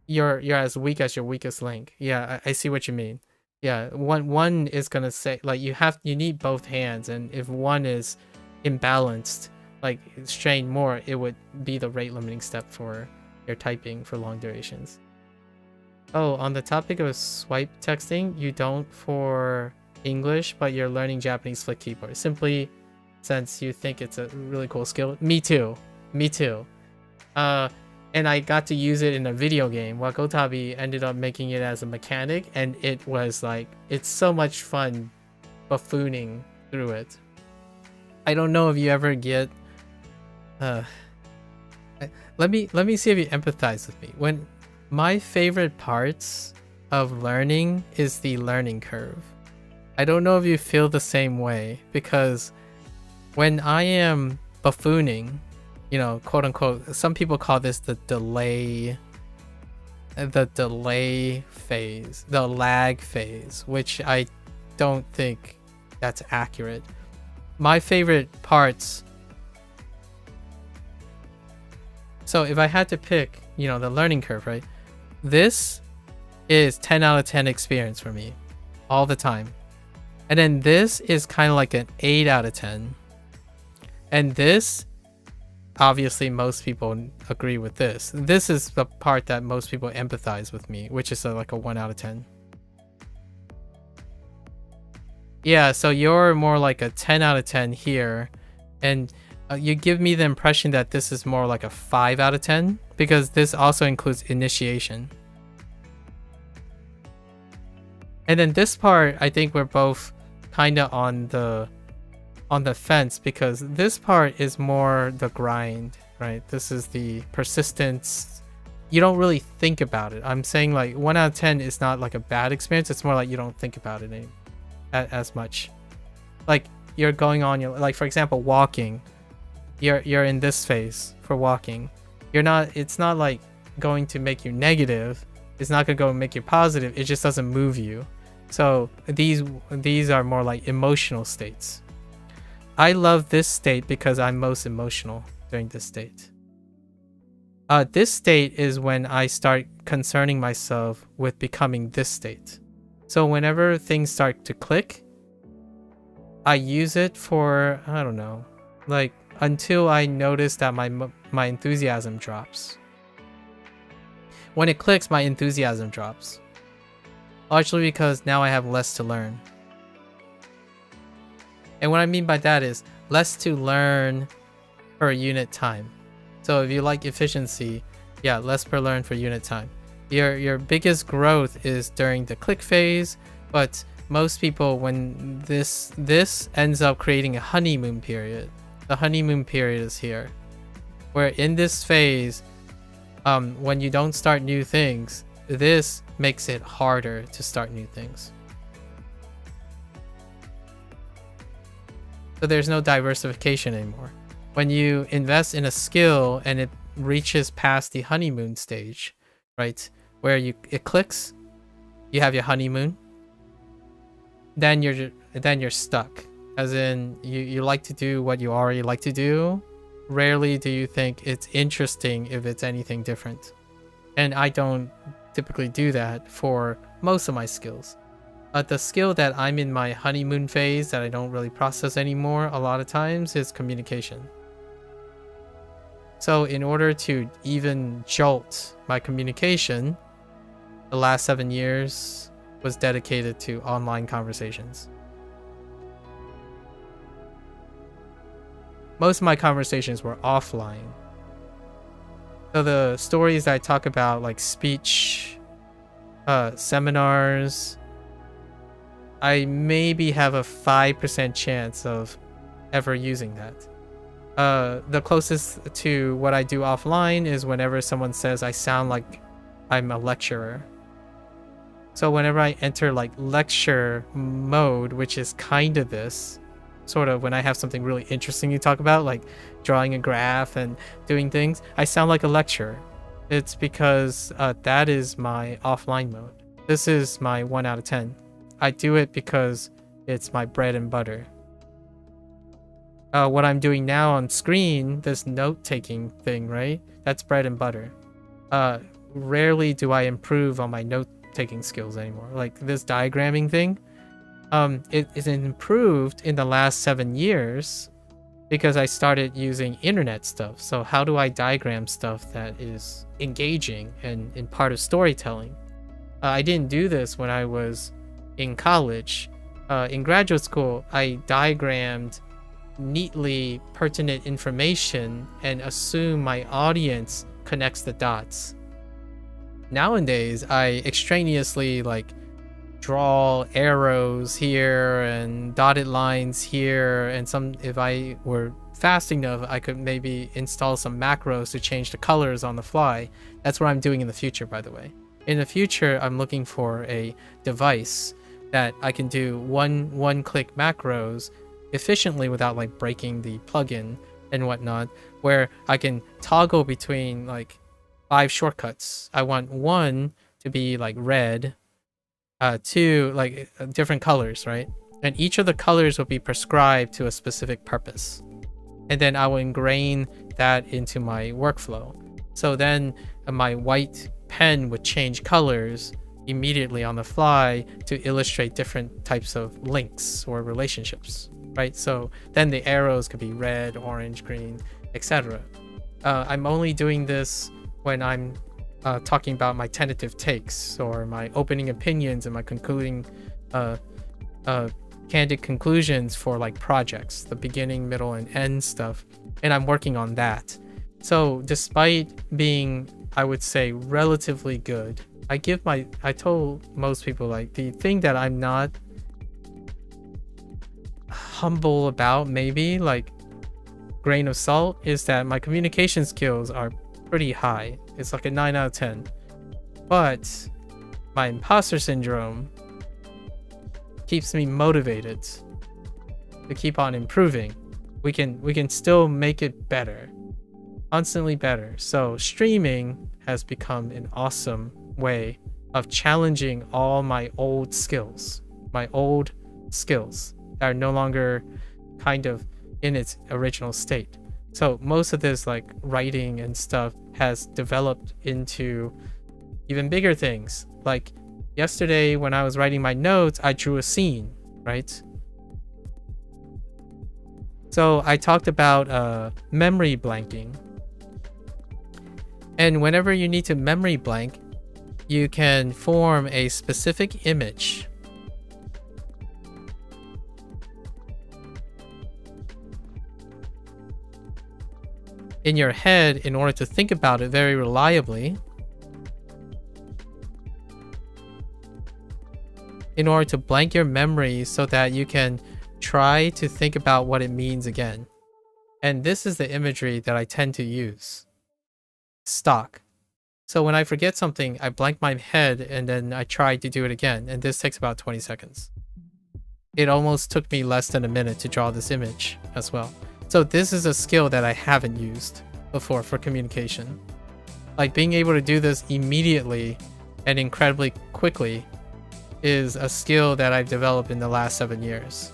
you're as weak as your weakest link. Yeah, I see what you mean. Yeah, one is gonna say like you need both hands, and if one is imbalanced, like strained more, it would be the rate limiting step for your typing for long durations. Oh, on the topic of swipe texting, you don't for English, but you're learning Japanese flick keyboard simply since you think it's a really cool skill. Me too. And I got to use it in a video game. Wagotabi ended up making it as a mechanic, and it was like, it's so much fun buffooning through it. I don't know if you ever get let me see if you empathize with me. When my favorite parts of learning is the learning curve. I don't know if you feel the same way, because when I am buffooning, you know, quote unquote, some people call this the delay phase, the lag phase, which I don't think that's accurate. My favorite parts, so if I had to pick, you know, the learning curve, right? This is 10 out of 10 experience for me all the time. And then this is kind of like an 8 out of 10. And this, obviously most people agree with this. This is the part that most people empathize with me, which is like a 1 out of 10. Yeah, so you're more like a 10 out of 10 here. And you give me the impression that this is more like a 5 out of 10, because this also includes initiation. And then this part, I think we're both kind of on the fence, because this part is more the grind, right? This is the persistence. You don't really think about it. I'm saying like 1 out of 10 is not like a bad experience. It's more like you don't think about it as much. Like you're going on your, like for example, walking. You're in this phase for walking. It's not like going to make you negative. It's not gonna go and make you positive. It just doesn't move you. So these are more like emotional states. I love this state because I'm most emotional during this state. This state is when I start concerning myself with becoming this state. So whenever things start to click, I use it for, I don't know, like until I notice that my enthusiasm drops. When it clicks, my enthusiasm drops. Largely because now I have less to learn. And what I mean by that is less to learn per unit time. So if you like efficiency, yeah, less per learn for unit time. Your biggest growth is during the click phase, but most people, when this ends up creating a honeymoon period. The honeymoon period is here, where in this phase, when you don't start new things, this makes it harder to start new things. So there's no diversification anymore. When you invest in a skill and it reaches past the honeymoon stage, right, where it clicks, you have your honeymoon, then you're stuck. As in, you like to do what you already like to do. Rarely do you think it's interesting if it's anything different. And I don't typically do that for most of my skills. But the skill that I'm in my honeymoon phase that I don't really process anymore a lot of times is communication. So in order to even jolt my communication, the last 7 years was dedicated to online conversations. Most of my conversations were offline. So the stories I talk about, like speech, seminars, I maybe have a 5% chance of ever using that. The closest to what I do offline is whenever someone says I sound like I'm a lecturer. So whenever I enter like lecture mode, which is kind of this, sort of when I have something really interesting to talk about, like drawing a graph and doing things, I sound like a lecturer. It's because that is my offline mode. This is my 1 out of 10. I do it because it's my bread and butter. What I'm doing now on screen, this note-taking thing, right? That's bread and butter. Rarely do I improve on my note-taking skills anymore. Like this diagramming thing, it is improved in the last 7 years because I started using internet stuff. So how do I diagram stuff that is engaging and part of storytelling? I didn't do this when I was in college. In graduate school, I diagrammed neatly pertinent information and assume my audience connects the dots. Nowadays, I extraneously like draw arrows here and dotted lines here, and some, if I were fast enough, I could maybe install some macros to change the colors on the fly. That's what I'm doing in the future, by the way. In the future, I'm looking for a device that I can do one-click macros efficiently without like breaking the plugin and whatnot, where I can toggle between like 5 shortcuts. I want 1 to be like red, 2 like different colors, right? And each of the colors will be prescribed to a specific purpose. And then I will ingrain that into my workflow. So then my white pen would change colors immediately on the fly to illustrate different types of links or relationships, right? So then the arrows could be red, orange, green, etc. I'm only doing this when I'm talking about my tentative takes or my opening opinions and my concluding candid conclusions for like projects, the beginning, middle, and end stuff. And I'm working on that. So despite being, I would say, relatively good, I told most people, like, the thing that I'm not humble about, maybe like grain of salt, is that my communication skills are pretty high. It's like a 9 out of 10. But my imposter syndrome keeps me motivated to keep on improving. We can still make it better, constantly better. So streaming has become an awesome way of challenging all my old skills that are no longer kind of in its original state. So most of this like writing and stuff has developed into even bigger things. Like yesterday when I was writing my notes, I drew a scene, right? So I talked about memory blanking. And whenever you need to memory blank, you can form a specific image. In your head in order to think about it very reliably, in order to blank your memory so that you can try to think about what it means again. And this is the imagery that I tend to use. Stock. So when I forget something, I blank my head and then I try to do it again. And this takes about 20 seconds. It almost took me less than a minute to draw this image as well. So this is a skill that I haven't used before for communication. Like being able to do this immediately and incredibly quickly is a skill that I've developed in the last 7 years.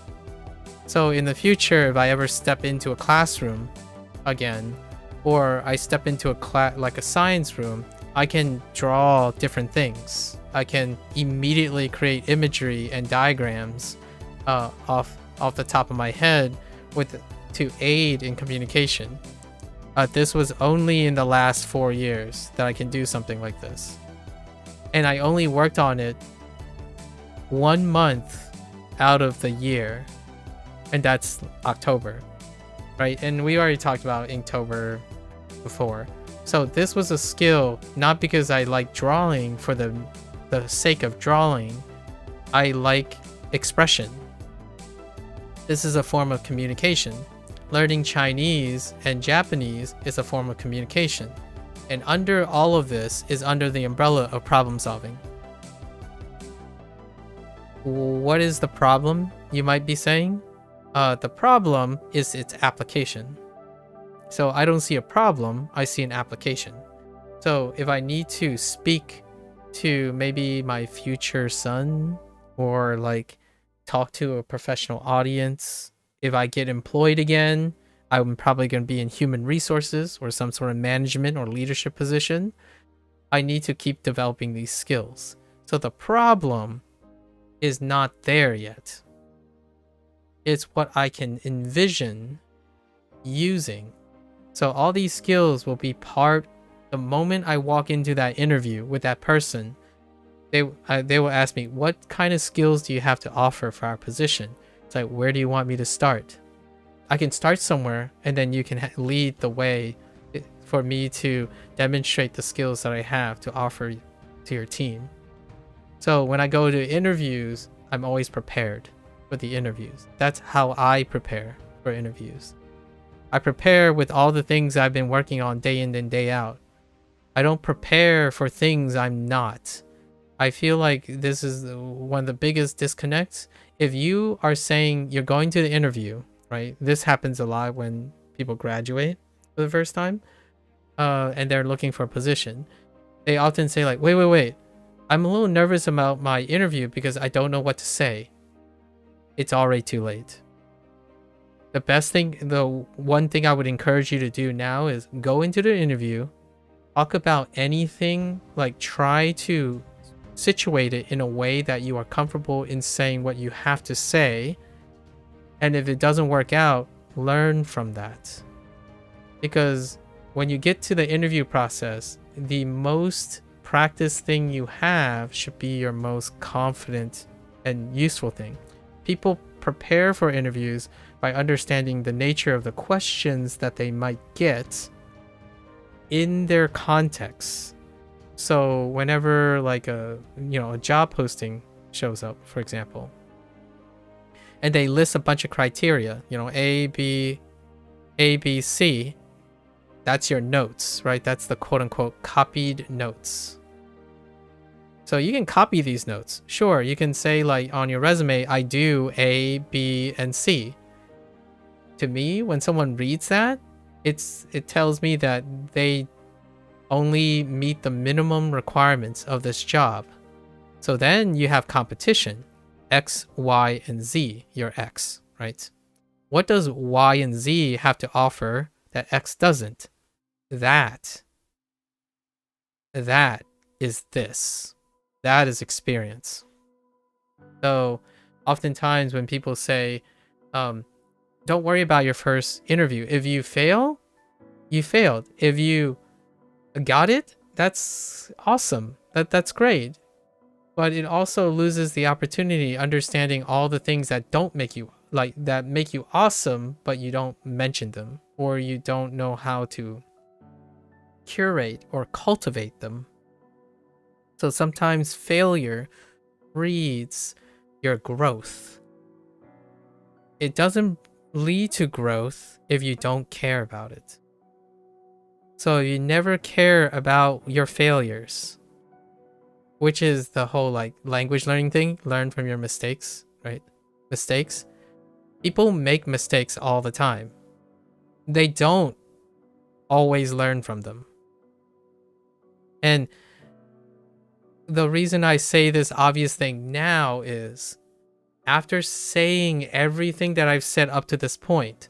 So in the future, if I ever step into a classroom again, or I step into like a science room, I can draw different things. I can immediately create imagery and diagrams off the top of my head to aid in communication. This was only in the last 4 years that I can do something like this. And I only worked on it 1 month out of the year, and that's October, right? And we already talked about Inktober before. So this was a skill, not because I like drawing for the sake of drawing. I like expression. This is a form of communication. Learning Chinese and Japanese is a form of communication. And under all of this is under the umbrella of problem solving. What is the problem, you might be saying? The problem is its application. So I don't see a problem, I see an application. So if I need to speak to maybe my future son, or like talk to a professional audience, if I get employed again, I'm probably going to be in human resources or some sort of management or leadership position. I need to keep developing these skills. So the problem is not there yet. It's what I can envision using. So all these skills will be part, the moment I walk into that interview with that person, they will ask me, what kind of skills do you have to offer for our position? It's like, where do you want me to start? I can start somewhere, and then you can lead the way for me to demonstrate the skills that I have to offer to your team. So when I go to interviews, I'm always prepared for the interviews. That's how I prepare for interviews. I prepare with all the things I've been working on day in and day out. I don't prepare for things I'm not. I feel like this is one of the biggest disconnects. If you are saying you're going to the interview, right? This happens a lot when people graduate for the first time, and they're looking for a position. They often say like, wait. I'm a little nervous about my interview because I don't know what to say. It's already too late. The best thing, the one thing I would encourage you to do now is go into the interview, talk about anything, like try to situate it in a way that you are comfortable in saying what you have to say. And if it doesn't work out, learn from that. Because when you get to the interview process, the most practice thing you have should be your most confident and useful thing. People prepare for interviews by understanding the nature of the questions that they might get in their context. So whenever like a job posting shows up, for example, and they list a bunch of criteria, A, B, C, that's your notes, right? That's the quote unquote copied notes. So you can copy these notes. Sure, you can say like on your resume, I do A, B, and C. To me, when someone reads that, it tells me that they only meet the minimum requirements of this job. So then you have competition, X, Y, and Z, your X, right? What does Y and Z have to offer that X doesn't? That is this. That is experience. So oftentimes when people say, don't worry about your first interview. If you fail, you failed. If you got it, that's awesome. That's great. But it also loses the opportunity understanding all the things that don't make you that make you awesome, but you don't mention them, or you don't know how to curate or cultivate them. So sometimes failure breeds your growth. It doesn't lead to growth if you don't care about it. So you never care about your failures, which is the whole like language learning thing. Learn from your mistakes, right? Mistakes. People make mistakes all the time. They don't always learn from them. And the reason I say this obvious thing now is after saying everything that I've said up to this point,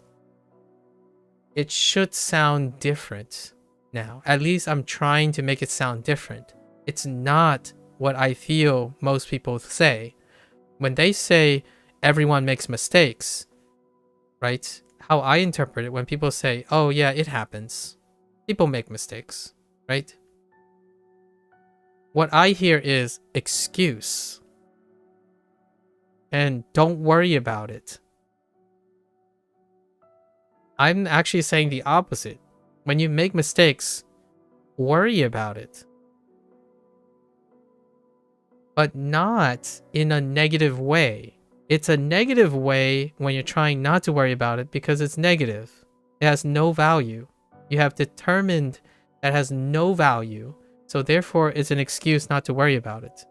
it should sound different now. At least I'm trying to make it sound different. It's not what I feel most people say. When they say everyone makes mistakes, right? How I interpret it, when people say, oh yeah, it happens. People make mistakes, right? What I hear is excuse. And don't worry about it. I'm actually saying the opposite. When you make mistakes, worry about it. But not in a negative way. It's a negative way when you're trying not to worry about it because it's negative. It has no value. You have determined that it has no value. So therefore, it's an excuse not to worry about it.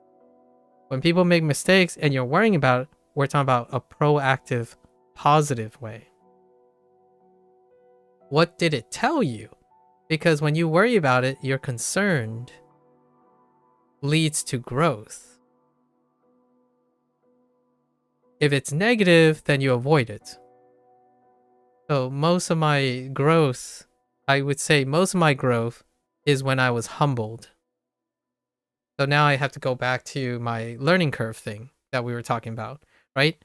When people make mistakes and you're worrying about it, we're talking about a proactive, positive way. What did it tell you? Because when you worry about it, you're concerned. Leads to growth. If it's negative, then you avoid it. So most of my growth, I would say most of my growth is when I was humbled. So now I have to go back to my learning curve thing that we were talking about, right?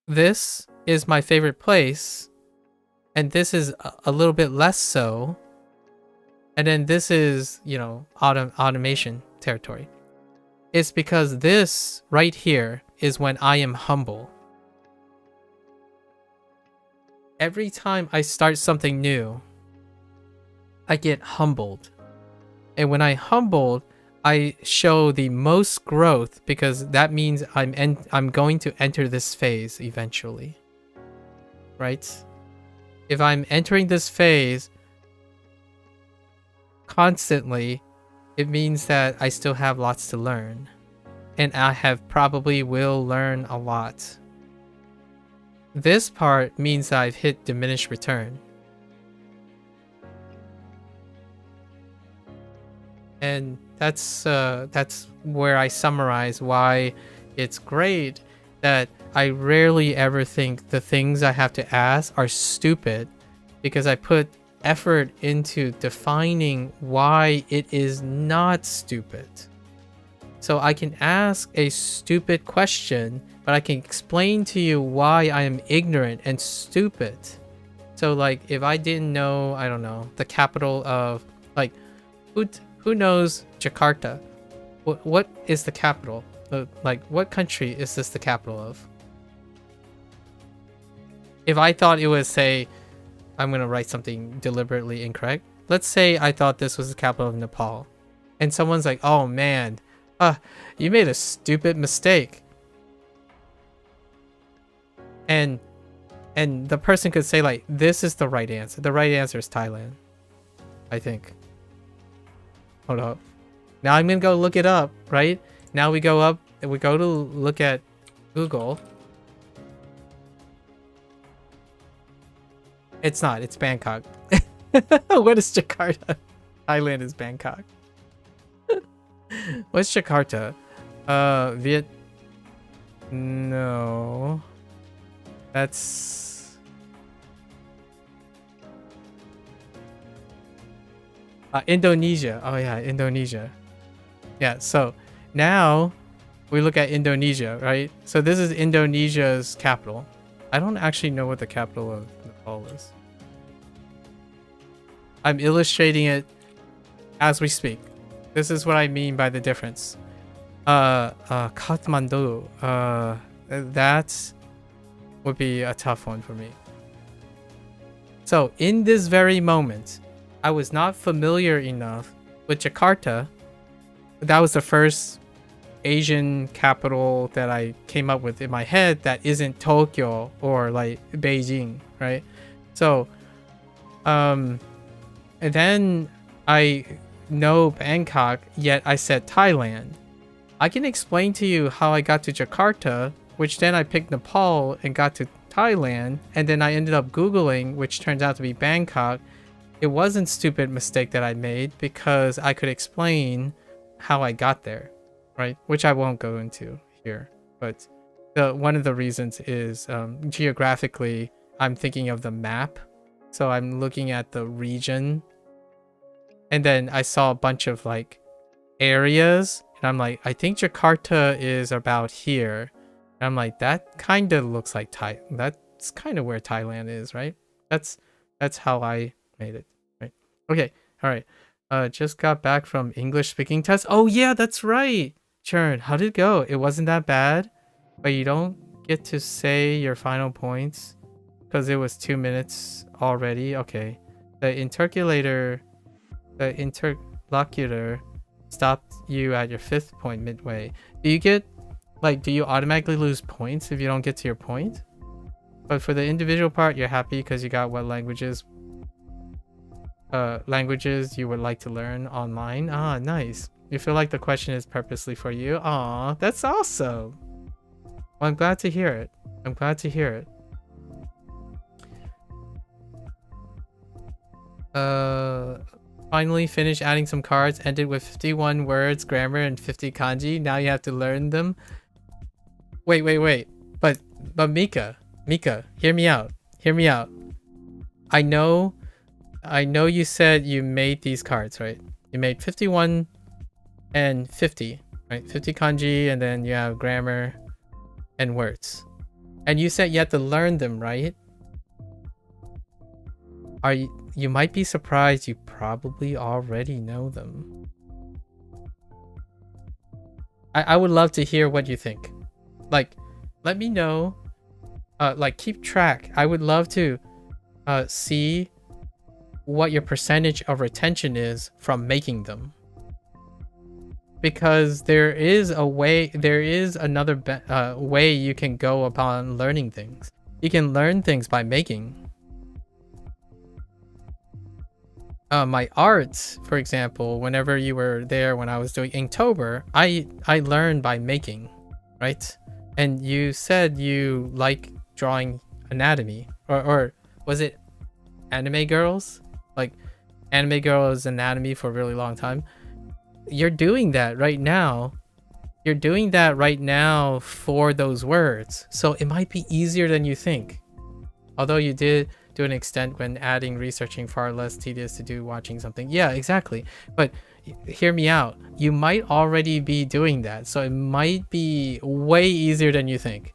This is my favorite place, and this is a little bit less so. And then this is, you know, automation territory. It's because this right here is when I am humble. Every time I start something new, I get humbled. And when I humbled, I show the most growth because that means I'm going to enter this phase eventually. Right? If I'm entering this phase constantly, it means that I still have lots to learn. And I probably will learn a lot. This part means I've hit diminished return. And that's where I summarize why it's great that I rarely ever think the things I have to ask are stupid, because I put effort into defining why it is not stupid. So I can ask a stupid question, but I can explain to you why I am ignorant and stupid. So like if I didn't know, I don't know, the capital of, like, who knows Jakarta? What is the capital? Like, what country is this the capital of? If I thought it was, say, I'm going to write something deliberately incorrect. Let's say I thought this was the capital of Nepal. And someone's like, oh man, you made a stupid mistake. And the person could say like, this is the right answer. The right answer is Thailand, I think. Hold up. Now I'm going to go look it up, right? Now we go up and we go to look at Google. It's not. It's Bangkok. What is Jakarta? Thailand is Bangkok. What's Jakarta? Viet. No. That's... Indonesia. Oh yeah, Indonesia. Yeah, so now we look at Indonesia, right? So this is Indonesia's capital. I don't actually know what the capital of Nepal is. I'm illustrating it as we speak. This is what I mean by the difference. Kathmandu. That would be a tough one for me. So in this very moment, I was not familiar enough with Jakarta. That was the first Asian capital that I came up with in my head that isn't Tokyo or like Beijing, right? So, and then I know Bangkok, yet I said Thailand. I can explain to you how I got to Jakarta, which then I picked Nepal and got to Thailand, and then I ended up Googling, which turns out to be Bangkok. It wasn't a stupid mistake that I made because I could explain how I got there, right? Which I won't go into here, but one of the reasons is geographically, I'm thinking of the map. So I'm looking at the region, and then I saw a bunch of like areas, and I'm like, I think Jakarta is about here. And I'm like, that kind of looks like that's kind of where Thailand is, right? That's how I made it, right? Okay, all right. Just got back from English speaking test. Oh yeah, that's right. Churn, how did it go? It wasn't that bad, but you don't get to say your final points because it was 2 minutes already. Okay, the interlocutor stopped you at your 5th point midway. Do you automatically lose points if you don't get to your point? But for the individual part, you're happy because you got what languages you would like to learn online. Ah, nice. You feel like the question is purposely for you. Aw, that's awesome. Well, I'm glad to hear it. I'm glad to hear it. Finally finished adding some cards. Ended with 51 words, grammar, and 50 kanji. Now you have to learn them. Wait. But Mika, hear me out. I know you said you made these cards, right? You made 51 and 50, right? 50 kanji, and then you have grammar and words. And you said you had to learn them, right? You might be surprised you probably already know them. I would love to hear what you think. Like, let me know. Like, keep track. I would love to see what your percentage of retention is from making them. Because there is another way you can go upon learning things. You can learn things by making. My art, for example, whenever you were there when I was doing Inktober, I learned by making, right? And you said you like drawing anatomy, or was it anime girls? Like anime girls anatomy for a really long time. You're doing that right now. You're doing that right now for those words. So it might be easier than you think. Although you did to an extent when adding researching far less tedious to do watching something. Yeah, exactly. But hear me out. You might already be doing that. So it might be way easier than you think.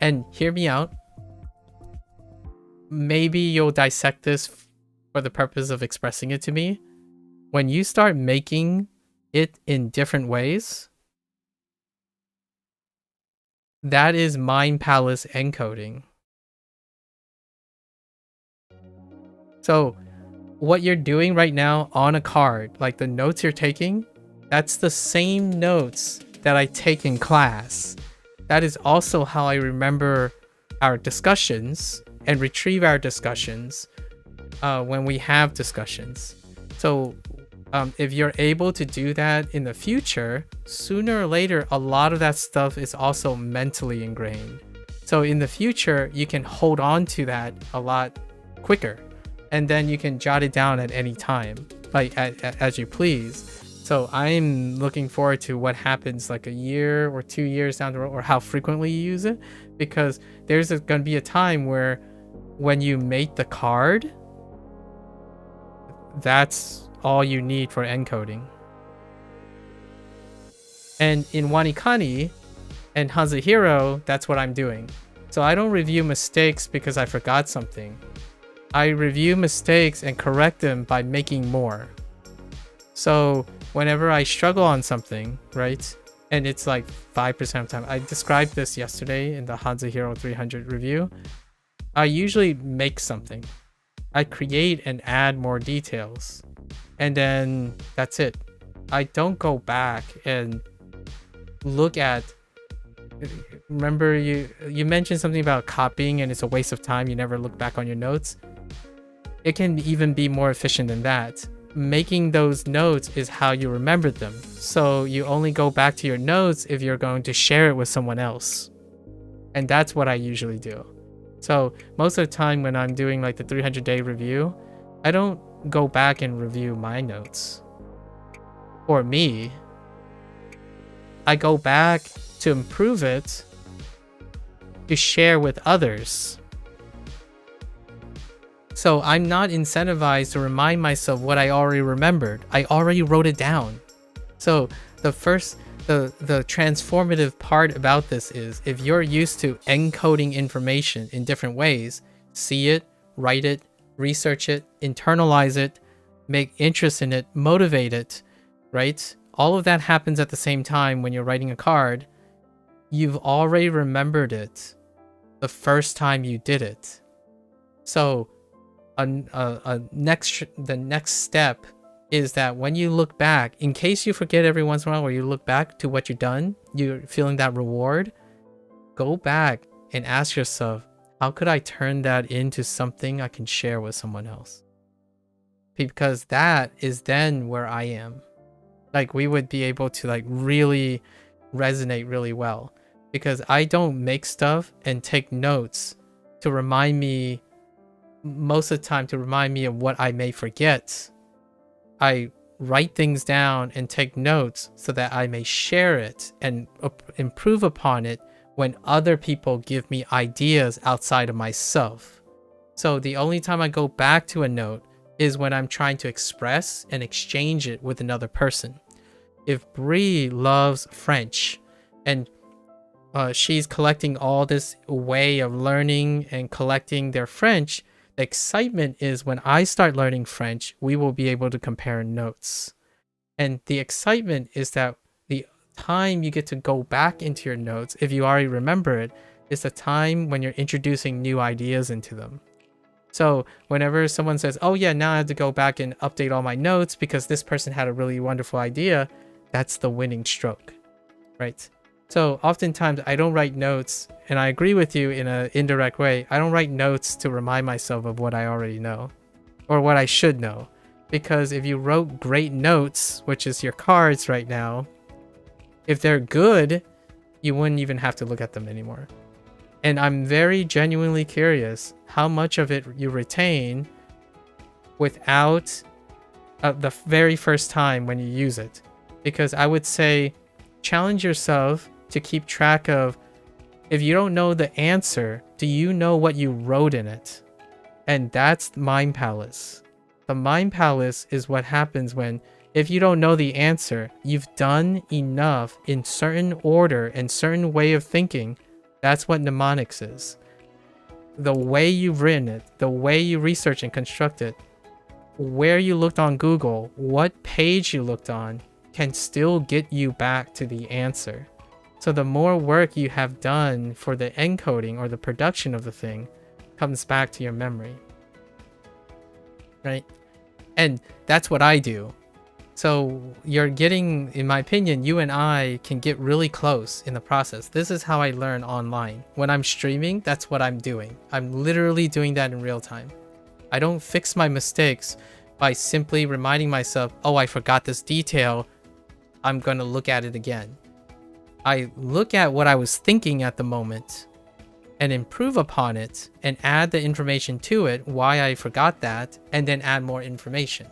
And hear me out. Maybe you'll dissect this for the purpose of expressing it to me. When you start making it in different ways, that is Mind Palace encoding. So what you're doing right now on a card, like the notes you're taking, that's the same notes that I take in class. That is also how I remember our discussions and retrieve our discussions when we have discussions. So if you're able to do that in the future, sooner or later, a lot of that stuff is also mentally ingrained. So in the future, you can hold on to that a lot quicker. And then you can jot it down at any time, like as you please. So I'm looking forward to what happens like a year or 2 years down the road, or how frequently you use it, because there's going to be a time where when you make the card, that's all you need for encoding. And in WaniKani and HanziHero, that's what I'm doing. So I don't review mistakes because I forgot something. I review mistakes and correct them by making more. So whenever I struggle on something, right, and it's like 5% of the time, I described this yesterday in the HanziHero 300 review, I usually make something. I create and add more details, and then that's it. I don't go back and look at, remember you mentioned something about copying and it's a waste of time, you never look back on your notes. it can even be more efficient than that. Making those notes is how you remember them. So you only go back to your notes if you're going to share it with someone else. And that's what I usually do. So most of the time when I'm doing like the 300-day review, I don't go back and review my notes or me. I go back to improve it, to share with others. So I'm not incentivized to remind myself what I already remembered. I already wrote it down. So the transformative part about this is if you're used to encoding information in different ways, see it, write it, research it, internalize it, make interest in it, motivate it, right? All of that happens at the same time when you're writing a card. You've already remembered it the first time you did it. So the next step is that when you look back, in case you forget every once in a while, where you look back to what you've done, you're feeling that reward, go back and ask yourself, how could I turn that into something I can share with someone else? Because that is then where I am. Like, we would be able to like really resonate really well, because I don't make stuff and take notes to remind me, most of the time, to remind me of what I may forget. I write things down and take notes so that I may share it and improve upon it when other people give me ideas outside of myself. So the only time I go back to a note is when I'm trying to express and exchange it with another person. If Bree loves French and she's collecting all this way of learning and collecting their French, the excitement is when I start learning French, we will be able to compare notes. And the excitement is that the time you get to go back into your notes, if you already remember it, is the time when you're introducing new ideas into them. So whenever someone says, oh yeah, now I have to go back and update all my notes because this person had a really wonderful idea, that's the winning stroke, right? So oftentimes I don't write notes, and I agree with you in an indirect way. I don't write notes to remind myself of what I already know or what I should know. Because if you wrote great notes, which is your cards right now, if they're good, you wouldn't even have to look at them anymore. And I'm very genuinely curious how much of it you retain without the very first time when you use it. Because I would say challenge yourself to keep track of, if you don't know the answer, do you know what you wrote in it? And that's Mind Palace. The Mind Palace is what happens when, if you don't know the answer, you've done enough in certain order and certain way of thinking. That's what mnemonics is. The way you've written it, the way you research and construct it, where you looked on Google, what page you looked on, can still get you back to the answer. So the more work you have done for the encoding or the production of the thing comes back to your memory, right? And that's what I do. So you're getting, in my opinion, you and I can get really close in the process. This is how I learn online. When I'm streaming, that's what I'm doing. I'm literally doing that in real time. I don't fix my mistakes by simply reminding myself, oh, I forgot this detail, I'm going to look at it again. I look at what I was thinking at the moment and improve upon it and add the information to it, why I forgot that, and then add more information.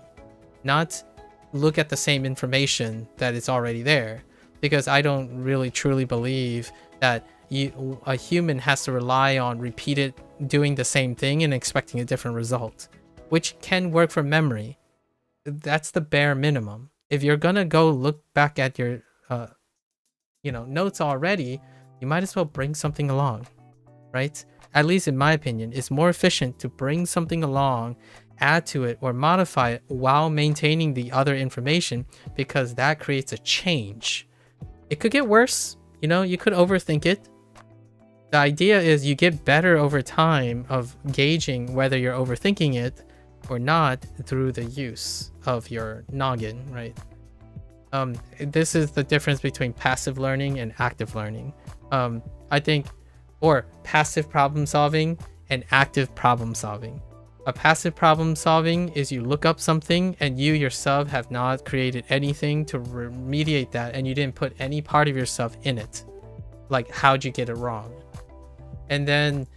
Not look at the same information that is already there, because I don't really truly believe that a human has to rely on repeated doing the same thing and expecting a different result, which can work for memory. That's the bare minimum. If you're gonna go look back at your notes already, you might as well bring something along, right? At least in my opinion, it's more efficient to bring something along, add to it or modify it while maintaining the other information, because that creates a change. It could get worse, you could overthink it. The idea is you get better over time of gauging whether you're overthinking it or not through the use of your noggin, right? This is the difference between passive learning and active learning. I think, or passive problem solving and active problem solving. A passive problem solving is you look up something and you yourself have not created anything to remediate that, and you didn't put any part of yourself in it. Like, how'd you get it wrong? And then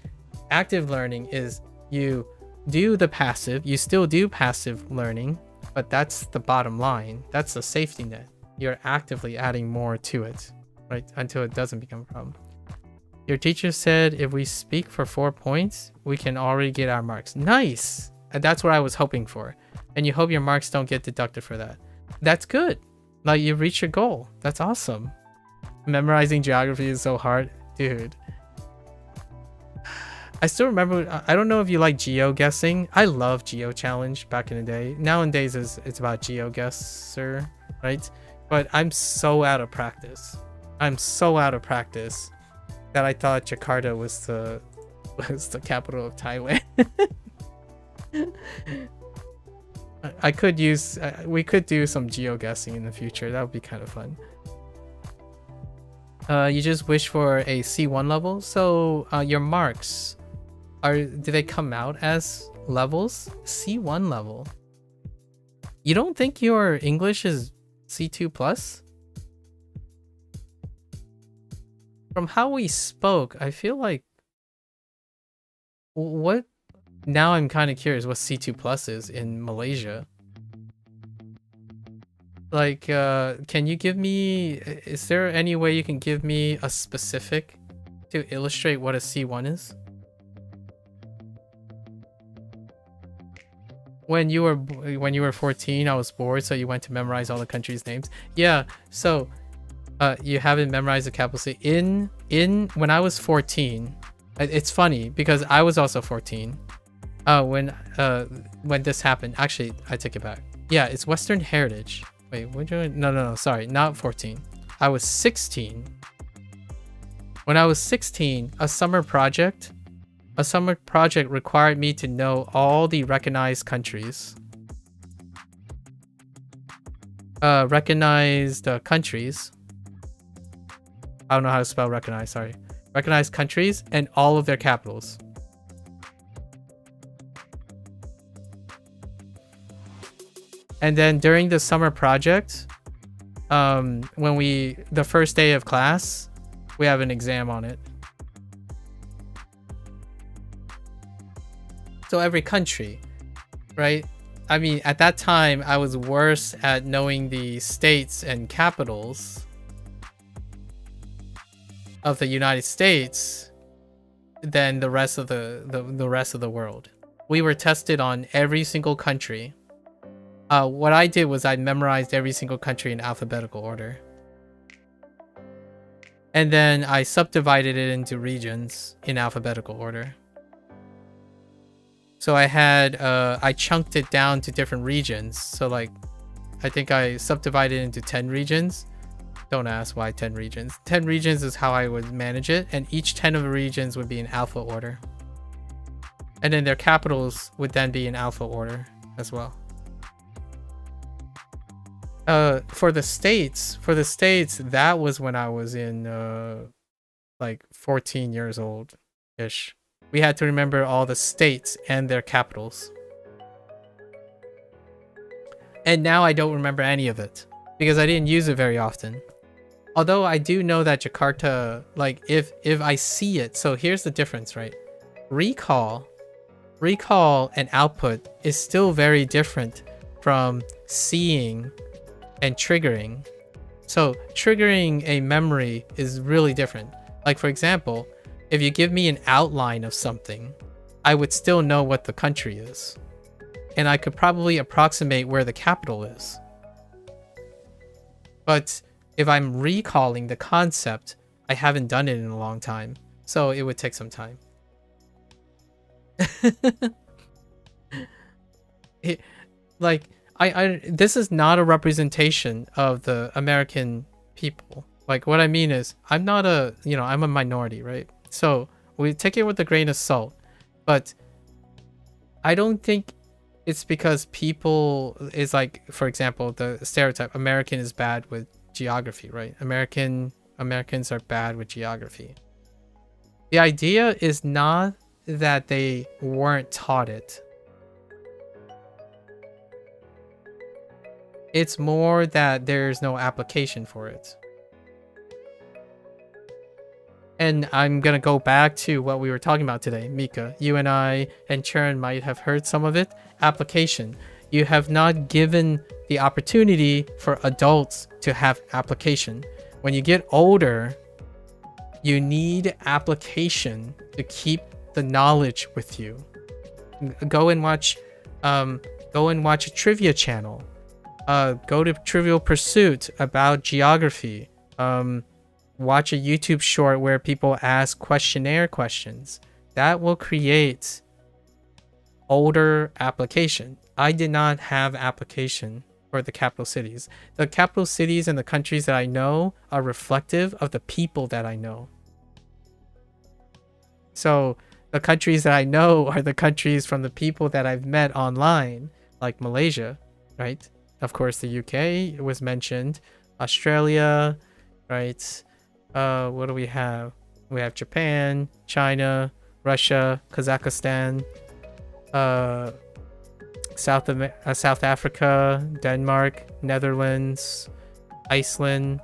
active learning is you do the passive, you still do passive learning, but that's the bottom line. That's the safety net. You're actively adding more to it, right? Until it doesn't become a problem. Your teacher said if we speak for 4 points, we can already get our marks. Nice! And that's what I was hoping for. And you hope your marks don't get deducted for that. That's good. Like, you reach your goal. That's awesome. Memorizing geography is so hard. Dude. I still remember, I don't know if you like geo-guessing. I love geo-challenge back in the day. Nowadays, it's about geo-guesser, right? But I'm so out of practice. I'm so out of practice that I thought Jakarta was the capital of Thailand. I could use, we could do some geo-guessing in the future. That would be kind of fun. You just wish for a C1 level. So your marks, do they come out as levels? C1 level. You don't think your English is C2 plus? From how we spoke, I feel like what? Now I'm kind of curious what C2 plus is in Malaysia. Like, can you give me? Is there any way you can give me a specific to illustrate what a C1 is? When you were 14, I was bored, so you went to memorize all the countries' names. Yeah, so. You haven't memorized the capital city. When I was 14, it's funny because I was also 14 when this happened. Actually, I take it back. Yeah, it's Western Heritage. Wait, no, sorry, not 14. I was 16. When I was 16, a summer project required me to know all the recognized countries. Recognized countries. I don't know how to spell recognize, sorry. Recognized countries and all of their capitals. And then during the summer project, the first day of class, we have an exam on it. So every country, right? I mean, at that time, I was worse at knowing the states and capitals of the United States than the rest of the world. We were tested on every single country. What I did was I memorized every single country in alphabetical order. And then I subdivided it into regions in alphabetical order. So I chunked it down to different regions. So like, I think I subdivided it into 10 regions. Don't ask why 10 regions. 10 regions is how I would manage it, and each 10 of the regions would be in alpha order. And then their capitals would then be in alpha order as well. For the states, that was when I was in like 14 years old ish. We had to remember all the states and their capitals. And now I don't remember any of it because I didn't use it very often. Although I do know that Jakarta, like if I see it, so here's the difference, right? Recall and output is still very different from seeing and triggering. So triggering a memory is really different. Like for example, if you give me an outline of something, I would still know what the country is. And I could probably approximate where the capital is. But if I'm recalling the concept, I haven't done it in a long time. So it would take some time. This is not a representation of the American people. Like what I mean is I'm not I'm a minority, right? So we take it with a grain of salt. But I don't think it's because people is like, for example, the stereotype American is bad with geography, right? Americans are bad with geography. The idea is not that they weren't taught it. It's more that there's no application for it. And I'm gonna go back to what we were talking about today, Mika. You and I and Chern might have heard some of it. Application. You have not given the opportunity for adults to have application. When you get older, you need application to keep the knowledge with you. Go and watch a trivia channel. Go to Trivial Pursuit about geography. Watch a YouTube short where people ask questionnaire questions. That will create older application. I did not have application for the capital cities. The capital cities and the countries that I know are reflective of the people that I know. So the countries that I know are the countries from the people that I've met online, like Malaysia, right? Of course, the UK was mentioned, Australia, right? What do we have? We have Japan, China, Russia, Kazakhstan, South Africa, Denmark, Netherlands, Iceland,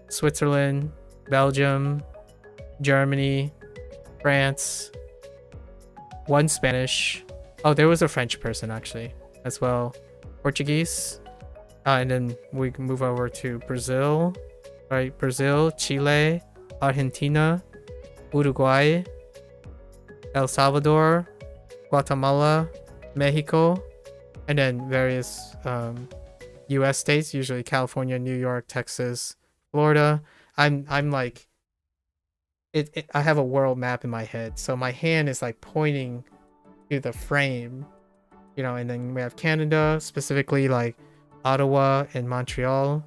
Switzerland, Belgium, Germany, France, one Spanish. Oh, there was a French person actually as well. Portuguese. And then we can move over to Brazil, right? Brazil, Chile, Argentina, Uruguay, El Salvador, Guatemala, Mexico, and then various US states, usually California, New York, Texas, Florida. I'm like I have a world map in my head, so my hand is like pointing to the frame, you know. And then we have Canada, specifically like Ottawa and Montreal.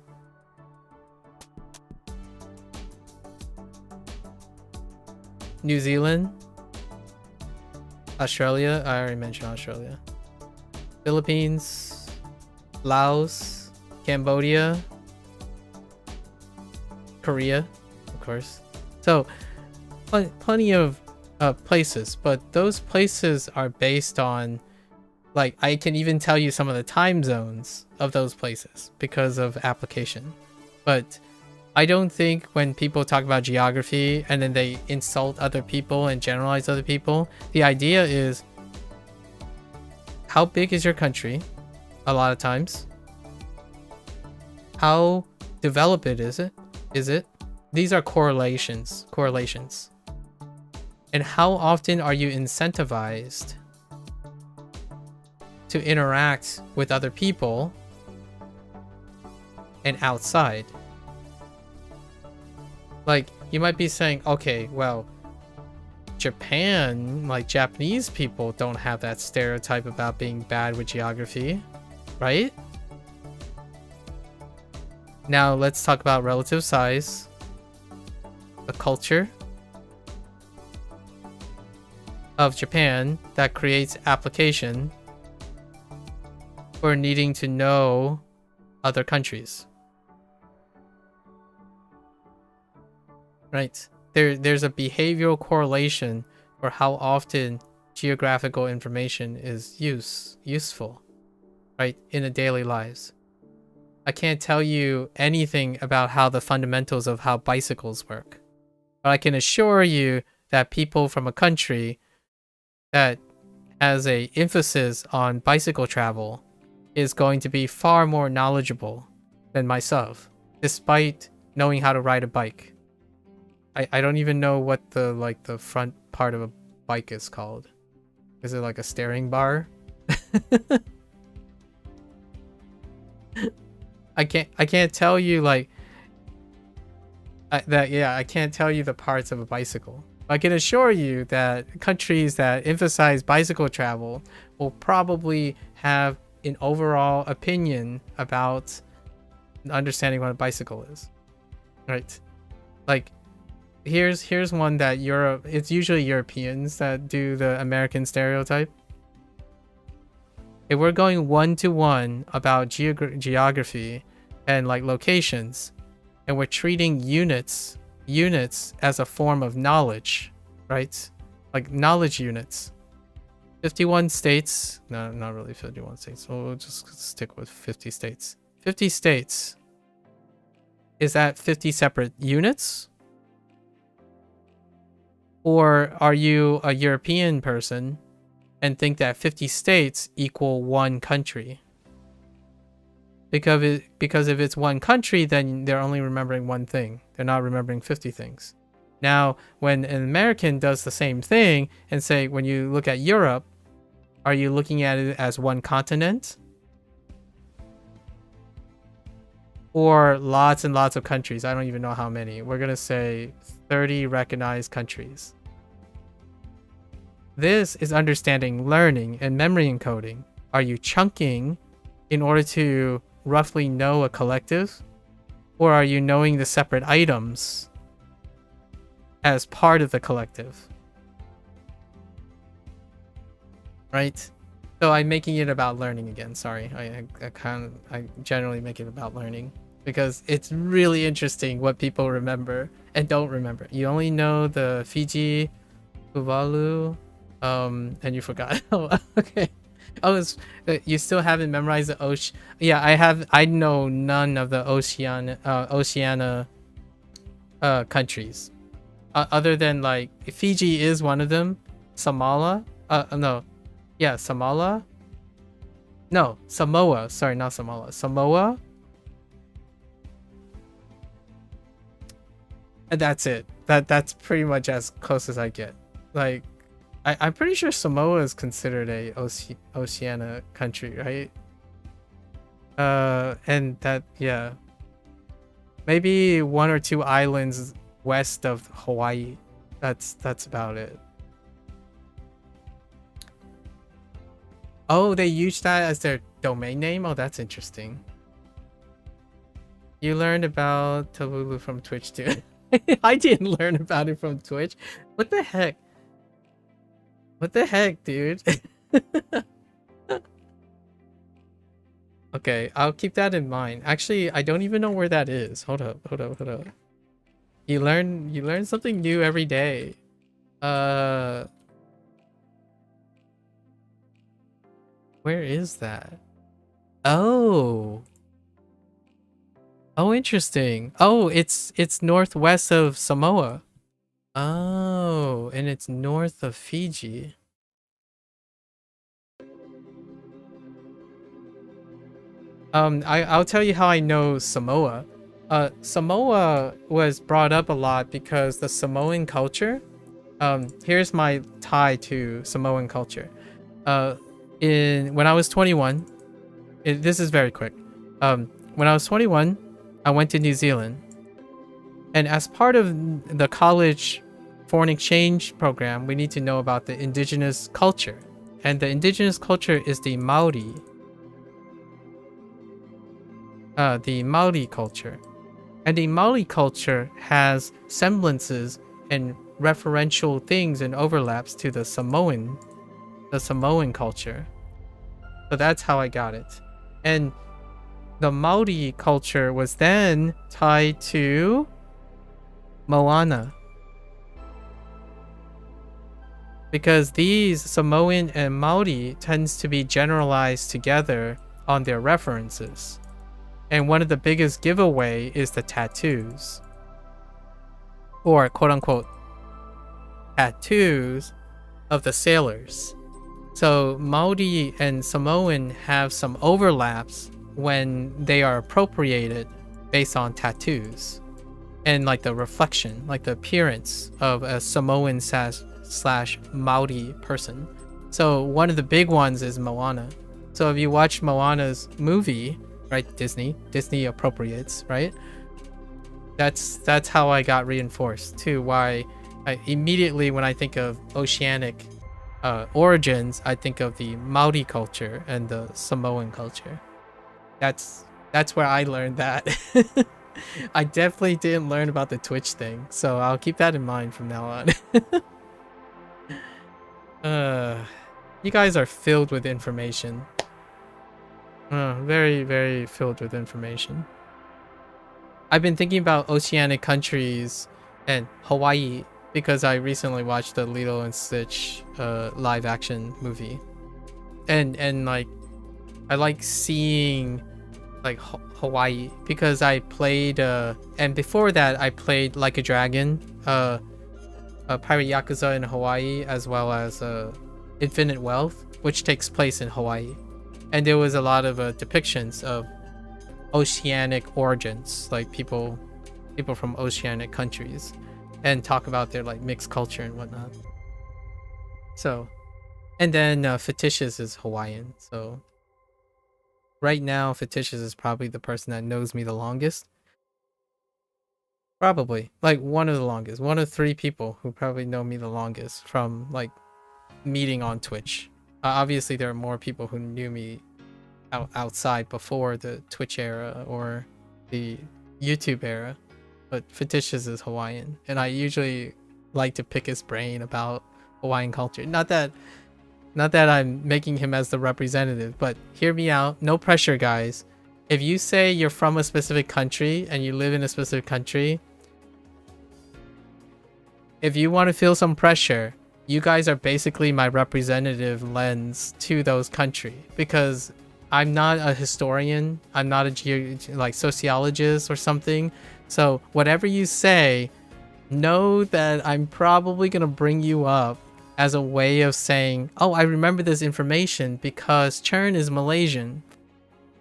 New Zealand, Australia, I already mentioned Australia. Philippines, Laos, Cambodia, Korea, of course. So plenty of places, but those places are based on, like, I can even tell you some of the time zones of those places because of application. But I don't think when people talk about geography and then they insult other people and generalize other people, the idea is, how big is your country? A lot of times. How developed is it? These are correlations. And how often are you incentivized to interact with other people and outside? Like, you might be saying, okay, well, Japan, like, Japanese people don't have that stereotype about being bad with geography, right? Now let's talk about relative size, the culture of Japan that creates application for needing to know other countries. Right? There's a behavioral correlation for how often geographical information is useful, right, in the daily lives. I can't tell you anything about how the fundamentals of how bicycles work, but I can assure you that people from a country that has a emphasis on bicycle travel is going to be far more knowledgeable than myself, despite knowing how to ride a bike. I don't even know what the front part of a bike is called. Is it like a steering bar? I can't tell you I can't tell you the parts of a bicycle. I can assure you that countries that emphasize bicycle travel will probably have an overall opinion about understanding what a bicycle is. Right? Like, here's one that it's usually Europeans that do the American stereotype. If we're going one-to-one about geography and like locations, and we're treating units as a form of knowledge, right? Like knowledge units. 51 states. No, not really 51 states. We'll just stick with 50 states. 50 states. Is that 50 separate units? Or are you a European person and think that 50 states equal one country? Because if it's one country, then they're only remembering one thing. They're not remembering 50 things. Now, when an American does the same thing and say, when you look at Europe, are you looking at it as one continent? Or lots and lots of countries? I don't even know how many. We're going to say 30 recognized countries. This is understanding learning and memory encoding. Are you chunking in order to roughly know a collective? Or are you knowing the separate items as part of the collective? Right? So I'm making it about learning again. Sorry, I generally make it about learning because it's really interesting what people remember and don't remember. You only know the Fiji, Tuvalu, and you forgot. Oh, okay. Oh, you still haven't memorized the ocean? Yeah, I have. I know none of the Oceania countries, other than like Fiji is one of them. Samala, no. Yeah, Samala. No, Samoa. Sorry, not Samala. Samoa. And that's it. That's pretty much as close as I get. Like, I'm pretty sure Samoa is considered a Oceania country, right? And that, yeah. Maybe one or two islands west of Hawaii. That's about it. Oh, they use that as their domain name? Oh, that's interesting. You learned about Tofugu from Twitch too. I didn't learn about it from Twitch. What the heck? What the heck, dude? Okay, I'll keep that in mind. Actually, I don't even know where that is. Hold up. You learn something new every day. Where is that? Oh, interesting. Oh, it's northwest of Samoa. Oh, and it's north of Fiji. I'll tell you how I know Samoa. Samoa was brought up a lot because the Samoan culture. Here's my tie to Samoan culture. When I was 21, this is very quick. When I was 21, I went to New Zealand. And as part of the college foreign exchange program, we need to know about the indigenous culture. And the indigenous culture is the Maori. The Maori culture. And the Maori culture has semblances and referential things and overlaps to the Samoan culture. So that's how I got it. And the Maori culture was then tied to Moana. Because these Samoan and Maori tends to be generalized together on their references. And one of the biggest giveaway is the tattoos. Or quote-unquote tattoos of the sailors. So Maori and Samoan have some overlaps when they are appropriated based on tattoos. And like the reflection, like the appearance of a Samoan slash Maori person. So one of the big ones is Moana. So if you watch Moana's movie, right, Disney appropriates, right? That's how I got reinforced too. Why I immediately, when I think of oceanic origins, I think of the Maori culture and the Samoan culture. That's where I learned that. I definitely didn't learn about the Twitch thing, so I'll keep that in mind from now on. You guys are filled with information. Very, very filled with information. I've been thinking about oceanic countries and Hawaii because I recently watched the Lilo and Stitch live action movie, and like I like seeing like Hawaii because I played and before that I played Like a Dragon, Pirate Yakuza in Hawaii, as well as Infinite Wealth, which takes place in Hawaii, and there was a lot of depictions of oceanic origins, like people from oceanic countries, and talk about their like mixed culture and whatnot. So, and then Fictitious is Hawaiian, so right now Fictitious is probably the person that knows me the longest. Probably like one of the longest, one of 3 people who probably know me the longest from like meeting on Twitch. Obviously there are more people who knew me outside before the Twitch era or the YouTube era, but Fictitious is Hawaiian, and I usually like to pick his brain about Hawaiian culture. Not that I'm making him as the representative, but hear me out. No pressure, guys. If you say you're from a specific country and you live in a specific country, if you want to feel some pressure, you guys are basically my representative lens to those countries, because I'm not a historian. I'm not a like sociologist or something. So whatever you say, know that I'm probably going to bring you up as a way of saying, oh, I remember this information because Chern is Malaysian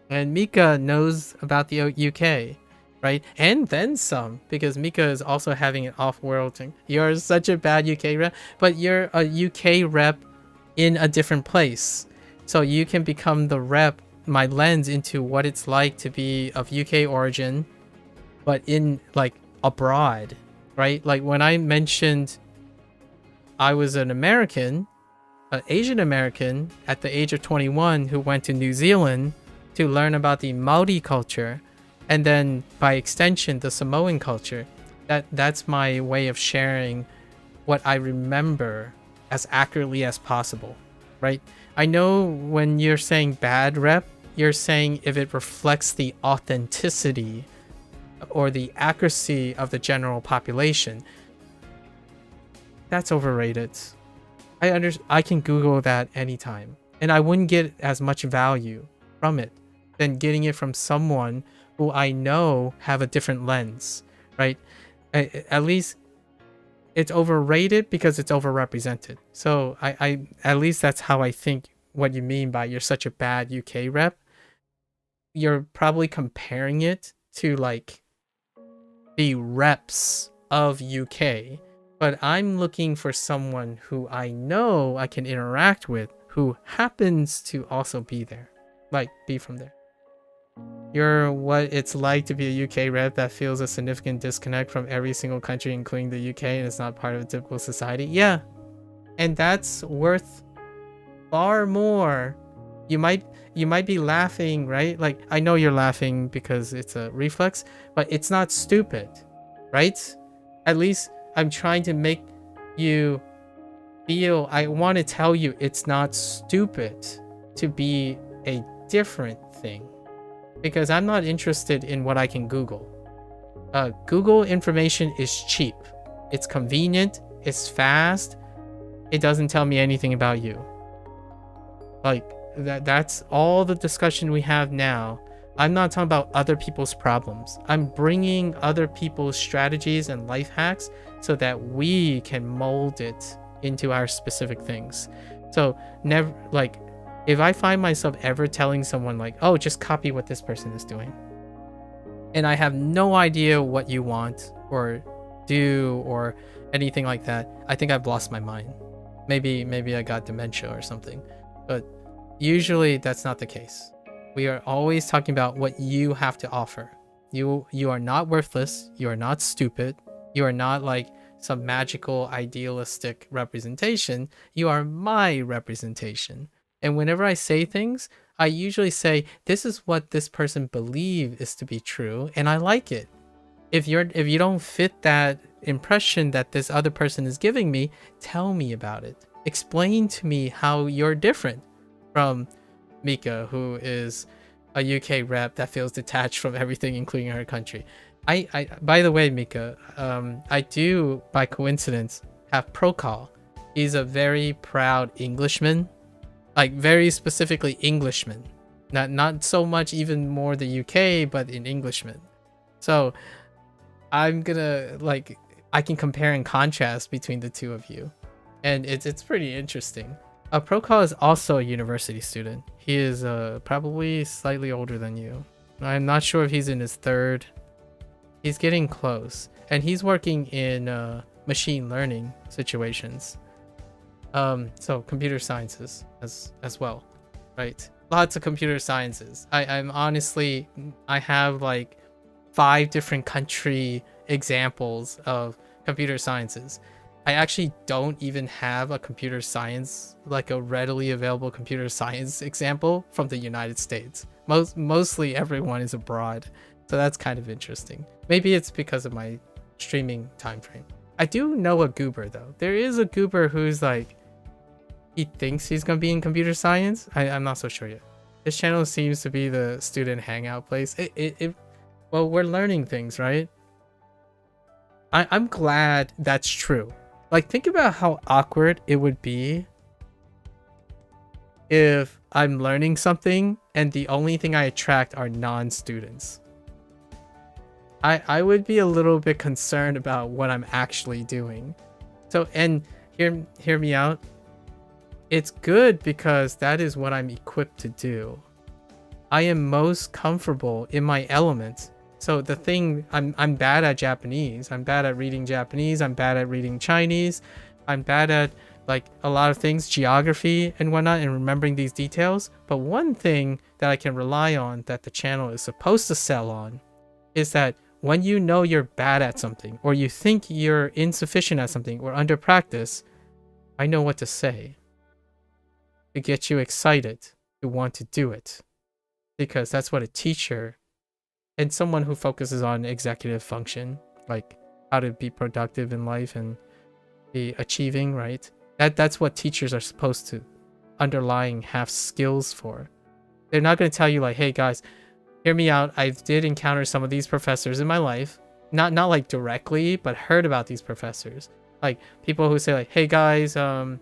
and Mika knows about the UK, right? And then some, because Mika is also having an off-world thing. You're such a bad UK rep, but you're a UK rep in a different place. So you can become the rep, my lens into what it's like to be of UK origin, but in like abroad, right? Like when I mentioned I was an American, an Asian American at the age of 21 who went to New Zealand to learn about the Maori culture, and then by extension the Samoan culture. That's my way of sharing what I remember as accurately as possible, right? I know when you're saying bad rep, you're saying if it reflects the authenticity or the accuracy of the general population. That's overrated. I can Google that anytime, and I wouldn't get as much value from it than getting it from someone who I know have a different lens, right? At least it's overrated because it's overrepresented. So I at least that's how I think what you mean by you're such a bad UK rep. You're probably comparing it to like the reps of UK, but I'm looking for someone who I know I can interact with who happens to also be there, like be from there. You're what it's like to be a UK rep that feels a significant disconnect from every single country, including the UK, and it's not part of a typical society. Yeah, and that's worth far more. You might be laughing, right? Like, I know you're laughing because it's a reflex, but it's not stupid, right? At least I'm trying to make you feel, I want to tell you it's not stupid to be a different thing, because I'm not interested in what I can Google. Google information is cheap. It's convenient. It's fast. It doesn't tell me anything about you. Like, that's all the discussion we have now. I'm not talking about other people's problems. I'm bringing other people's strategies and life hacks so that we can mold it into our specific things. So never, like, if I find myself ever telling someone like, oh, just copy what this person is doing, and I have no idea what you want or do or anything like that, I think I've lost my mind. Maybe I got dementia or something. But usually that's not the case. We are always talking about what you have to offer. You are not worthless. You are not stupid. You are not like some magical idealistic representation. You are my representation. And whenever I say things, I usually say, this is what this person believes is to be true, and I like it. If you don't fit that impression that this other person is giving me, tell me about it. Explain to me how you're different from Mika, who is a UK rep that feels detached from everything, including her country. I by the way, Mika, I do by coincidence have Prokal. He's a very proud Englishman, like very specifically Englishman. Not so much even more the UK, but in Englishman. So I'm gonna like I can compare and contrast between the two of you, and it's pretty interesting. Prokal is also a university student. He is probably slightly older than you. I'm not sure if he's in his third. He's getting close, and he's working in machine learning situations. So computer sciences as well, right? Lots of computer sciences. I'm honestly, I have like 5 different country examples of computer sciences. I actually don't even have a computer science, like a readily available computer science example from the United States. Mostly everyone is abroad. So that's kind of interesting. Maybe it's because of my streaming time frame. I do know a goober though. There is a goober who's like, he thinks he's gonna be in computer science. I'm not so sure yet. This channel seems to be the student hangout place. Well, we're learning things, right? I'm glad that's true. Like, think about how awkward it would be if I'm learning something and the only thing I attract are non-students. I would be a little bit concerned about what I'm actually doing. So, and hear me out. It's good because that is what I'm equipped to do. I am most comfortable in my element. So the thing, I'm bad at Japanese. I'm bad at reading Japanese. I'm bad at reading Chinese. I'm bad at like a lot of things, geography and whatnot, and remembering these details. But one thing that I can rely on that the channel is supposed to sell on is that when you know you're bad at something, or you think you're insufficient at something or under practice, I know what to say to get you excited to want to do it. Because that's what a teacher and someone who focuses on executive function, like how to be productive in life and be achieving, right? That's what teachers are supposed to underlying have skills for. They're not going to tell you like, hey guys, hear me out. I did encounter some of these professors in my life. Not like directly, but heard about these professors. Like people who say like, hey guys, I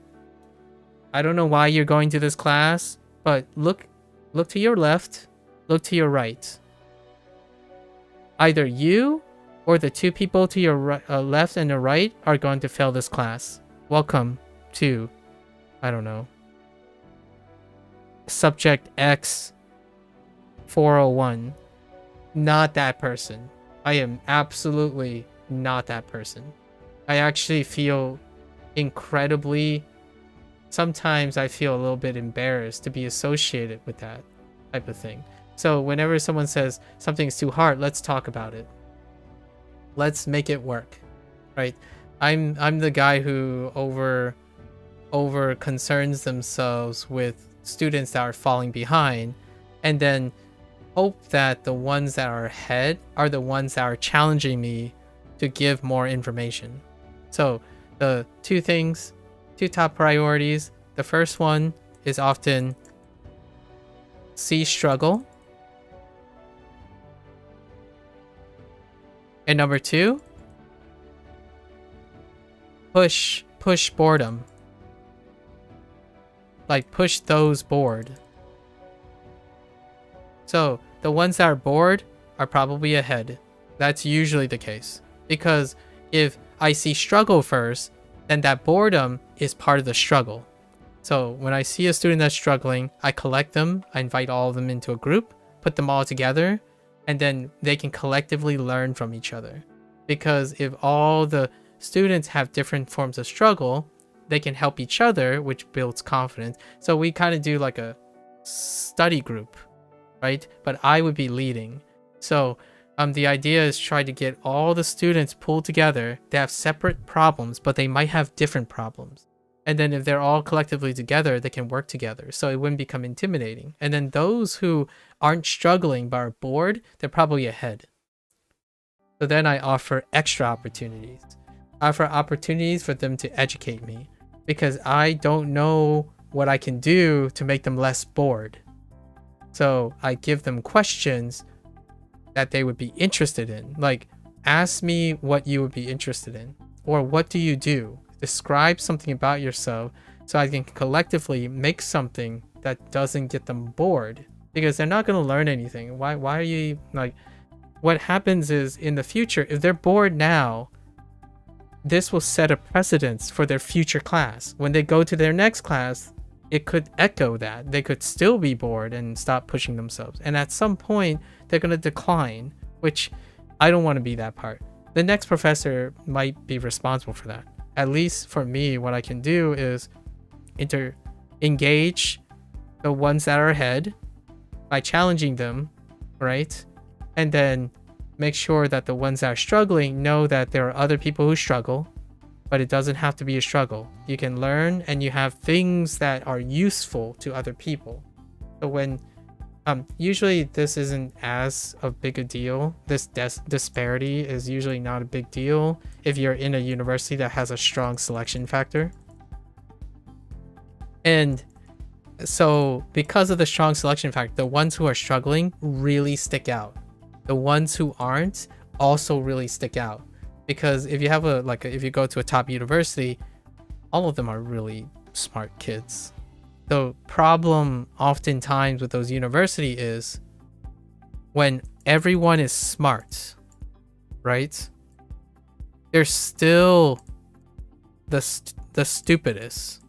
don't know why you're going to this class, but look to your left, look to your right. Either you or the 2 people to your left and the right are going to fail this class. Welcome to, I don't know, subject X 401. Not that person. I am absolutely not that person. I actually feel incredibly, sometimes I feel a little bit embarrassed to be associated with that type of thing. So whenever someone says something's too hard, let's talk about it. Let's make it work, right? I'm the guy who over concerns themselves with students that are falling behind, and then hope that the ones that are ahead are the ones that are challenging me to give more information. So the 2 top priorities. The first one is often see struggle. And number 2, push boredom. Like push those bored. So the ones that are bored are probably ahead. That's usually the case. Because if I see struggle first, then that boredom is part of the struggle. So when I see a student that's struggling, I collect them, I invite all of them into a group, put them all together, and then they can collectively learn from each other. Because if all the students have different forms of struggle, they can help each other, which builds confidence. So we kind of do like a study group, right? But I would be leading. So the idea is try to get all the students pulled together. They have separate problems, but they might have different problems. And then if they're all collectively together, they can work together. So it wouldn't become intimidating. And then those who aren't struggling but are bored, they're probably ahead. So then I offer extra opportunities. I offer opportunities for them to educate me, because I don't know what I can do to make them less bored. So I give them questions that they would be interested in. Like, ask me what you would be interested in, or what do you do? Describe something about yourself so I can collectively make something that doesn't get them bored, because they're not going to learn anything. Why are you like, what happens is in the future, if they're bored now, this will set a precedence for their future class. When they go to their next class, it could echo that. They could still be bored and stop pushing themselves. And at some point, they're going to decline, which I don't want to be that part. The next professor might be responsible for that. At least for me, what I can do is engage the ones that are ahead by challenging them, right? And then make sure that the ones that are struggling know that there are other people who struggle, but it doesn't have to be a struggle. You can learn, and you have things that are useful to other people. So when usually this isn't as a big a deal. This disparity is usually not a big deal if you're in a university that has a strong selection factor. And so because of the strong selection factor, the ones who are struggling really stick out. The ones who aren't also really stick out. Because if you have if you go to a top university, all of them are really smart kids. The problem oftentimes with those universities is when everyone is smart, right? They're still the stupidest.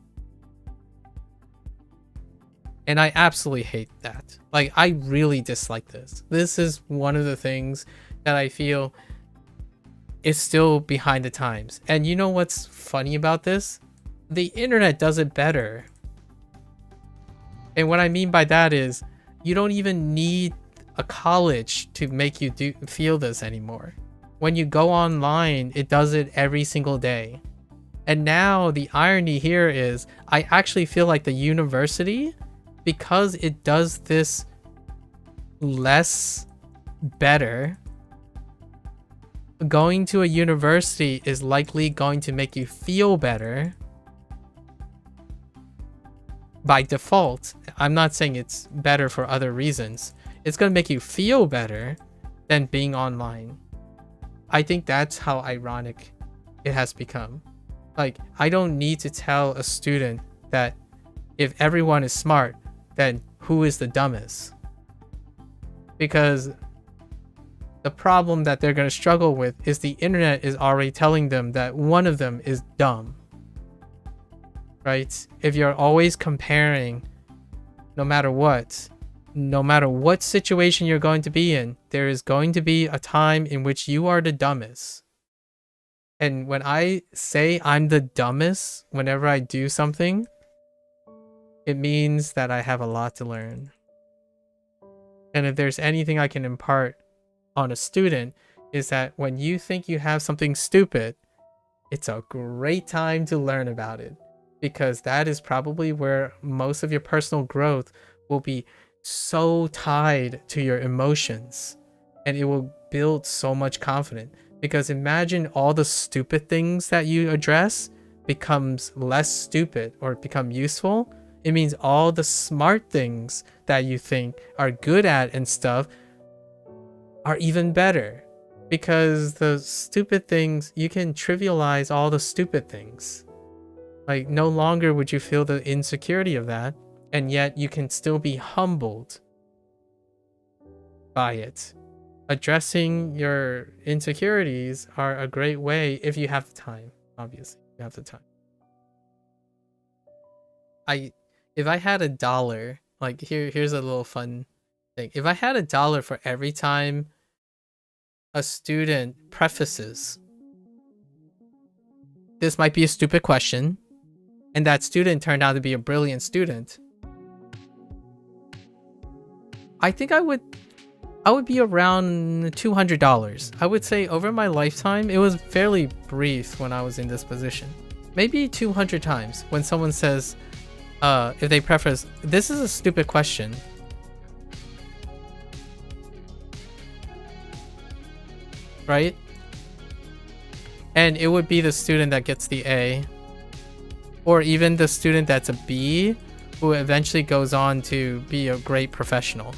And I absolutely hate that. Like, I really dislike this. This is one of the things that I feel is still behind the times. And you know what's funny about this? The internet does it better. And what I mean by that is you don't even need a college to make you feel this anymore. When you go online, it does it every single day. And now the irony here is I actually feel like the university, because it does this less better, going to a university is likely going to make you feel better by default. I'm not saying it's better for other reasons. It's going to make you feel better than being online. I think that's how ironic it has become. Like, I don't need to tell a student that if everyone is smart, then who is the dumbest? Because the problem that they're going to struggle with is the internet is already telling them that one of them is dumb. Right? If you're always comparing, no matter what situation you're going to be in, there is going to be a time in which you are the dumbest. And when I say I'm the dumbest whenever I do something, it means that I have a lot to learn. And if there's anything I can impart on a student, is that when you think you have something stupid, it's a great time to learn about it. Because that is probably where most of your personal growth will be so tied to your emotions. And it will build so much confidence. Because imagine all the stupid things that you address becomes less stupid or become useful. It means all the smart things that you think are good at and stuff are even better. Because the stupid things, you can trivialize all the stupid things. Like, no longer would you feel the insecurity of that, and yet you can still be humbled by it. Addressing your insecurities are a great way if you have the time. Obviously, you have the time. If I had $1, like here's a little fun thing. If I had $1 for every time a student prefaces, this might be a stupid question, and that student turned out to be a brilliant student, I think I would be around $200. I would say over my lifetime, it was fairly brief when I was in this position. Maybe 200 times when someone says, if they preface, this is a stupid question. Right? And it would be the student that gets the A, or even the student that's a B, who eventually goes on to be a great professional.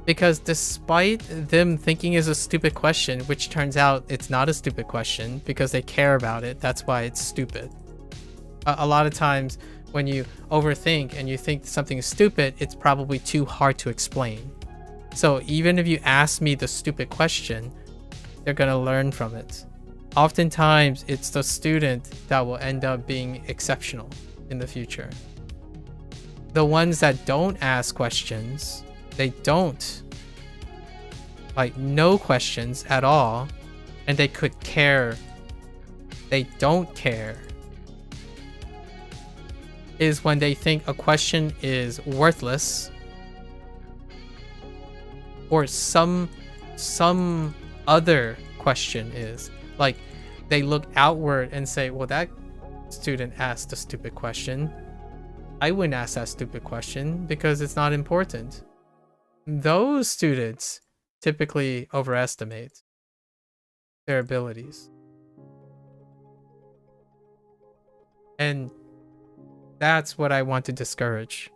Because despite them thinking it's a stupid question, which turns out it's not a stupid question because they care about it, that's why it's stupid. A lot of times when you overthink and you think something is stupid, it's probably too hard to explain. So even if you ask me the stupid question, they're gonna learn from it. Oftentimes, it's the student that will end up being exceptional in the future. The ones that don't ask questions, they don't, like, no questions at all, and they could care, they don't care, is when they think a question is worthless, or some other question is. Like, they look outward and say, well, that student asked a stupid question. I wouldn't ask that stupid question because it's not important. Those students typically overestimate their abilities. And that's what I want to discourage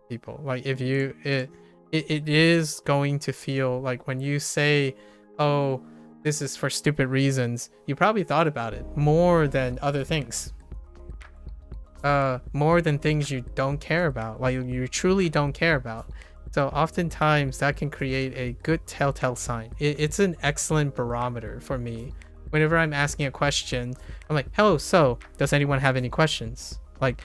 people. Like, if you, it is going to feel like when you say, oh, this is for stupid reasons, you probably thought about it more than other things. More than things you don't care about, like you truly don't care about. So oftentimes that can create a good telltale sign. It's an excellent barometer for me. Whenever I'm asking a question, I'm like, hello, so does anyone have any questions? Like,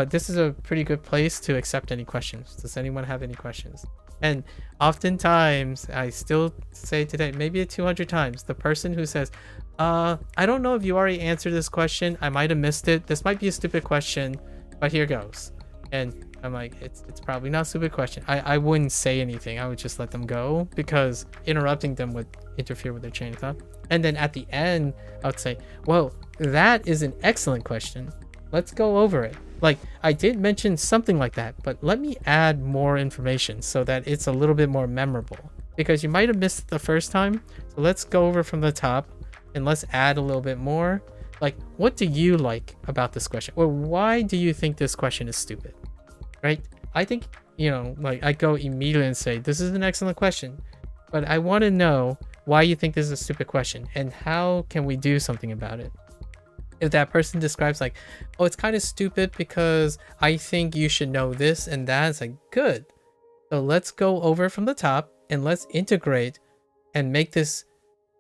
this is a pretty good place to accept any questions. Does anyone have any questions? And oftentimes, I still say today, maybe 200 times, the person who says, I don't know if you already answered this question. I might have missed it. This might be a stupid question, but here goes. And I'm like, it's probably not a stupid question. I wouldn't say anything. I would just let them go because interrupting them would interfere with their train of thought. And then at the end, I would say, well, that is an excellent question. Let's go over it. Like, I did mention something like that, but let me add more information so that it's a little bit more memorable, because you might have missed it the first time. So let's go over from the top and let's add a little bit more. Like, what do you like about this question? Or why do you think this question is stupid? Right? I think, like, I go immediately and say, this is an excellent question, but I want to know why you think this is a stupid question and how can we do something about it. If that person describes like, oh, it's kind of stupid because I think you should know this and that, it's like, good. So let's go over from the top and let's integrate and make this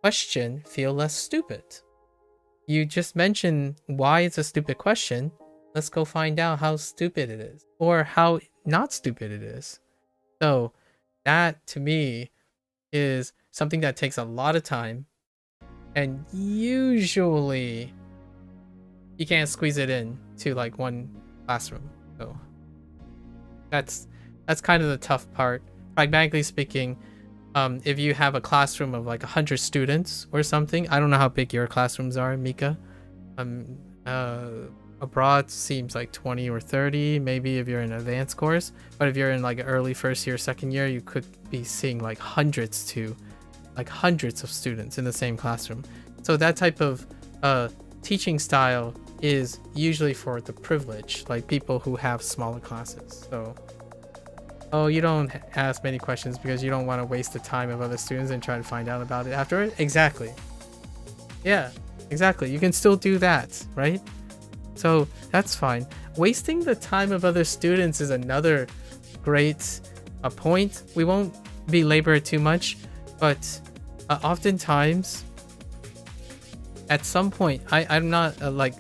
question feel less stupid. You just mentioned why it's a stupid question. Let's go find out how stupid it is or how not stupid it is. So that to me is something that takes a lot of time, and usually you can't squeeze it in to like one classroom. So that's kind of the tough part. Pragmatically speaking, if you have a classroom of like 100 students or something, I don't know how big your classrooms are, Mika. Abroad seems like 20 or 30, maybe if you're in an advanced course. But if you're in like an early first year, second year, you could be seeing like hundreds of students in the same classroom. So that type of teaching style is usually for the privileged, like people who have smaller classes. So, oh, you don't ask many questions because you don't want to waste the time of other students and try to find out about it afterward. Exactly. Yeah, exactly. You can still do that, right? So that's fine. Wasting the time of other students is another great point. We won't belabor it too much, but oftentimes at some point, I'm not like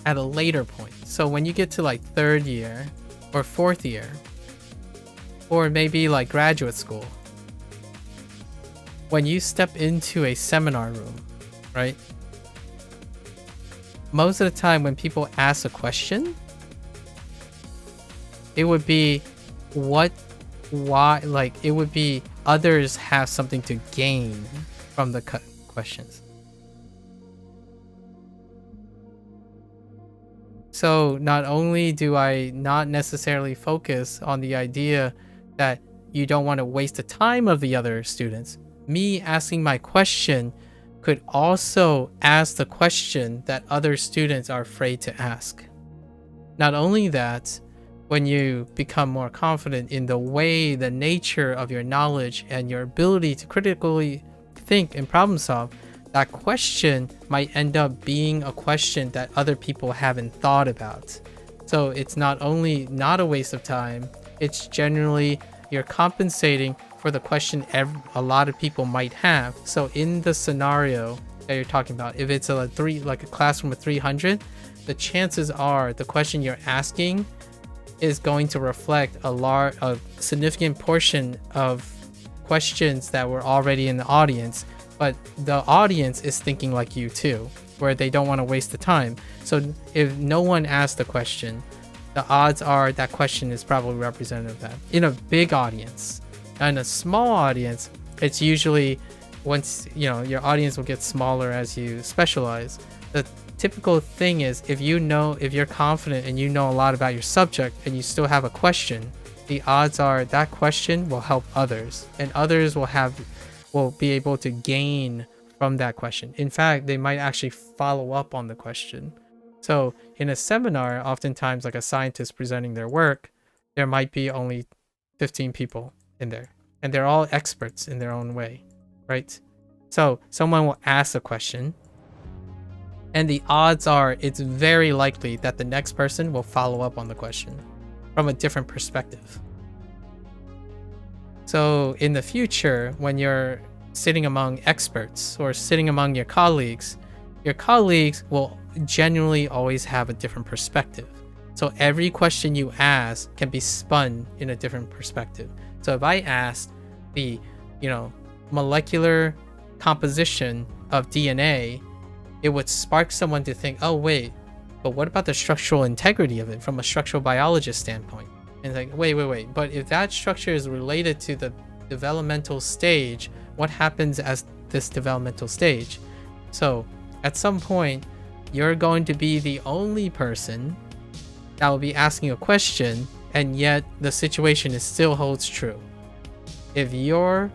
at a later point. So when you get to like third year or fourth year, or maybe like graduate school, when you step into a seminar room, right? Most of the time when people ask a question, it would be why, like it would be others have something to gain from the questions. So not only do I not necessarily focus on the idea that you don't want to waste the time of the other students, me asking my question could also ask the question that other students are afraid to ask. Not only that, when you become more confident in the way, the nature of your knowledge and your ability to critically think and problem solve, that question might end up being a question that other people haven't thought about. So it's not only not a waste of time, it's generally you're compensating for the question a lot of people might have. So in the scenario that you're talking about, if it's like a classroom of 300, the chances are the question you're asking is going to reflect a significant portion of questions that were already in the audience, but the audience is thinking like you too, where they don't want to waste the time. So if no one asked the question, the odds are that question is probably representative of that. In a big audience, in a small audience, it's usually once, your audience will get smaller as you specialize. The typical thing is if you're confident and you know a lot about your subject and you still have a question, the odds are that question will help others, and others will be able to gain from that question. In fact, they might actually follow up on the question. So in a seminar, oftentimes like a scientist presenting their work, there might be only 15 people in there, and they're all experts in their own way, right? So someone will ask a question, and the odds are it's very likely that the next person will follow up on the question from a different perspective. So in the future, when you're sitting among experts or sitting among your colleagues will genuinely always have a different perspective. So every question you ask can be spun in a different perspective. So if I asked the, molecular composition of DNA, it would spark someone to think, oh wait, but what about the structural integrity of it from a structural biologist standpoint? And it's like, wait, but if that structure is related to the developmental stage, what happens as this developmental stage? So at some point, you're going to be the only person that will be asking a question, and yet the situation still holds true. If your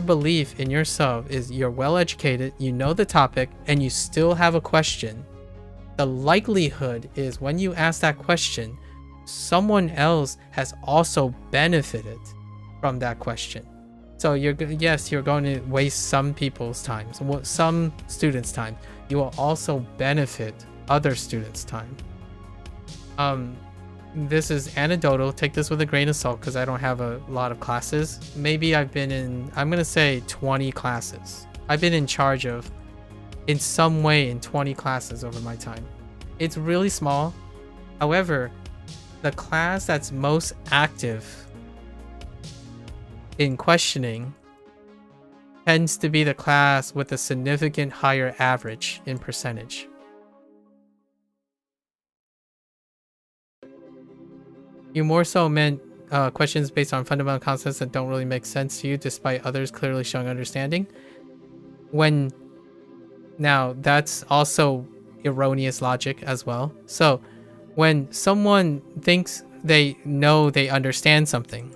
belief in yourself is you're well educated, you know the topic, and you still have a question, the likelihood is when you ask that question, someone else has also benefited from that question. So you're going to waste some people's time, some students' time. You will also benefit other students' time. This is anecdotal. Take this with a grain of salt because I don't have a lot of classes. Maybe I've been in, I'm going to say 20 classes. I've been in charge of, in some way, in 20 classes over my time. It's really small. However, the class that's most active in questioning tends to be the class with a significant higher average in percentage. You more so meant questions based on fundamental concepts that don't really make sense to you despite others clearly showing understanding. Now that's also erroneous logic as well. So when someone thinks they know they understand something,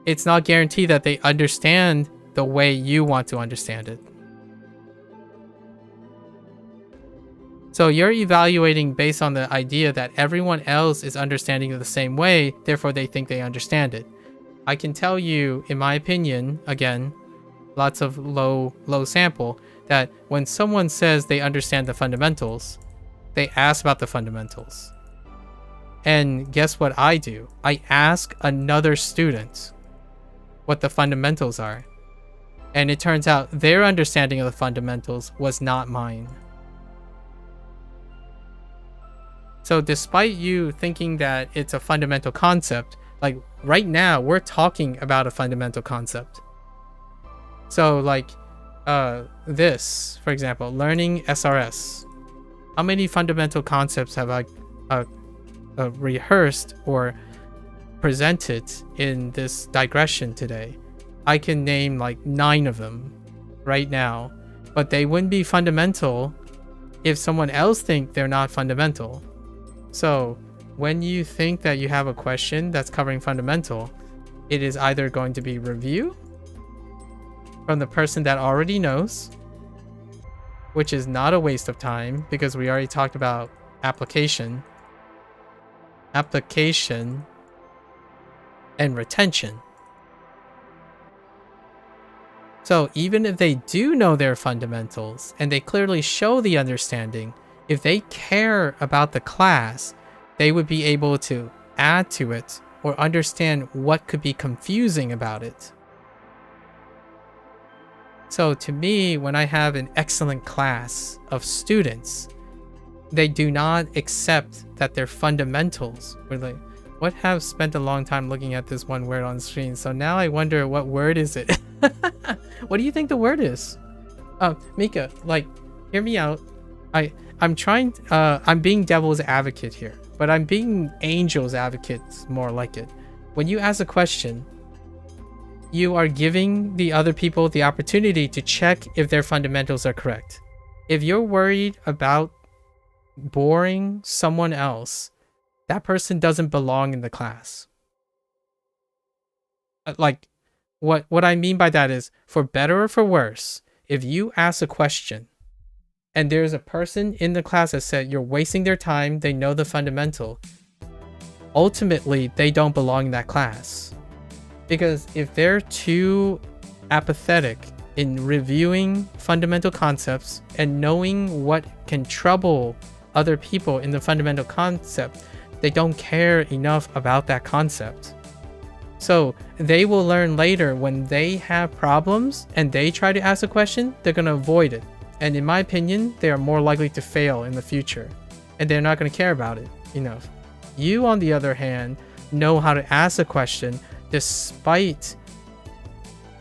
it's not guaranteed that they understand the way you want to understand it. So you're evaluating based on the idea that everyone else is understanding it the same way, therefore they think they understand it. I can tell you, in my opinion, again, lots of low sample, that when someone says they understand the fundamentals, they ask about the fundamentals. And guess what I do? I ask another student what the fundamentals are. And it turns out their understanding of the fundamentals was not mine. So despite you thinking that it's a fundamental concept, like right now we're talking about a fundamental concept. So like this, for example, learning SRS. How many fundamental concepts have I rehearsed or presented in this digression today? I can name like 9 of them right now, but they wouldn't be fundamental if someone else think they're not fundamental. So when you think that you have a question that's covering fundamental, it is either going to be review from the person that already knows, which is not a waste of time because we already talked about application, and retention. So even if they do know their fundamentals and they clearly show the understanding, if they care about the class, they would be able to add to it or understand what could be confusing about it. So to me, when I have an excellent class of students, they do not accept that their fundamentals were like, what have spent a long time looking at this one word on the screen. So now I wonder, what word is it? What do you think the word is? Mika, like, hear me out. I'm trying, I'm being devil's advocate here, but I'm being angel's advocate more like it. When you ask a question, you are giving the other people the opportunity to check if their fundamentals are correct. If you're worried about boring someone else, that person doesn't belong in the class. Like, what I mean by that is, for better or for worse, if you ask a question and there's a person in the class that said you're wasting their time, they know the fundamental, ultimately they don't belong in that class. Because if they're too apathetic in reviewing fundamental concepts and knowing what can trouble other people in the fundamental concept, they don't care enough about that concept. So they will learn later when they have problems and they try to ask a question, they're going to avoid it. And in my opinion, they are more likely to fail in the future. And they're not going to care about it enough. You, on the other hand, know how to ask a question despite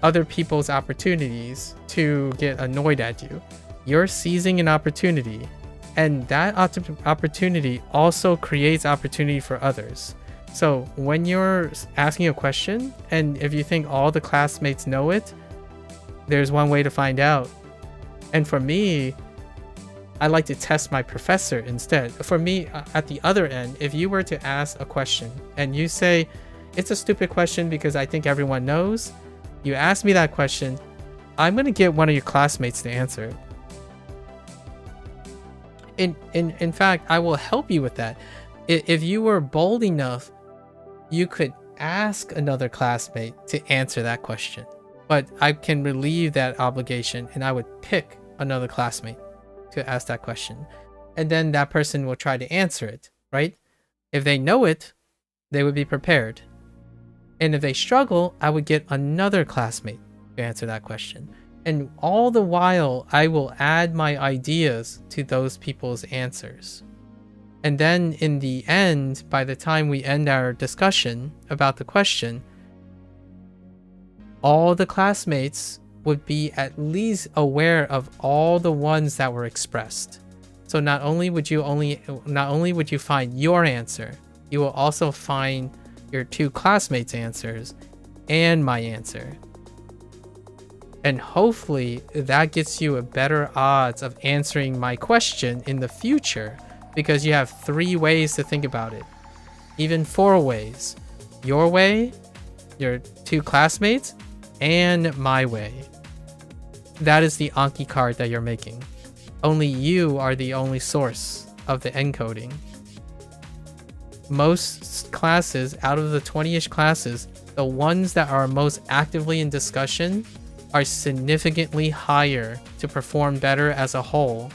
other people's opportunities to get annoyed at you. You're seizing an opportunity, and that opportunity also creates opportunity for others. So when you're asking a question, and if you think all the classmates know it, there's one way to find out. And for me, I like to test my professor instead. For me, at the other end, if you were to ask a question and you say, it's a stupid question because I think everyone knows, you ask me that question, I'm going to get one of your classmates to answer it. In fact, I will help you with that. If you were bold enough, you could ask another classmate to answer that question. But I can relieve that obligation and I would pick another classmate to ask that question. And then that person will try to answer it, right? If they know it, they would be prepared. And if they struggle, I would get another classmate to answer that question. And all the while, I will add my ideas to those people's answers. And then in the end, by the time we end our discussion about the question, all the classmates would be at least aware of all the ones that were expressed. So not only would you find your answer, you will also find your two classmates' answers and my answer. And hopefully that gets you a better odds of answering my question in the future, because you have 3 ways to think about it. Even 4 ways. Your way, your 2 classmates, and my way. That is the Anki card that you're making. Only you are the only source of the encoding. Most classes, out of the 20-ish classes, the ones that are most actively in discussion are significantly higher to perform better as a whole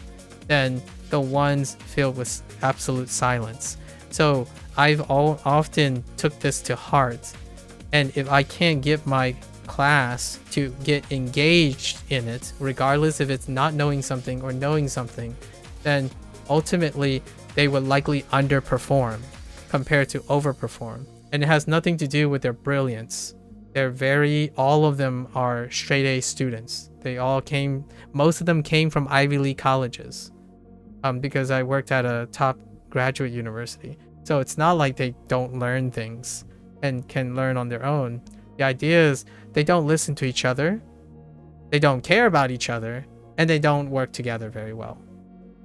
than the ones filled with absolute silence. So I've often took this to heart, and if I can't get my class to get engaged in it, regardless if it's not knowing something or knowing something, then ultimately they would likely underperform compared to overperform. And it has nothing to do with their brilliance. All of them are straight A students. Most of them came from Ivy League colleges, because I worked at a top graduate university. So it's not like they don't learn things and can learn on their own. The idea is they don't listen to each other, they don't care about each other, and they don't work together very well.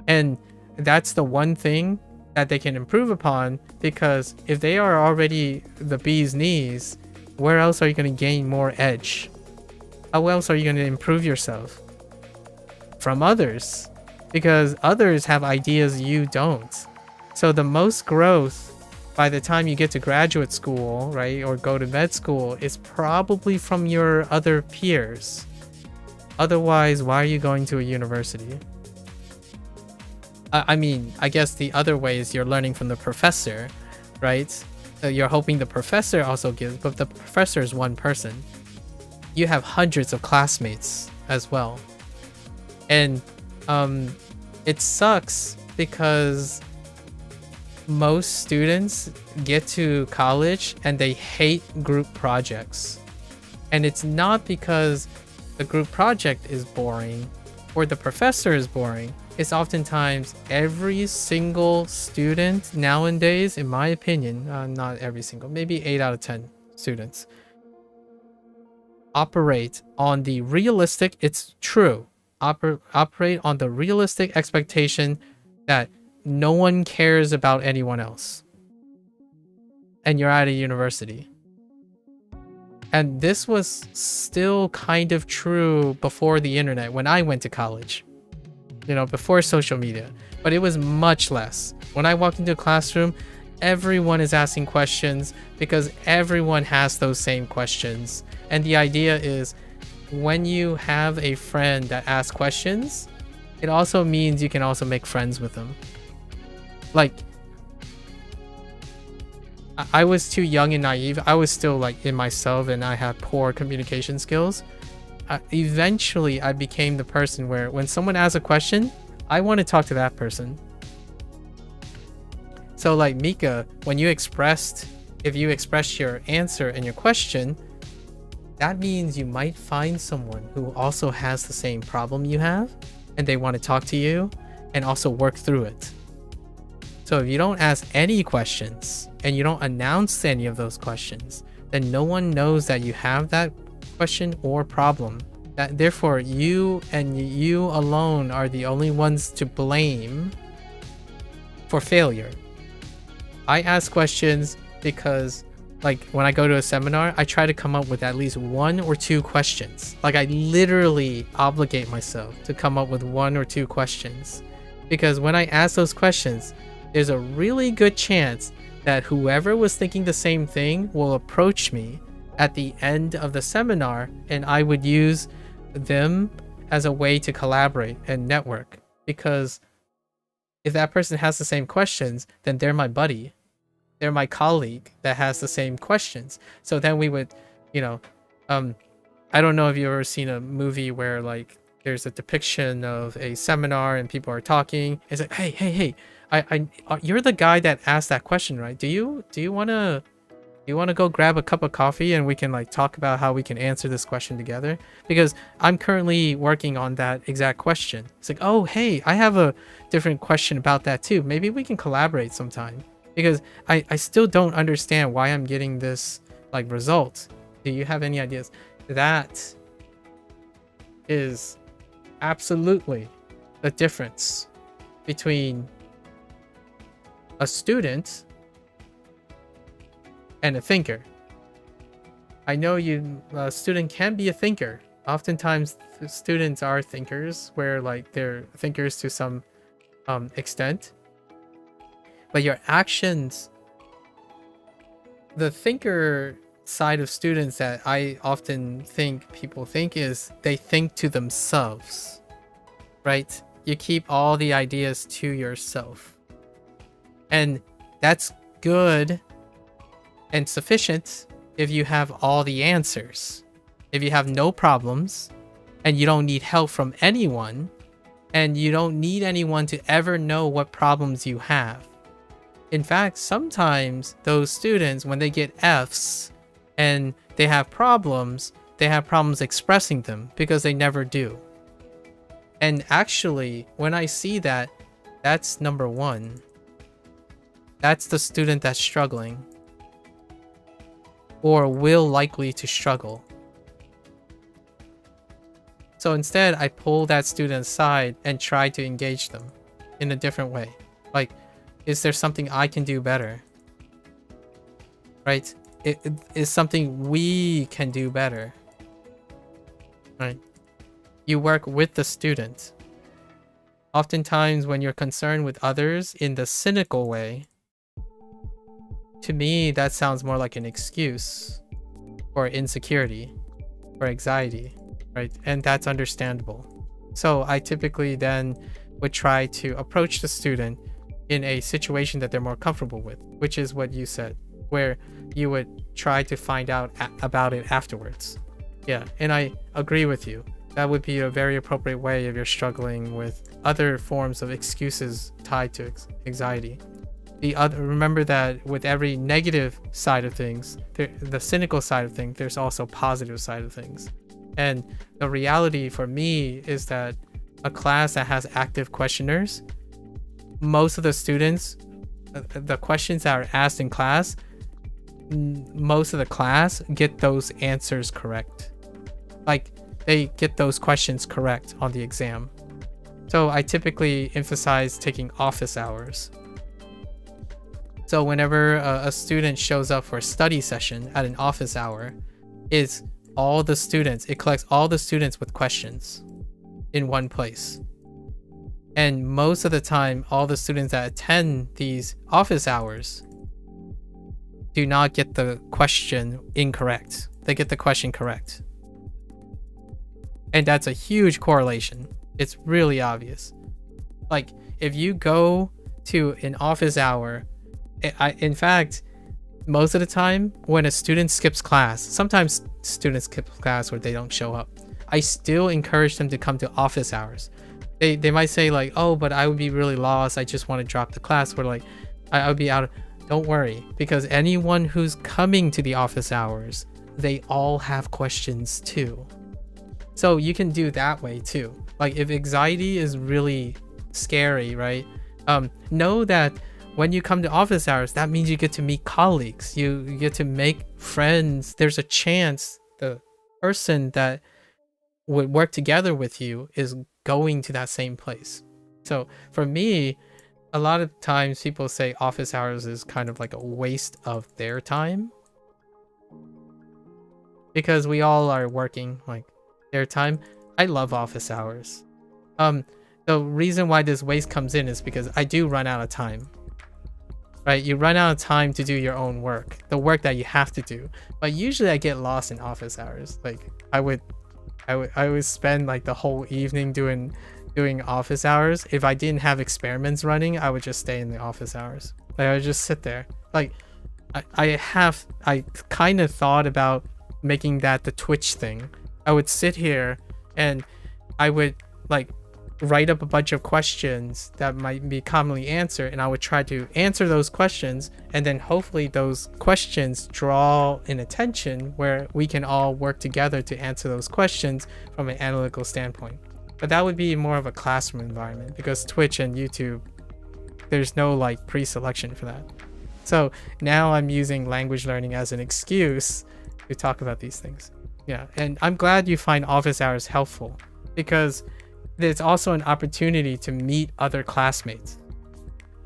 And that's the one thing that they can improve upon, because if they are already the bee's knees, where else are you going to gain more edge? How else are you going to improve yourself? From others, because others have ideas you don't. So the most growth by the time you get to graduate school, right, or go to med school, is probably from your other peers. Otherwise, why are you going to a university? I mean, I guess the other way is you're learning from the professor, right? You're hoping the professor also gives, but the professor is one person. You have hundreds of classmates as well. And it sucks because most students get to college and they hate group projects. And it's not because the group project is boring or the professor is boring. It's oftentimes every single student nowadays, in my opinion, not every single, maybe 8 out of 10 students, operate on the realistic, it's true, operate on the realistic expectation that no one cares about anyone else. And you're at a university. And this was still kind of true before the internet, when I went to college. You know, before social media. But it was much less. When I walked into a classroom, everyone is asking questions because everyone has those same questions. And the idea is, when you have a friend that asks questions, it also means you can also make friends with them. Like, I was too young and naive. I was still like in myself and I had poor communication skills. Eventually, I became the person where when someone asks a question, I want to talk to that person. So like Mika, when if you expressed your answer and your question, that means you might find someone who also has the same problem you have and they want to talk to you and also work through it. So if you don't ask any questions and you don't announce any of those questions, then no one knows that you have that question or problem. That therefore you and you alone are the only ones to blame for failure. I ask questions because, like, when I go to a seminar, I try to come up with at least 1 or 2 questions. Like, I literally obligate myself to come up with 1 or 2 questions. Because when I ask those questions, there's a really good chance that whoever was thinking the same thing will approach me at the end of the seminar, and I would use them as a way to collaborate and network. Because if that person has the same questions, then they're my buddy. They're my colleague that has the same questions. So then we would, you know, I don't know if you've ever seen a movie where like there's a depiction of a seminar and people are talking. It's like, hey, you're the guy that asked that question, right? Do you want to go grab a cup of coffee and we can like talk about how we can answer this question together? Because I'm currently working on that exact question. It's like, oh, hey, I have a different question about that too. Maybe we can collaborate sometime. Because I still don't understand why I'm getting this like result. Do you have any ideas? That is absolutely the difference between a student and a thinker. I know a student can be a thinker. Oftentimes students are thinkers, where like they're thinkers to some extent. But your actions, the thinker side of students that I often think people think is they think to themselves, right? You keep all the ideas to yourself. And that's good and sufficient if you have all the answers. If you have no problems and you don't need help from anyone and you don't need anyone to ever know what problems you have. In fact, sometimes those students, when they get Fs and they have problems expressing them because they never do. And actually, when I see that, that's number 1. That's the student that's struggling or will likely to struggle. So instead, I pull that student aside and try to engage them in a different way. Like, is there something I can do better? Right? It is something we can do better. right? You work with the student. Oftentimes when you're concerned with others in the cynical way, to me that sounds more like an excuse for insecurity or anxiety, right? And that's understandable. So I typically then would try to approach the student in a situation that they're more comfortable with, which is what you said, where you would try to find out about it afterwards. Yeah, and I agree with you. That would be a very appropriate way if you're struggling with other forms of excuses tied to anxiety. Remember that with every negative side of things, the cynical side of things, there's also positive side of things. And the reality for me is that a class that has active questioners, most of the students, the questions that are asked in class, most of the class get those answers correct. Like, they get those questions correct on the exam. So I typically emphasize taking office hours. So whenever a student shows up for a study session at an office hour, it collects all the students with questions in one place. And most of the time, all the students that attend these office hours do not get the question incorrect. They get the question correct. And that's a huge correlation. It's really obvious. Like, if you go to an office hour, in fact, most of the time when a student skips class, sometimes students skip class where they don't show up, I still encourage them to come to office hours. They might say like, oh, but I would be really lost, I just want to drop the class. We're like, I would be out. Don't worry, because anyone who's coming to the office hours, they all have questions too. So you can do that way too. Like, if anxiety is really scary, right? Know that when you come to office hours, that means you get to meet colleagues. You get to make friends. There's a chance the person that would work together with you is going to that same place. So for me, a lot of times people say office hours is kind of like a waste of their time, because we all are working like their time. I love office hours. The reason why this waste comes in is because I do run out of time. Right? You run out of time to do your own work, the work that you have to do. But usually I get lost in office hours. Like, I would spend like the whole evening doing office hours. If I didn't have experiments running, I would just stay in the office hours. Like, I would just sit there. Like, I kind of thought about making that the Twitch thing. I would sit here and I would like write up a bunch of questions that might be commonly answered, and I would try to answer those questions, and then hopefully those questions draw an attention where we can all work together to answer those questions from an analytical standpoint. But that would be more of a classroom environment, because Twitch and YouTube, there's no like pre-selection for that. So now I'm using language learning as an excuse to talk about these things. Yeah, and I'm glad you find office hours helpful, because there's also an opportunity to meet other classmates.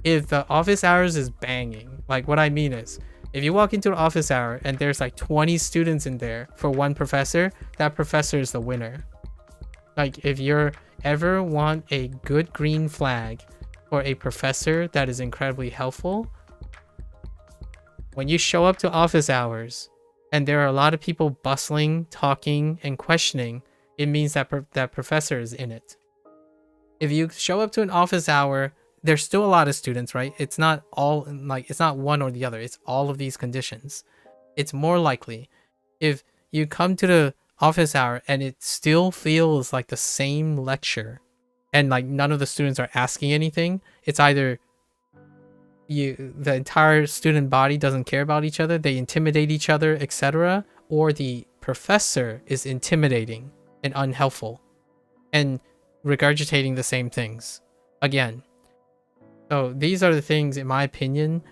If the office hours is banging, like, what I mean is, if you walk into an office hour and there's like 20 students in there for one professor, that professor is the winner. Like, if you ever want a good green flag for a professor that is incredibly helpful, when you show up to office hours and there are a lot of people bustling, talking, and questioning, it means that that professor is in it. If you show up to an office hour, there's still a lot of students, right? It's not all, like, it's not one or the other. It's all of these conditions. It's more likely if you come to the office hour and it still feels like the same lecture and like none of the students are asking anything, it's either the entire student body doesn't care about each other, they intimidate each other, etc., or the professor is intimidating and unhelpful and regurgitating the same things again. So these are the things, in my opinion,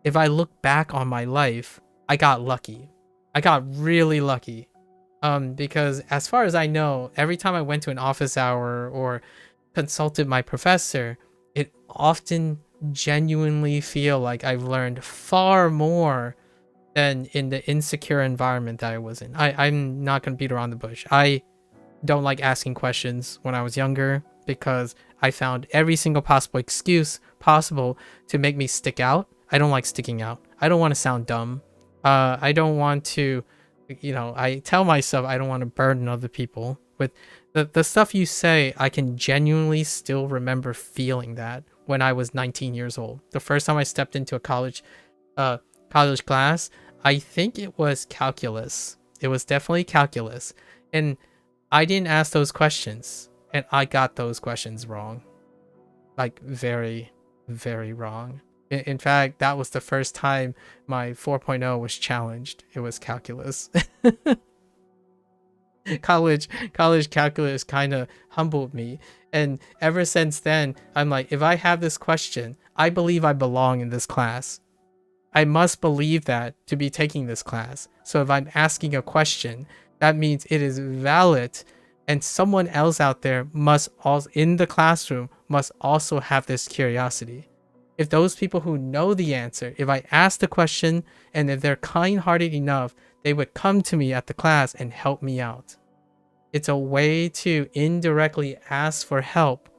if I look back on my life, I got lucky. I got really lucky. Because as far as I know, every time I went to an office hour or consulted my professor, it often genuinely feel like I've learned far more than in the insecure environment that I was in. I'm not going to beat around the bush. I don't like asking questions when I was younger because I found every single possible excuse possible to make me stick out. I don't like sticking out. I don't want to sound dumb. I don't want to, I tell myself I don't want to burden other people with the stuff you say. I can genuinely still remember feeling that when I was 19 years old. The first time I stepped into a college class, I think it was calculus. It was definitely calculus. And I didn't ask those questions. And I got those questions wrong. Like very, very wrong. In fact, that was the first time my 4.0 was challenged. It was calculus. College calculus kind of humbled me. And ever since then, I'm like, if I have this question, I believe I belong in this class. I must believe that to be taking this class. So if I'm asking a question, that means it is valid, and someone else out there must also in the classroom must also have this curiosity. If those people who know the answer, if I ask the question and if they're kind-hearted enough, they would come to me at the class and help me out. It's a way to indirectly ask for help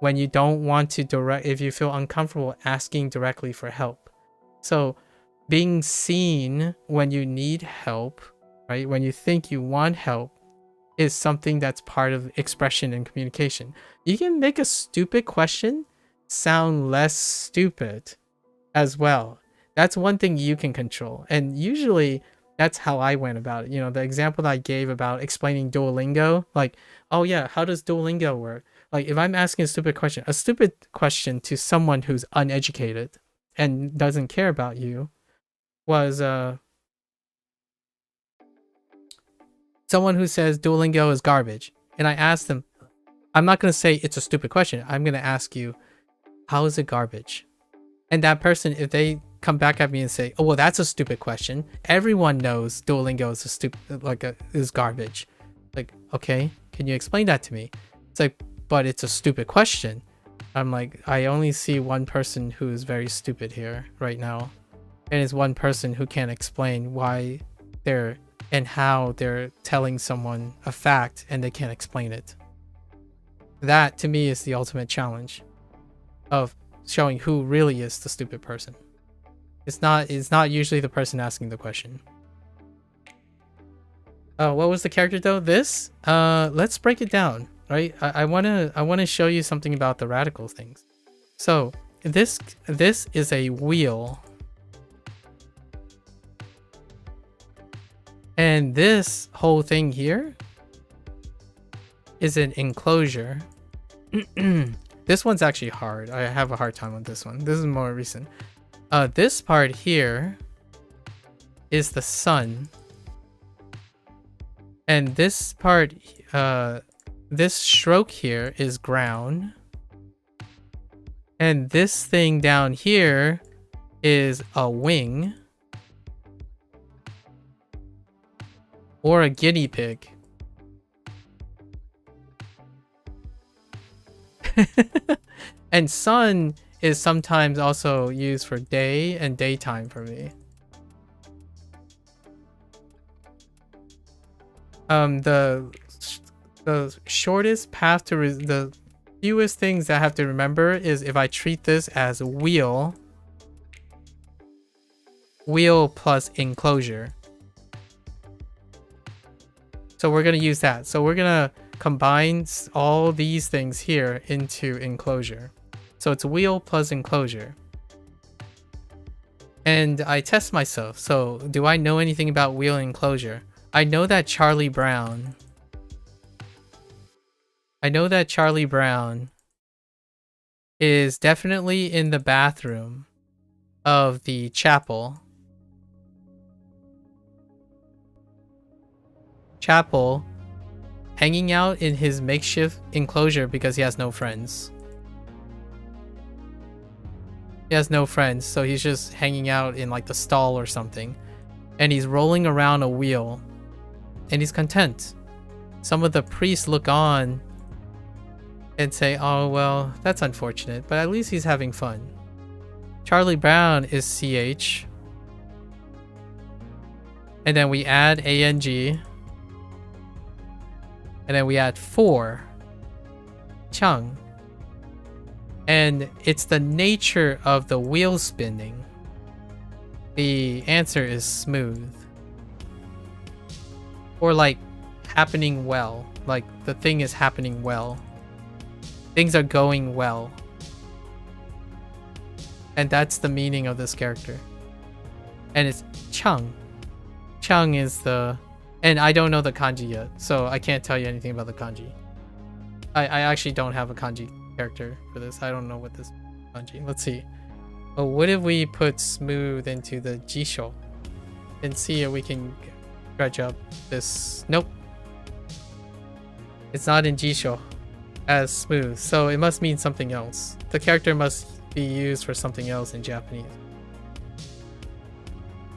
when you don't want to if you feel uncomfortable asking directly for help. So being seen when you need help, right? When you think you want help is something that's part of expression and communication. You can make a stupid question sound less stupid as well. That's one thing you can control. And usually that's how I went about it. The example that I gave about explaining Duolingo, like, oh yeah, how does Duolingo work? Like if I'm asking a stupid question to someone who's uneducated and doesn't care about you was someone who says Duolingo is garbage. And I asked them, I'm not going to say it's a stupid question. I'm going to ask you, how is it garbage? And that person, if they come back at me and say, oh, well, that's a stupid question. Everyone knows Duolingo is is garbage. Like, okay, can you explain that to me? It's like, but it's a stupid question. I'm like, I only see one person who is very stupid here right now. And it's one person who can't explain why and how they're telling someone a fact and they can't explain it. That to me is the ultimate challenge of showing who really is the stupid person. It's not usually the person asking the question. What was the character though? This? Let's break it down, right? I wanna show you something about the radical things. So this is a wheel. And this whole thing here is an enclosure. This one's actually hard. I have a hard time with this one. This is more recent. This part here is the sun. And this part, this stroke here is ground. And this thing down here is a wing. Or a guinea pig. And sun is sometimes also used for day and daytime for me. The shortest path to the fewest things that I have to remember is if I treat this as wheel plus enclosure. So we're going to use that. So we're going to combine all these things here into enclosure. So it's wheel plus enclosure. And I test myself. So do I know anything about wheel enclosure? I know that Charlie Brown is definitely in the bathroom of the chapel. Hanging out in his makeshift enclosure because he has no friends. So he's just hanging out in like the stall or something. And he's rolling around a wheel. And he's content. Some of the priests look on and say, oh, well, that's unfortunate, but at least he's having fun. Charlie Brown is CH. And then we add ANG. And then we add 4, chang. And it's the nature of the wheel spinning. The answer is smooth. Or like happening well. Like the thing is happening well. Things are going well. And that's the meaning of this character. And it's chang. Chang is the... And I don't know the kanji yet, so I can't tell you anything about the kanji. I actually don't have a kanji character for this. I don't know what this kanji. Let's see. But what if we put smooth into the jisho and see if we can dredge up this? Nope. It's not in jisho as smooth, so it must mean something else. The character must be used for something else in Japanese.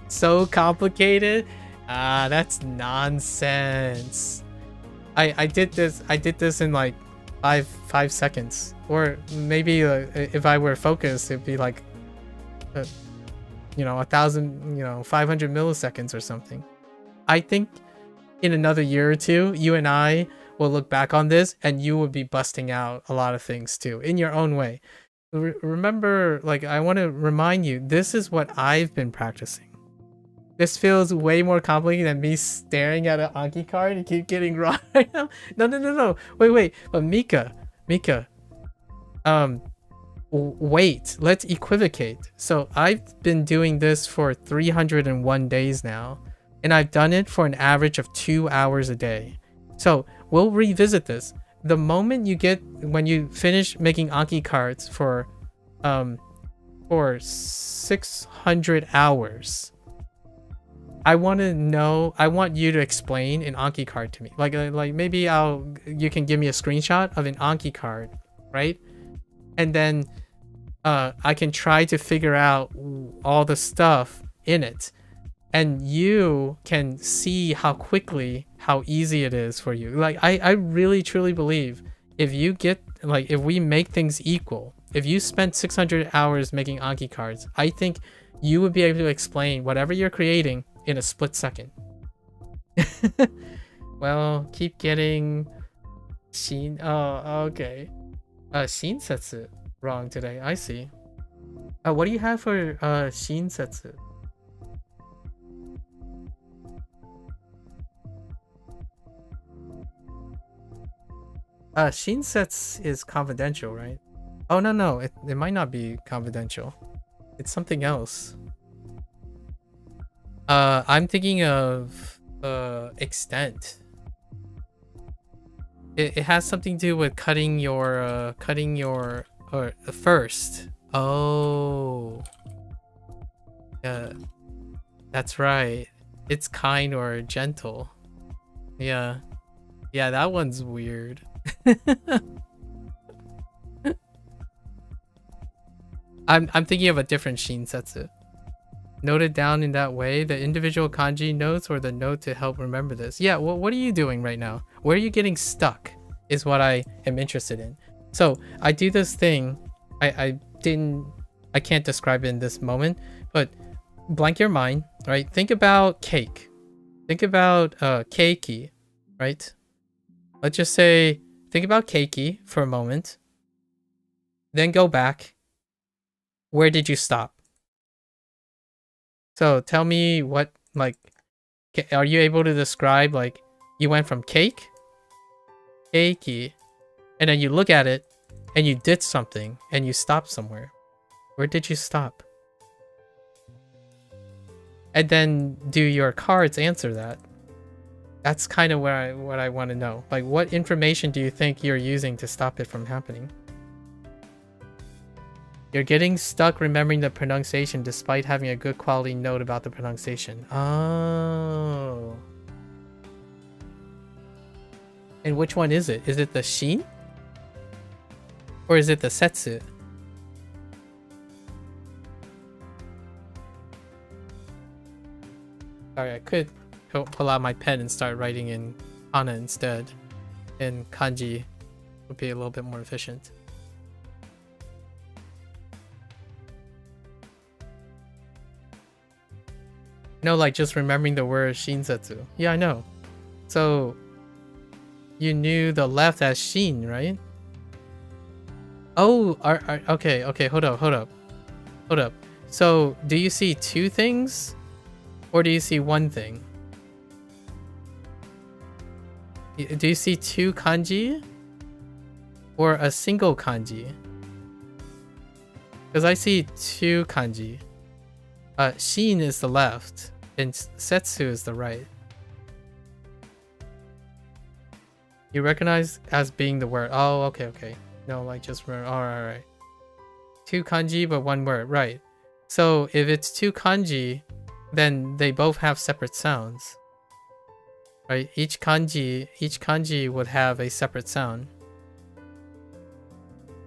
So complicated. Ah, that's nonsense. I did this in like 5 seconds, or maybe if I were focused, it'd be like 1,000, 500 milliseconds or something. I think in another year or two, you and I will look back on this, and you will be busting out a lot of things too in your own way. Remember, like, I want to remind you, this is what I've been practicing. This feels way more complicated than me staring at an Anki card and keep getting wrong right now. No. Wait. But Mika. Wait, let's equivocate. So I've been doing this for 301 days now, and I've done it for an average of 2 hours a day. So we'll revisit this. The moment when you finish making Anki cards for 600 hours, I want you to explain an Anki card to me. Like maybe you can give me a screenshot of an Anki card, right? And then I can try to figure out all the stuff in it. And you can see how easy it is for you. Like, I really truly believe if we make things equal, if you spent 600 hours making Anki cards, I think you would be able to explain whatever you're creating in a split second. Well, keep getting Shin. Oh, okay. Shinsetsu wrong today. I see. What do you have for Shinsetsu? Shinsetsu is confidential, right? Oh, no. It might not be confidential. It's something else. I'm thinking of extent. It has something to do with cutting your first. Oh. That's right. It's kind or gentle. Yeah, that one's weird. I'm thinking of a different Shinsetsu. Noted down in that way, the individual kanji notes or the note to help remember this. Yeah, what are you doing right now? Where are you getting stuck is what I am interested in. So I do this thing. I can't describe it in this moment, but blank your mind, right? Think about cake. Think about keiki, right? Let's just say, think about keiki for a moment. Then go back. Where did you stop? So tell me what, like, are you able to describe, like, you went from keiki, and then you look at it, and you did something, and you stopped somewhere. Where did you stop? And then do your cards answer that? That's kind of what I want to know. Like, what information do you think you're using to stop it from happening? You're getting stuck remembering the pronunciation despite having a good quality note about the pronunciation. Oh. And which one is it? Is it the shin? Or is it the setsu? Sorry, I could pull out my pen and start writing in kana instead. And kanji would be a little bit more efficient. No, like just remembering the word shinsetsu. Yeah, I know. So you knew the left as Shin, right? Oh, okay, hold up. So, do you see two things? Or do you see one thing? Do you see two kanji? Or a single kanji? Because I see two kanji. Shin is the left, and Setsu is the right. You recognize as being the word. Oh, okay. No, like just word. Alright. Two kanji, but one word. Right. So if it's two kanji, then they both have separate sounds. Right? Each kanji would have a separate sound.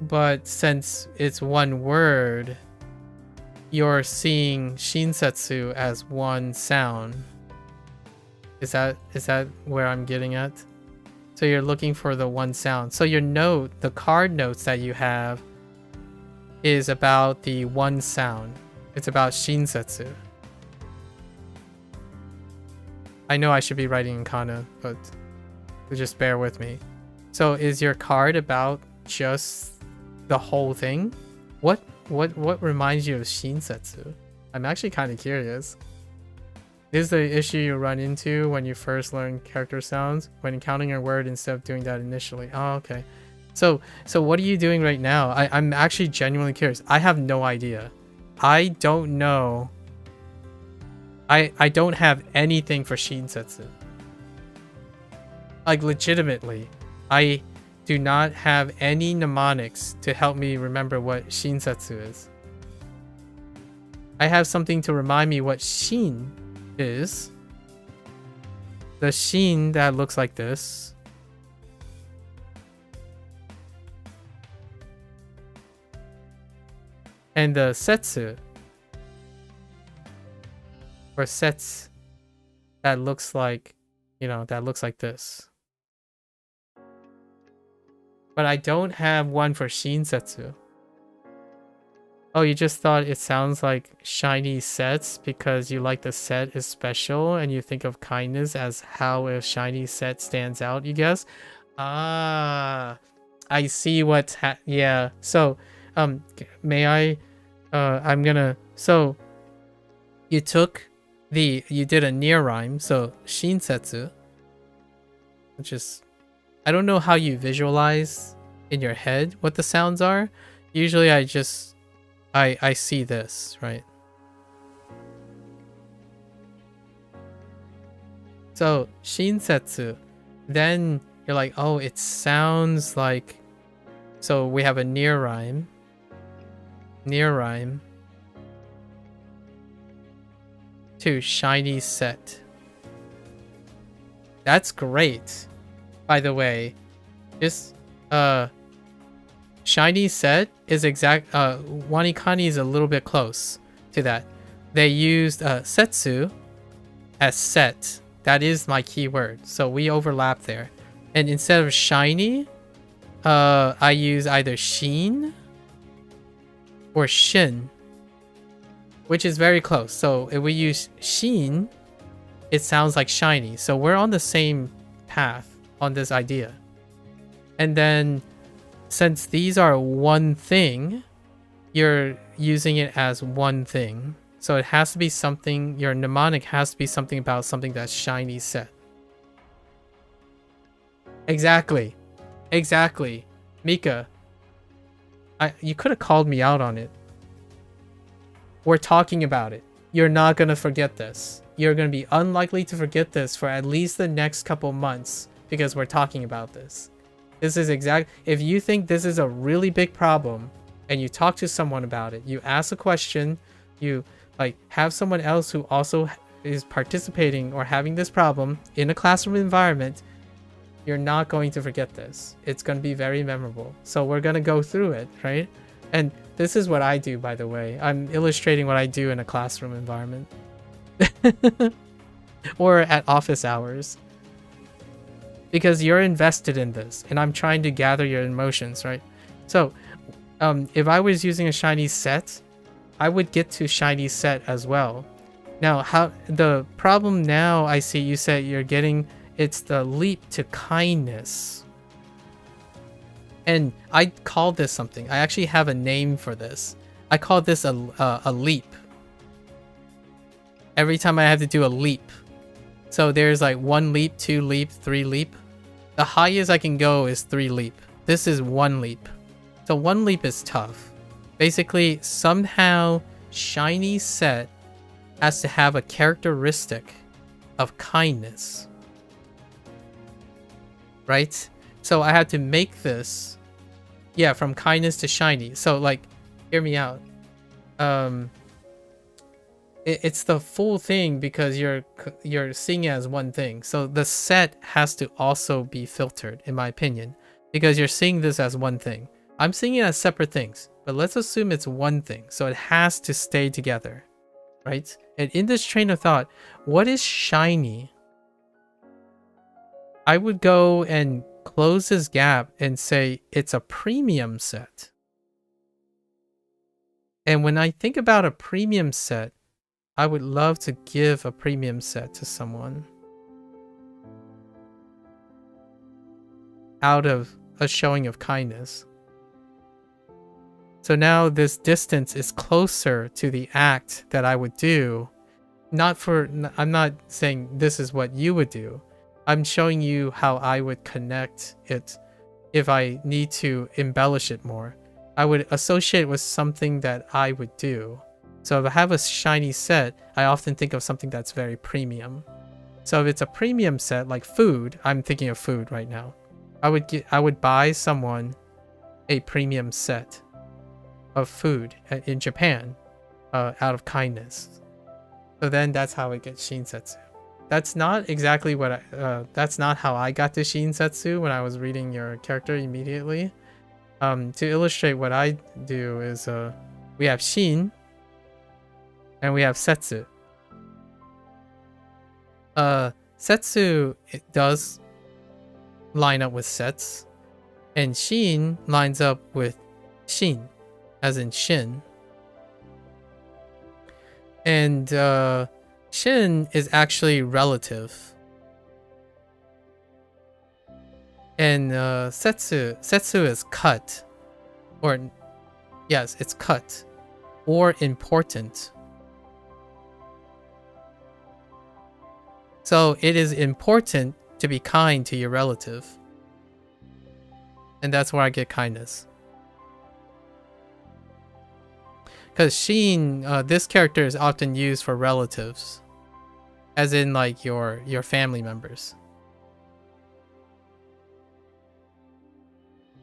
But since it's one word, you're seeing shinsetsu as one sound. Is that where I'm getting at? So you're looking for the one sound. So your note, the card notes that you have, is about the one sound. It's about shinsetsu. I know I should be writing in kana, but just bear with me. So is your card about just the whole thing? What reminds you of shinsetsu? I'm actually kind of curious. Is the issue you run into when you first learn character sounds when counting a word instead of doing that initially? Oh, okay. So what are you doing right now? I'm actually genuinely curious. I have no idea. I don't know. I don't have anything for shinsetsu. Like legitimately, I do not have any mnemonics to help me remember what shinsetsu is. I have something to remind me what shin is. The shin that looks like this. And the setsu. Or sets that looks like, that looks like this. But I don't have one for shinsetsu. Oh, you just thought it sounds like shiny sets because you like the set is special and you think of kindness as how a shiny set stands out, you guess? Ah, I see what's yeah. So, may I, so you did a near rhyme, so shinsetsu, which is, I don't know how you visualize in your head what the sounds are. Usually I see this, right? So shinsetsu, then you're like, oh, it sounds like, so we have a near rhyme to shiny set. That's great. By the way, just shiny set is WaniKani is a little bit close to that. They used setsu as set. That is my keyword. So we overlap there. And instead of shiny, I use either shin or shin, which is very close. So if we use shin, it sounds like shiny. So we're on the same path on this idea. And then since these are one thing, you're using it as one thing. So it has to be something, your mnemonic has to be something about something that's shiny set. Exactly. Mika, you could have called me out on it. We're talking about it. You're not going to forget this. You're going to be unlikely to forget this for at least the next couple months because we're talking about this. This is if you think this is a really big problem and you talk to someone about it, you ask a question, you have someone else who also is participating or having this problem in a classroom environment, you're not going to forget this. It's going to be very memorable. So we're going to go through it, right? And this is what I do, by the way. I'm illustrating what I do in a classroom environment. Or at office hours. Because you're invested in this, and I'm trying to gather your emotions, right? So, if I was using a shiny set, I would get to shiny set as well. Now, how the problem now I see you said you're getting it's the leap to kindness. And I call this something. I actually have a name for this. I call this a leap. Every time I have to do a leap. So there's like 1 leap, 2 leap, 3 leap. The highest I can go is 3 leap. This is 1 leap. So 1 leap is tough. Basically, somehow shiny set has to have a characteristic of kindness. Right? So I had to make this, yeah, from kindness to shiny. So like, hear me out. It's the full thing because you're seeing it as one thing. So the set has to also be filtered, in my opinion, because you're seeing this as one thing. I'm seeing it as separate things, but let's assume it's one thing. So it has to stay together, right? And in this train of thought, what is shiny? I would go and close this gap and say it's a premium set. And when I think about a premium set, I would love to give a premium set to someone out of a showing of kindness. So now this distance is closer to the act that I would do. I'm not saying this is what you would do. I'm showing you how I would connect it if I need to embellish it more. I would associate it with something that I would do. So if I have a shiny set, I often think of something that's very premium. So if it's a premium set like food, I'm thinking of food right now. I would buy someone a premium set of food in Japan out of kindness. So then that's how I get Shinsetsu. That's not exactly what that's not how I got to Shinsetsu when I was reading your character immediately. To illustrate what I do is we have Shin and we have Setsu. Setsu, it does line up with sets, and Shin lines up with Shin, as in Shin. And Shin is actually relative. And Setsu is cut. Or, yes, it's cut. Or important. So it is important to be kind to your relative. And that's where I get kindness. Because Shin, this character is often used for relatives. As in like your family members.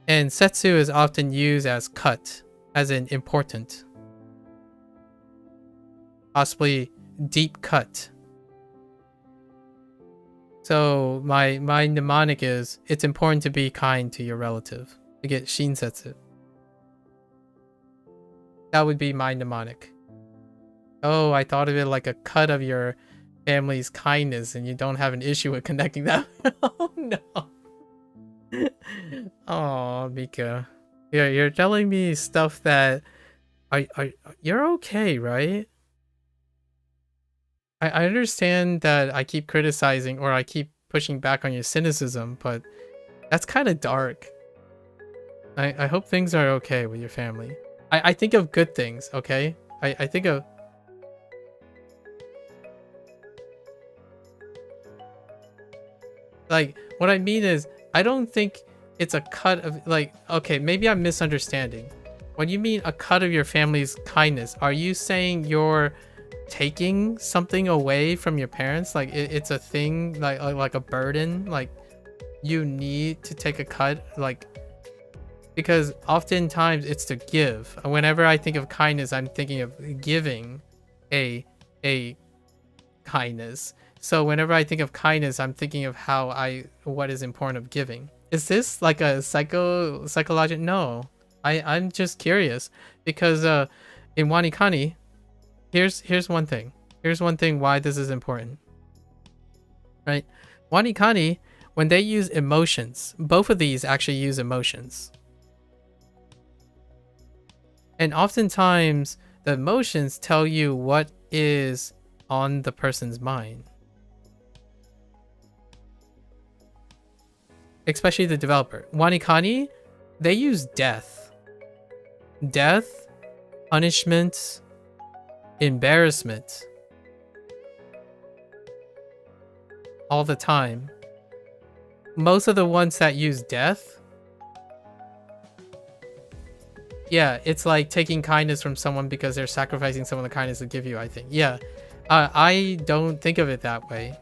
And Setsu is often used as cut, as in important. Possibly deep cut. So my mnemonic is, it's important to be kind to your relative. To get Shinsetsu. That would be my mnemonic. Oh, I thought of it like a cut of your family's kindness and you don't have an issue with connecting that. Oh no. Oh, Mika. You're telling me stuff that you're okay, right? I understand that I keep criticizing or I keep pushing back on your cynicism, but that's kind of dark. I hope things are okay with your family. I think of good things, okay? I think of... Like, what I mean is, I don't think it's a cut of, like, okay, maybe I'm misunderstanding. When you mean a cut of your family's kindness, are you saying you're taking something away from your parents? Like, it's a thing, like a burden? Like, you need to take a cut? Like, because oftentimes it's to give. Whenever I think of kindness, I'm thinking of giving a kindness. So whenever I think of kindness, I'm thinking of what is important of giving. Is this like a psychological? No, I'm just curious because in WaniKani, here's one thing. Here's one thing why this is important. Right? WaniKani, when they use emotions, both of these actually use emotions. And oftentimes the emotions tell you what is on the person's mind. especially the developer. WaniKani, they use death. Death, punishment, embarrassment. All the time. Most of the ones that use death, yeah, it's like taking kindness from someone because they're sacrificing some of the kindness to give you, I think. Yeah, I don't think of it that way.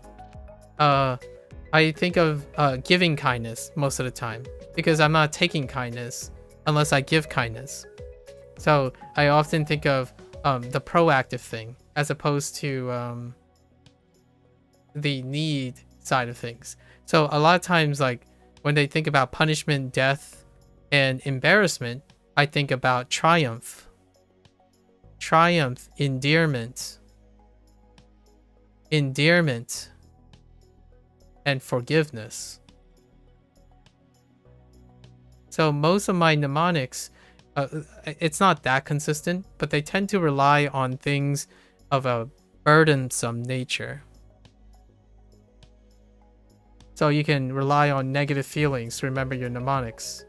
I think of giving kindness most of the time because I'm not taking kindness unless I give kindness. So I often think of the proactive thing as opposed to the need side of things. So a lot of times, like when they think about punishment, death, and embarrassment, I think about triumph, endearment, and forgiveness. So most of my mnemonics, it's not that consistent, but they tend to rely on things of a burdensome nature. So you can rely on negative feelings to remember your mnemonics.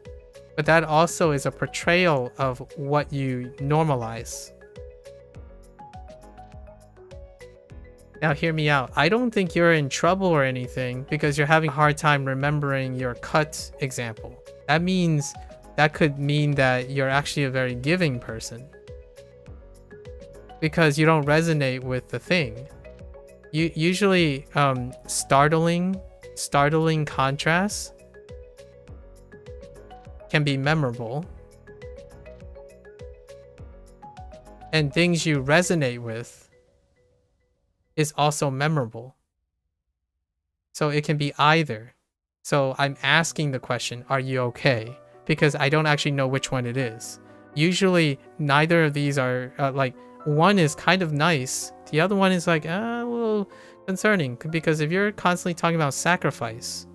But that also is a portrayal of what you normalize. Now hear me out. I don't think you're in trouble or anything because you're having a hard time remembering your cut example. That could mean that you're actually a very giving person. Because you don't resonate with the thing. You usually startling contrasts can be memorable, and things you resonate with is also memorable. So it can be either. So I'm asking the question, are you okay? Because I don't actually know which one it is. Usually neither of these are like, one is kind of nice, the other one is like a little concerning, because if you're constantly talking about sacrifice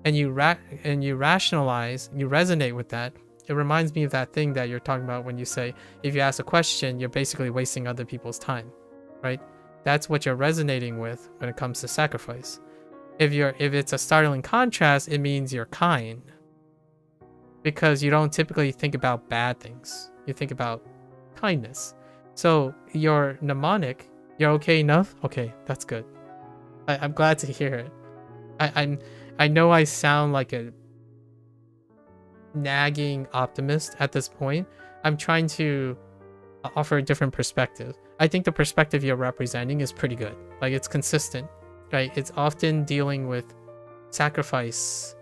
and you rationalize, you resonate with that, it reminds me of that thing that you're talking about when you say if you ask a question, you're basically wasting other people's time, right? That's what you're resonating with when it comes to sacrifice. If it's a startling contrast, it means you're kind, because you don't typically think about bad things. You think about kindness. So your mnemonic, you're okay enough? Okay, that's good. I'm glad to hear it. I know I sound like a nagging optimist at this point. I'm trying to offer a different perspective. I think the perspective you're representing is pretty good. Like, it's consistent, right? It's often dealing with sacrifice,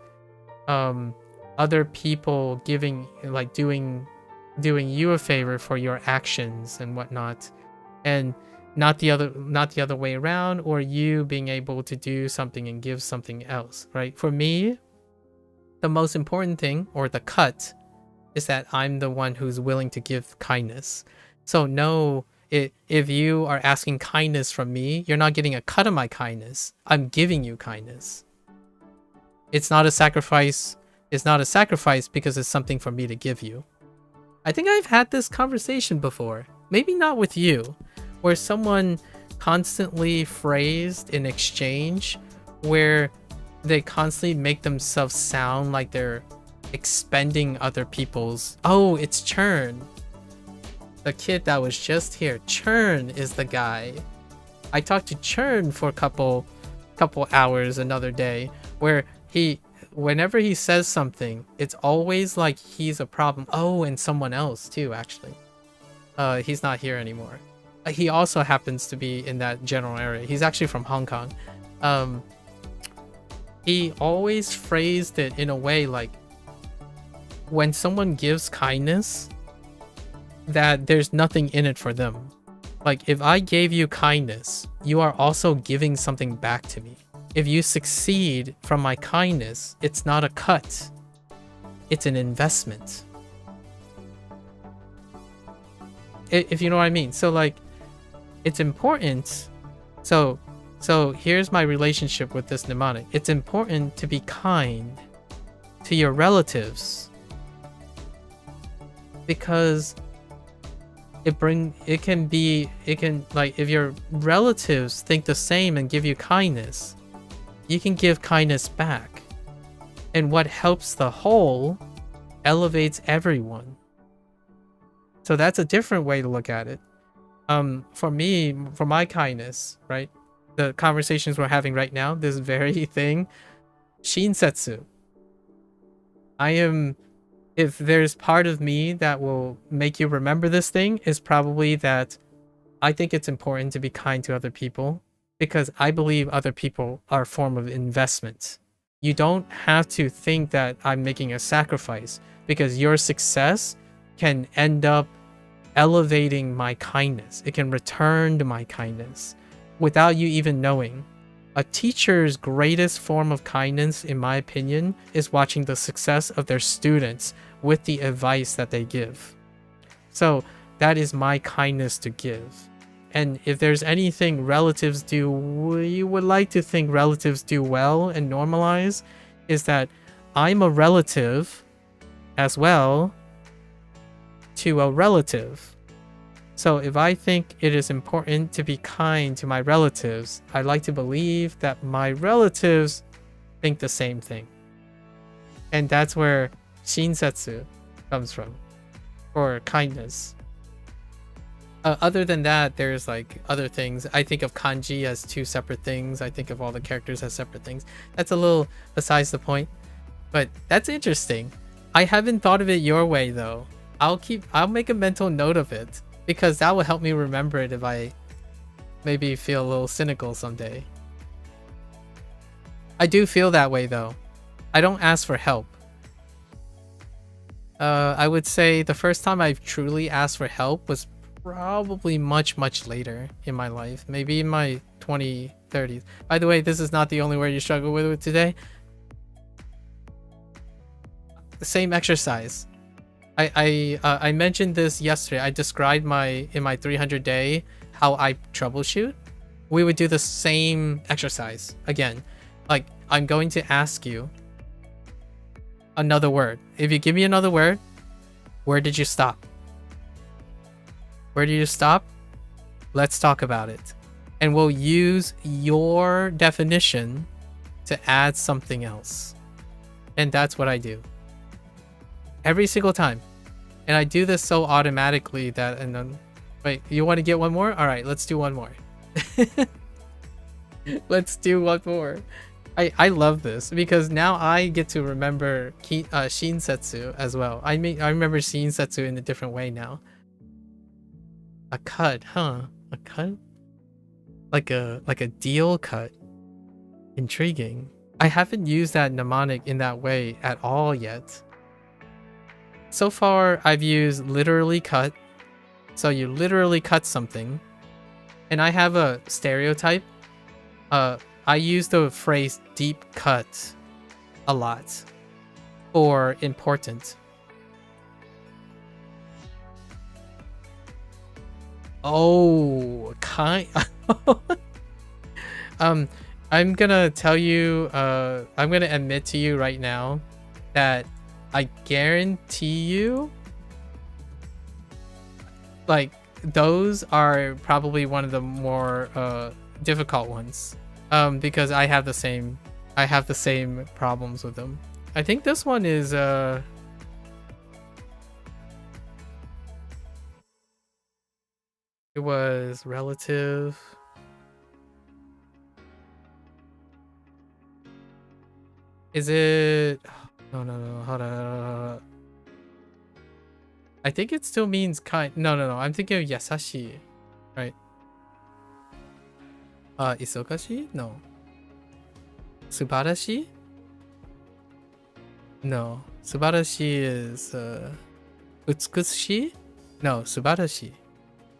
other people giving, like doing you a favor for your actions and whatnot, and not the other way around, or you being able to do something and give something else, right? For me, the most important thing, or the cut, is that I'm the one who's willing to give kindness. So no, if you are asking kindness from me, you're not getting a cut of my kindness. I'm giving you kindness. It's not a sacrifice. It's not a sacrifice because it's something for me to give you. I think I've had this conversation before. Maybe not with you, where someone constantly phrased an exchange where they constantly make themselves sound like they're expending other people's... Oh, it's Churn. The kid that was just here. Churn is the guy. I talked to Churn for a couple hours another day, where whenever he says something, it's always like he's a problem. Oh, and someone else too, actually. He's not here anymore. He also happens to be in that general area. He's actually from Hong Kong. He always phrased it in a way like, when someone gives kindness, that there's nothing in it for them. Like, if I gave you kindness, you are also giving something back to me. If you succeed from my kindness, it's not a cut. It's an investment. If you know what I mean. So like, it's important. So here's my relationship with this mnemonic. It's important to be kind to your relatives, because it can like, if your relatives think the same and give you kindness, you can give kindness back. And what helps the whole elevates everyone. So that's a different way to look at it. For me, for my kindness, right? The conversations we're having right now, this very thing, shinsetsu. If there's part of me that will make you remember this thing, is probably that I think it's important to be kind to other people because I believe other people are a form of investment. You don't have to think that I'm making a sacrifice because your success can end up elevating my kindness. It can return to my kindness without you even knowing. A teacher's greatest form of kindness, in my opinion, is watching the success of their students with the advice that they give. So that is my kindness to give. And if there's anything relatives do, you would like to think relatives do well and normalize, is that I'm a relative as well to a relative. So if I think it is important to be kind to my relatives, I like to believe that my relatives think the same thing. And that's where shinsetsu comes from, or kindness. Other than that, there's like other things. I think of kanji as two separate things. I think of all the characters as separate things. That's a little besides the point, but that's interesting. I haven't thought of it your way though. I'll make a mental note of it because that will help me remember it if I maybe feel a little cynical someday. I do feel that way though. I don't ask for help. I would say the first time I truly asked for help was probably much later in my life, maybe in my 30s. By the way, this is not the only word you struggle with today. The same exercise. I mentioned this yesterday. I described in my 300 day how I troubleshoot. We would do the same exercise again. Like, I'm going to ask you another word. If you give me another word, where did you stop? Where did you stop? Let's talk about it. And we'll use your definition to add something else. And that's what I do. Every single time. And I do this so automatically that, and then, wait, you want to get one more? All right, let's do one more. Let's do one more. I love this because now I get to remember shinsetsu as well. I remember shinsetsu in a different way now. A cut, huh? A cut? Like a deal cut. Intriguing. I haven't used that mnemonic in that way at all yet. So far, I've used literally cut. So you literally cut something. And I have a stereotype. I use the phrase deep cut a lot. Or important. Oh, I'm gonna tell you, I'm gonna admit to you right now that I guarantee you, like, those are probably one of the more difficult ones, because I have the same problems with them. I think this one is it was relative. Is it? No. Hold on. I think it still means kind. No. I'm thinking of yasashi, right? Isokashi? No. Subarashi? No. Subarashi is utsukushi? No, subarashi.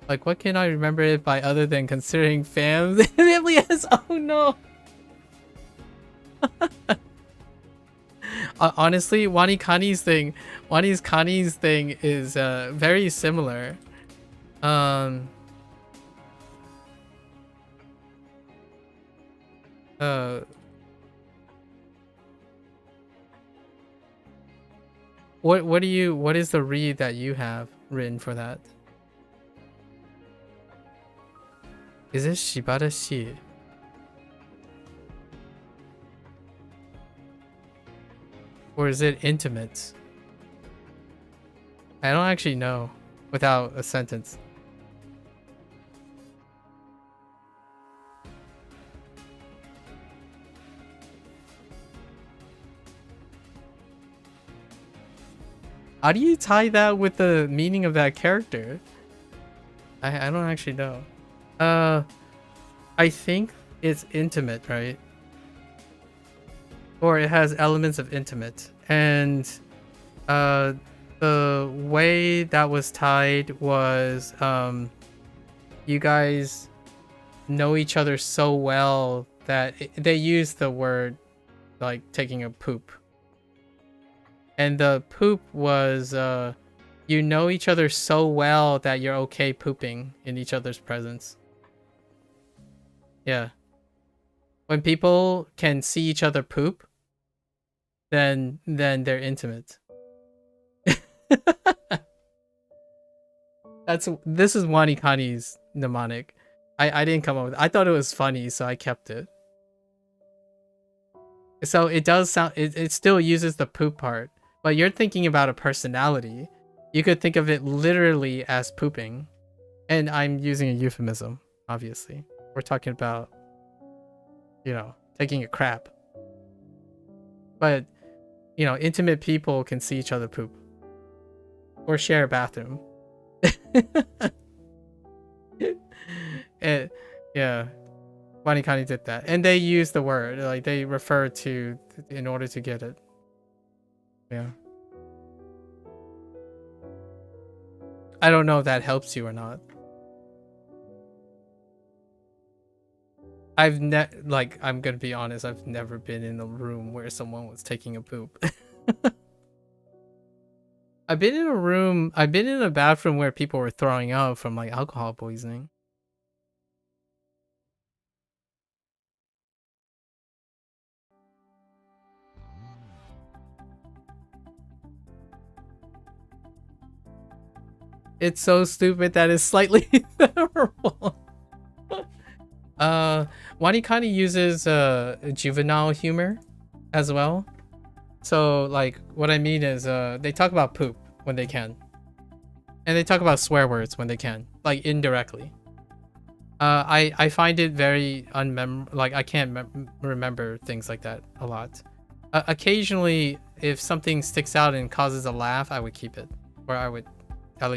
Like, what can I remember it by other than considering family as? Oh no. Honestly, WaniKani's thing is very similar. What is the read that you have written for that? Is it shibarashi? Or is it intimate? I don't actually know without a sentence. How do you tie that with the meaning of that character? I don't actually know. I think it's intimate, right? Or it has elements of intimate. And the way that was tied was you guys know each other so well that they use the word like taking a poop. And the poop was you know each other so well that you're okay pooping in each other's presence. Yeah. When people can see each other poop, then they're intimate. This is WaniKani's mnemonic. I didn't come up with it. I thought it was funny, so I kept it. So it does sound it still uses the poop part, but you're thinking about a personality. You could think of it literally as pooping. And I'm using a euphemism, obviously. We're talking about, you know, taking a crap. But, you know, intimate people can see each other poop. Or share a bathroom. Yeah. WaniKani did that. And they use the word. Like, they refer to in order to get it. Yeah. I don't know if that helps you or not. I'm gonna be honest, I've never been in a room where someone was taking a poop. I've been in a bathroom where people were throwing up from like alcohol poisoning. It's so stupid that it's slightly memorable. WaniKani uses juvenile humor as well. So like what I mean is they talk about poop when they can. And they talk about swear words when they can, like indirectly. I find it very I can't remember things like that a lot. Occasionally if something sticks out and causes a laugh, I would keep it. Or I would at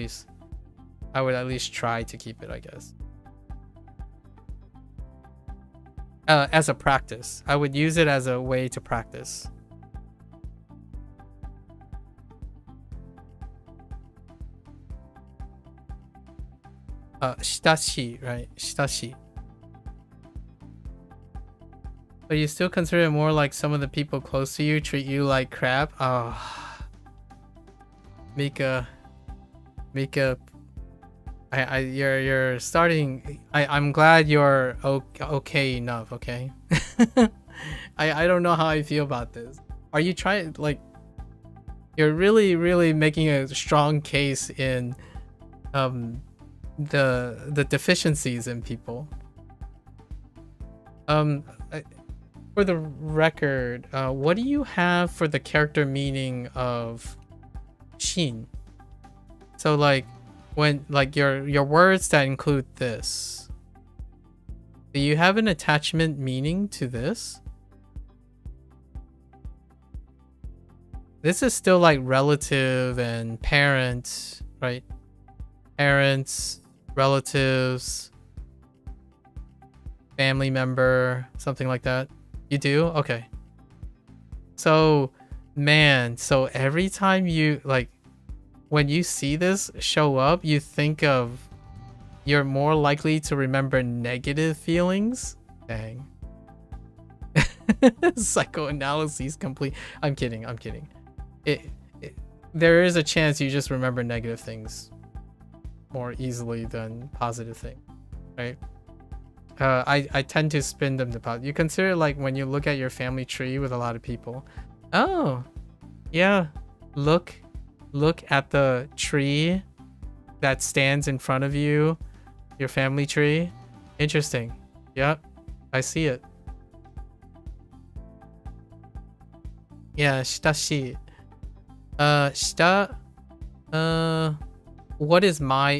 least try to keep it, I guess. As a practice. I would use it as a way to practice. Shitashi, right? Shitashi. But you still consider it more like some of the people close to you treat you like crap? Oh. Mika, you're starting. I'm glad you're okay enough. Okay. I don't know how I feel about this. Are you trying like? You're really making a strong case in the deficiencies in people. For the record, what do you have for the character meaning of Shin? So like when like your words that include this, do you have an attachment meaning to this? This is still like relative and parent, right? Parents, relatives, family member, something like that. You do? Okay. So, man, so every time you like when you see this show up, you think of you're more likely to remember negative feelings. Dang. Psychoanalysis complete. I'm kidding. There is a chance you just remember negative things more easily than positive things, right? I tend to spin them to positive. You consider like when you look at your family tree with a lot of people. Oh, yeah. Look at the tree that stands in front of you, your family tree. Interesting. Yep, I see it. Yeah, shitashi. Shita. What is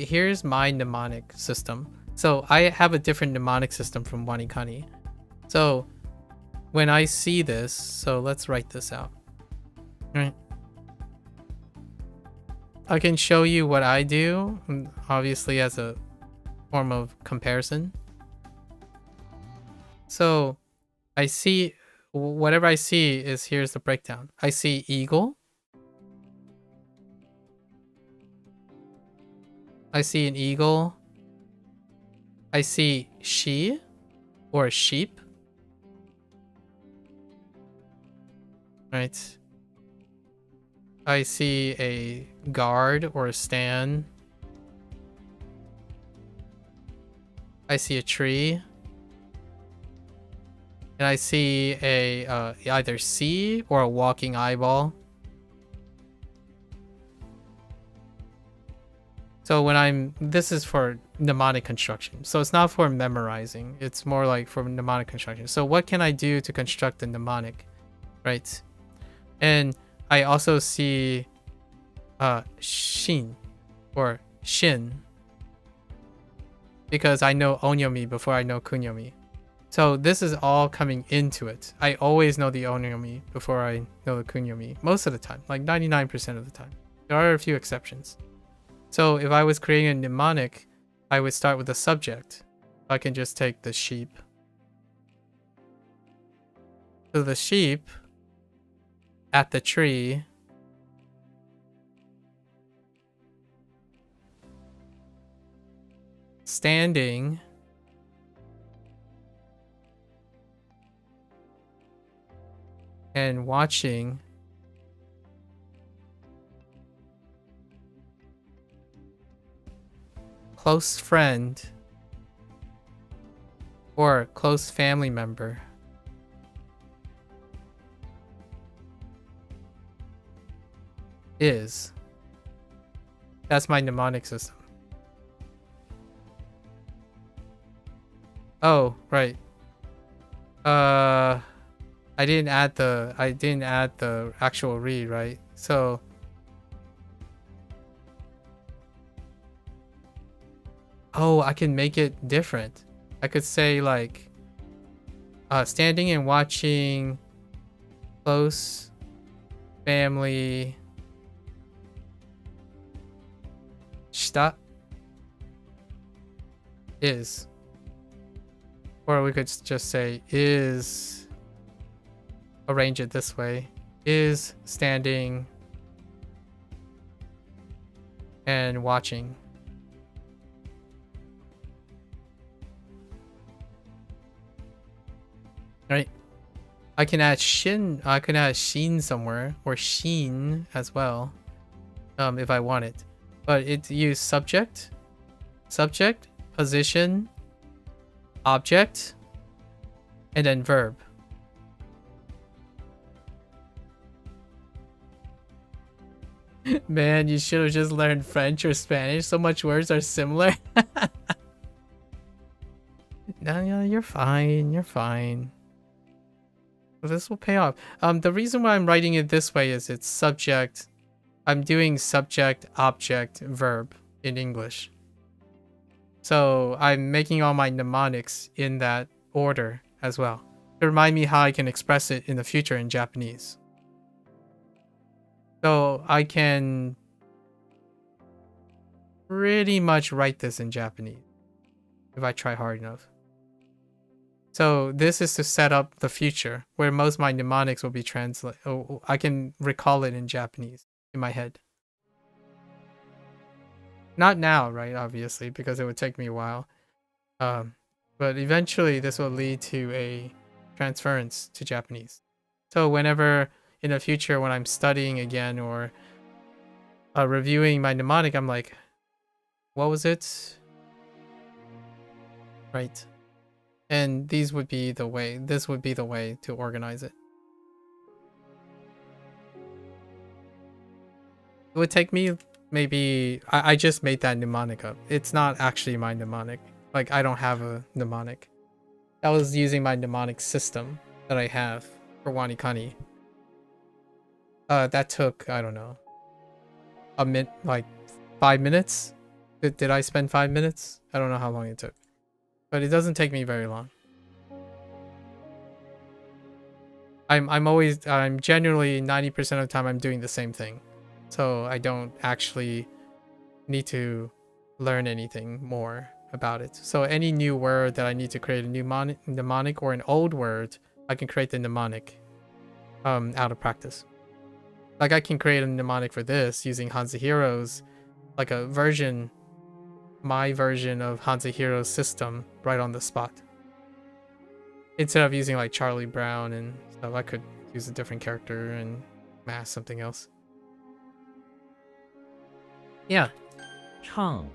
here's my mnemonic system. So I have a different mnemonic system from WaniKani. So when I see this, so let's write this out. All right. I can show you what I do, obviously as a form of comparison. So I see, whatever I see is, here's the breakdown. I see eagle. I see an eagle. I see she or sheep. Right. I see a guard or a stand. I see a tree. And I see a either sea or a walking eyeball. So when this is for mnemonic construction. So it's not for memorizing. It's more like for mnemonic construction. So what can I do to construct a mnemonic, right? And I also see shin or shin because I know onyomi before I know kunyomi. So this is all coming into it. I always know the onyomi before I know the kunyomi most of the time, like 99% of the time. There are a few exceptions. So if I was creating a mnemonic, I would start with the subject. I can just take the sheep. So the sheep at the tree standing and watching close friend or close family member is. That's my mnemonic system. Oh, right. I didn't add the actual read, right? So oh, I can make it different. I could say like standing and watching close family shita is. Or we could just say is, arrange it this way, is standing and watching. Right? I can add shin somewhere, or sheen as well, if I want it. But it use subject, position, object, and then verb. Man, you should have just learned French or Spanish. So much words are similar. No, you're fine. You're fine. Well, this will pay off. The reason why I'm writing it this way is it's subject. I'm doing subject, object, verb in English. So I'm making all my mnemonics in that order as well to remind me how I can express it in the future in Japanese. So I can pretty much write this in Japanese if I try hard enough. So this is to set up the future where most of my mnemonics will be translated. Oh, I can recall it in Japanese in my head. Not now, right? Obviously, because it would take me a while. But eventually this will lead to a transference to Japanese. So whenever in the future when I'm studying again or reviewing my mnemonic, I'm like, what was it? Right. And these would be the way, this would be the way to organize it. It would take me maybe, I just made that mnemonic up. It's not actually my mnemonic. Like, I don't have a mnemonic. I was using my mnemonic system that I have for WaniKani. That took, I don't know, like 5 minutes. Did I spend 5 minutes? I don't know how long it took, but it doesn't take me very long. I'm genuinely 90% of the time I'm doing the same thing, so I don't actually need to learn anything more about it. So any new word that I need to create a new mnemonic or an old word, I can create the mnemonic out of practice. Like I can create a mnemonic for this using HanziHero's, like a version, my version of HanziHero's system right on the spot. Instead of using like Charlie Brown and stuff, I could use a different character and mask something else. Yeah. 唱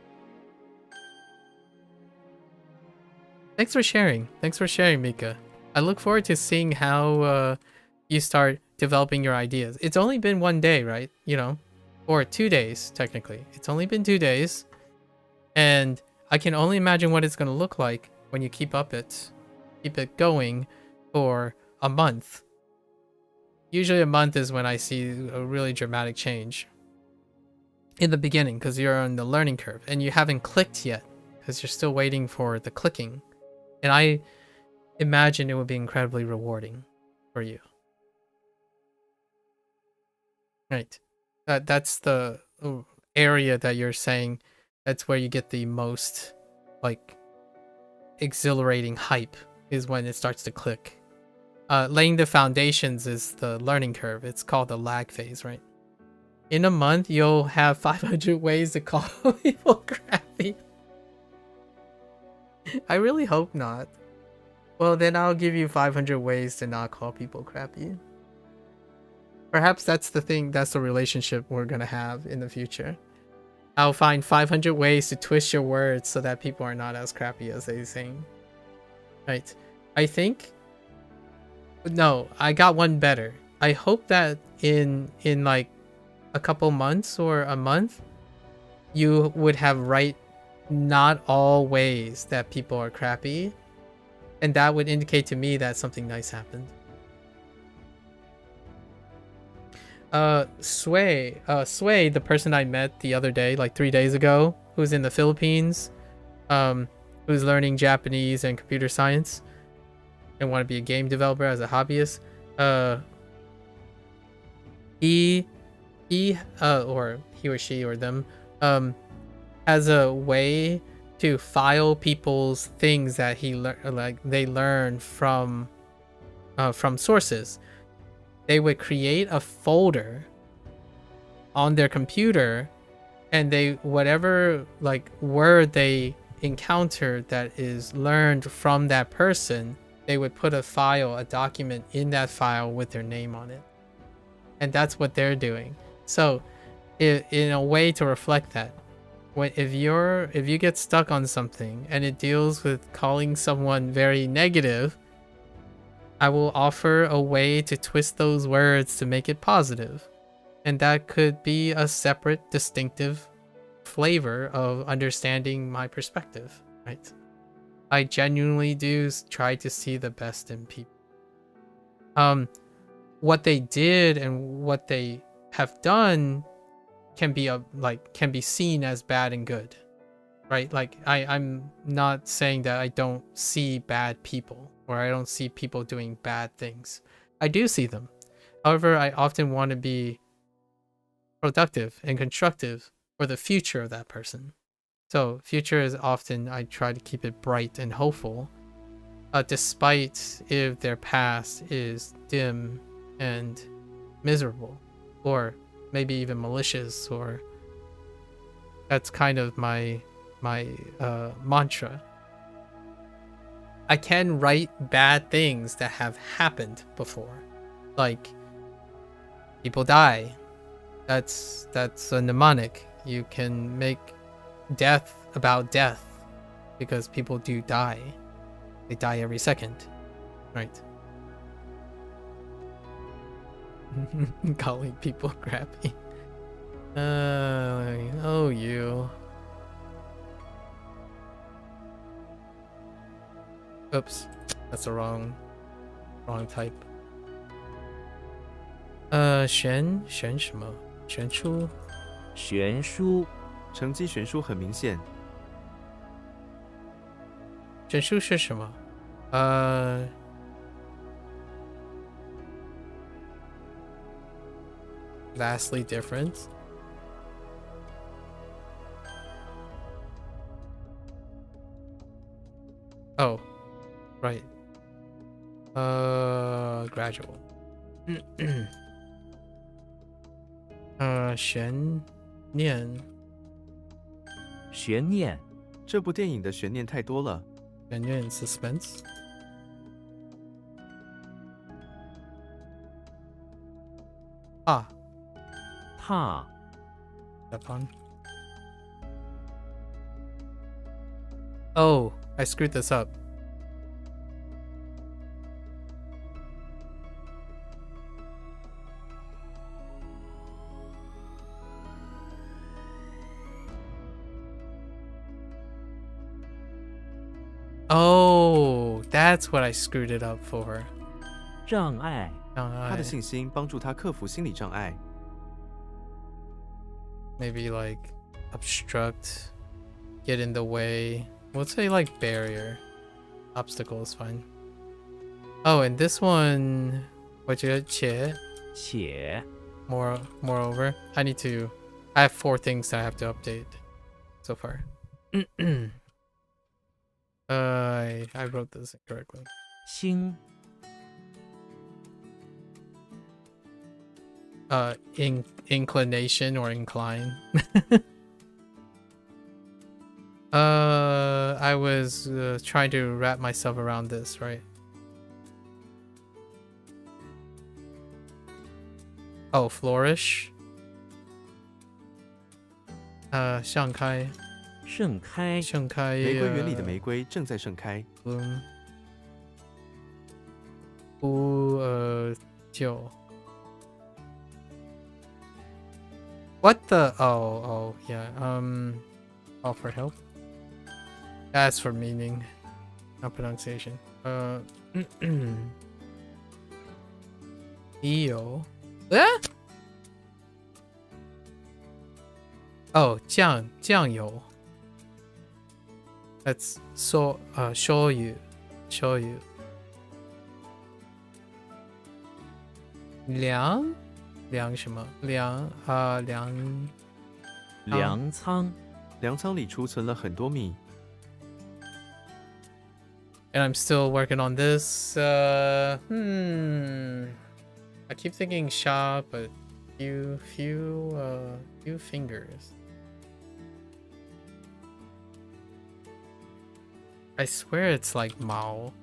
Thanks for sharing. Thanks for sharing, Mika. I look forward to seeing how you start developing your ideas. It's only been 1 day, right? You know, or 2 days, technically. It's only been 2 days. And I can only imagine what it's going to look like when you keep it going for a month. Usually a month is when I see a really dramatic change. In the beginning, because you're on the learning curve and you haven't clicked yet, because you're still waiting for the clicking. And I imagine it would be incredibly rewarding for you. Right. That's the area that you're saying. That's where you get the most, like, exhilarating hype, is when it starts to click. Laying the foundations is the learning curve. It's called the lag phase, right? In a month, you'll have 500 ways to call people crappy. I really hope not. Well, then I'll give you 500 ways to not call people crappy. Perhaps that's the thing, that's the relationship we're gonna have in the future. I'll find 500 ways to twist your words so that people are not as crappy as they sing. Right. I think... No, I got one better. I hope that in like a couple months or a month, you would have right not all ways that people are crappy, and that would indicate to me that something nice happened. Sway, the person I met the other day, like 3 days ago, who's in the Philippines, who's learning Japanese and computer science and want to be a game developer as a hobbyist. He or she or them has a way to file people's things that they learn from sources. They would create a folder on their computer, and whatever like word they encountered that is learned from that person, they would put a document in that file with their name on it. And that's what they're doing. So in a way to reflect that, if you get stuck on something and it deals with calling someone very negative, I will offer a way to twist those words to make it positive. And that could be a separate, distinctive flavor of understanding my perspective, right? I genuinely do try to see the best in people. What they did and what they have done can be seen as bad and good, right? Like I'm not saying that I don't see bad people or I don't see people doing bad things. I do see them. However, I often want to be productive and constructive for the future of that person. So future is often, I try to keep it bright and hopeful, despite if their past is dim and miserable, or maybe even malicious, or that's kind of my mantra. I can write bad things that have happened before, like people die. That's a mnemonic. You can make death about death because people do die. They die every second, right? Calling people crappy. Oh, you. Oops, that's the wrong type. 悬什么？悬出悬殊，成绩悬殊很明显。悬殊是什么？Vastly different. Oh, right. Gradual. 悬念悬念，这部电影的悬念太多了。悬念 suspense. 啊踏， Upon. Oh, I screwed this up. Oh, that's what I screwed it up for. 障碍，他的信心帮助他克服心理障碍。Maybe like obstruct, get in the way. We'll say like barrier. Obstacle is fine. Oh, and this one, 我觉得且且 moreover, I have 4 things that I have to update so far. I wrote this incorrectly. 心 Inclination or incline. I was trying to wrap myself around this, right? Oh, flourish. 盛开盛开，盛开玫瑰园里的玫瑰正在盛开。 bloom. 就 What the? Oh, yeah. Offer help. That's for meaning, not pronunciation. Eo. Oh, 酱油. That's show you. 粮什么？粮仓，粮仓里储存了很多米。 And I'm still working on this. I keep thinking shop, but few fingers. I swear it's like Mao.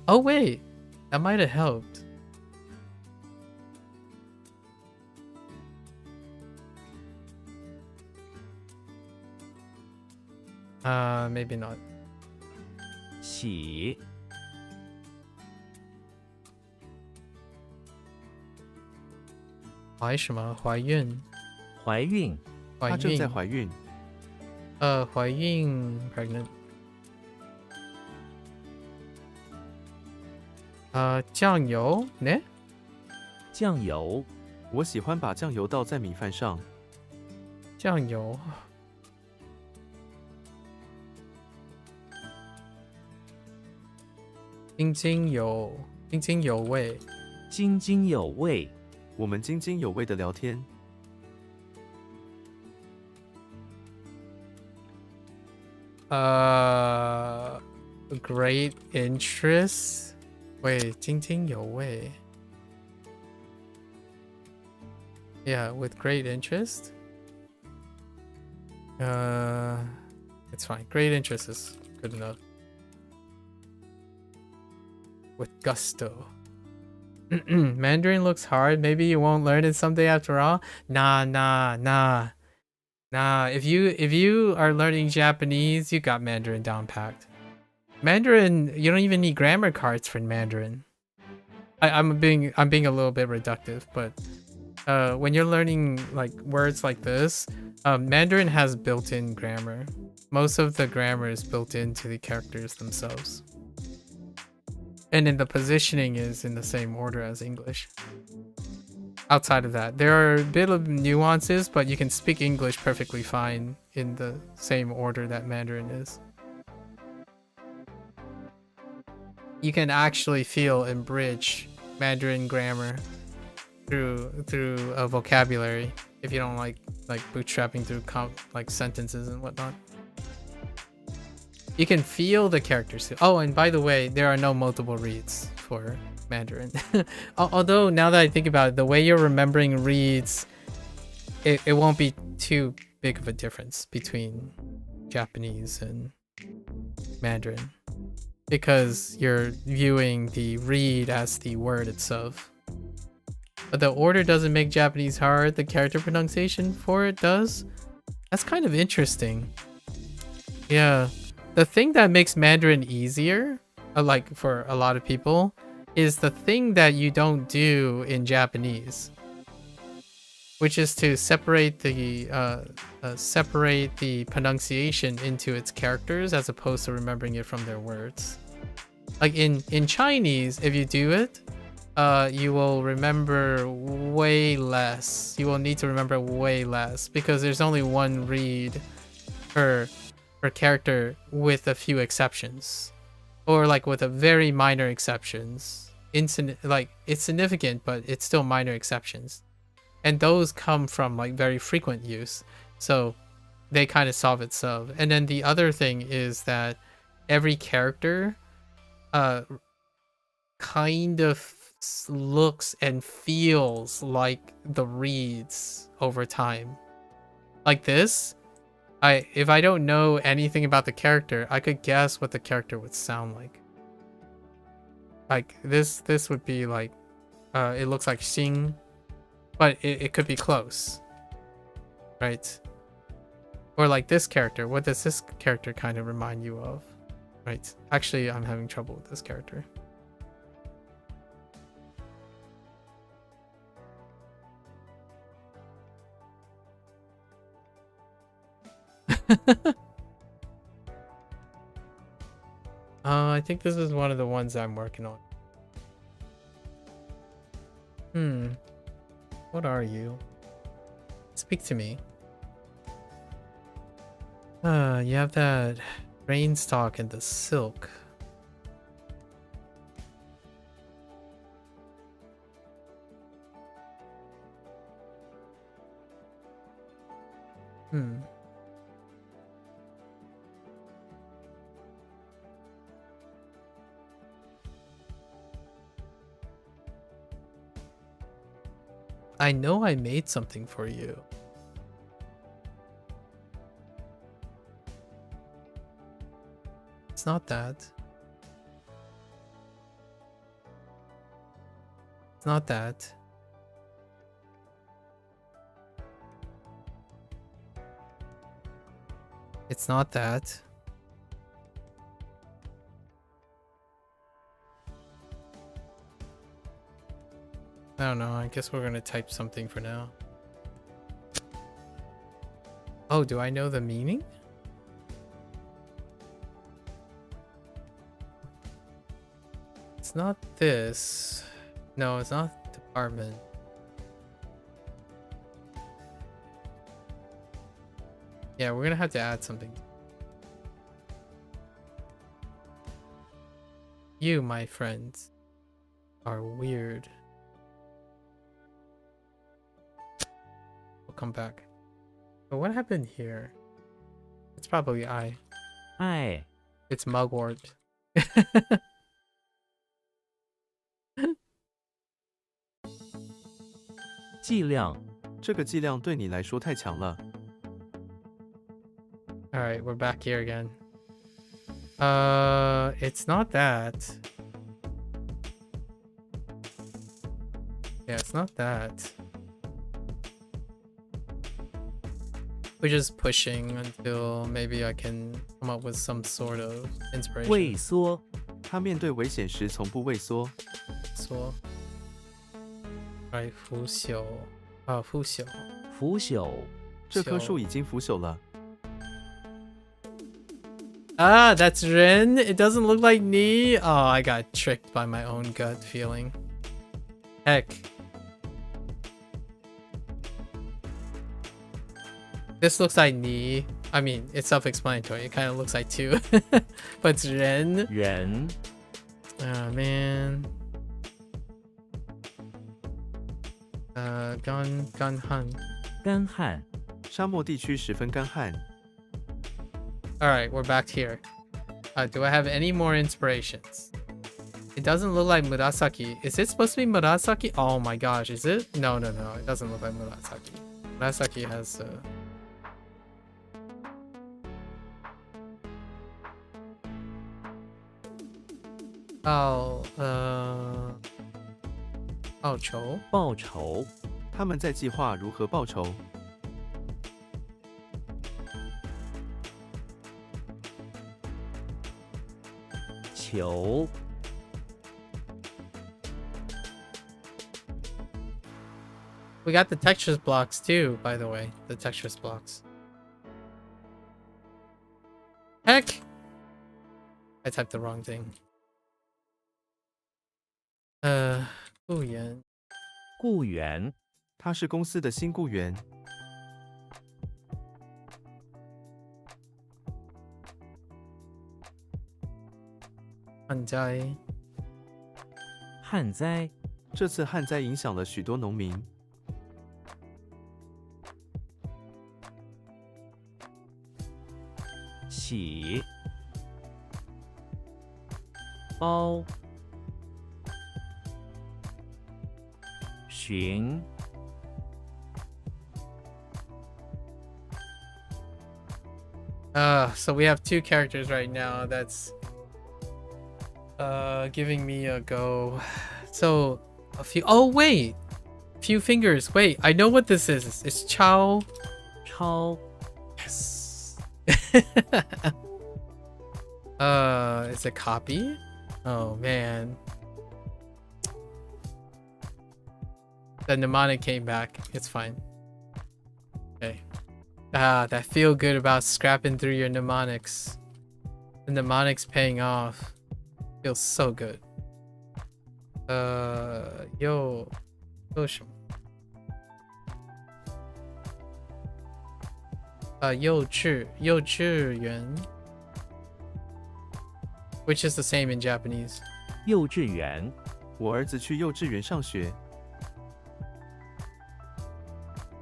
Oh wait, that might have helped. Maybe not. 喜，怀什么？怀孕？怀孕，她正在怀孕。怀孕 pregnant. 酱油呢？酱油，我喜欢把酱油倒在米饭上。酱油。津津有味。津津有味，我们津津有味的聊天。Great interest. 喂，津津有味。Yeah, with great interest. It's fine. Great interest is good enough. With gusto. Mandarin looks hard. Maybe you won't learn it someday after all. Nah. If you are learning Japanese, you got Mandarin down packed. Mandarin, you don't even need grammar cards for Mandarin. I'm being a little bit reductive, but when you're learning like words like this, Mandarin has built-in grammar. Most of the grammar is built into the characters themselves. And then the positioning is in the same order as English. Outside of that, there are a bit of nuances, but you can speak English perfectly fine in the same order that Mandarin is. You can actually feel and bridge Mandarin grammar through a vocabulary if you don't like bootstrapping through like sentences and whatnot. You can feel the characters. Oh, and by the way, there are no multiple reads for Mandarin. Although now that I think about it, the way you're remembering reads, it won't be too big of a difference between Japanese and Mandarin, because you're viewing the read as the word itself. But the order doesn't make Japanese hard, the character pronunciation for it does. That's kind of interesting. Yeah. The thing that makes Mandarin easier, like for a lot of people, is the thing that you don't do in Japanese, which is to separate the pronunciation into its characters as opposed to remembering it from their words. Like in Chinese, if you do it, you will remember way less. You will need to remember way less because there's only one read per character with a few exceptions, or like with a very minor exceptions. Like it's significant, but it's still minor exceptions, and those come from like very frequent use, so they kind of solve itself. And then the other thing is that every character kind of looks and feels like the reads over time. Like this, if I don't know anything about the character, I could guess what the character would sound like. Like this would be like, it looks like Xing, but it could be close, right? Or like this character, what does this character kind of remind you of, right? Actually, I'm having trouble with this character. I think this is one of the ones I'm working on. What are you? Speak to me. You have that rainstalk and the silk. I know I made something for you. It's not that. It's not that. It's not that. I don't know, I guess we're gonna type something for now. Oh, do I know the meaning? It's not this. No, it's not department. Yeah, we're gonna have to add something. You, my friends, are weird. Come back. But what happened here? It's probably I. Hi. It's mugwort. 剂量这个剂量对你来说太强了。 Alright, we're back here again. It's not that. Yeah, it's not that. We're just pushing until maybe I can come up with some sort of inspiration. 畏缩他面对危险时从不畏缩。说 Right, 腐朽。腐朽。 腐朽这棵树已经腐朽了。Ah, that's Ren. It doesn't look like Ni. Oh, I got tricked by my own gut feeling. Heck. This looks like Ni. I mean, it's self-explanatory. It kind of looks like two. But it's Ren. 人 Oh, man. Gan Han. 干旱 沙漠地区十分干旱。 Alright, we're back here. Do I have any more inspirations? It doesn't look like Murasaki. Is it supposed to be Murasaki? Oh my gosh, is it? No, no, no. It doesn't look like Murasaki. Murasaki has...报仇报仇他们在计划如何报仇。 求 We got the textures blocks too, by the way. The textures blocks. Heck! I typed the wrong thing. 雇员雇员他是公司的新雇员。 旱灾旱灾这次旱灾影响了许多农民。 洗包寻 So we have two characters right now that's giving me a go. So a few wait. Few fingers. Wait, I know what this is. It's Chao. 超 Yes. It's a copy? Oh man. The mnemonic came back. It's fine. Okay. Ah, that feel good about scrapping through your mnemonics. The mnemonics paying off. Feels so good. Yo. 做什么？幼稚园 which is the same in Japanese. 幼稚园我儿子去幼稚园上学。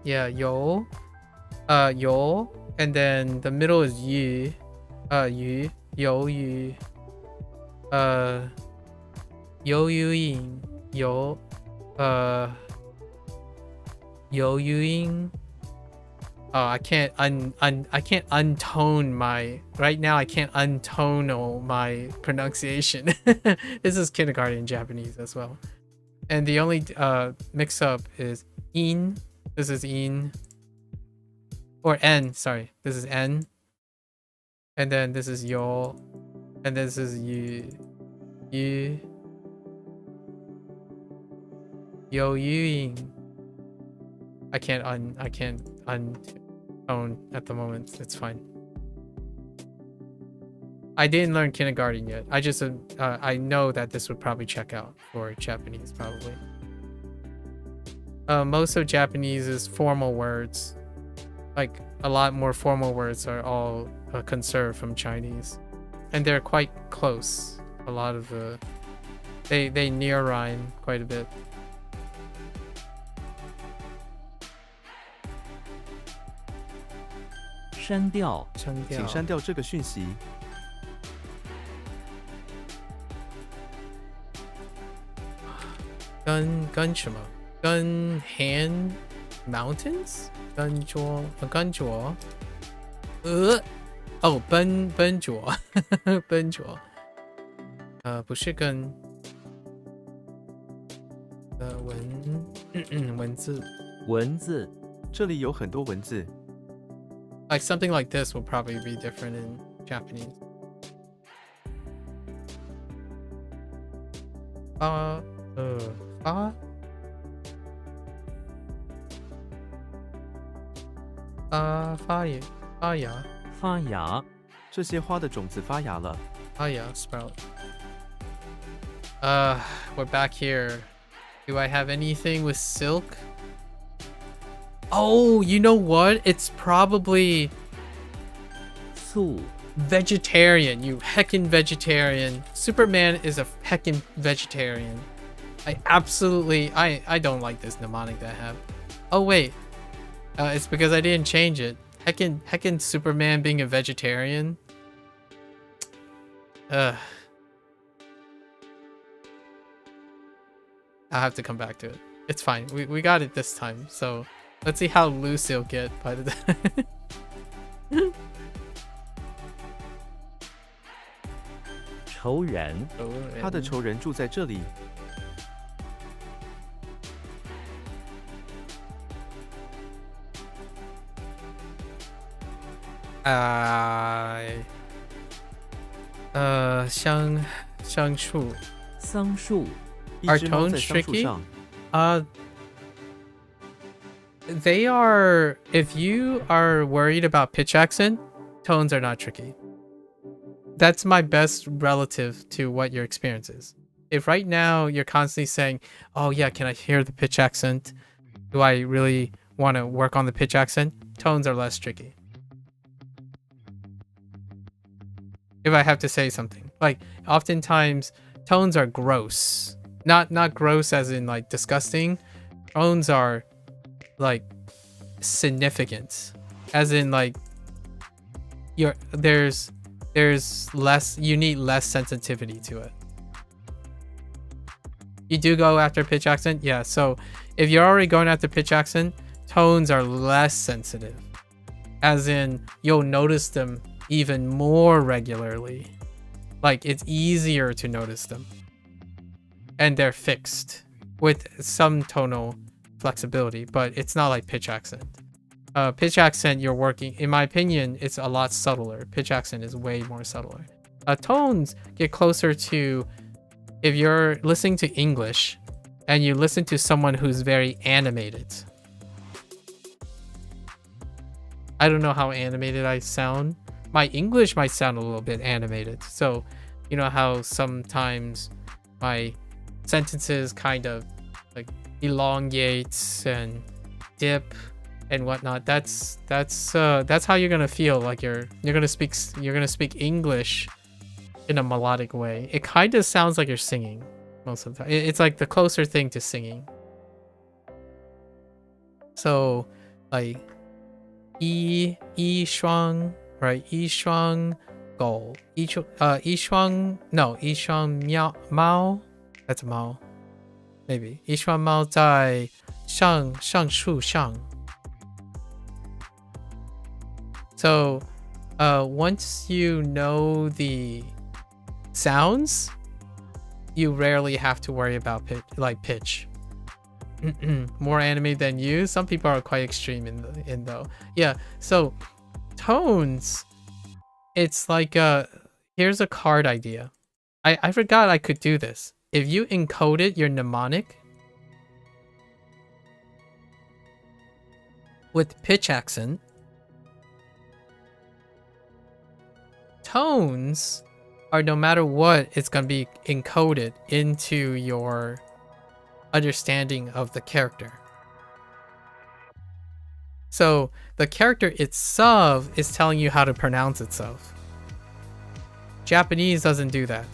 Yeah, 有 and then the middle is 鱼 鱿鱼 游鱼营 游鱼营 Oh, I can't untone my right now. I can't untone my pronunciation. This is kindergarten Japanese as well, and the only mix up is in. This is in or n. Sorry, this is n, and then this is yo, and this is you. Yo yuing. I can't untone at the moment. It's fine. I didn't learn kindergarten yet. I just I know that this would probably check out for Japanese probably. Most of Japanese is formal words. Like a lot more formal words are all conserved from Chinese, and they're quite close. A lot of the they near rhyme quite a bit. 删掉请删掉这个讯息。跟什么？跟 hand mountains？跟卓哦奔卓奔卓不是跟文字文字这里有很多文字。 Like something like this will probably be different in Japanese. 这些花的种子发芽了。 Oh yeah, sprout. We're back here. Do I have anything with silk? Oh, you know what? It's probably 素 vegetarian. You heckin' vegetarian. Superman is a heckin' vegetarian. I don't like this mnemonic that I have. Oh wait. It's because I didn't change it. Heckin' Superman being a vegetarian. I'll have to come back to it. It's fine. We got it this time. So let's see how loose it'll get by the time. 仇人 他的仇人住在这里。 香树 桑树 一 Are 只猫 tones 在桑树 tricky? 上。 They are, if you are worried about pitch accent, tones are not tricky. That's my best relative to what your experience is. If right now you're constantly saying, oh yeah, can I hear the pitch accent? Do I really want to work on the pitch accent? Tones are less tricky. If I have to say something, like oftentimes tones are gross, not gross as in like disgusting. Tones are like significant, as in like there's less, you need less sensitivity to it. You do go after pitch accent, yeah. So if you're already going after pitch accent, tones are less sensitive, as in you'll notice them even more regularly. Like it's easier to notice them, and they're fixed with some tonal flexibility, but it's not like pitch accent. Pitch accent, you're working, in my opinion, it's a lot subtler. Pitch accent is way more subtler. Tones get closer to, if you're listening to English and you listen to someone who's very animated. I don't know how animated I sound. My English might sound a little bit animated. So, you know how sometimes my sentences kind of like elongates and dip and whatnot. That's how you're gonna feel like you're gonna speak English in a melodic way. It kind of sounds like you're singing most of the time. It's like the closer thing to singing. So like 一双 right? 一双狗 一双 no 一双猫 that's a 猫 maybe 一双猫在上树上 so once you know the sounds, you rarely have to worry about pitch. More anime than you. Some people are quite extreme in though. Yeah. So tones, it's like here's a card idea. I forgot I could do this. If you encoded your mnemonic with pitch accent, tones are, no matter what, it's going to be encoded into your understanding of the character. So the character itself is telling you how to pronounce itself. Japanese doesn't do that.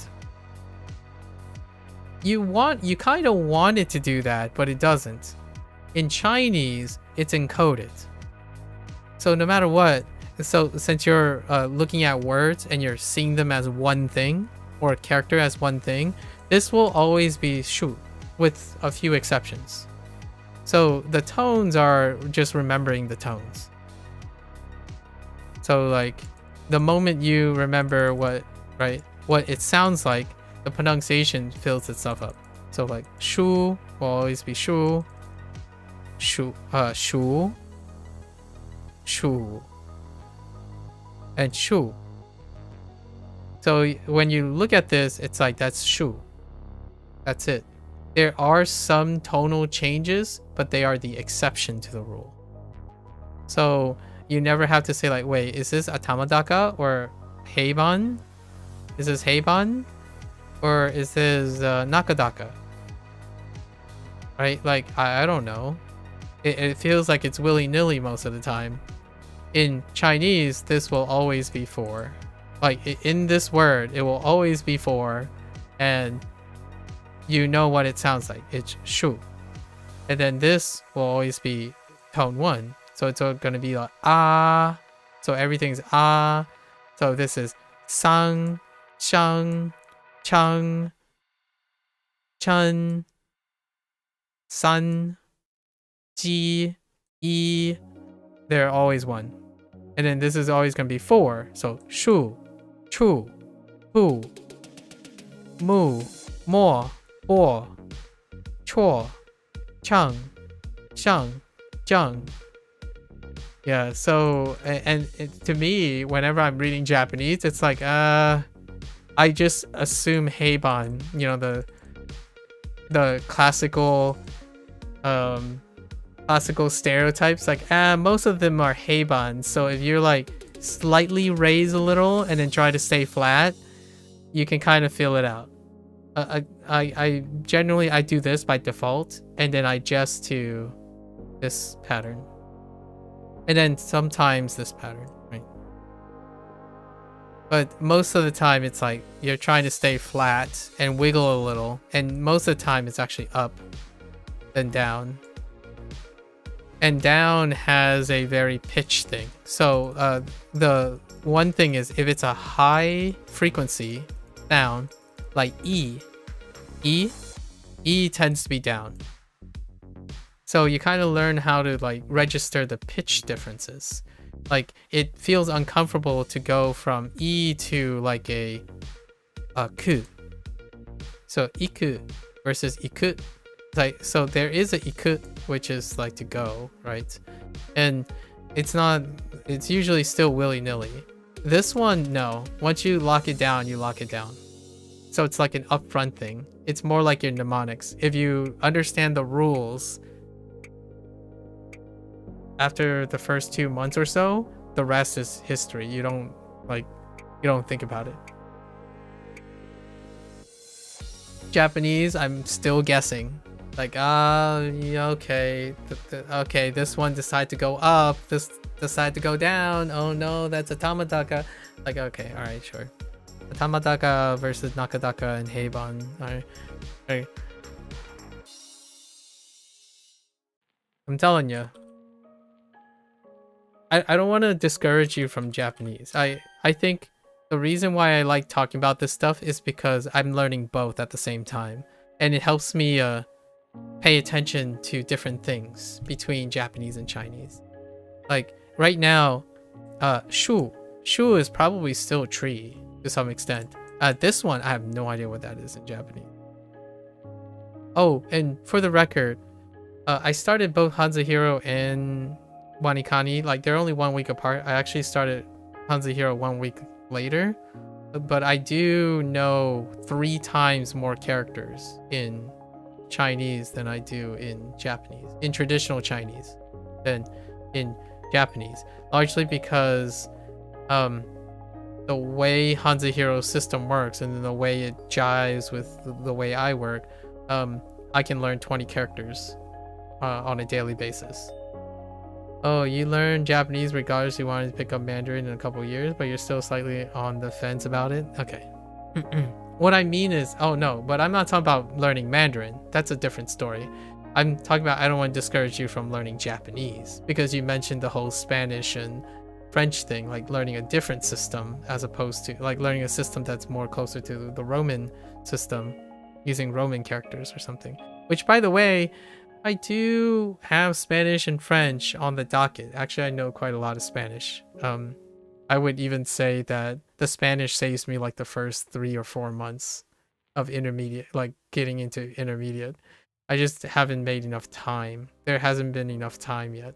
You kind of want it to do that, but it doesn't. In Chinese, it's encoded. So no matter what, so since you're looking at words and you're seeing them as one thing, or a character as one thing, this will always be shu, with a few exceptions. So the tones are just remembering the tones. So like the moment you remember what it sounds like, the pronunciation fills itself up. So like shu will always be shu, shu, and shu. So when you look at this, it's like that's shu. That's it. There are some tonal changes, but they are the exception to the rule. So you never have to say like, wait, is this atamadaka or Heiban? Is this Heiban? Or is this Nakadaka? Right? Like, I don't know. It feels like it's willy-nilly most of the time. In Chinese, this will always be for. Like, in this word, it will always be for, and you know what it sounds like. It's shu. And then this will always be tone 1. So it's going to be like ah. So everything's ah. So this is sang, shang, chang, chun, sun, ji, yi. They're always 1. And then this is always going to be 4. So shu, chu, hu, mu, mo, bo, chuo, chang, shang, zhang. Yeah, so and to me, whenever I'm reading Japanese, it's like I just assume Heiban, you know, the classical stereotypes, like most of them are Heiban. So if you're like slightly raise a little and then try to stay flat, you can kind of feel it out. I generally I do this by default, and then I adjust to this pattern. And then sometimes this pattern, right? But most of the time it's like you're trying to stay flat and wiggle a little. And most of the time it's actually up, then down. And down has a very pitch thing. So the one thing is if it's a high frequency sound, like E tends to be down. So you kind of learn how to like register the pitch differences. Like it feels uncomfortable to go from E to like a ku. So iku versus iku. Like so there is a iku, which is like to go, right? And it's usually still willy-nilly. This one, no. Once you lock it down, you lock it down. So it's like an upfront thing. It's more like your mnemonics. If you understand the rules after the first 2 months or so, the rest is history. You don't think about it. Japanese, I'm still guessing. Like, yeah, okay, okay, this one decided to go up, this decided to go down. Oh no, that's a tamadaka. Like, okay, all right, sure. A tamadaka versus nakadaka and heiban. All right. I'm telling you. I don't want to discourage you from Japanese. I think the reason why I like talking about this stuff is because I'm learning both at the same time. And it helps me pay attention to different things between Japanese and Chinese. Like right now, shu is probably still tree to some extent. This one, I have no idea what that is in Japanese. Oh, and for the record, I started both HanziHero and WaniKani, like they're only 1 week apart. I actually started HanziHero 1 week later, but I do know 3 times more characters in Chinese than I do in Japanese, in traditional Chinese than in Japanese, largely because the way HanziHero's system works and the way it jives with the way I work, I can learn 20 characters on a daily basis. Oh, you learn Japanese regardless you wanted to pick up Mandarin in a couple years, but you're still slightly on the fence about it? Okay. What I mean is, oh no, but I'm not talking about learning Mandarin. That's a different story. I'm talking about I don't want to discourage you from learning Japanese, because you mentioned the whole Spanish and French thing, like learning a different system as opposed to like learning a system that's more closer to the Roman system, using Roman characters or something. Which, by the way, I do have Spanish and French on the docket. Actually, I know quite a lot of Spanish. I would even say that the Spanish saves me like the first 3 or 4 months of intermediate, like getting into intermediate. I just haven't made enough time. There hasn't been enough time yet.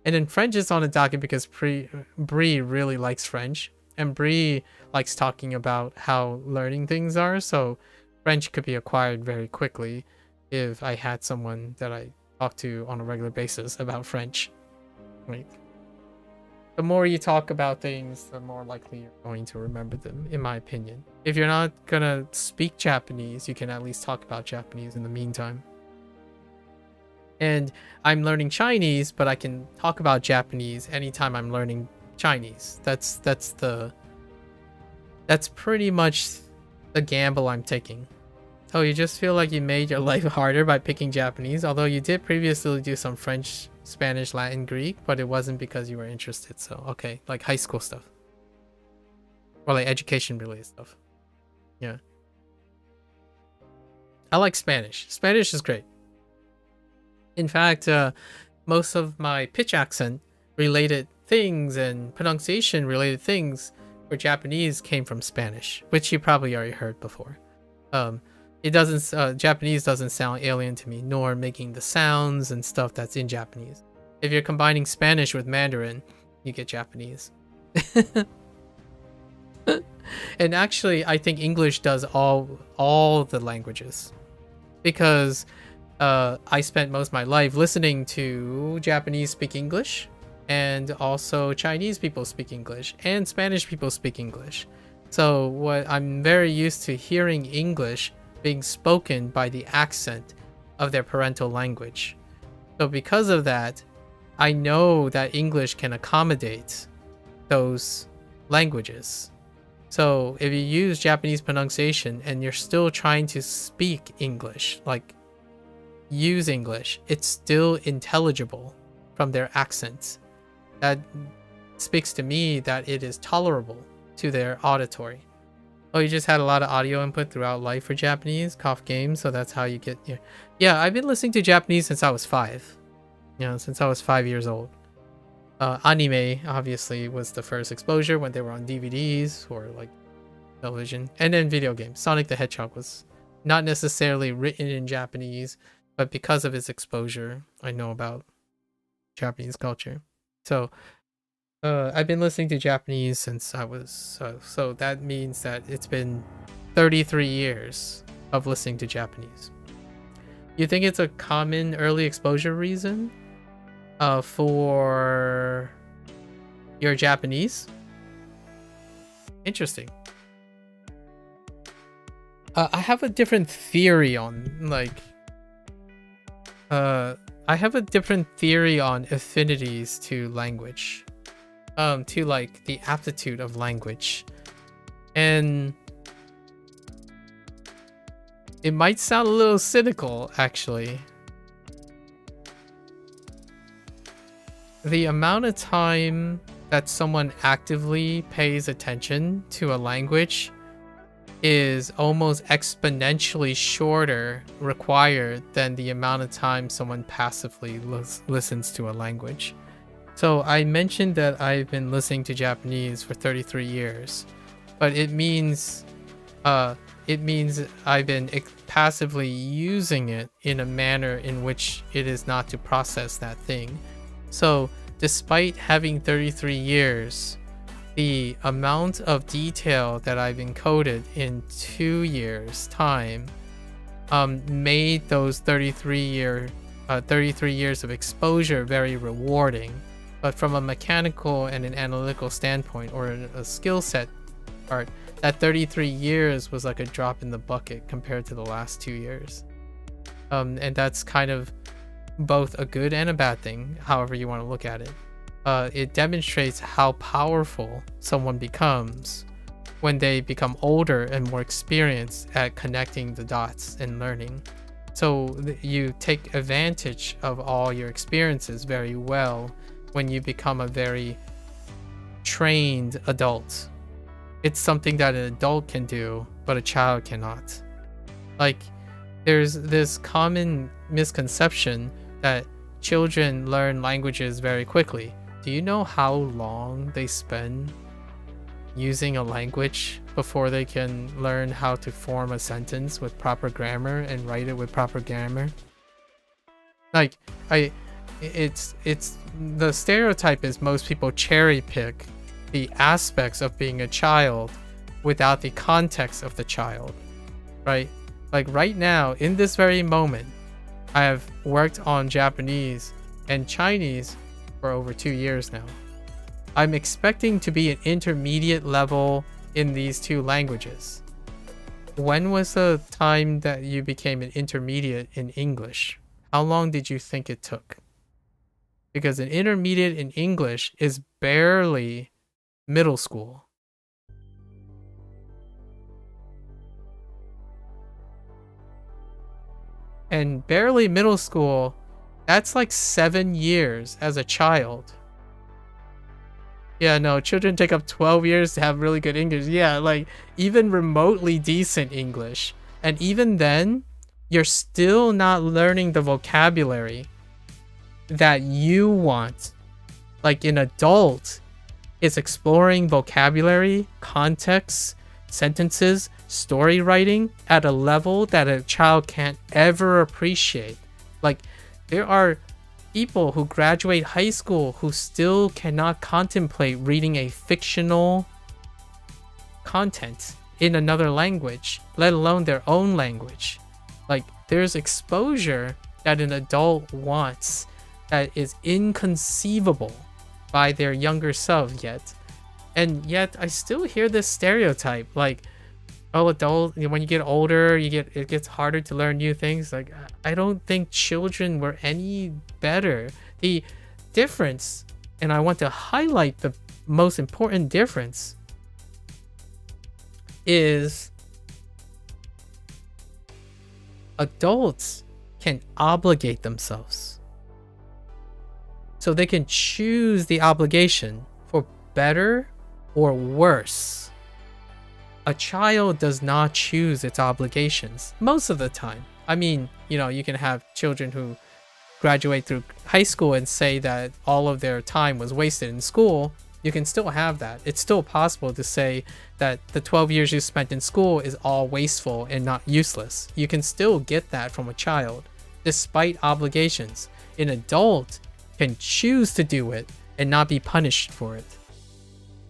And then French is on the docket because Bree really likes French. And Bree likes talking about how learning things are. So French could be acquired very quickly if I had someone that I talk to on a regular basis about French. Right. the more you talk about things, the more likely you're going to remember them, in my opinion. If you're not gonna speak Japanese, you can at least talk about Japanese in the meantime. And I'm learning Chinese, but I can talk about Japanese anytime I'm learning Chinese. That's pretty much the gamble I'm taking. Oh, you just feel like you made your life harder by picking Japanese, although you did previously do some French, Spanish, Latin, Greek, but it wasn't because you were interested. So, okay, like high school stuff. Or like education related stuff. Yeah. I like Spanish. Spanish is great. In fact, most of my pitch accent related things and pronunciation related things for Japanese came from Spanish, which you probably already heard before. Japanese doesn't sound alien to me, nor making the sounds and stuff that's in Japanese. If you're combining Spanish with Mandarin, you get Japanese. And actually, I think English does all the languages, because I spent most of my life listening to Japanese speak English, and also Chinese people speak English, and Spanish people speak English. So what I'm very used to hearing English being spoken by the accent of their parental language. So because of that, I know that English can accommodate those languages. So if you use Japanese pronunciation and you're still trying to speak English, like use English, it's still intelligible from their accents. That speaks to me that it is tolerable to their auditory. Oh, you just had a lot of audio input throughout life for Japanese, cough games, so that's how you get your... Yeah, I've been listening to Japanese since I was 5. You know, since I was 5 years old. Anime, obviously, was the first exposure when they were on DVDs or, like, television. And then video games. Sonic the Hedgehog was not necessarily written in Japanese, but because of its exposure, I know about Japanese culture. So... I've been listening to Japanese since I was, so that means that it's been 33 years of listening to Japanese. You think it's a common early exposure reason for your Japanese? Interesting. I have a different theory on, like, I have a different theory on affinities to language. To like the aptitude of language, and it might sound a little cynical, actually. The amount of time that someone actively pays attention to a language is almost exponentially shorter required than the amount of time someone passively listens to a language. So I mentioned that I've been listening to Japanese for 33 years, but it means I've been passively using it in a manner in which it is not to process that thing. So despite having 33 years, the amount of detail that I've encoded in 2 years time made those 33 years of exposure very rewarding. But from a mechanical and an analytical standpoint, or a skill set part, that 33 years was like a drop in the bucket compared to the last 2 years. And that's kind of both a good and a bad thing, however you want to look at it. It demonstrates how powerful someone becomes when they become older and more experienced at connecting the dots and learning. So you take advantage of all your experiences very well when you become a very trained adult. It's something that an adult can do, but a child cannot. Like, there's this common misconception that children learn languages very quickly. Do you know how long they spend using a language before they can learn how to form a sentence with proper grammar and write it with proper grammar? Like, it's the stereotype is most people cherry pick the aspects of being a child without the context of the child, right? Like right now, in this very moment, I have worked on Japanese and Chinese for over 2 years now. I'm expecting to be an intermediate level in these two languages. When was the time that you became an intermediate in English? How long did you think it took? Because an intermediate in English is barely middle school. And barely middle school, that's like 7 years as a child. Yeah, no, children take up 12 years to have really good English. Yeah, like even remotely decent English. And even then, you're still not learning the vocabulary that you want. Like an adult is exploring vocabulary, context, sentences, story writing at a level that a child can't ever appreciate. Like there are people who graduate high school who still cannot contemplate reading a fictional content in another language, let alone their own language. Like there's exposure that an adult wants that is inconceivable by their younger self yet. And yet I still hear this stereotype like, oh, adult, when you get older, it gets harder to learn new things. Like I don't think children were any better. The difference, and I want to highlight the most important difference, is adults can obligate themselves. So they can choose the obligation for better or worse. A child does not choose its obligations most of the time. I mean, you know, you can have children who graduate through high school and say that all of their time was wasted in school. You can still have that. It's still possible to say that the 12 years you spent in school is all wasteful and not useless. You can still get that from a child, despite obligations. An adult can choose to do it and not be punished for it.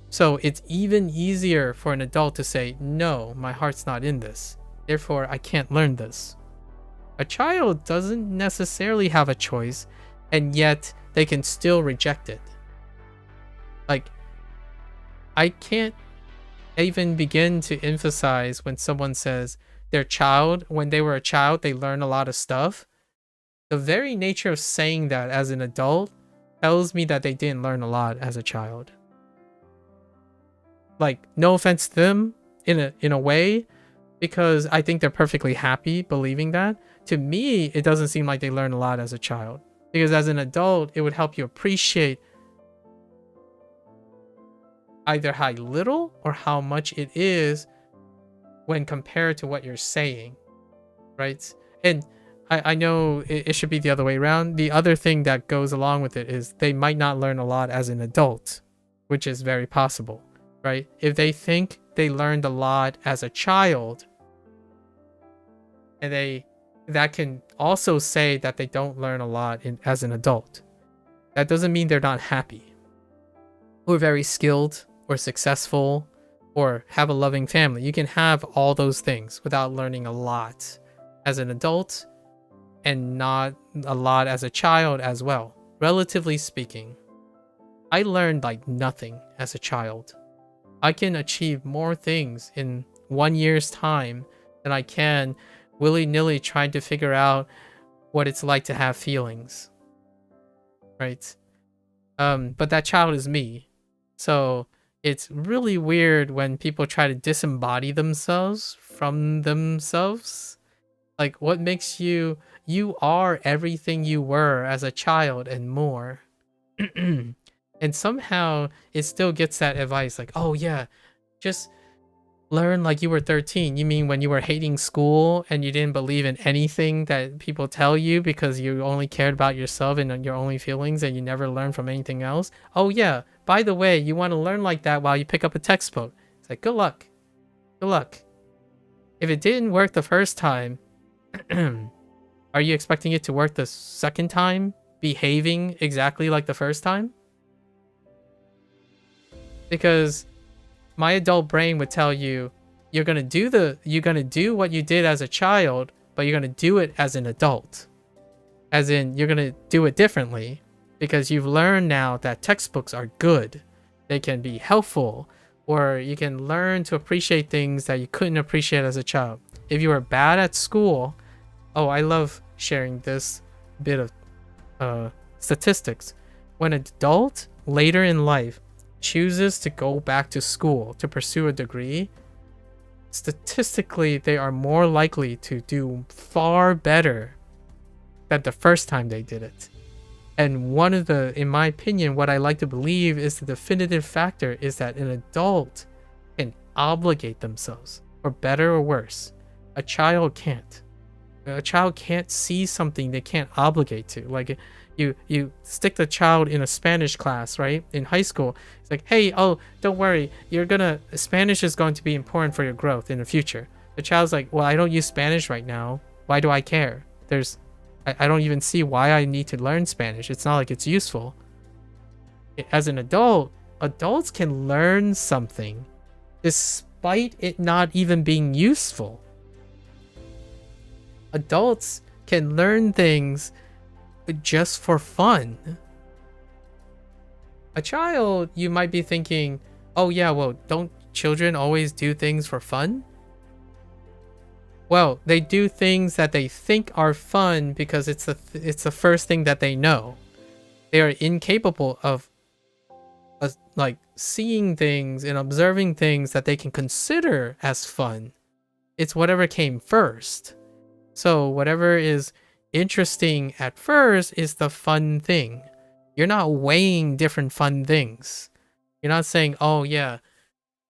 So it's even easier for an adult to say, no, my heart's not in this. Therefore, I can't learn this. A child doesn't necessarily have a choice, and yet they can still reject it. Like, I can't even begin to emphasize when someone says their child, when they were a child, they learn a lot of stuff. The very nature of saying that as an adult tells me that they didn't learn a lot as a child. Like, no offense to them in a way, because I think they're perfectly happy believing that. To me, it doesn't seem like they learn a lot as a child. Because as an adult, it would help you appreciate either how little or how much it is when compared to what you're saying, right? And I know it should be the other way around. The other thing that goes along with it is they might not learn a lot as an adult, which is very possible, right? If they think they learned a lot as a child, and that can also say that they don't learn a lot as an adult. That doesn't mean they're not happy, or very skilled, or successful, or have a loving family. You can have all those things without learning a lot as an adult, and not a lot as a child as well. Relatively speaking, I learned like nothing as a child. I can achieve more things in 1 year's time than I can willy-nilly trying to figure out what it's like to have feelings, right? But that child is me. So it's really weird when people try to disembody themselves from themselves. Like, what makes you are everything you were as a child and more. And somehow it still gets that advice like, oh yeah, just learn like you were 13. You mean when you were hating school and you didn't believe in anything that people tell you because you only cared about yourself and your only feelings and you never learned from anything else? Oh yeah, by the way, you want to learn like that while you pick up a textbook. It's like, good luck. Good luck. If it didn't work the first time, are you expecting it to work the second time, behaving exactly like the first time? Because my adult brain would tell you, you're gonna do what you did as a child, but you're gonna do it as an adult. As in, you're gonna do it differently because you've learned now that textbooks are good. they can be helpful, or you can learn to appreciate things that you couldn't appreciate as a child. If you were bad at school, oh, I love sharing this bit of statistics. When an adult later in life chooses to go back to school to pursue a degree, statistically they are more likely to do far better than the first time they did it. And one of the, in my opinion, what I like to believe is the definitive factor is that an adult can obligate themselves, for better or worse. A child can't. A child can't see something they can't obligate to. Like, you stick the child in a Spanish class, right? In high school, it's like, hey, oh, don't worry, Spanish is going to be important for your growth in the future. The child's like, well, I don't use Spanish right now. Why do I care? I don't even see why I need to learn Spanish. It's not like it's useful. As an adult, adults can learn something despite it not even being useful. Adults can learn things just for fun. A child, you might be thinking, oh yeah, well, don't children always do things for fun? Well, they do things that they think are fun because it's the first thing that they know. They are incapable of like seeing things and observing things that they can consider as fun. It's whatever came first. So whatever is interesting at first is the fun thing. You're not weighing different fun things. You're not saying, oh yeah,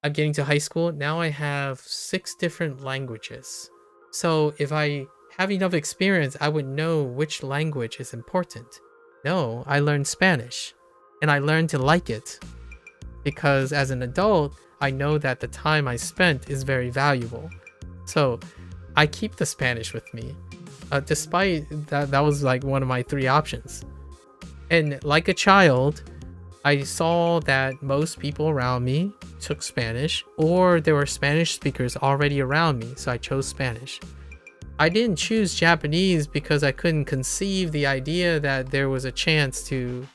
I'm getting to high school, now I have 6 different languages. So if I have enough experience, I would know which language is important. No, I learned Spanish, and I learned to like it. Because as an adult, I know that the time I spent is very valuable. So I keep the Spanish with me. Despite that was like one of my 3 options. And like a child, I saw that most people around me took Spanish, or there were Spanish speakers already around me, so I chose Spanish. I didn't choose Japanese because I couldn't conceive the idea that there was a chance to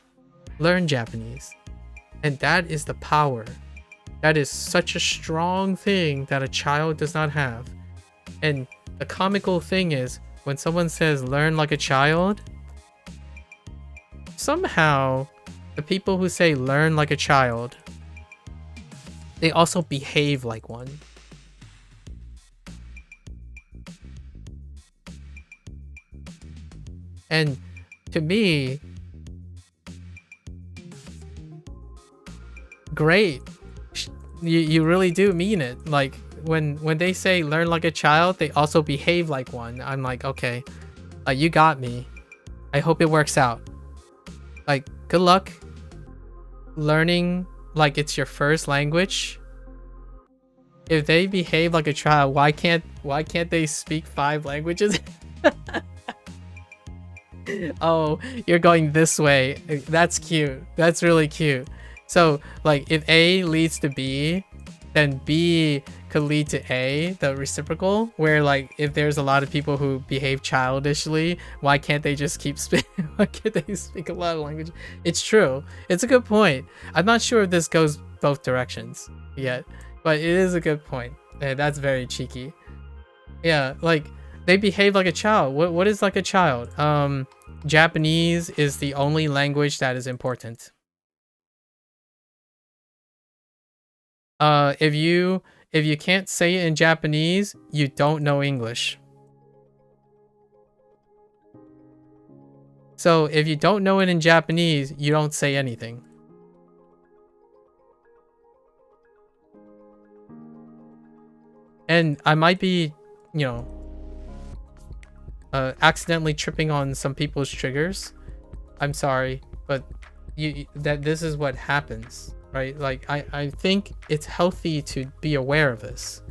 learn Japanese. And that is the power. That is such a strong thing that a child does not have. And the comical thing is, when someone says learn like a child, somehow the people who say learn like a child, they also behave like one. And to me, great. You really do mean it. Like when they say learn like a child, they also behave like one. I'm like, okay, you got me. I hope it works out. Like, good luck learning like it's your first language. If they behave like a child, why can't they speak 5 languages? Oh, you're going this way. That's cute. That's really cute. So like if A leads to B, then B could lead to A, the reciprocal, where like if there's a lot of people who behave childishly, why can't they just keep speaking? Why can't they speak a lot of language? It's true. It's a good point. I'm not sure if this goes both directions yet, but it is a good point. That's very cheeky. Yeah, like they behave like a child. What is like a child? Japanese is the only language that is important. If you can't say it in Japanese, you don't know English. So if you don't know it in Japanese, you don't say anything. And I might be, accidentally tripping on some people's triggers. I'm sorry, but this is what happens. Right? Like, I think it's healthy to be aware of this,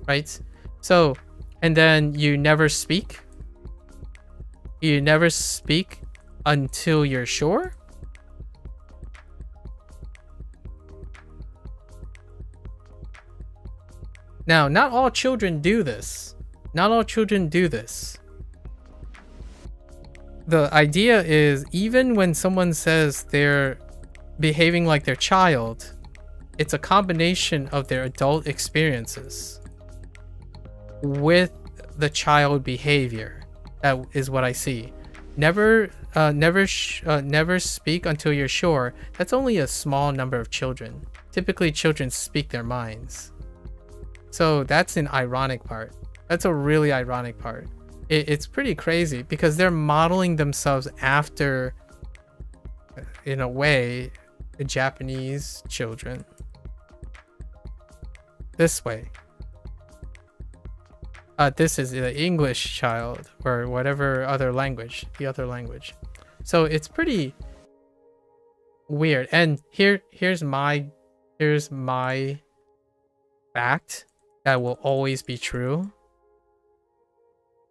right? So, and then you never speak. You never speak until you're sure. Now, not all children do this. Not all children do this. The idea is, even when someone says they're behaving like their child, it's a combination of their adult experiences with the child behavior. That is what I see. Never speak until you're sure. That's only a small number of children. Typically, children speak their minds. So that's an ironic part. That's a really ironic part. It's pretty crazy because they're modeling themselves after, in a way, the Japanese children. This way. This is the English child or whatever other language, the other language. So it's pretty weird. And here's my fact that will always be true.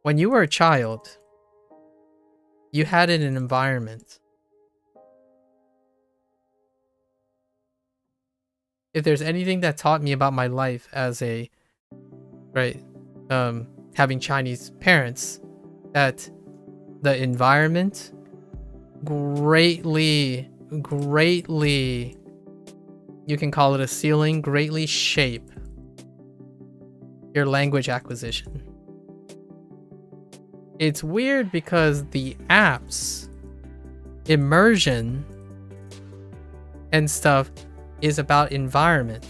When you were a child, you had an environment. If there's anything that taught me about my life as a, right, having Chinese parents, that the environment greatly, you can call it a ceiling, greatly shape your language acquisition. It's weird because the apps, immersion, and stuff is about environment,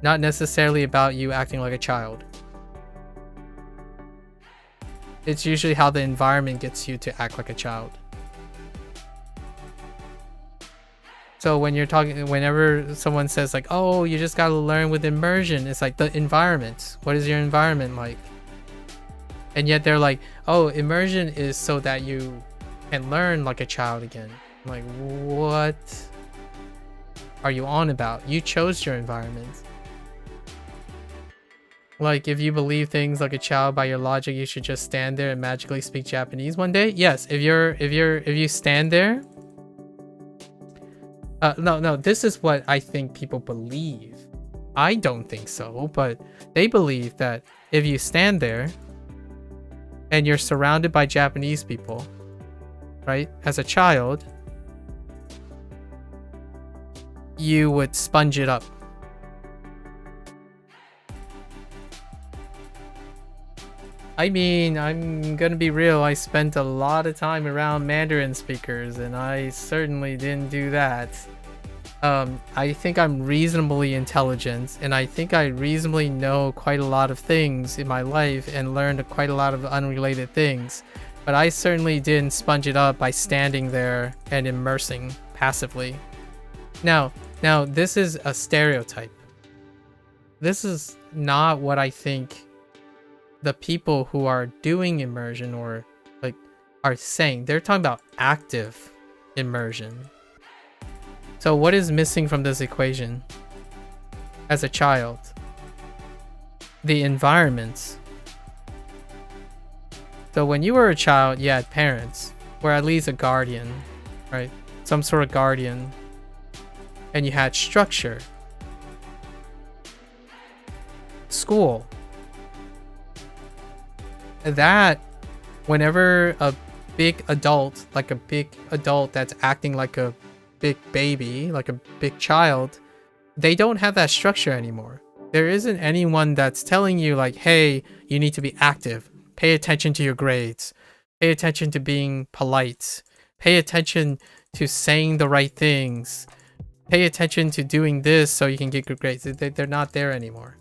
not necessarily about you acting like a child. It's usually how the environment gets you to act like a child. So when you're talking, whenever someone says like, oh, you just gotta learn with immersion, it's like the environment. What is your environment like? And yet they're like, oh, immersion is so that you can learn like a child again. I'm like, what are you on about? You chose your environment. Like, if you believe things like a child by your logic, you should just stand there and magically speak Japanese one day. Yes, if you stand there. No, this is what I think people believe. I don't think so, but they believe that if you stand there and you're surrounded by Japanese people, right, as a child, you would sponge it up. I mean, I'm gonna be real, I spent a lot of time around Mandarin speakers and I certainly didn't do that. I think I'm reasonably intelligent and I think I reasonably know quite a lot of things in my life and learned quite a lot of unrelated things. But I certainly didn't sponge it up by standing there and immersing passively. Now this is a stereotype. This is not what I think the people who are doing immersion or like are saying. They're talking about active immersion. So what is missing from this equation? As a child, the environment. So when you were a child, you had parents, or at least a guardian, right? Some sort of guardian. And you had structure. School. That whenever a big adult, like a big adult that's acting like a big baby, like a big child, they don't have that structure anymore. There isn't anyone that's telling you like, hey, you need to be active, pay attention to your grades, pay attention to being polite, pay attention to saying the right things, pay attention to doing this so you can get good grades. They're not there anymore.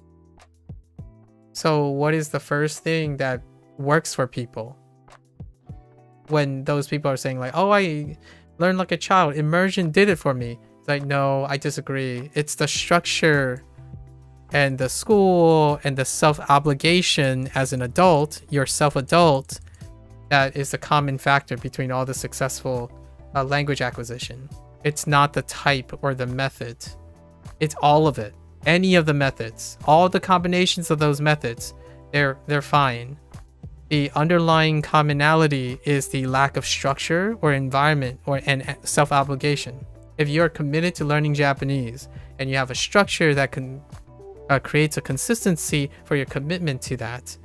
So what is the first thing that works for people when those people are saying like, oh, I learned like a child, immersion did it for me? It's like, no, I disagree. It's the structure and the school and the self-obligation as an adult, your self-adult, that is the common factor between all the successful language acquisition. It's not the type or the method. It's all of it. Any of the methods, all the combinations of those methods, they're fine. The underlying commonality is the lack of structure or environment and self-obligation. If you're committed to learning Japanese and you have a structure that can creates a consistency for your commitment to that,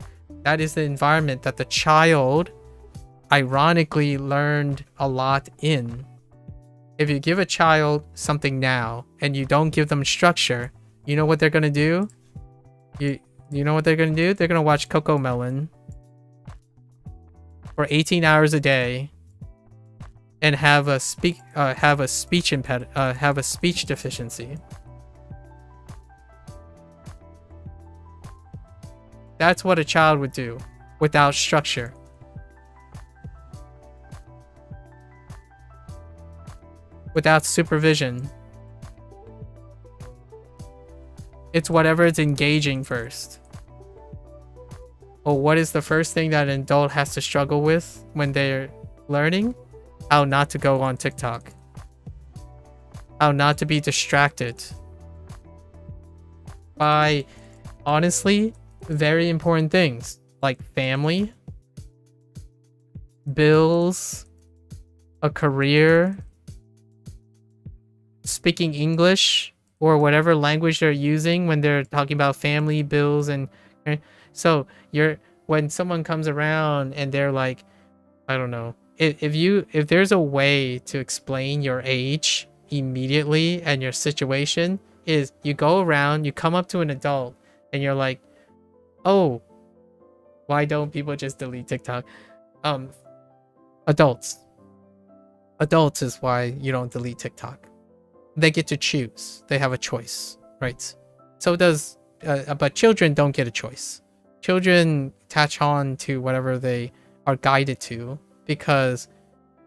that is the environment that the child ironically learned a lot in. If you give a child something now and you don't give them structure, you know what they're gonna do? You know what they're gonna do? They're gonna watch Coco Melon for 18 hours a day and have a speech deficiency. That's what a child would do without structure. Without supervision. It's whatever it's engaging first. Or what is the first thing that an adult has to struggle with when they're learning? How not to go on TikTok. How not to be distracted by, honestly, very important things like family, bills, a career, speaking English or whatever language they're using when they're talking about family, bills, and so when someone comes around and they're like, I don't know, if there's a way to explain your age immediately and your situation, is you go around, you come up to an adult and you're like, oh, why don't people just delete TikTok? Adults is why you don't delete TikTok. They get to choose. They have a choice, right? So does but children don't get a choice. Children attach on to whatever they are guided to because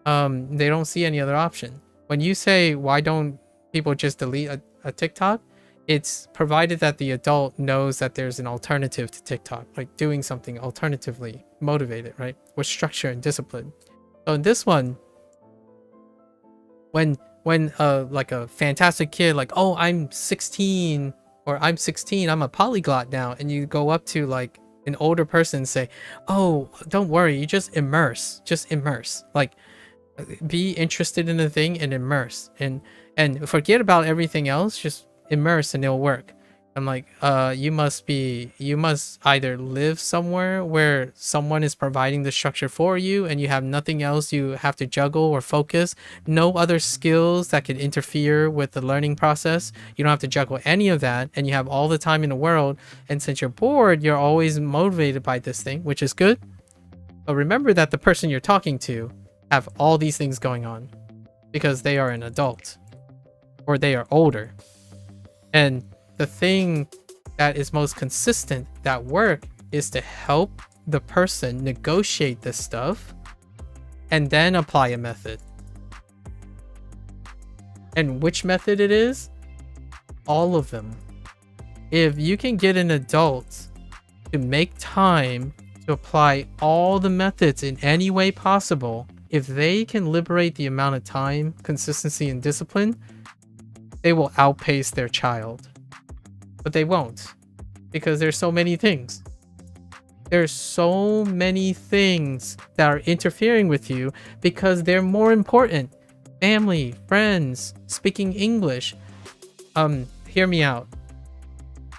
they don't see any other option. When you say, why don't people just delete a TikTok? It's provided that the adult knows that there's an alternative to TikTok, like doing something alternatively motivated, right? With structure and discipline. So in this one, when like a fantastic kid, like, oh, I'm 16 or I'm 16, I'm a polyglot now, and you go up to like an older person and say, oh, don't worry, you just immerse, like be interested in the thing and immerse and forget about everything else, just immerse and it'll work. I'm like, you must either live somewhere where someone is providing the structure for you and you have nothing else you have to juggle or focus, no other skills that could interfere with the learning process. You don't have to juggle any of that and you have all the time in the world. And since you're bored, you're always motivated by this thing, which is good. But remember that the person you're talking to have all these things going on because they are an adult or they are older. And the thing that is most consistent that work is to help the person negotiate this stuff and then apply a method. And which method it is? All of them. If you can get an adult to make time to apply all the methods in any way possible, if they can liberate the amount of time, consistency, and discipline, they will outpace their child. But they won't, because there's so many things. There's so many things that are interfering with you because they're more important. Family, friends, speaking English. Hear me out.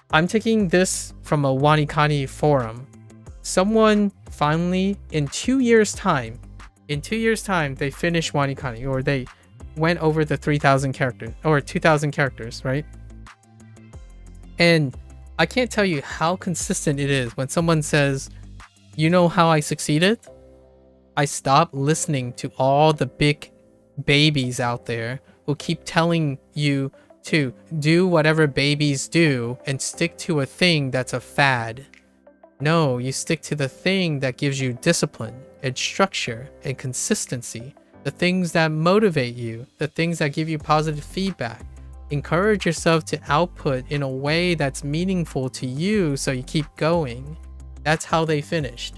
I'm taking this from a WaniKani forum. Someone finally, in 2 years' time, they finished WaniKani, or they went over the 3,000 characters, or 2,000 characters, right? And I can't tell you how consistent it is when someone says, you know how I succeeded? I stopped listening to all the big babies out there who keep telling you to do whatever babies do and stick to a thing that's a fad. No, you stick to the thing that gives you discipline and structure and consistency, the things that motivate you, the things that give you positive feedback. Encourage yourself to output in a way that's meaningful to you so you keep going. That's how they finished.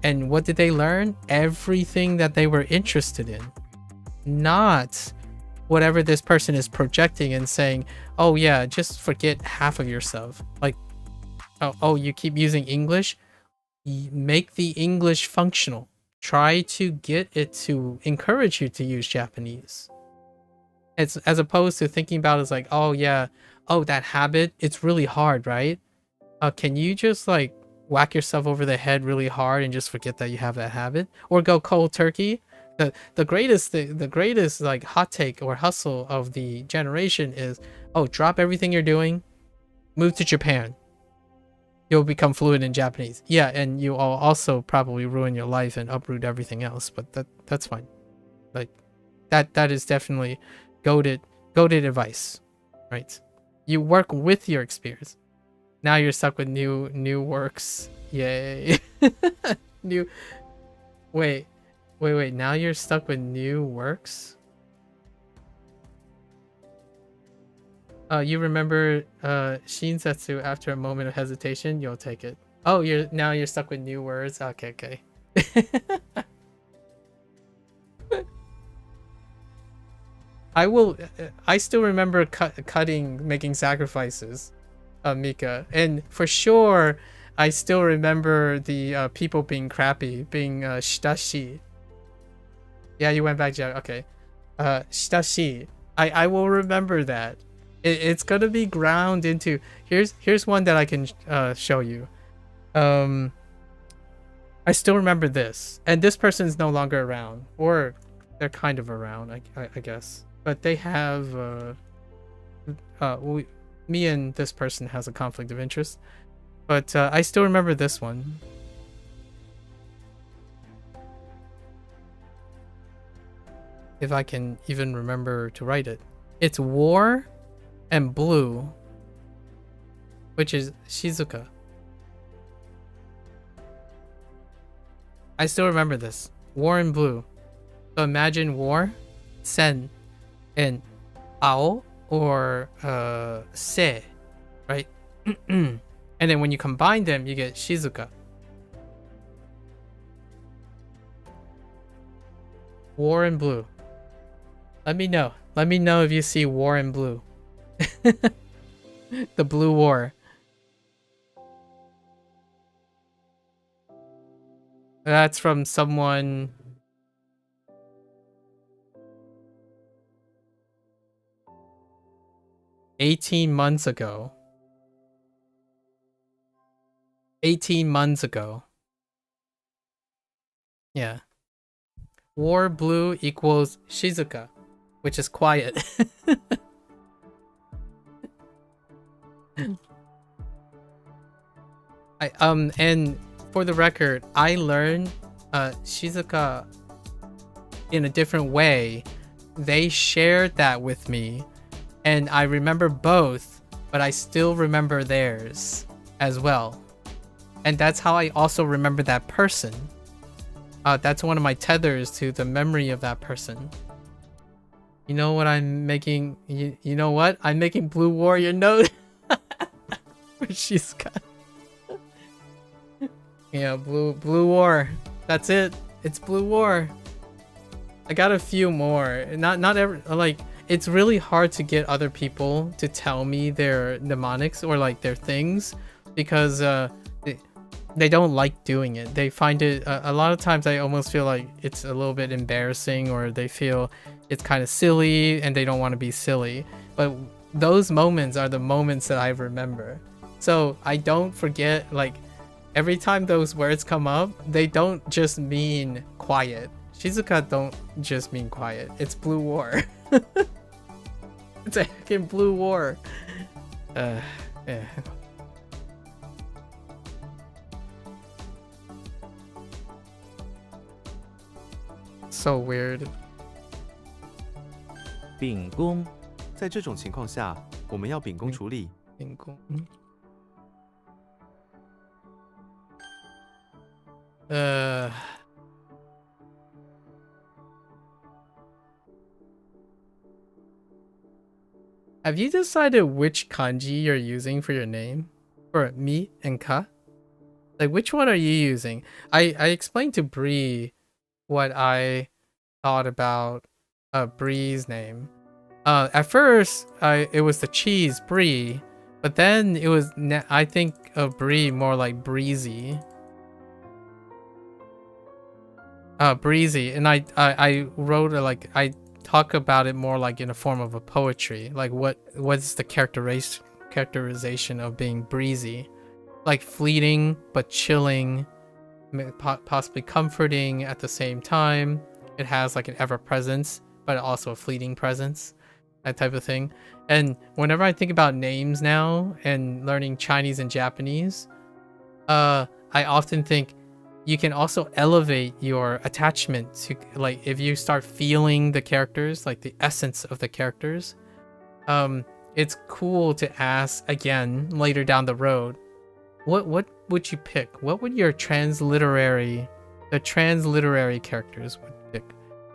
And what did they learn? Everything that they were interested in. Not whatever this person is projecting and saying, oh yeah, just forget half of yourself. Like, oh, you keep using English? Make the English functional. Try to get it to encourage you to use Japanese. It's as opposed to thinking about it as like, oh yeah, oh that habit, it's really hard, right? Can you just like whack yourself over the head really hard and just forget that you have that habit? Or go cold turkey? The greatest like hot take or hustle of the generation is, oh, drop everything you're doing, move to Japan. You'll become fluent in Japanese. Yeah, and you'll also probably ruin your life and uproot everything else, but that's fine. Like that is definitely goated advice, right? You work with your experience. Now you're stuck with new works. Yay. New Wait. Now you're stuck with new works? You remember Shinsetsu after a moment of hesitation? You'll take it. Oh, you're stuck with new words? Okay. I still remember making sacrifices, Mika. And for sure, I still remember the people being crappy, being shitashi. Yeah, you went back, Jack. Okay. Shitashi. I will remember that. It's gonna be ground into... Here's one that I can show you. I still remember this. And this person is no longer around. Or they're kind of around, I guess. But they have... me and this person has a conflict of interest. But I still remember this one. If I can even remember to write it. It's war and blue, which is Shizuka. I still remember this. War and blue. So imagine war, sen, and ao, or se, right? And then when you combine them, you get Shizuka. War and blue. Let me know. Let me know if you see war and blue. The blue war. That's from someone... $18 months ago. 18 months ago. Yeah. War blue equals Shizuka, which is quiet. And for the record, I learned Shizuka in a different way. They shared that with me, and I remember both, but I still remember theirs as well. And that's how I also remember that person. That's one of my tethers to the memory of that person. You know what I'm making? You know what? I'm making Blue Warrior note. She's got... Yeah, Blue War. That's it. It's Blue War. I got a few more. Not every, like, it's really hard to get other people to tell me their mnemonics or like their things, because they don't like doing it. They find it a lot of times. I almost feel like it's a little bit embarrassing, or they feel it's kind of silly and they don't want to be silly. But those moments are the moments that I remember. So I don't forget, like, every time those words come up, they don't just mean quiet. Shizuka don't just mean quiet. It's Blue War. It's a fucking Blue War. Yeah. So weird. 秉公，在这种情况下，我们要秉公处理。秉公。Have you decided which kanji you're using for your name? For mi and ka? Like, which one are you using? I explained to Bree what I thought about Bree's name. At first, it was the cheese Bree, but then it was, I think of Bree more like Breezy. Breezy, and I wrote it like, I talk about it more like in a form of a poetry, like what's the characterization of being breezy, like fleeting but chilling, possibly comforting at the same time, It has like an ever presence, but also a fleeting presence, that type of thing. And whenever I think about names now and learning Chinese and Japanese, I often think you can also elevate your attachment to, like, if you start feeling the characters, like the essence of the characters. It's cool to ask again later down the road, what would you pick? What would your transliterary characters would pick?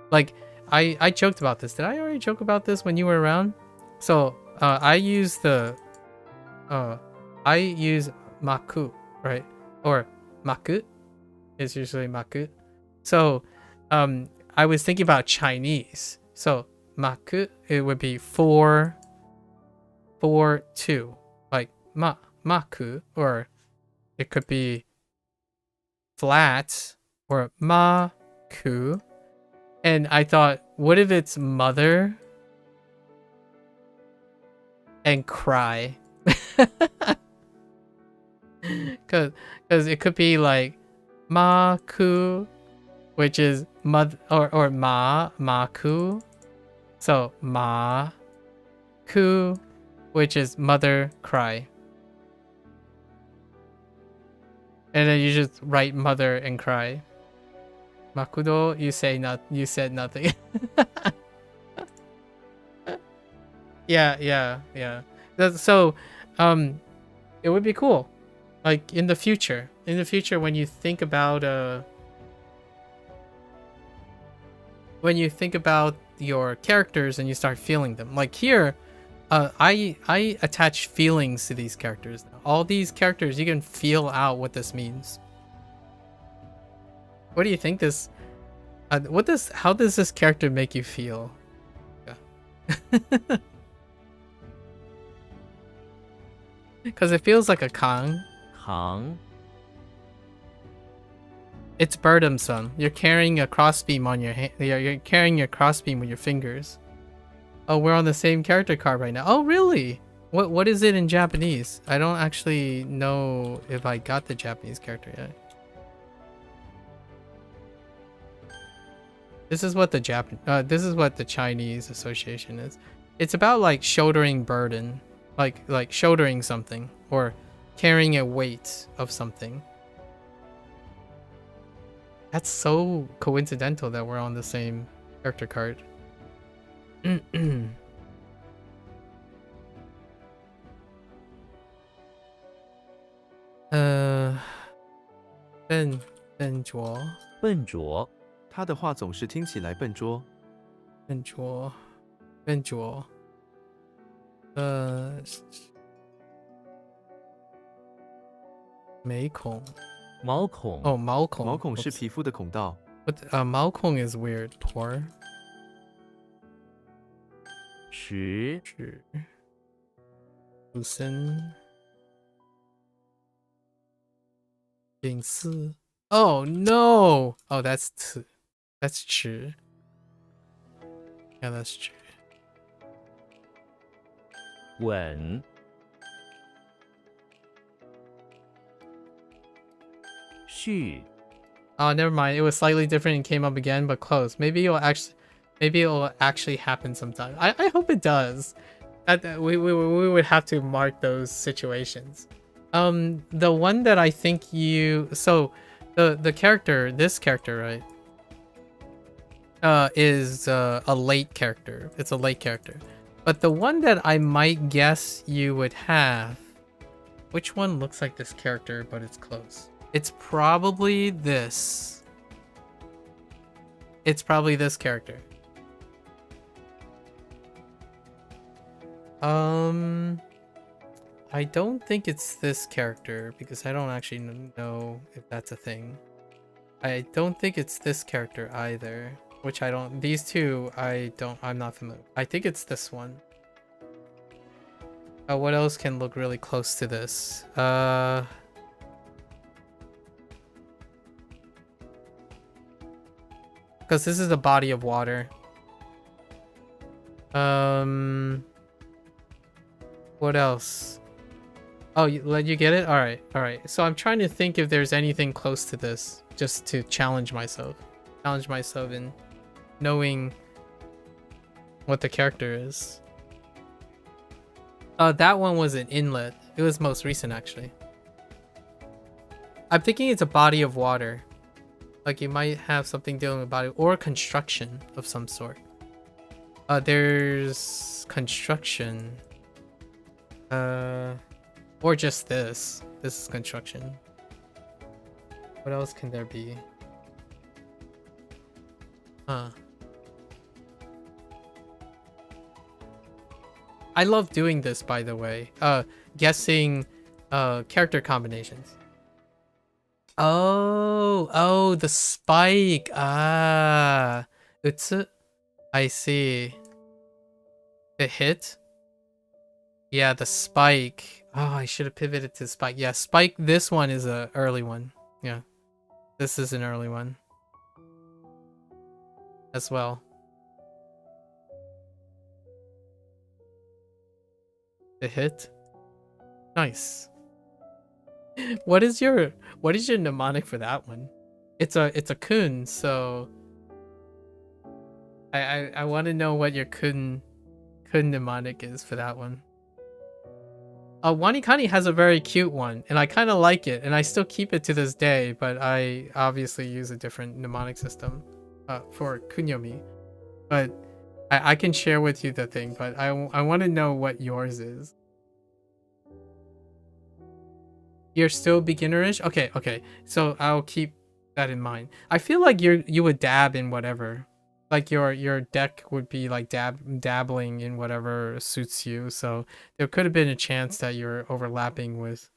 Like, I joked about this. Did I already joke about this when you were around? So I use maku, right? Or maku is usually maku. So I was thinking about Chinese. So maku, it would be 4 2, like maku, or it could be flat or maku. And I thought, what if it's mother and cry? Cause it could be like maku, which is mother, or maku. So maku, which is mother cry. And then you just write mother and cry. Makudo, you said nothing. Yeah. So, it would be cool, like in the future when you think about your characters and you start feeling them. Like here, I attach feelings to these characters. All these characters, you can feel out what this means. What do you think this? How does this character make you feel? Yeah. Because it feels like a Kang. Hang. It's burdensome. You're carrying a crossbeam on your hand. You're carrying your crossbeam with your fingers. Oh, we're on the same character card right now. Oh, really? What is it in Japanese? I don't actually know if I got the Japanese character yet. This is what the Chinese association is. It's about like shouldering burden, like shouldering something or carrying a weight of something. That's so coincidental that we're on the same character card. Ben Zhuo. 笨拙，他的话总是听起来笨拙。笨拙，眉孔，毛孔，哦，毛孔，毛孔是皮肤的孔道。毛孔 is weird. Pore. 齿，鲁森，隐私。Oh no! Oh, that's 齿。Yeah, that's 齿。吻，续， Oh, never mind. It was slightly different and came up again, but close. Maybe it'll actually happen sometime. I hope it does. We would have to mark those situations. The one that I think the character, this character, right? Is a late character. It's a late character. But the one that I might guess you would have, which one looks like this character, but it's close? It's probably this. It's probably this character. I don't think it's this character because I don't actually know if that's a thing. I don't think it's this character either, which I don't. These two, I'm not familiar. I think it's this one. What else can look really close to this? Because this is a body of water. What else? Oh, let you get it? All right. So I'm trying to think if there's anything close to this, just to challenge myself in knowing what the character is. That one was an inlet. It was most recent, actually. I'm thinking it's a body of water. Like you might have something dealing with body or construction of some sort. There's construction. Or just this. This is construction. What else can there be? Huh. I love doing this, by the way. Guessing character combinations. Oh, the spike. Ah, utsu. I see. The hit. Yeah, the spike. Oh, I should have pivoted to spike. Yeah, spike. This one is a early one. Yeah, this is an early one as well. The hit. Nice. What is your mnemonic for that one? It's a kun, so I want to know what your kun mnemonic is for that one. WaniKani has a very cute one, and I kind of like it, and I still keep it to this day, but I obviously use a different mnemonic system for kunyomi. But I can share with you the thing, but I want to know what yours is. You're still beginnerish? Okay. So I'll keep that in mind. I feel like you would dab in whatever. Like your deck would be like dabbling in whatever suits you. So there could have been a chance that you're overlapping with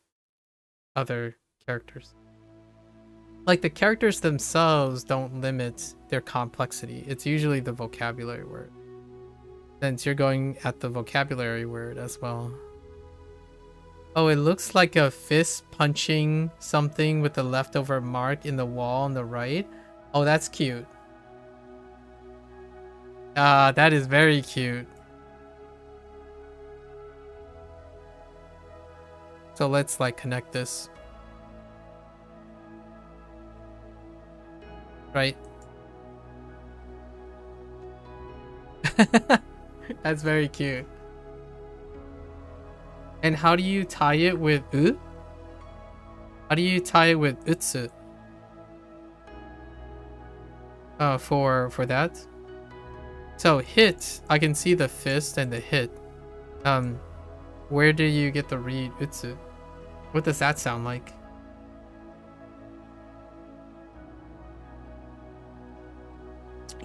other characters. Like the characters themselves don't limit their complexity. It's usually the vocabulary word. Since you're going at the vocabulary word as well. Oh, it looks like a fist punching something with the leftover mark in the wall on the right. Oh, that's cute. That is very cute. So let's like connect this. Right. That's very cute. And how do you tie it with u? How do you tie it with utsu? For that. So hit, I can see the fist and the hit. Where do you get the read utsu? What does that sound like?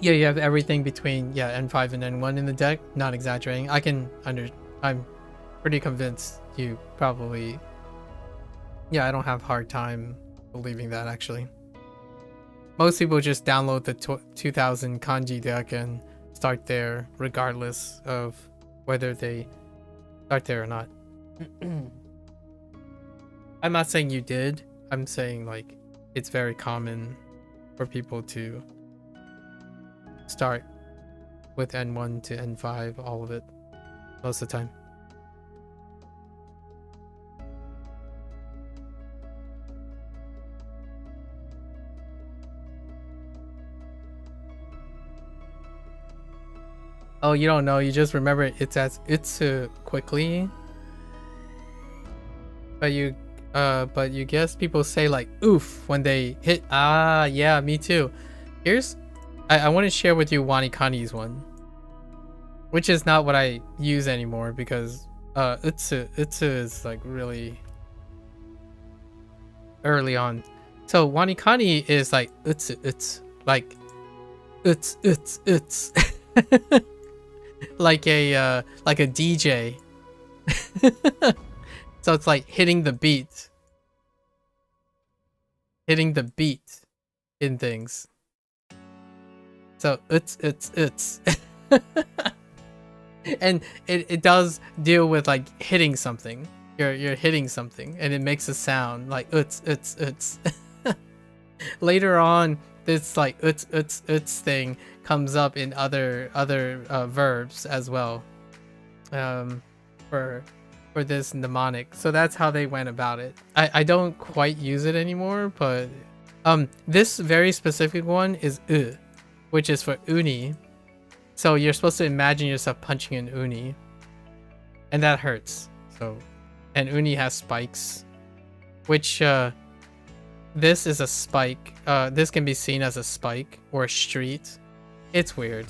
Yeah, you have everything between N5 and N1 in the deck. Not exaggerating. I'm pretty convinced you probably. Yeah, I don't have a hard time believing that actually. Most people just download the 2000 kanji deck and start there regardless of whether they start there or not. I'm not saying you did. I'm saying like it's very common for people to start with N1 to N5, all of it, most of the time. Oh, you don't know. You just remember it's as utsu quickly. But you guess people say like oof when they hit. Ah, yeah, me too. I want to share with you WaniKani's one, which is not what I use anymore because utsu is like really early on. So WaniKani is like utsu like uts. like a DJ. So it's like hitting the beat in things. So it's and it does deal with like hitting something. You're hitting something and it makes a sound like it's. Later on, this like it's thing comes up in other verbs as well, for this mnemonic. So that's how they went about it. I don't quite use it anymore, but this very specific one is which is for uni. So you're supposed to imagine yourself punching an uni, and that hurts. So, and uni has spikes, which this is a spike. This can be seen as a spike or a street. It's weird.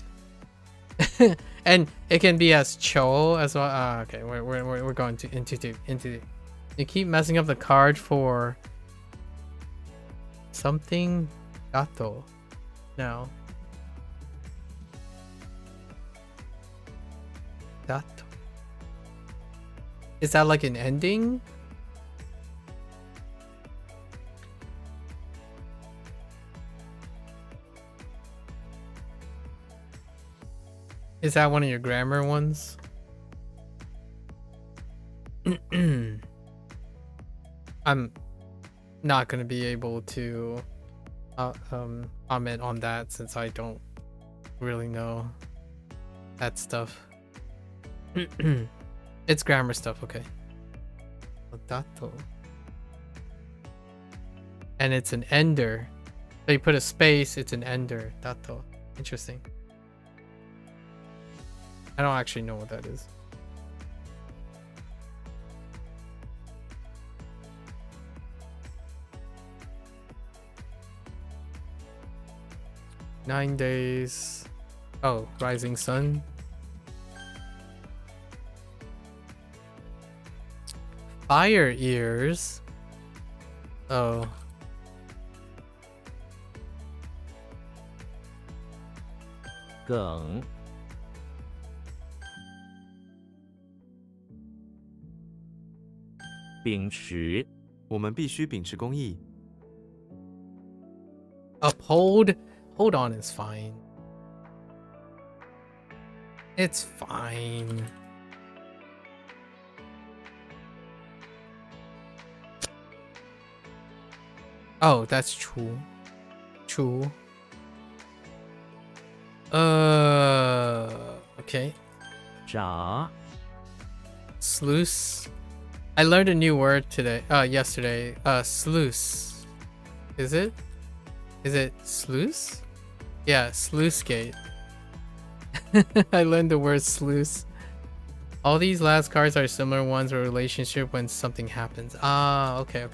And it can be as cho as well. Okay, we're going to into. You keep messing up the card for something gato now. Gato. Is that like an ending? Is that one of your grammar ones? I'm not gonna be able to comment on that since I don't really know that stuff. It's grammar stuff, okay. Dato. And it's an ender. So you put a space, it's an ender. Dato. Interesting. I don't actually know what that is. Nine days. Oh, rising sun. Fire ears. Oh. Geng. 秉持 我们必须秉持公义。 Uphold. Hold on is fine. It's fine. Oh, that's true. True. Okay. 炸 Sluice. I learned a new word today. Yesterday. Sluice. Is it? Is it sluice? Yeah, sluice gate. I learned the word sluice. All these last cards are similar ones or relationship when something happens. Ah, okay.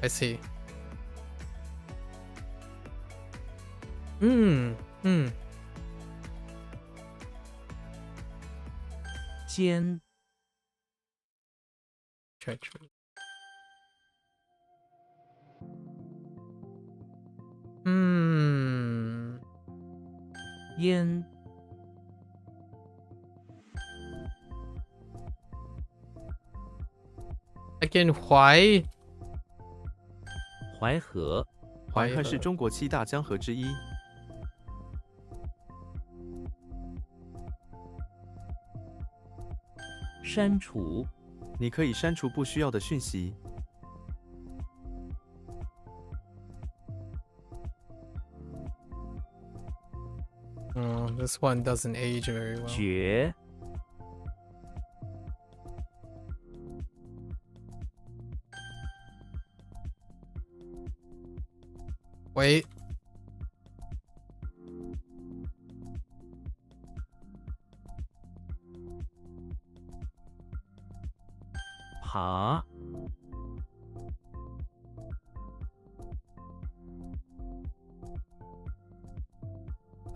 I see. 尖 Treachery. 烟 Again, why? 淮河 淮河是中国7大江河之一。 删除 你可以删除不需要的讯息。 Oh, this one doesn't age very well. 绝 Wait. Pa.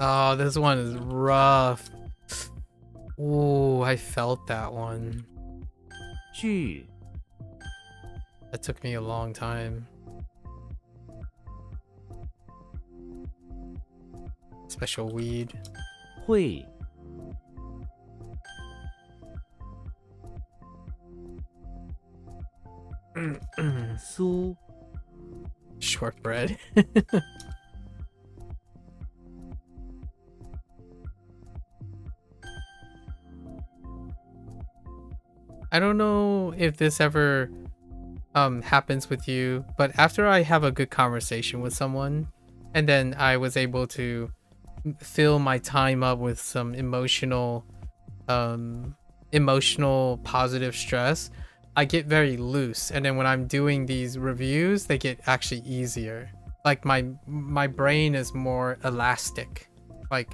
Oh, this one is rough. Ooh, I felt that one. 聚 That took me a long time. Special weed. 会 苏 Shortbread. I don't know if this ever happens with you, but after I have a good conversation with someone and then I was able to fill my time up with some emotional positive stress, I get very loose, and then when I'm doing these reviews they get actually easier. like my brain is more elastic. Like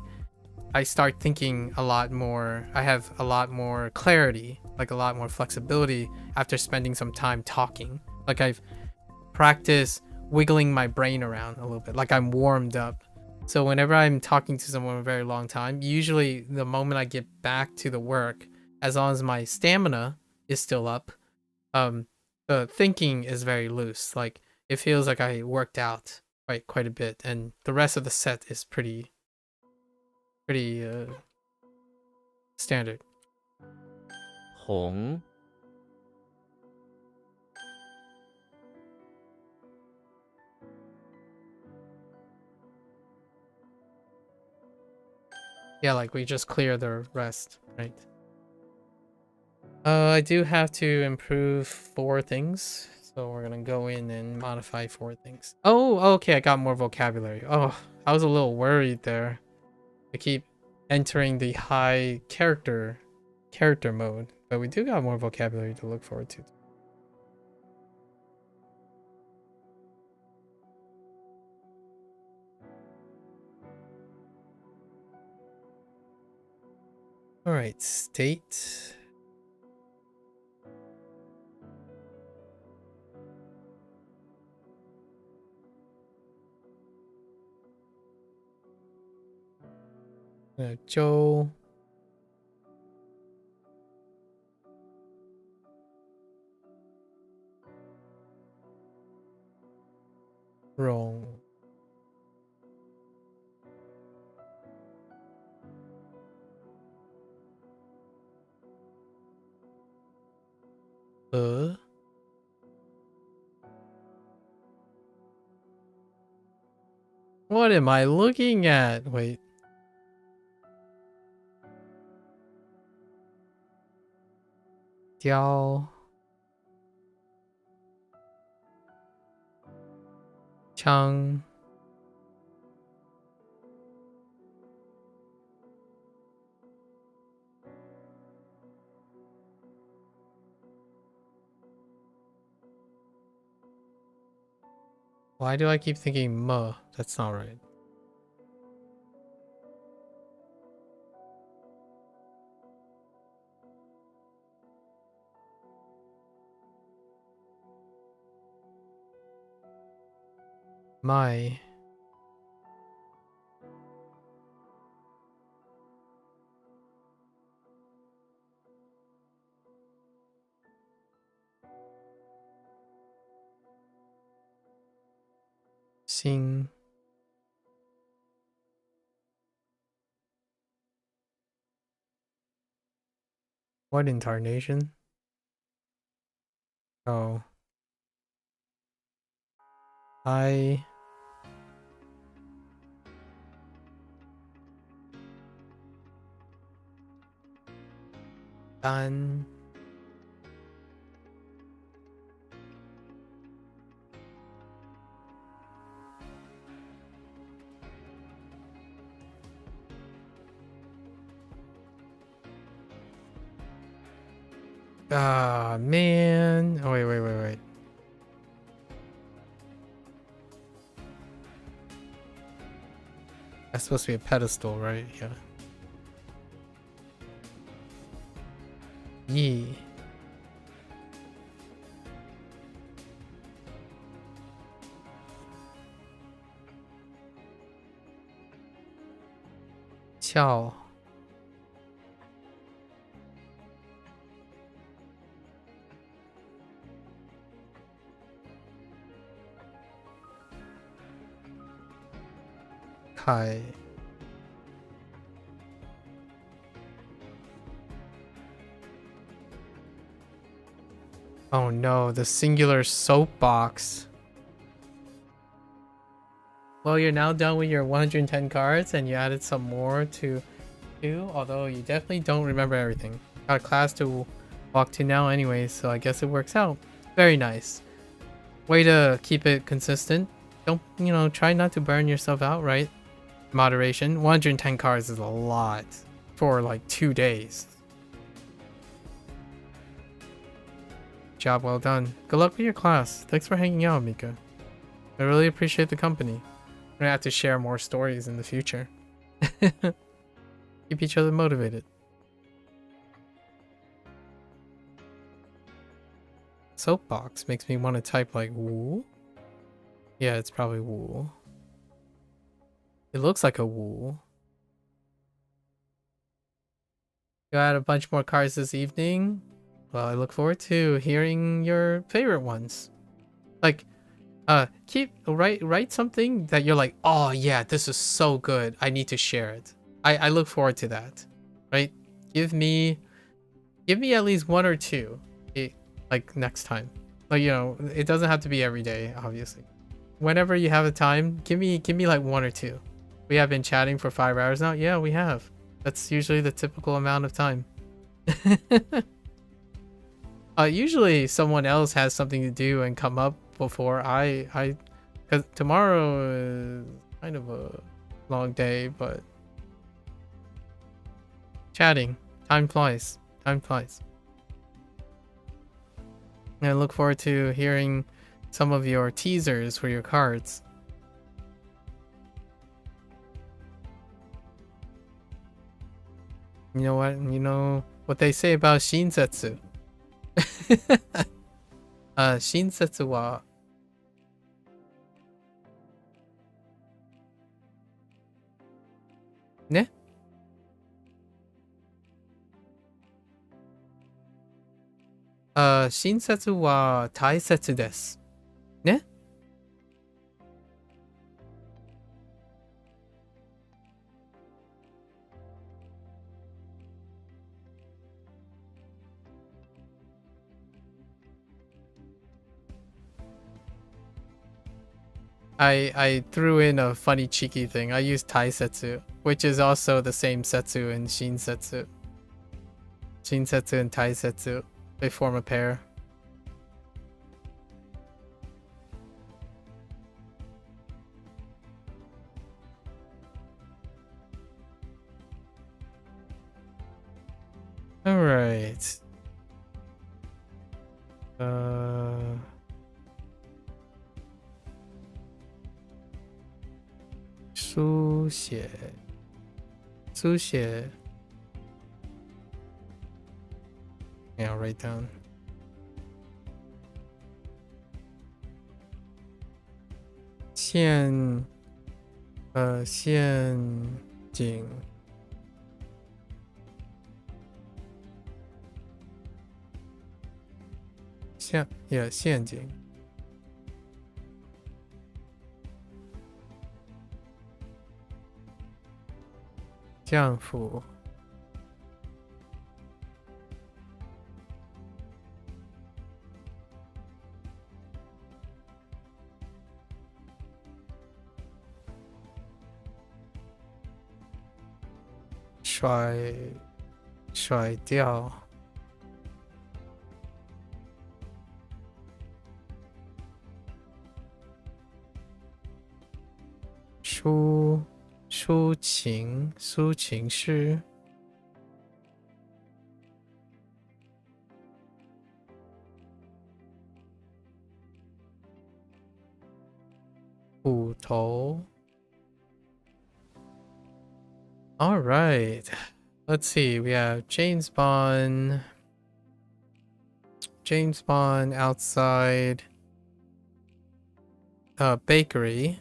I start thinking a lot more. I have a lot more clarity, like a lot more flexibility after spending some time talking. Like I've practiced wiggling my brain around a little bit, like I'm warmed up. So whenever I'm talking to someone a very long time, usually the moment I get back to the work, as long as my stamina is still up, the thinking is very loose. Like it feels like I worked out quite a bit, and the rest of the set is pretty standard. Hoang, Yeah, like we just clear the rest, right? I do have to improve 4 things, so we're gonna go in and modify 4 things. Oh, okay, I got more vocabulary. Oh, I was a little worried there. I keep entering the high character mode, but we do got more vocabulary to look forward to. All right, state. Joe. Wrong. What am I looking at? Wait. Diao. Chang. Why do I keep thinking "muh"? That's not right. My. Sing. What incarnation? Oh. I. Dan. Ah, man. Oh, wait. That's supposed to be a pedestal, right? Yeah. Yee. Qiao. Kai. Oh no, the singular soapbox. Well, you're now done with your 110 cards and you added some more to do, although you definitely don't remember everything. Got a class to walk to now anyway, so I guess it works out. Very nice. Way to keep it consistent. Don't, try not to burn yourself out, right? Moderation. 110 cards is a lot for like 2 days. Job well done. Good luck with your class. Thanks for hanging out, Mika. I really appreciate the company. We're gonna have to share more stories in the future. Keep each other motivated. Soapbox makes me want to type like woo. Yeah, it's probably woo. It looks like a woo. You add a bunch more cards this evening. Well, I look forward to hearing your favorite ones. Like, write something that you're like, oh yeah, this is so good. I need to share it. I look forward to that. Right? Give me at least one or two. Like next time. Like, you know, it doesn't have to be every day, obviously. Whenever you have the time, give me like one or two. We have been chatting for 5 hours now. Yeah, we have. That's usually the typical amount of time. Usually someone else has something to do and come up before because tomorrow is kind of a long day, but chatting, time flies. And I look forward to hearing some of your teasers for your cards. You know what? You know what they say about Shinsetsu. Shinsetsu waね 新節は大切です。ね I threw in a funny cheeky thing. I used taisetsu, which is also the same setsu in shinsetsu. Shinsetsu and taisetsu, they form a pair. All right.书写 Yeah, I'll write down. 陷阱 陷阱 降服 甩掉 抒情诗 虎头 All right. Let's see. We have James Bond outside a bakery.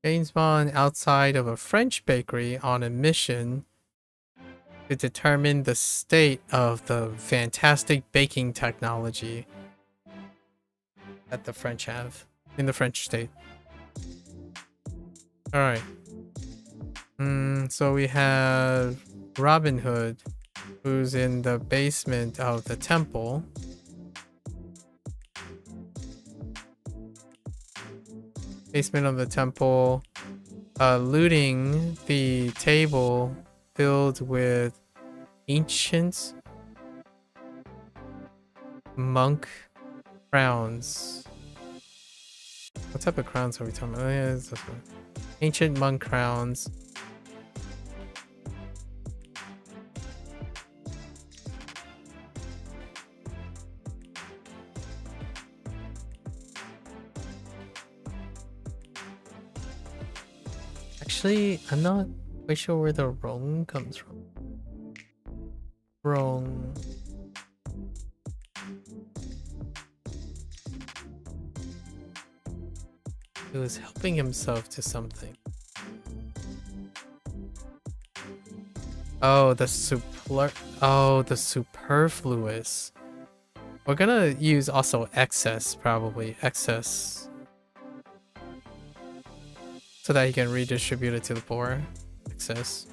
James Bond outside of a French bakery on a mission to determine the state of the fantastic baking technology that the French have in the French state. All right. So we have Robin Hood, who's in the basement of the temple. Basement of the temple, looting the table filled with ancient monk crowns. What type of crowns are we talking about? Oh, yeah, it's this one. Ancient monk crowns. Actually, I'm not quite sure where the wrong comes from. Wrong. He was helping himself to something. Oh, the superfluous. We're gonna use also excess, probably. Excess. So that he can redistribute it to the poor. Excess.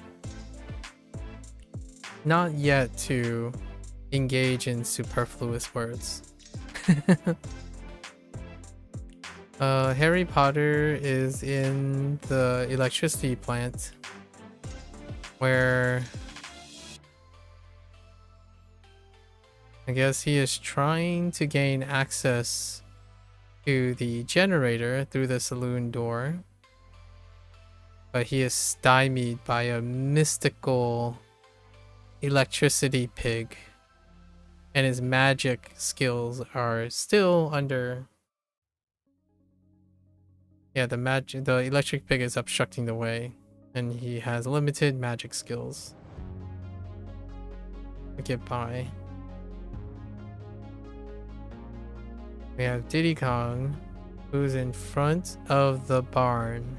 Not yet to engage in superfluous words. Harry Potter is in the electricity plant where I guess he is trying to gain access to the generator through the saloon door, but he is stymied by a mystical electricity pig, and his magic skills are still under. Yeah, the electric pig is obstructing the way, and he has limited magic skills to get by. We have Diddy Kong, who's in front of the barn.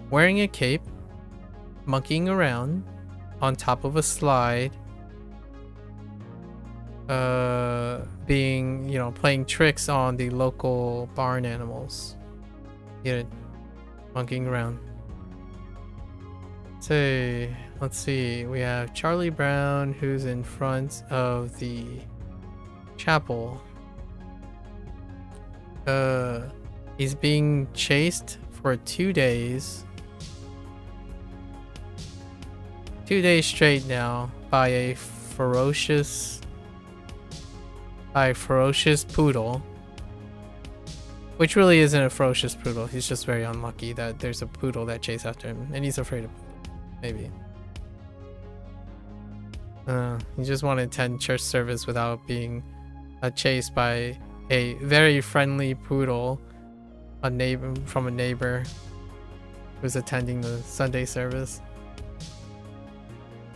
Wearing a cape, monkeying around on top of a slide, being, you know, playing tricks on the local barn animals. Get it? Monkeying around. So, let's see. We have Charlie Brown, who's in front of the chapel. He's being chased for 2 days. 2 days straight now by a ferocious poodle, which really isn't a ferocious poodle. He's just very unlucky that there's a poodle that chases after him, and he's afraid of poodle. Maybe. He just wanted to attend church service without being chased by a very friendly poodle, a neighbor who's attending the Sunday service.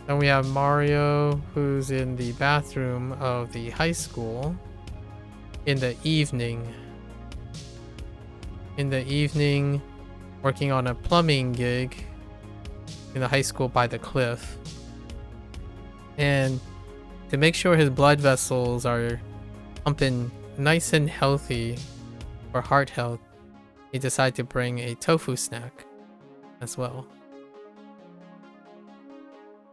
Then we have Mario, who's in the bathroom of the high school in the evening. Working on a plumbing gig in the high school by the cliff. And to make sure his blood vessels are pumping nice and healthy for heart health, he decided to bring a tofu snack as well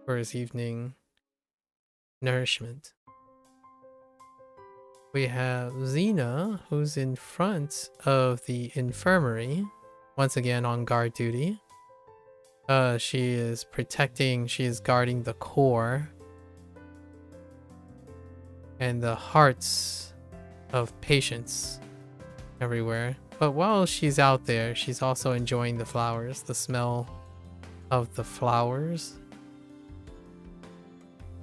for his evening nourishment. We have Xena, who's in front of the infirmary, once again on guard duty. She is guarding the core and the hearts of patients everywhere. But while she's out there, she's also enjoying the flowers, the smell of the flowers.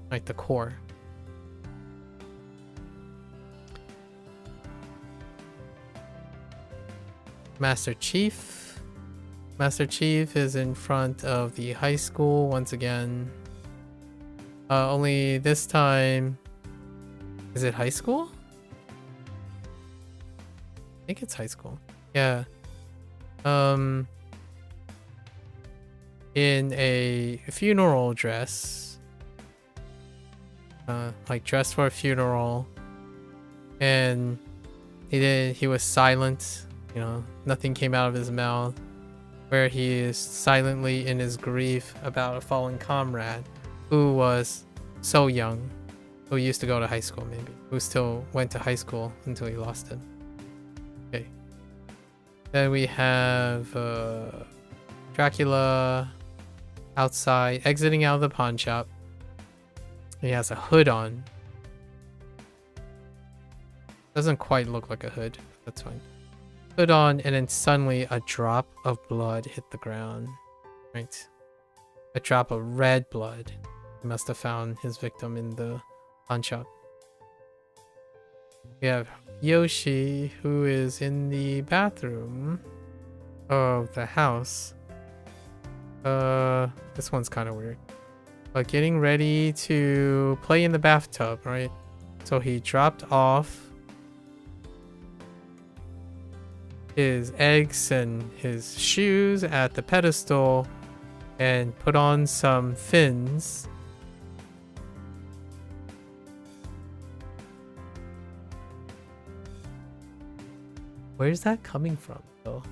Like the core. Master Chief. Master Chief is in front of the high school once again. Only this time... Is it high school? I think it's high school. Yeah. In a funeral dress. Like dressed for a funeral, and he was silent, you know, nothing came out of his mouth, where he is silently in his grief about a fallen comrade who was so young, who used to go to high school, maybe, who still went to high school until he lost him. Okay. Then we have Dracula outside, exiting out of the pawn shop. He has a hood on. Doesn't quite look like a hood. That's fine. Hood on, and then suddenly a drop of blood hit the ground. Right. A drop of red blood. He must have found his victim in the pawn shop. We have Yoshi, who is in the bathroom of the house. This one's kind of weird. But getting ready to play in the bathtub, right? So he dropped off his eggs and his shoes at the pedestal and put on some fins. Where's that coming from, though?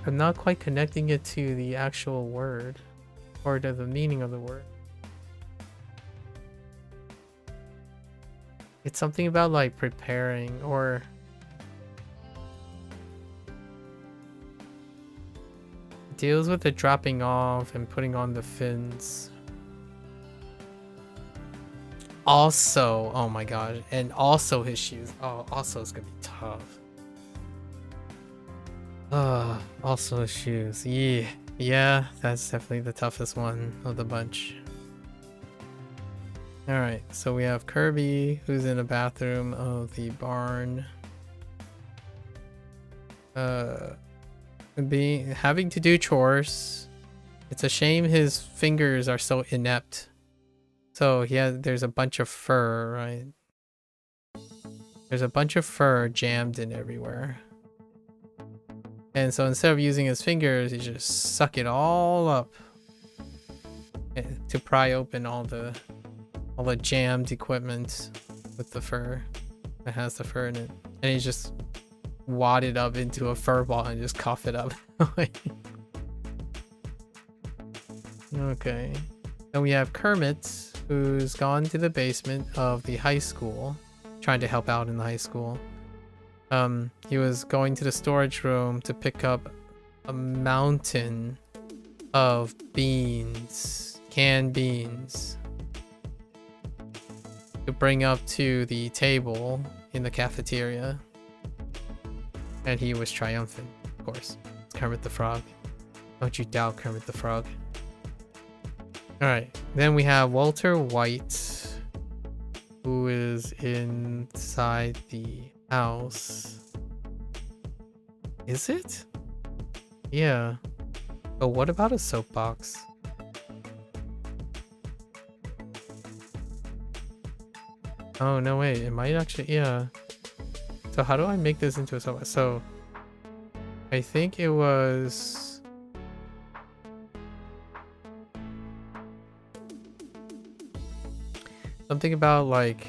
I'm not quite connecting it to the actual word or to the meaning of the word. It's something about like preparing or deals with the dropping off and putting on the fins. Also, oh my god, and also his shoes. Oh, also it's gonna be tough. Also his shoes. Yeah, that's definitely the toughest one of the bunch. Alright, so we have Kirby, who's in the bathroom of the barn. Having to do chores. It's a shame his fingers are so inept. So there's a bunch of fur, right? There's a bunch of fur jammed in everywhere. And so instead of using his fingers, he just suck it all up to pry open all the jammed equipment with the fur that has the fur in it. And he just wad it up into a fur ball and just cough it up. Okay. Then we have Kermit, who's gone to the basement of the high school, trying to help out in the high school. He was going to the storage room to pick up a mountain of beans, canned beans, to bring up to the table in the cafeteria. And he was triumphant, of course. It's Kermit the Frog. Don't you doubt Kermit the Frog. Alright, then we have Walter White, who is inside the house. Is it? Yeah. But what about a soapbox? Oh, no, wait. It might actually... Yeah. So how do I make this into a soapbox? So, I think it was... something about like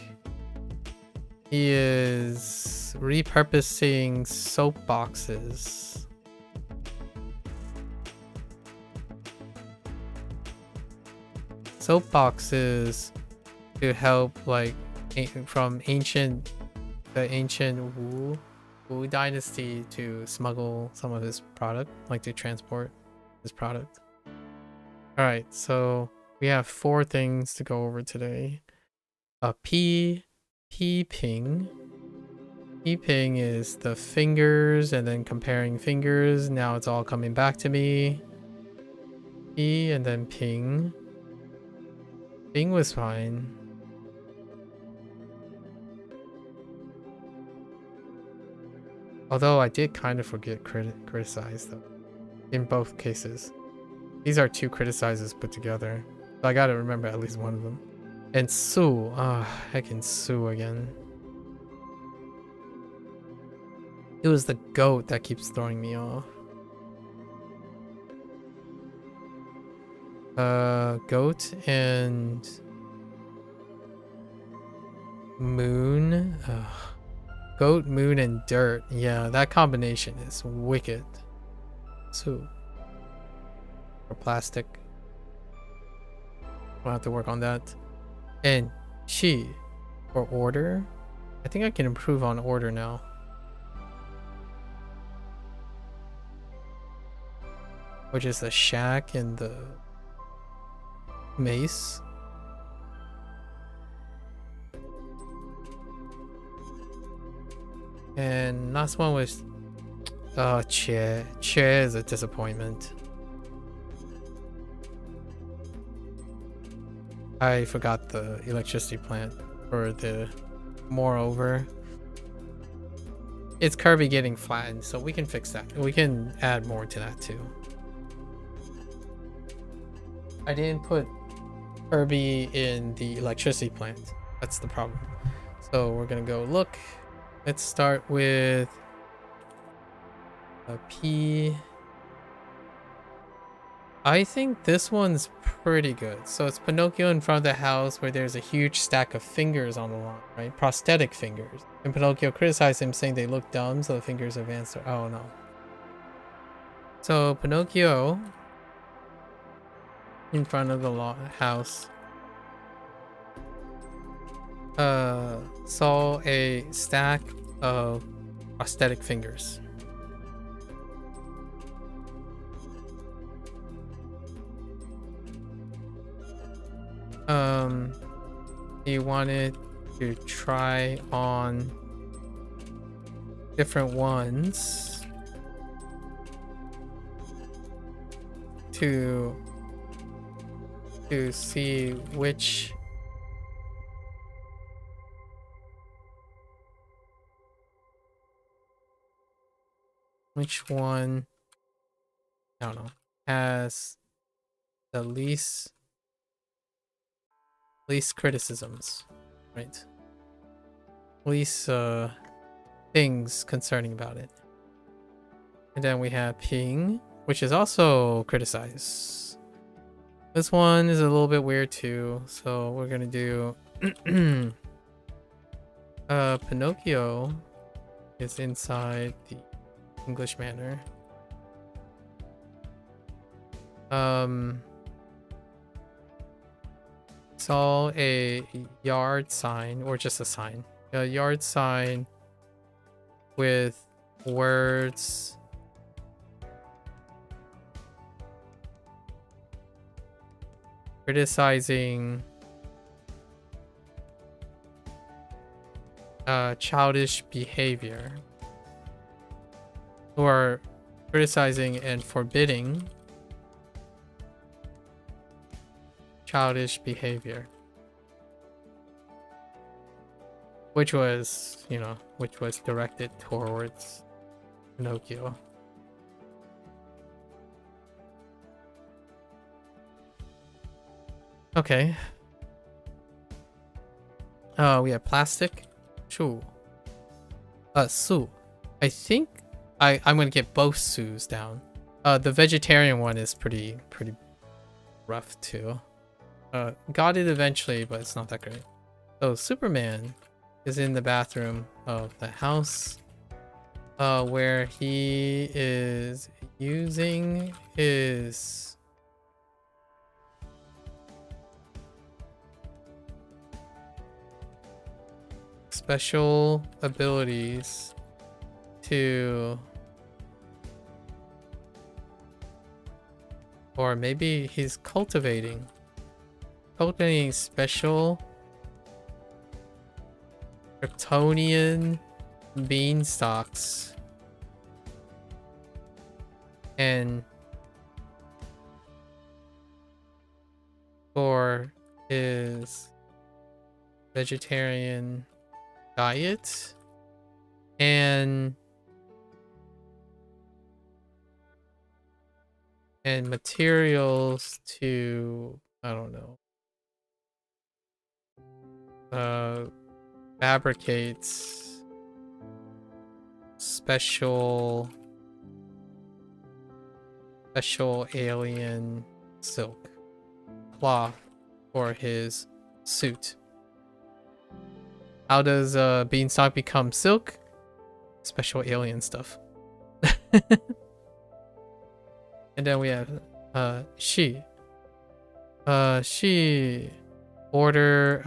he is repurposing soap boxes. Soap boxes to help like from the ancient Wu dynasty to smuggle some of his product, like to transport his product. Alright, so we have 4 things to go over today. Peeping. Peeping is the fingers and then comparing fingers. Now it's all coming back to me. P and then ping. Ping was fine. Although I did kind of forget criticize though. In both cases. These are 2 criticizes put together. So I gotta remember at least one of them. And Sue. Heckin' Sue again. It was the goat that keeps throwing me off. Goat and moon. Goat, moon, and dirt. Yeah, that combination is wicked. Sue. Or plastic. We'll have to work on that. And she, or order. I think I can improve on order now. Which is the shack and the mace. And last one was chair. Chair is a disappointment. I forgot the electricity plant or the moreover. it's Kirby getting flattened, so we can fix that. We can add more to that too. I didn't put Kirby in the electricity plant. That's the problem. So we're gonna go look. Let's start with a P. I think this one's pretty good. So it's Pinocchio in front of the house where there's a huge stack of fingers on the lawn, right? Prosthetic fingers. And Pinocchio criticized him, saying they look dumb, so the fingers advance their... Oh no. So Pinocchio in front of the house saw a stack of prosthetic fingers. He wanted to try on different ones to see which one, I don't know, has the least criticisms, right? Least things concerning about it. And then we have Ping, which is also criticized. This one is a little bit weird too, so we're gonna do Pinocchio is inside the English manor. Saw a yard sign, or just a sign. A yard sign with words criticizing childish behavior, or criticizing and forbidding childish behavior, which was, you know, which was directed towards Pinocchio. Okay. We have plastic. Shu. Su. I think I'm gonna get both Su's down. The vegetarian one is pretty rough too. Got it eventually, but it's not that great. So Superman is in the bathroom of the house, where he is using his special abilities to, or maybe he's cultivating special Kryptonian beanstalks and for his vegetarian diet and materials to, I don't know, fabricates special alien silk cloth for his suit. How does beanstalk become silk? Special alien stuff. And then we have she order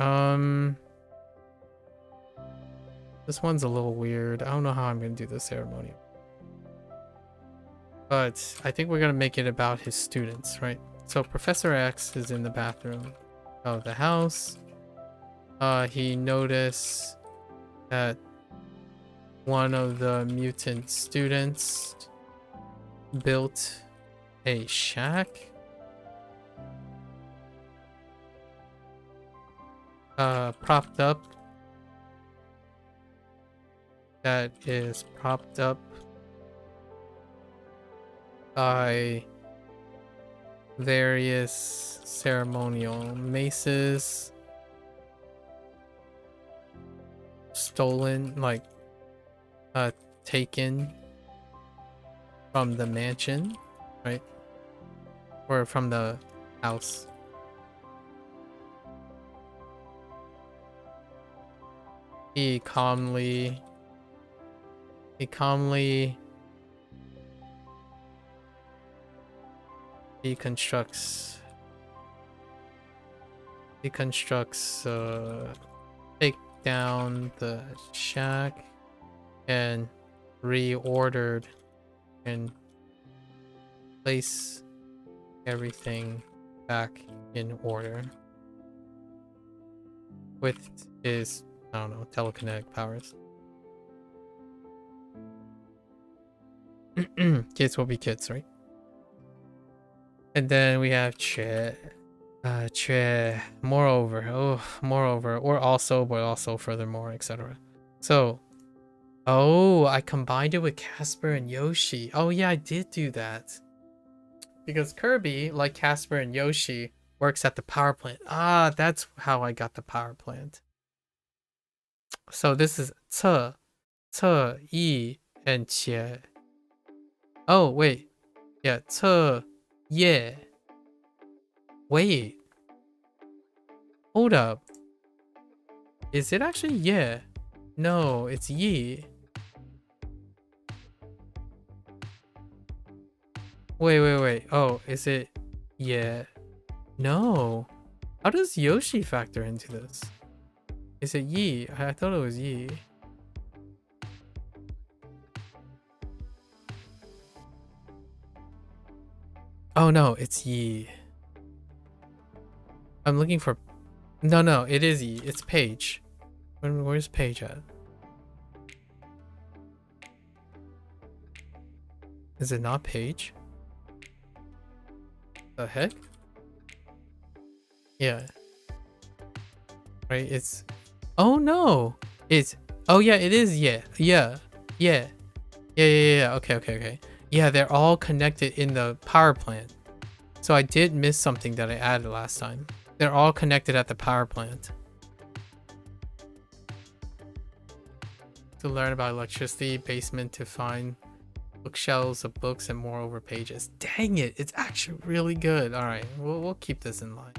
this one's a little weird. I don't know how I'm gonna do the ceremony, but I think we're gonna make it about his students, right? So Professor X is in the bathroom of the house. He noticed that one of the mutant students built a shack propped up that is propped up by various ceremonial maces, stolen, like taken from the mansion, right? Or from the house. He calmly deconstructs take down the shack and reordered and place everything back in order with his, I don't know, telekinetic powers. Kids will be kids, right? And then we have moreover, or also, but also, furthermore, etc. So, oh, I combined it with Casper and Yoshi. Oh yeah, I did do that. Because Kirby, like Casper and Yoshi, works at the power plant. Ah, that's how I got the power plant. So this is 侧, 翼, and 且. Oh, wait. Yeah, 侧, yeah. Wait. Hold up. Is it actually yeah? No, it's yi. Wait. Oh, is it yeah? No. How does Yoshi factor into this? Is it yi? I thought it was yi. Oh no, it's yi. I'm looking for... No, it is yi. It's Paige. Where's Paige at? Is it not Paige? The heck? Yeah. Right, it's... Oh no! It's... Oh yeah, it is yeah. Yeah. Okay. Yeah, they're all connected in the power plant. So I did miss something that I added last time. They're all connected at the power plant. To learn about electricity, basement to find bookshelves of books and moreover pages. Dang it, it's actually really good. Alright, we'll keep this in line.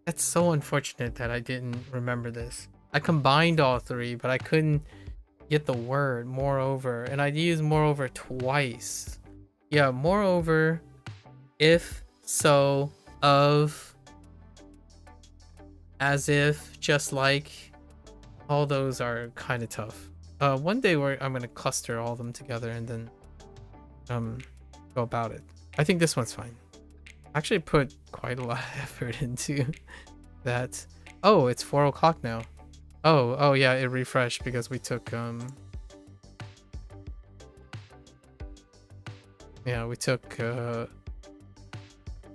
That's so unfortunate that I didn't remember this. I combined all three, but I couldn't get the word moreover. And I used moreover twice. Yeah, moreover, if, so, of, as if, just like. All those are kind of tough. One day I'm gonna cluster all of them together and then go about it. I think this one's fine. I actually put quite a lot of effort into that. Oh, it's 4 o'clock now. Oh yeah, it refreshed because we took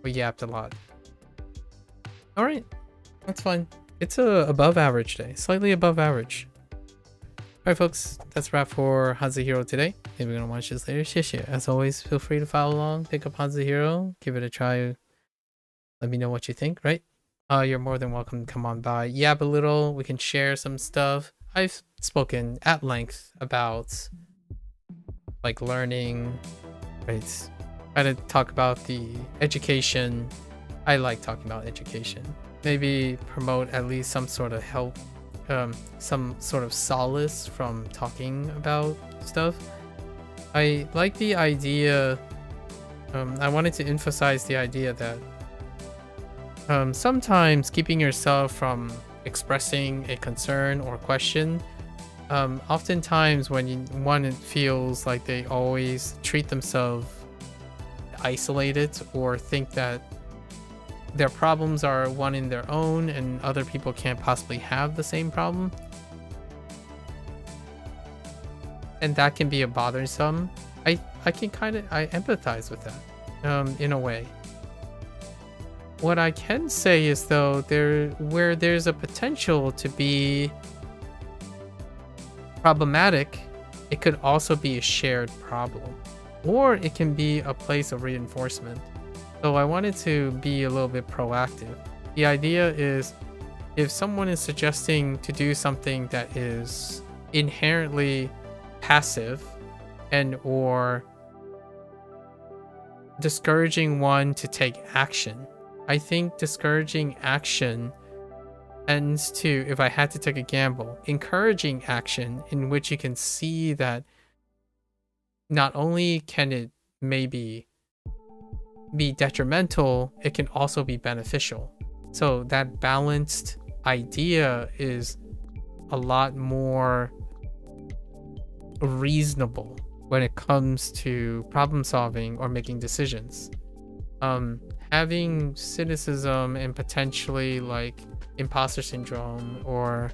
we yapped a lot. All right, that's fine. It's a above average day, slightly above average. All right, folks, that's a wrap for HanziHero today. Maybe we're gonna watch this later. Shit. As always, feel free to follow along, pick up HanziHero, give it a try. Let me know what you think, right? You're more than welcome to come on by, yap a little. We can share some stuff. I've spoken at length about like learning, right? Try to talk about the education. I like talking about education. Maybe promote at least some sort of help, some sort of solace from talking about stuff. I like the idea. I wanted to emphasize the idea that sometimes keeping yourself from expressing a concern or question, oftentimes when one feels like they always treat themselves isolated or think that their problems are one in their own and other people can't possibly have the same problem, and that can be a bothersome. I empathize with that in a way. What I can say is though, where there's a potential to be problematic it could also be a shared problem, or it can be a place of reinforcement. So I wanted to be a little bit proactive. The idea is, if someone is suggesting to do something that is inherently passive and or discouraging one to take action, I think discouraging action tends to, if I had to take a gamble, encouraging action in which you can see that not only can it maybe be detrimental, it can also be beneficial. So that balanced idea is a lot more reasonable when it comes to problem solving or making decisions. Having cynicism and potentially like imposter syndrome or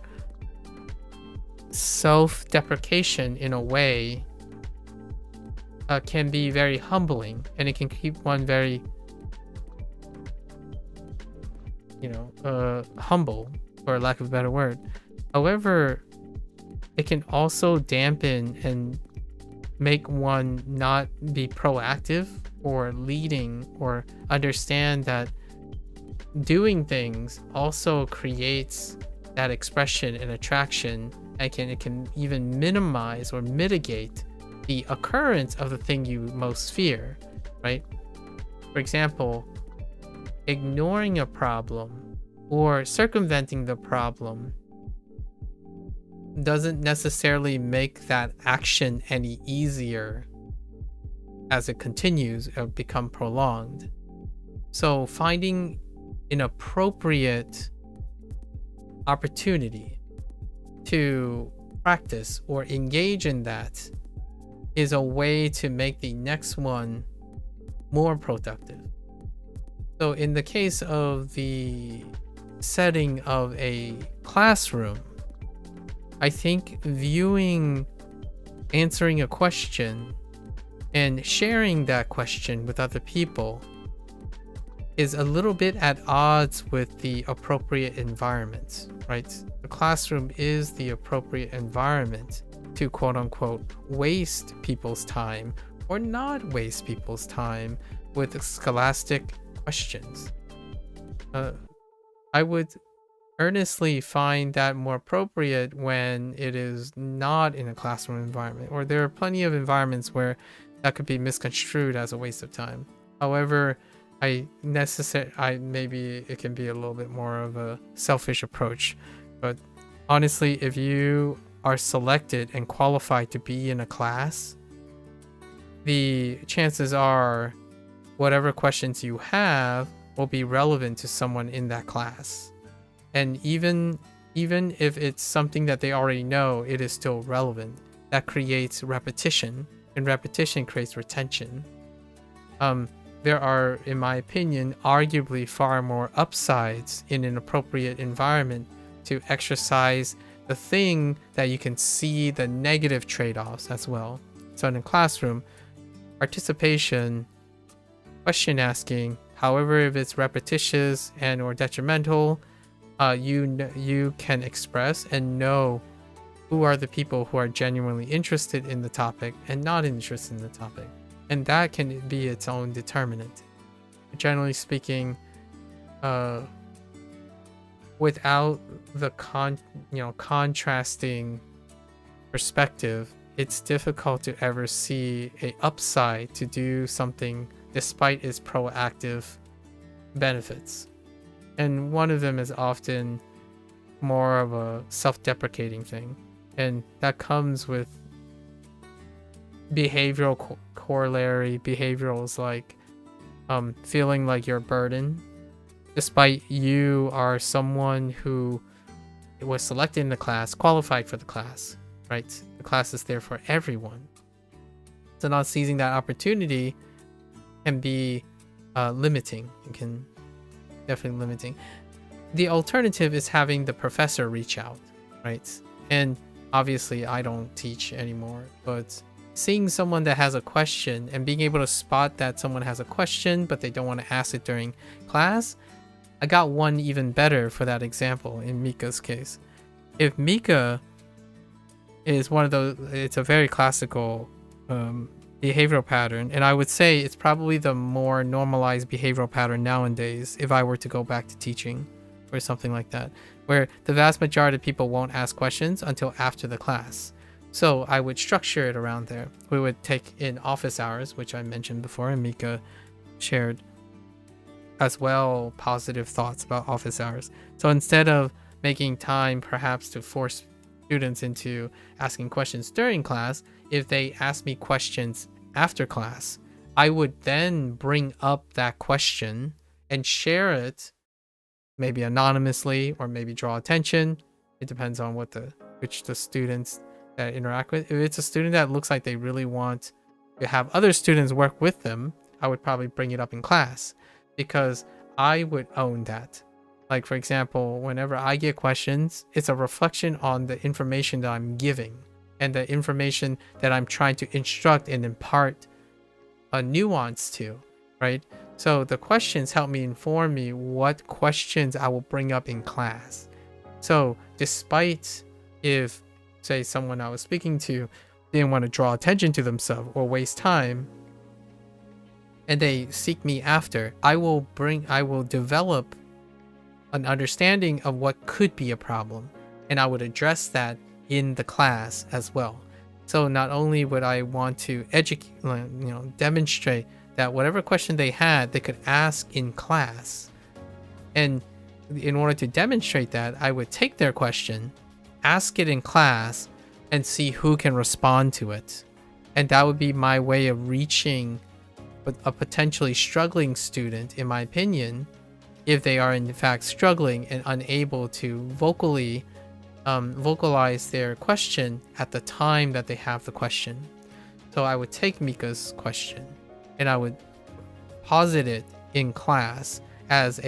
self-deprecation in a way can be very humbling, and it can keep one very, humble, for lack of a better word. However, it can also dampen and make one not be proactive or leading, or understand that doing things also creates that expression and attraction, and it can even minimize or mitigate the occurrence of the thing you most fear, right? For example, ignoring a problem or circumventing the problem doesn't necessarily make that action any easier as it continues or become prolonged. So finding an appropriate opportunity to practice or engage in that is a way to make the next one more productive. So in the case of the setting of a classroom, I think viewing answering a question and sharing that question with other people is a little bit at odds with the appropriate environment, right? The classroom is the appropriate environment to quote unquote waste people's time or not waste people's time with scholastic questions. I would earnestly find that more appropriate when it is not in a classroom environment, or there are plenty of environments where that could be misconstrued as a waste of time. However, maybe it can be a little bit more of a selfish approach, but honestly, if you are selected and qualified to be in a class, the chances are whatever questions you have will be relevant to someone in that class. And even if it's something that they already know, it is still relevant. That creates repetition, and repetition creates retention. There are, in my opinion, arguably far more upsides in an appropriate environment to exercise the thing that you can see the negative trade-offs as well. So in a classroom, participation, question asking, however, if it's repetitious and or detrimental, you can express and know who are the people who are genuinely interested in the topic and not interested in the topic. And that can be its own determinant. Generally speaking, without the contrasting perspective, it's difficult to ever see a upside to do something despite its proactive benefits. And one of them is often more of a self-deprecating thing, and that comes with behavioral corollary behaviorals like feeling like you're a burden, despite you are someone who was selected in the class, qualified for the class, right? The class is there for everyone. So not seizing that opportunity can be limiting. It can definitely limiting. The alternative is having the professor reach out, right? And obviously I don't teach anymore, but seeing someone that has a question and being able to spot that someone has a question but they don't want to ask it during class. I got one even better for that example in Mika's case. If Mika is one of those. It's a very classical behavioral pattern, and I would say it's probably the more normalized behavioral pattern nowadays if I were to go back to teaching or something like that, where the vast majority of people won't ask questions until after the class. So I would structure it around there. We would take in office hours, which I mentioned before, and Mika shared as well positive thoughts about office hours. So instead of making time perhaps to force students into asking questions during class, if they ask me questions after class, I would then bring up that question and share it, maybe anonymously or maybe draw attention. It depends on which the students that interact with. If it's a student that looks like they really want to have other students work with them, I would probably bring it up in class, because I would own that. Like, for example, whenever I get questions, it's a reflection on the information that I'm giving and the information that I'm trying to instruct and impart a nuance to, right? So the questions help me inform me what questions I will bring up in class. So despite if, say, someone I was speaking to didn't want to draw attention to themselves or waste time, and they seek me after, I will develop an understanding of what could be a problem, and I would address that in the class as well. So not only would I want to demonstrate that whatever question they had, they could ask in class, and in order to demonstrate that, I would take their question, ask it in class, and see who can respond to it. And that would be my way of reaching a potentially struggling student, in my opinion, if they are in fact struggling and unable to vocalize their question at the time that they have the question. So I would take Mika's question and I would posit it in class as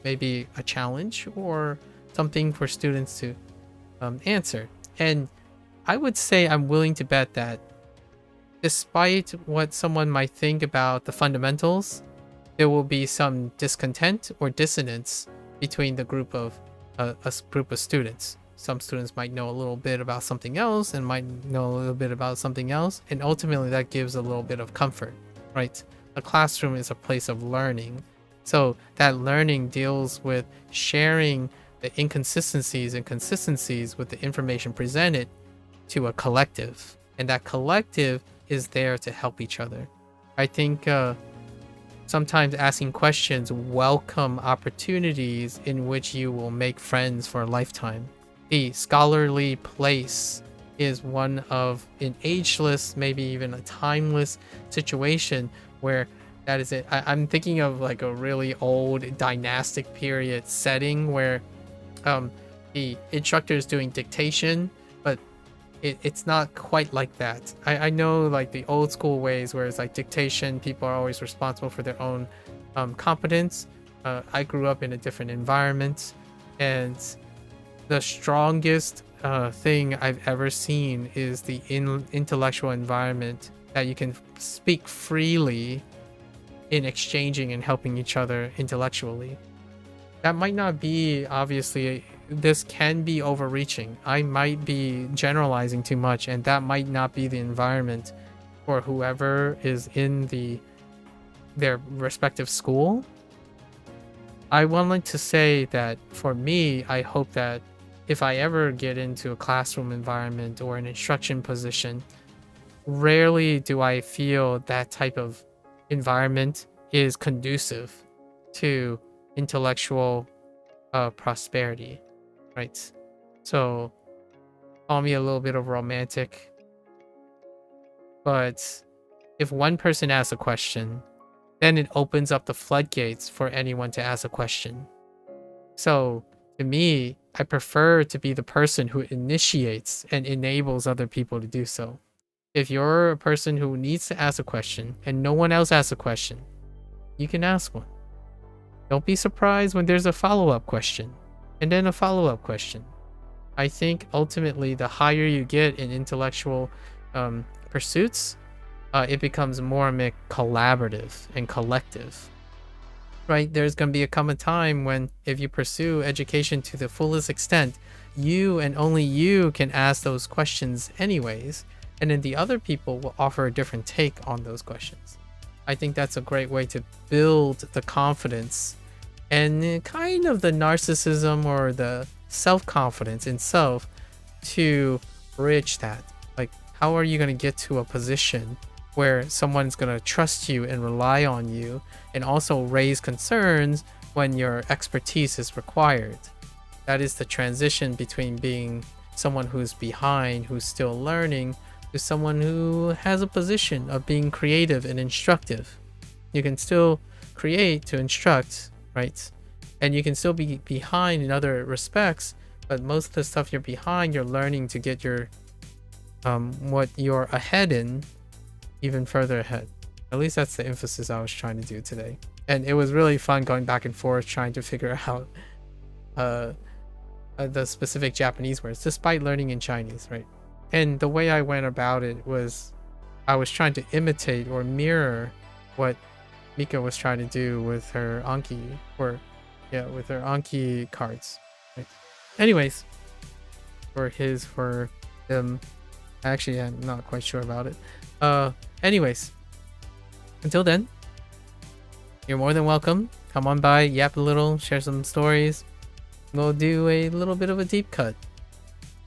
maybe a challenge or something for students to answer. And I would say I'm willing to bet that despite what someone might think about the fundamentals, there will be some discontent or dissonance between the group of a group of students. Some students might know a little bit about something else and might know a little bit about something else, and ultimately that gives a little bit of comfort, right? A classroom is a place of learning, so that learning deals with sharing the inconsistencies and consistencies with the information presented to a collective, and that collective is there to help each other. I think sometimes asking questions welcome opportunities in which you will make friends for a lifetime. The scholarly place is one of an ageless, maybe even a timeless situation where that is it. I'm thinking of like a really old dynastic period setting where the instructor is doing dictation, but it's not quite like that. I know like the old school ways where it's like dictation, people are always responsible for their own competence. I grew up in a different environment, and the strongest thing I've ever seen is the intellectual environment that you can speak freely in exchanging and helping each other intellectually. That might not be, obviously, this can be overreaching. I might be generalizing too much, and that might not be the environment for whoever is in their respective school. I wanted to say that for me, I hope that if I ever get into a classroom environment or an instruction position, rarely do I feel that type of environment is conducive to intellectual prosperity, right? So call me a little bit of romantic, but if one person asks a question, then it opens up the floodgates for anyone to ask a question. So to me, I prefer to be the person who initiates and enables other people to do so. If you're a person who needs to ask a question and no one else asks a question, you can ask one. Don't be surprised when there's a follow-up question and then a follow-up question. I think ultimately the higher you get in intellectual pursuits, it becomes more and more collaborative and collective. right? There's going to be a common time when if you pursue education to the fullest extent, you and only you can ask those questions anyways. And then the other people will offer a different take on those questions. I think that's a great way to build the confidence and kind of the narcissism or the self-confidence in self to bridge that. Like, how are you going to get to a position where someone's going to trust you and rely on you and also raise concerns when your expertise is required? That is the transition between being someone who's behind, who's still learning, to someone who has a position of being creative and instructive. You can still create to instruct, right? And you can still be behind in other respects, but most of the stuff you're behind, you're learning to get your what you're ahead in even further ahead. At least that's the emphasis I was trying to do today. And it was really fun going back and forth trying to figure out the specific Japanese words despite learning in Chinese, right? And the way I went about it was I was trying to imitate or mirror what Mika was trying to do with her Anki, with her Anki cards. Right? Anyways, for them, actually I'm not quite sure about it. Anyways, until then, you're more than welcome. Come on by, yap a little, share some stories. We'll do a little bit of a deep cut.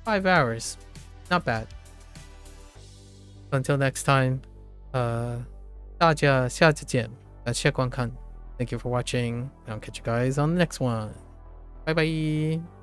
5 hours. Not bad. Until next time, 大家下次见，感谢观看。Thank you for watching. I'll catch you guys on the next one. Bye bye.